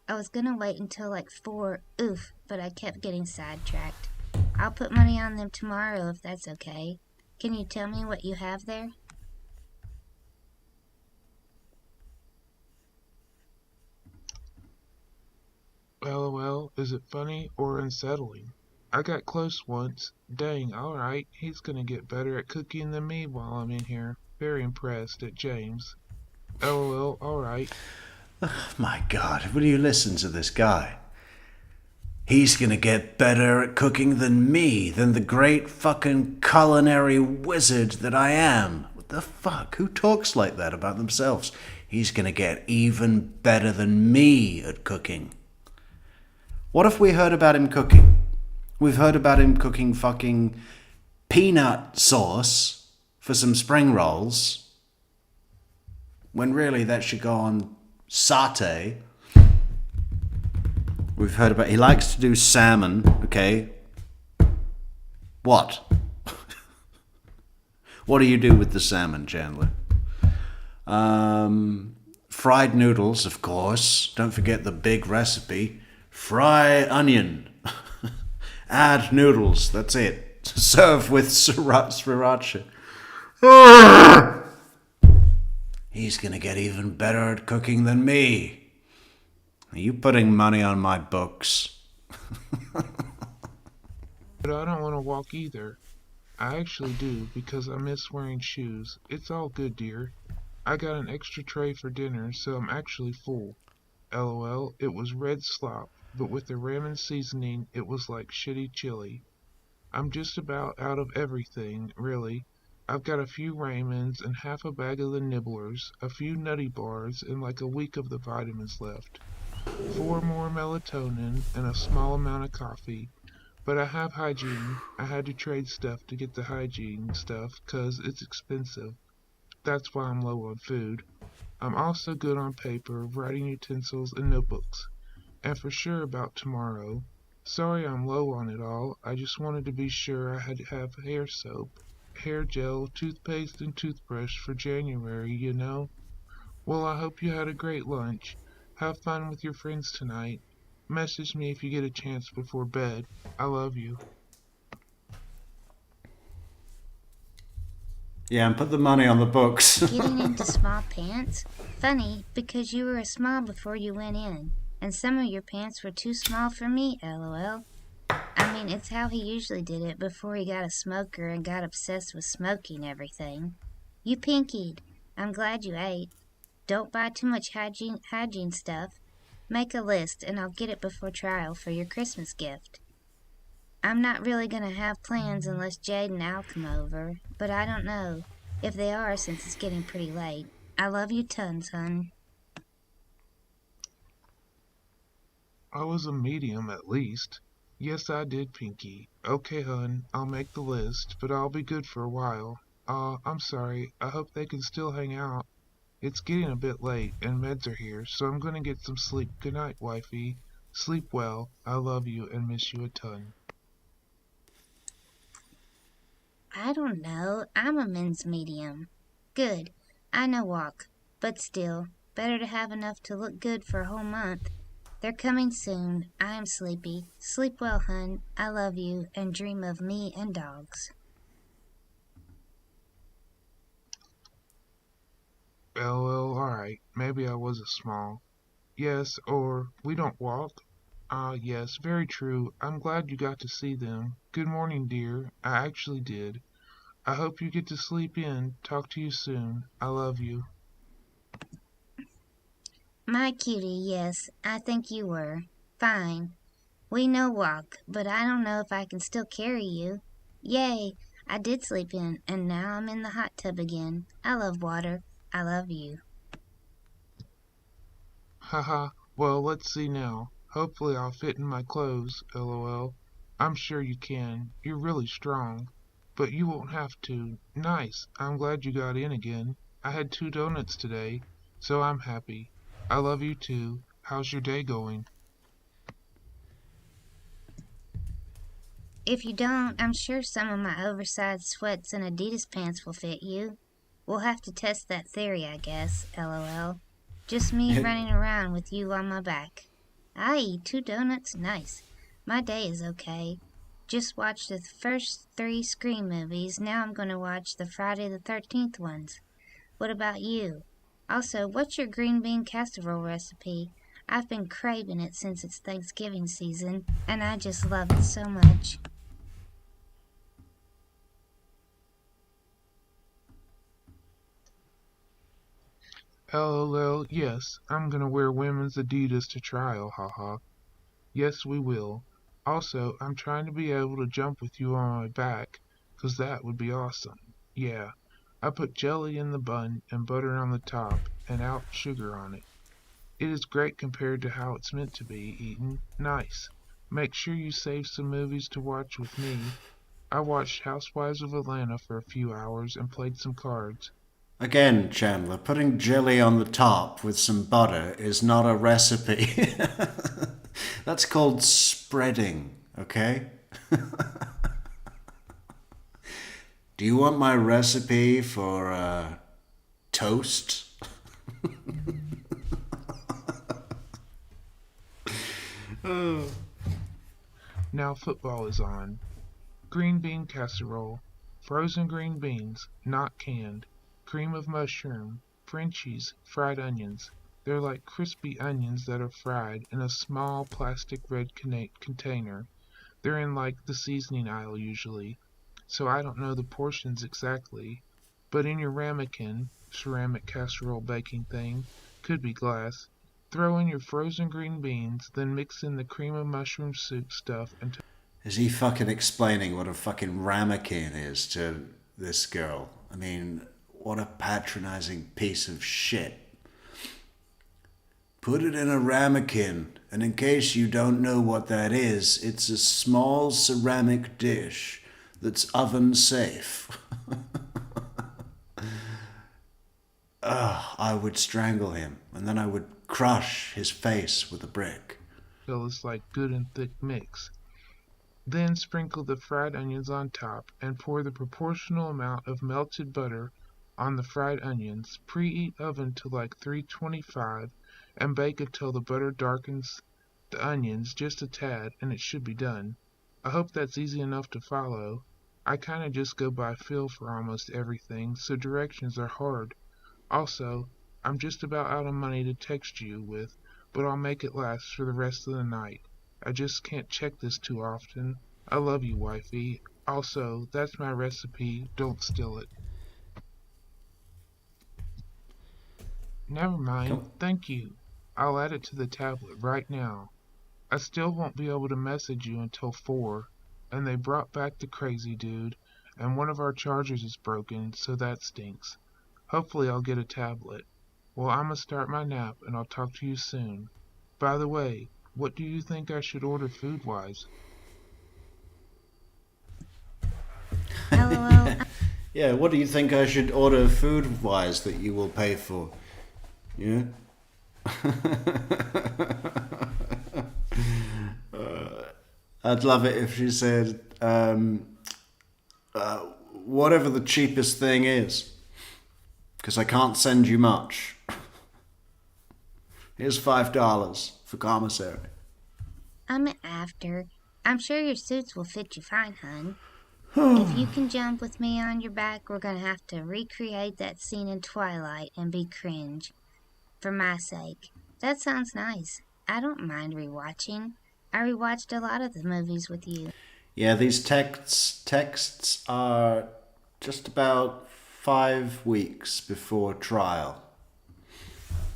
Speaker 13: I was gonna wait until like 4, oof, but I kept getting sidetracked. I'll put money on them tomorrow if that's okay. Can you tell me what you have there?
Speaker 14: LOL, is it funny or unsettling? I got close once. Dang, alright, he's gonna get better at cooking than me while I'm in here. Very impressed at James. LOL, alright.
Speaker 1: My God, will you listen to this guy? He's gonna get better at cooking than me, than the great fucking culinary wizard that I am. What the fuck? Who talks like that about themselves? He's gonna get even better than me at cooking. What if we heard about him cooking? We've heard about him cooking fucking peanut sauce for some spring rolls, when really that should go on satay. We've heard about, he likes to do salmon, okay? What? What do you do with the salmon, Chandler? Fried noodles, of course. Don't forget the big recipe. Fry onion. Add noodles, that's it. Serve with sriracha. He's gonna get even better at cooking than me. Are you putting money on my books?
Speaker 14: But I don't want to walk either. I actually do, because I miss wearing shoes. It's all good, dear. I got an extra tray for dinner, so I'm actually full. LOL, it was red slop, but with the ramen seasoning, it was like shitty chili. I'm just about out of everything, really. I've got a few ramens and half a bag of the nibblers, a few nutty bars, and like a week of the vitamins left. 4 more melatonin and a small amount of coffee. But I have hygiene. I had to trade stuff to get the hygiene stuff, 'cause it's expensive. That's why I'm low on food. I'm also good on paper, writing utensils, and notebooks. And for sure about tomorrow. Sorry I'm low on it all. I just wanted to be sure I had to have hair soap, hair gel, toothpaste, and toothbrush for January, you know? Well, I hope you had a great lunch. Have fun with your friends tonight. Message me if you get a chance before bed. I love you.
Speaker 1: Yeah, and put the money on the books.
Speaker 13: Getting into small pants? Funny, because you were a small before you went in, and some of your pants were too small for me, LOL. I mean, it's how he usually did it before he got a smoker and got obsessed with smoking everything. You pinkied. I'm glad you ate. Don't buy too much hygiene stuff. Make a list and I'll get it before trial for your Christmas gift. I'm not really gonna have plans unless Jade and Al come over, but I don't know if they are since it's getting pretty late. I love you tons, hun.
Speaker 14: I was a medium at least. Yes, I did, Pinky. Okay, hun, I'll make the list, but I'll be good for a while. I'm sorry. I hope they can still hang out. It's getting a bit late, and meds are here, so I'm gonna get some sleep. Good night, wifey. Sleep well. I love you and miss you a ton.
Speaker 13: I don't know. I'm a men's medium. Good. I know walk. But still, better to have enough to look good for a whole month. They're coming soon. I am sleepy. Sleep well, hun. I love you, and dream of me and dogs.
Speaker 14: LOL, alright. Maybe I was a small. Yes, or we don't walk. Yes, very true. I'm glad you got to see them. Good morning, dear. I actually did. I hope you get to sleep in. Talk to you soon. I love you.
Speaker 13: My cutie, yes, I think you were. Fine. We no walk, but I don't know if I can still carry you. Yay, I did sleep in, and now I'm in the hot tub again. I love water. I love you.
Speaker 14: Haha, well, let's see now. Hopefully I'll fit in my clothes, LOL. I'm sure you can. You're really strong. But you won't have to. Nice. I'm glad you got in again. I had 2 donuts today, so I'm happy. I love you too. How's your day going?
Speaker 13: If you don't, I'm sure some of my oversized sweats and Adidas pants will fit you. We'll have to test that theory, I guess, LOL. Just me running around with you on my back. I eat 2 donuts, nice. My day is okay. Just watched the first 3 Scream movies. Now I'm going to watch the Friday the 13th ones. What about you? Also, what's your green bean casserole recipe? I've been craving it since it's Thanksgiving season, and I just love it so much.
Speaker 14: LOL, yes, I'm gonna wear women's Adidas to trial, haha. Yes, we will. Also, I'm trying to be able to jump with you on my back, 'cause that would be awesome. Yeah, I put jelly in the bun and butter on the top and out sugar on it. It is great compared to how it's meant to be eaten. Nice. Make sure you save some movies to watch with me. I watched Housewives of Atlanta for a few hours and played some cards.
Speaker 1: Again, Chandler, putting jelly on the top with some butter is not a recipe. That's called spreading, okay? Do you want my recipe for toast?
Speaker 14: Now football is on. Green bean casserole. Frozen green beans, not canned. Cream of mushroom. Frenchies, fried onions. They're like crispy onions that are fried in a small plastic red container. They're in like the seasoning aisle usually, so I don't know the portions exactly. But in your ramekin, ceramic casserole baking thing, could be glass, throw in your frozen green beans, then mix in the cream of mushroom soup stuff and...
Speaker 1: Is he fucking explaining what a fucking ramekin is to this girl? I mean, what a patronizing piece of shit. Put it in a ramekin, and in case you don't know what that is, it's a small ceramic dish that's oven safe. I would strangle him, and then I would crush his face with a brick.
Speaker 14: Till it's like good and thick mix. Then sprinkle the fried onions on top and pour the proportional amount of melted butter on the fried onions. Preheat oven to like 325 and bake until the butter darkens the onions just a tad, and it should be done. I hope that's easy enough to follow. I kinda just go by feel for almost everything, so directions are hard. Also, I'm just about out of money to text you with, but I'll make it last for the rest of the night. I just can't check this too often. I love you, wifey. Also, that's my recipe. Don't steal it. Never mind. Thank you. I'll add it to the tablet right now. I still won't be able to message you until 4, and they brought back the crazy dude, and one of our chargers is broken, so that stinks. Hopefully I'll get a tablet. Well, I'ma start my nap, and I'll talk to you soon. By the way, what do you think I should order food-wise?
Speaker 13: LOL.
Speaker 1: Yeah, what do you think I should order food-wise that you will pay for? Yeah? I'd love it if she said, whatever the cheapest thing is, because I can't send you much. Here's $5 for commissary.
Speaker 13: I'm after. I'm sure your suits will fit you fine, hun. If you can jump with me on your back, we're gonna have to recreate that scene in Twilight and be cringe. For my sake. That sounds nice. I don't mind rewatching. I rewatched a lot of the movies with you.
Speaker 1: Yeah, these texts are just about 5 weeks before trial.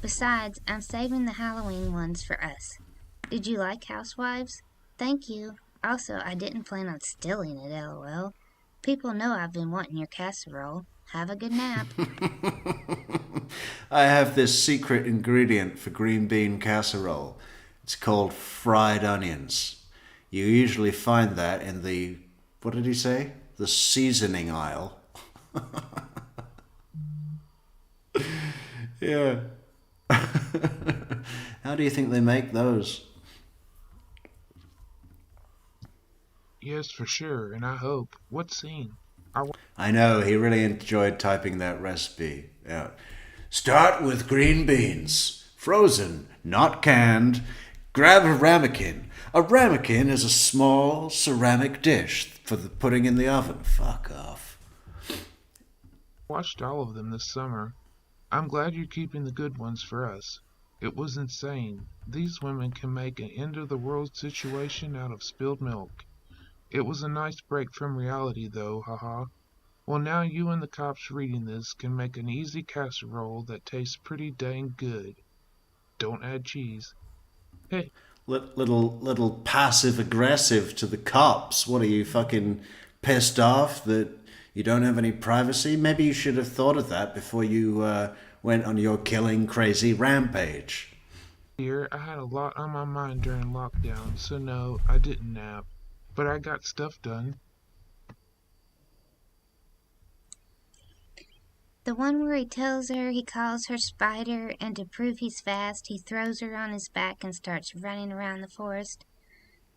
Speaker 13: Besides, I'm saving the Halloween ones for us. Did you like Housewives? Thank you. Also, I didn't plan on stealing it, LOL. People know I've been wanting your casserole. Have a good nap.
Speaker 1: I have this secret ingredient for green bean casserole. It's called fried onions. You usually find that in the, what did he say? The seasoning aisle. Yeah. How do you think they make those?
Speaker 14: Yes, for sure, and I hope. What scene?
Speaker 1: I know, he really enjoyed typing that recipe. Yeah. Start with green beans. Frozen, not canned. Grab a ramekin. A ramekin is a small ceramic dish for the putting in the oven. Fuck off.
Speaker 14: Watched all of them this summer. I'm glad you're keeping the good ones for us. It was insane. These women can make an end-of-the-world situation out of spilled milk. It was a nice break from reality, though, haha. Well, now you and the cops reading this can make an easy casserole that tastes pretty dang good. Don't add cheese. Hey,
Speaker 1: Little passive aggressive to the cops. What are you, fucking pissed off that you don't have any privacy? Maybe you should have thought of that before you went on your killing crazy rampage.
Speaker 14: dear, I had a lot on my mind during lockdown, so no, I didn't nap. But I got stuff done.
Speaker 13: The one where he tells her he calls her Spider, and to prove he's fast, he throws her on his back and starts running around the forest.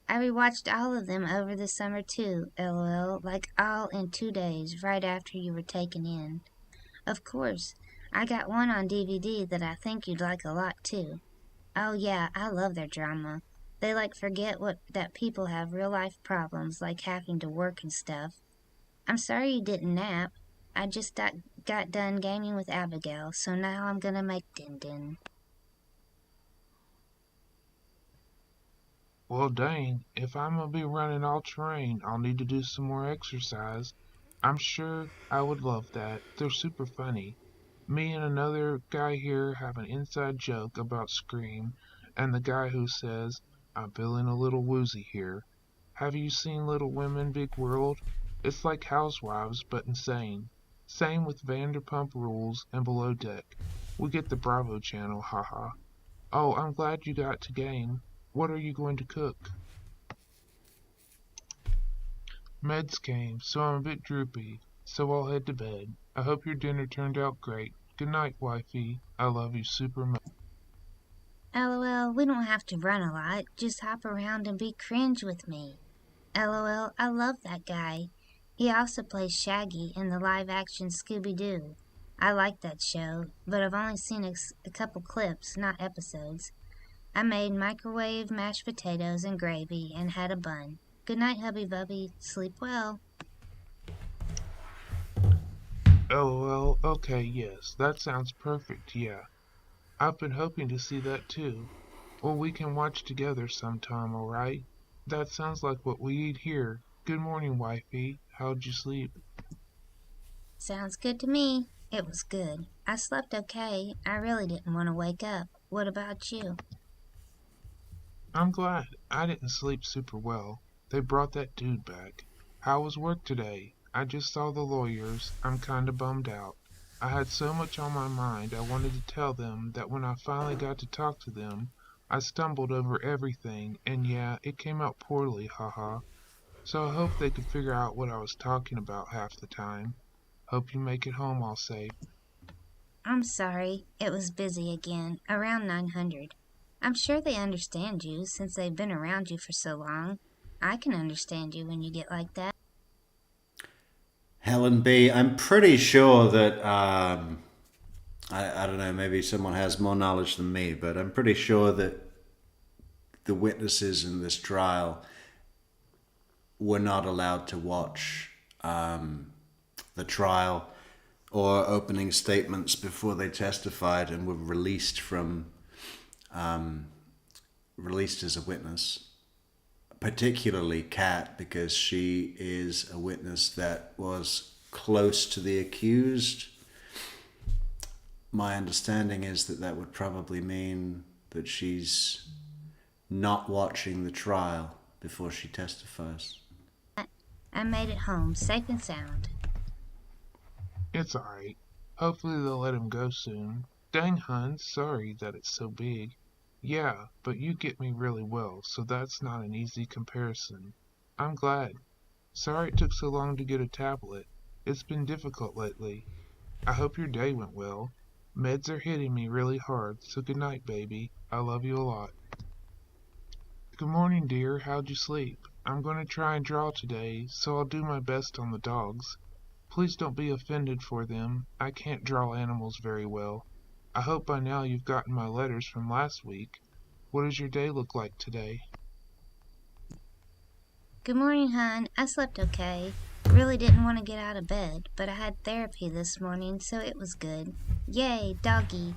Speaker 13: I rewatched all of them over the summer too, lol, like all in 2 days, right after you were taken in. Of course, I got one on DVD that I think you'd like a lot too. Oh yeah, I love their drama. They forget that people have real life problems like having to work and stuff. I'm sorry you didn't nap. I just got done gaming with Abigail, so now I'm gonna make Din Din.
Speaker 14: Well, dang, if I'm gonna be running all terrain, I'll need to do some more exercise. I'm sure I would love that. They're super funny. Me and another guy here have an inside joke about Scream, and the guy who says, I'm feeling a little woozy here. Have you seen Little Women, Big World? It's like Housewives, but insane. Same with Vanderpump Rules and Below Deck. We get the Bravo channel, haha. Oh, I'm glad you got to game. What are you going to cook? Meds came, so I'm a bit droopy, so I'll head to bed. I hope your dinner turned out great. Good night, wifey. I love you super much.
Speaker 13: LOL, we don't have to run a lot. Just hop around and be cringe with me. LOL, I love that guy. He also plays Shaggy in the live-action Scooby-Doo. I like that show, but I've only seen a couple clips, not episodes. I made microwave mashed potatoes and gravy and had a bun. Good night, hubby bubby. Sleep well.
Speaker 14: LOL, okay, yes, that sounds perfect, yeah. I've been hoping to see that too. Well, we can watch together sometime, alright? That sounds like what we eat here. Good morning, wifey. How'd you sleep?
Speaker 13: Sounds good to me. It was good. I slept okay. I really didn't want to wake up. What about you?
Speaker 14: I'm glad. I didn't sleep super well. They brought that dude back. How was work today? I just saw the lawyers. I'm kinda bummed out. I had so much on my mind I wanted to tell them that when I finally got to talk to them, I stumbled over everything, and yeah, it came out poorly, haha. So I hope they could figure out what I was talking about half the time. Hope you make it home all safe.
Speaker 13: I'm sorry. It was busy again. Around 900. I'm sure they understand you since they've been around you for so long. I can understand you when you get like that.
Speaker 1: Helen B, I'm pretty sure that, I don't know, maybe someone has more knowledge than me, but I'm pretty sure that the witnesses in this trial were not allowed to watch the trial or opening statements before they testified and were released as a witness. Particularly Kat, because she is a witness that was close to the accused. My understanding is that would probably mean that she's not watching the trial before she testifies.
Speaker 13: I made it home, safe and sound.
Speaker 14: It's alright. Hopefully they'll let him go soon. Dang, hun, sorry that it's so big. Yeah, but you get me really well, so that's not an easy comparison. I'm glad. Sorry it took so long to get a tablet. It's been difficult lately. I hope your day went well. Meds are hitting me really hard, so good night, baby. I love you a lot. Good morning, dear. How'd you sleep? I'm going to try and draw today, so I'll do my best on the dogs. Please don't be offended for them. I can't draw animals very well. I hope by now you've gotten my letters from last week. What does your day look like today?
Speaker 13: Good morning, hon. I slept okay. Really didn't want to get out of bed, but I had therapy this morning, so it was good. Yay, doggy.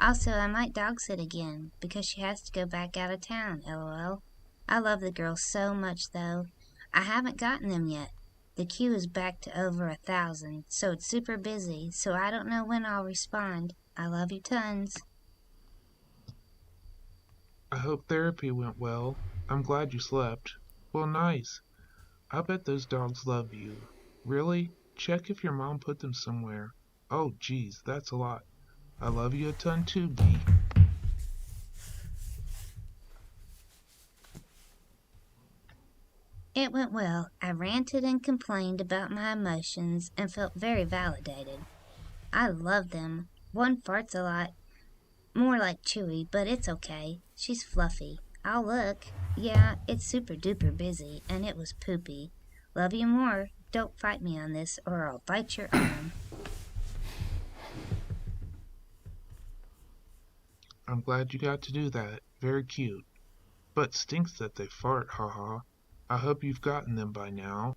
Speaker 13: Also, I might dog sit again, because she has to go back out of town, lol. I love the girls so much, though. I haven't gotten them yet. The queue is back to over 1,000, so it's super busy, so I don't know when I'll respond. I love you tons.
Speaker 14: I hope therapy went well. I'm glad you slept. Well, nice. I bet those dogs love you. Really? Check if your mom put them somewhere. Oh, geez, that's a lot. I love you a ton too, Bee.
Speaker 13: It went well. I ranted and complained about my emotions and felt very validated. I love them. One farts a lot. More like Chewy, but it's okay. She's fluffy. I'll look. Yeah, it's super duper busy, and it was poopy. Love you more. Don't fight me on this, or I'll bite your arm.
Speaker 14: I'm glad you got to do that. Very cute. But stinks that they fart, haha. I hope you've gotten them by now.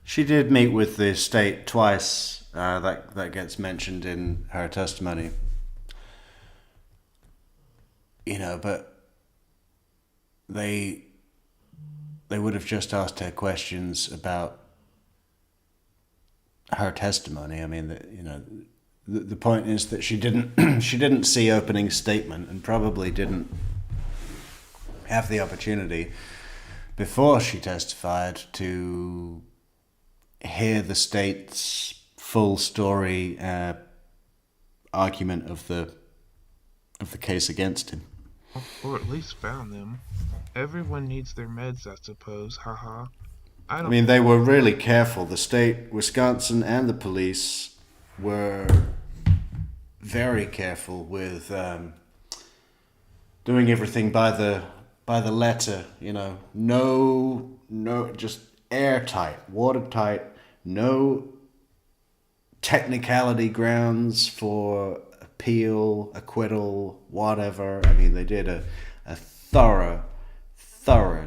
Speaker 1: She did meet with the state twice. That gets mentioned in her testimony. You know, but they would have just asked her questions about her testimony. I mean, the point is that she didn't see opening statement and probably didn't have the opportunity before she testified to hear the state's full story argument of the case against him.
Speaker 14: Or at least found them. Everyone needs their meds, I suppose, haha.
Speaker 1: I mean, they were really careful. The state, Wisconsin, and the police were very careful with doing everything by the letter. You know, no, just airtight, watertight. No technicality grounds for appeal, acquittal, whatever. I mean, they did a thorough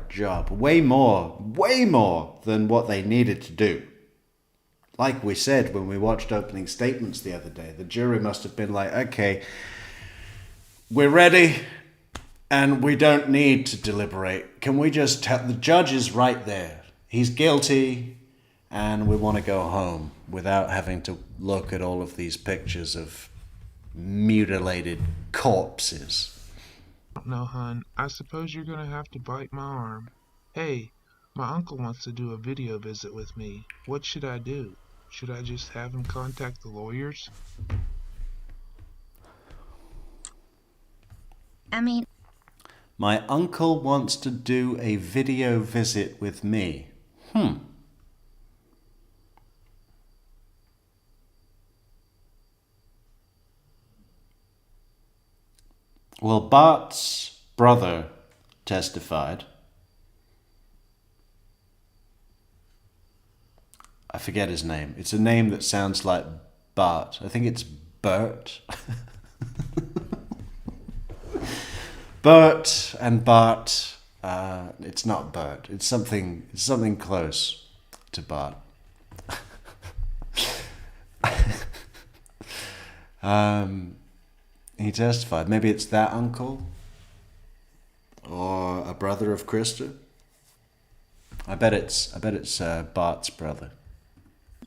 Speaker 1: job. Way more than what they needed to do. Like we said when we watched opening statements the other day, the jury must have been like, okay, we're ready and we don't need to deliberate. Can we just tell the judge is right there. He's guilty and we want to go home without having to look at all of these pictures of mutilated corpses.
Speaker 14: No, hun. I suppose you're gonna have to bite my arm. Hey, my uncle wants to do a video visit with me. What should I do? Should I just have him contact the lawyers?
Speaker 1: My uncle wants to do a video visit with me. Well, Bart's brother testified. I forget his name. It's a name that sounds like Bart. I think it's Bert. Bert and Bart. It's not Bert. It's something close to Bart. He testified. Maybe it's that uncle or a brother of Krista. I bet it's Bart's brother.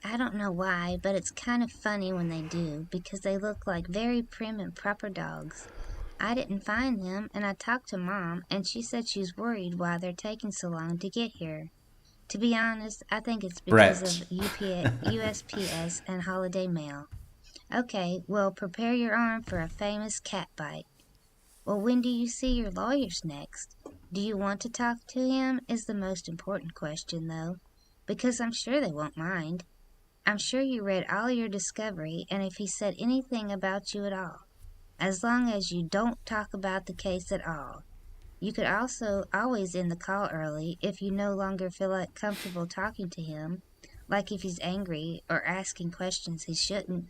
Speaker 13: I don't know why, but it's kind of funny when they do, because they look like very prim and proper dogs. I didn't find them, and I talked to Mom, and she said she's worried why they're taking so long to get here. To be honest, I think it's because of USPS and holiday mail. Okay, well, prepare your arm for a famous cat bite. Well, when do you see your lawyers next? Do you want to talk to him is the most important question, though, because I'm sure they won't mind. I'm sure you read all your discovery, and if he said anything about you at all, as long as you don't talk about the case at all. You could also always end the call early if you no longer feel like comfortable talking to him, like if he's angry or asking questions he shouldn't.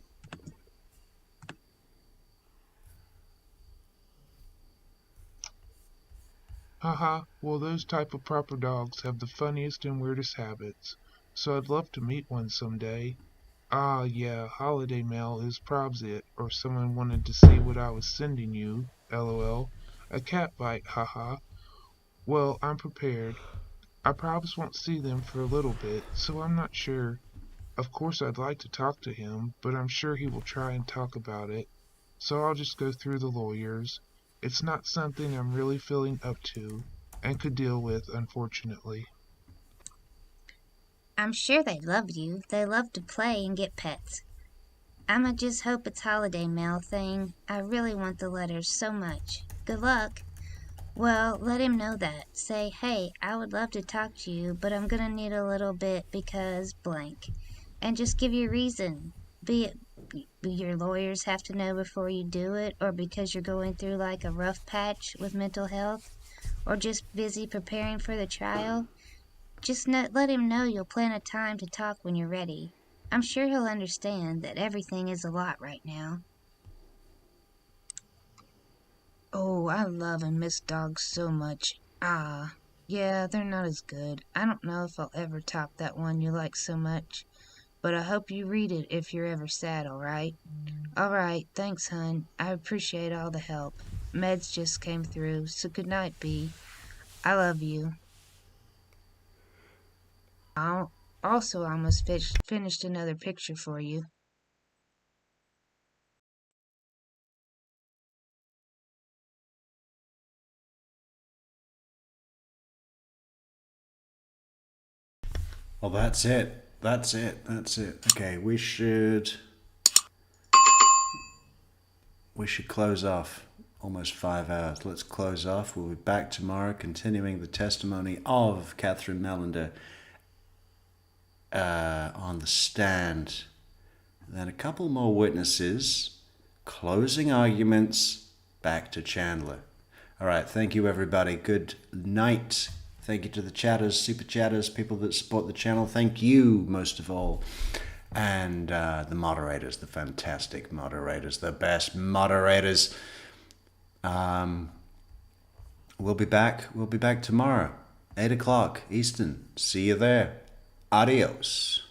Speaker 14: Haha, well, those type of proper dogs have the funniest and weirdest habits, so I'd love to meet one someday. Ah, yeah, holiday mail is probs it, or someone wanted to see what I was sending you, lol. A cat bite, haha. Well, I'm prepared. I probs won't see them for a little bit, so I'm not sure. Of course, I'd like to talk to him, but I'm sure he will try and talk about it. So I'll just go through the lawyers. It's not something I'm really feeling up to and could deal with, unfortunately.
Speaker 13: I'm sure they love you. They love to play and get pets. I'ma just hope it's holiday mail thing. I really want the letters so much. Good luck. Well, let him know that. Say, hey, I would love to talk to you, but I'm gonna need a little bit because blank. And just give your reason. Be it your lawyers have to know before you do it, or because you're going through like a rough patch with mental health, or just busy preparing for the trial. Just let him know you'll plan a time to talk when you're ready. I'm sure he'll understand that everything is a lot right now. Oh, I love and miss dogs so much. Ah, yeah, they're not as good. I don't know if I'll ever top that one you like so much. But I hope you read it if you're ever sad, alright? Alright, thanks, hun. I appreciate all the help. Meds just came through, so good night, B. I love you. I also almost finished another picture for you.
Speaker 1: Well, that's it. That's it. That's it. Okay, we should close off. Almost 5 hours. Let's close off. We'll be back tomorrow, continuing the testimony of Catherine Mellender on the stand. Then a couple more witnesses, closing arguments, back to Chandler. All right, thank you, everybody. Good night. Thank you to the chatters, super chatters, people that support the channel. Thank you, most of all. And the moderators, the fantastic moderators, the best moderators. We'll be back. We'll be back tomorrow, 8 o'clock Eastern. See you there. Adios.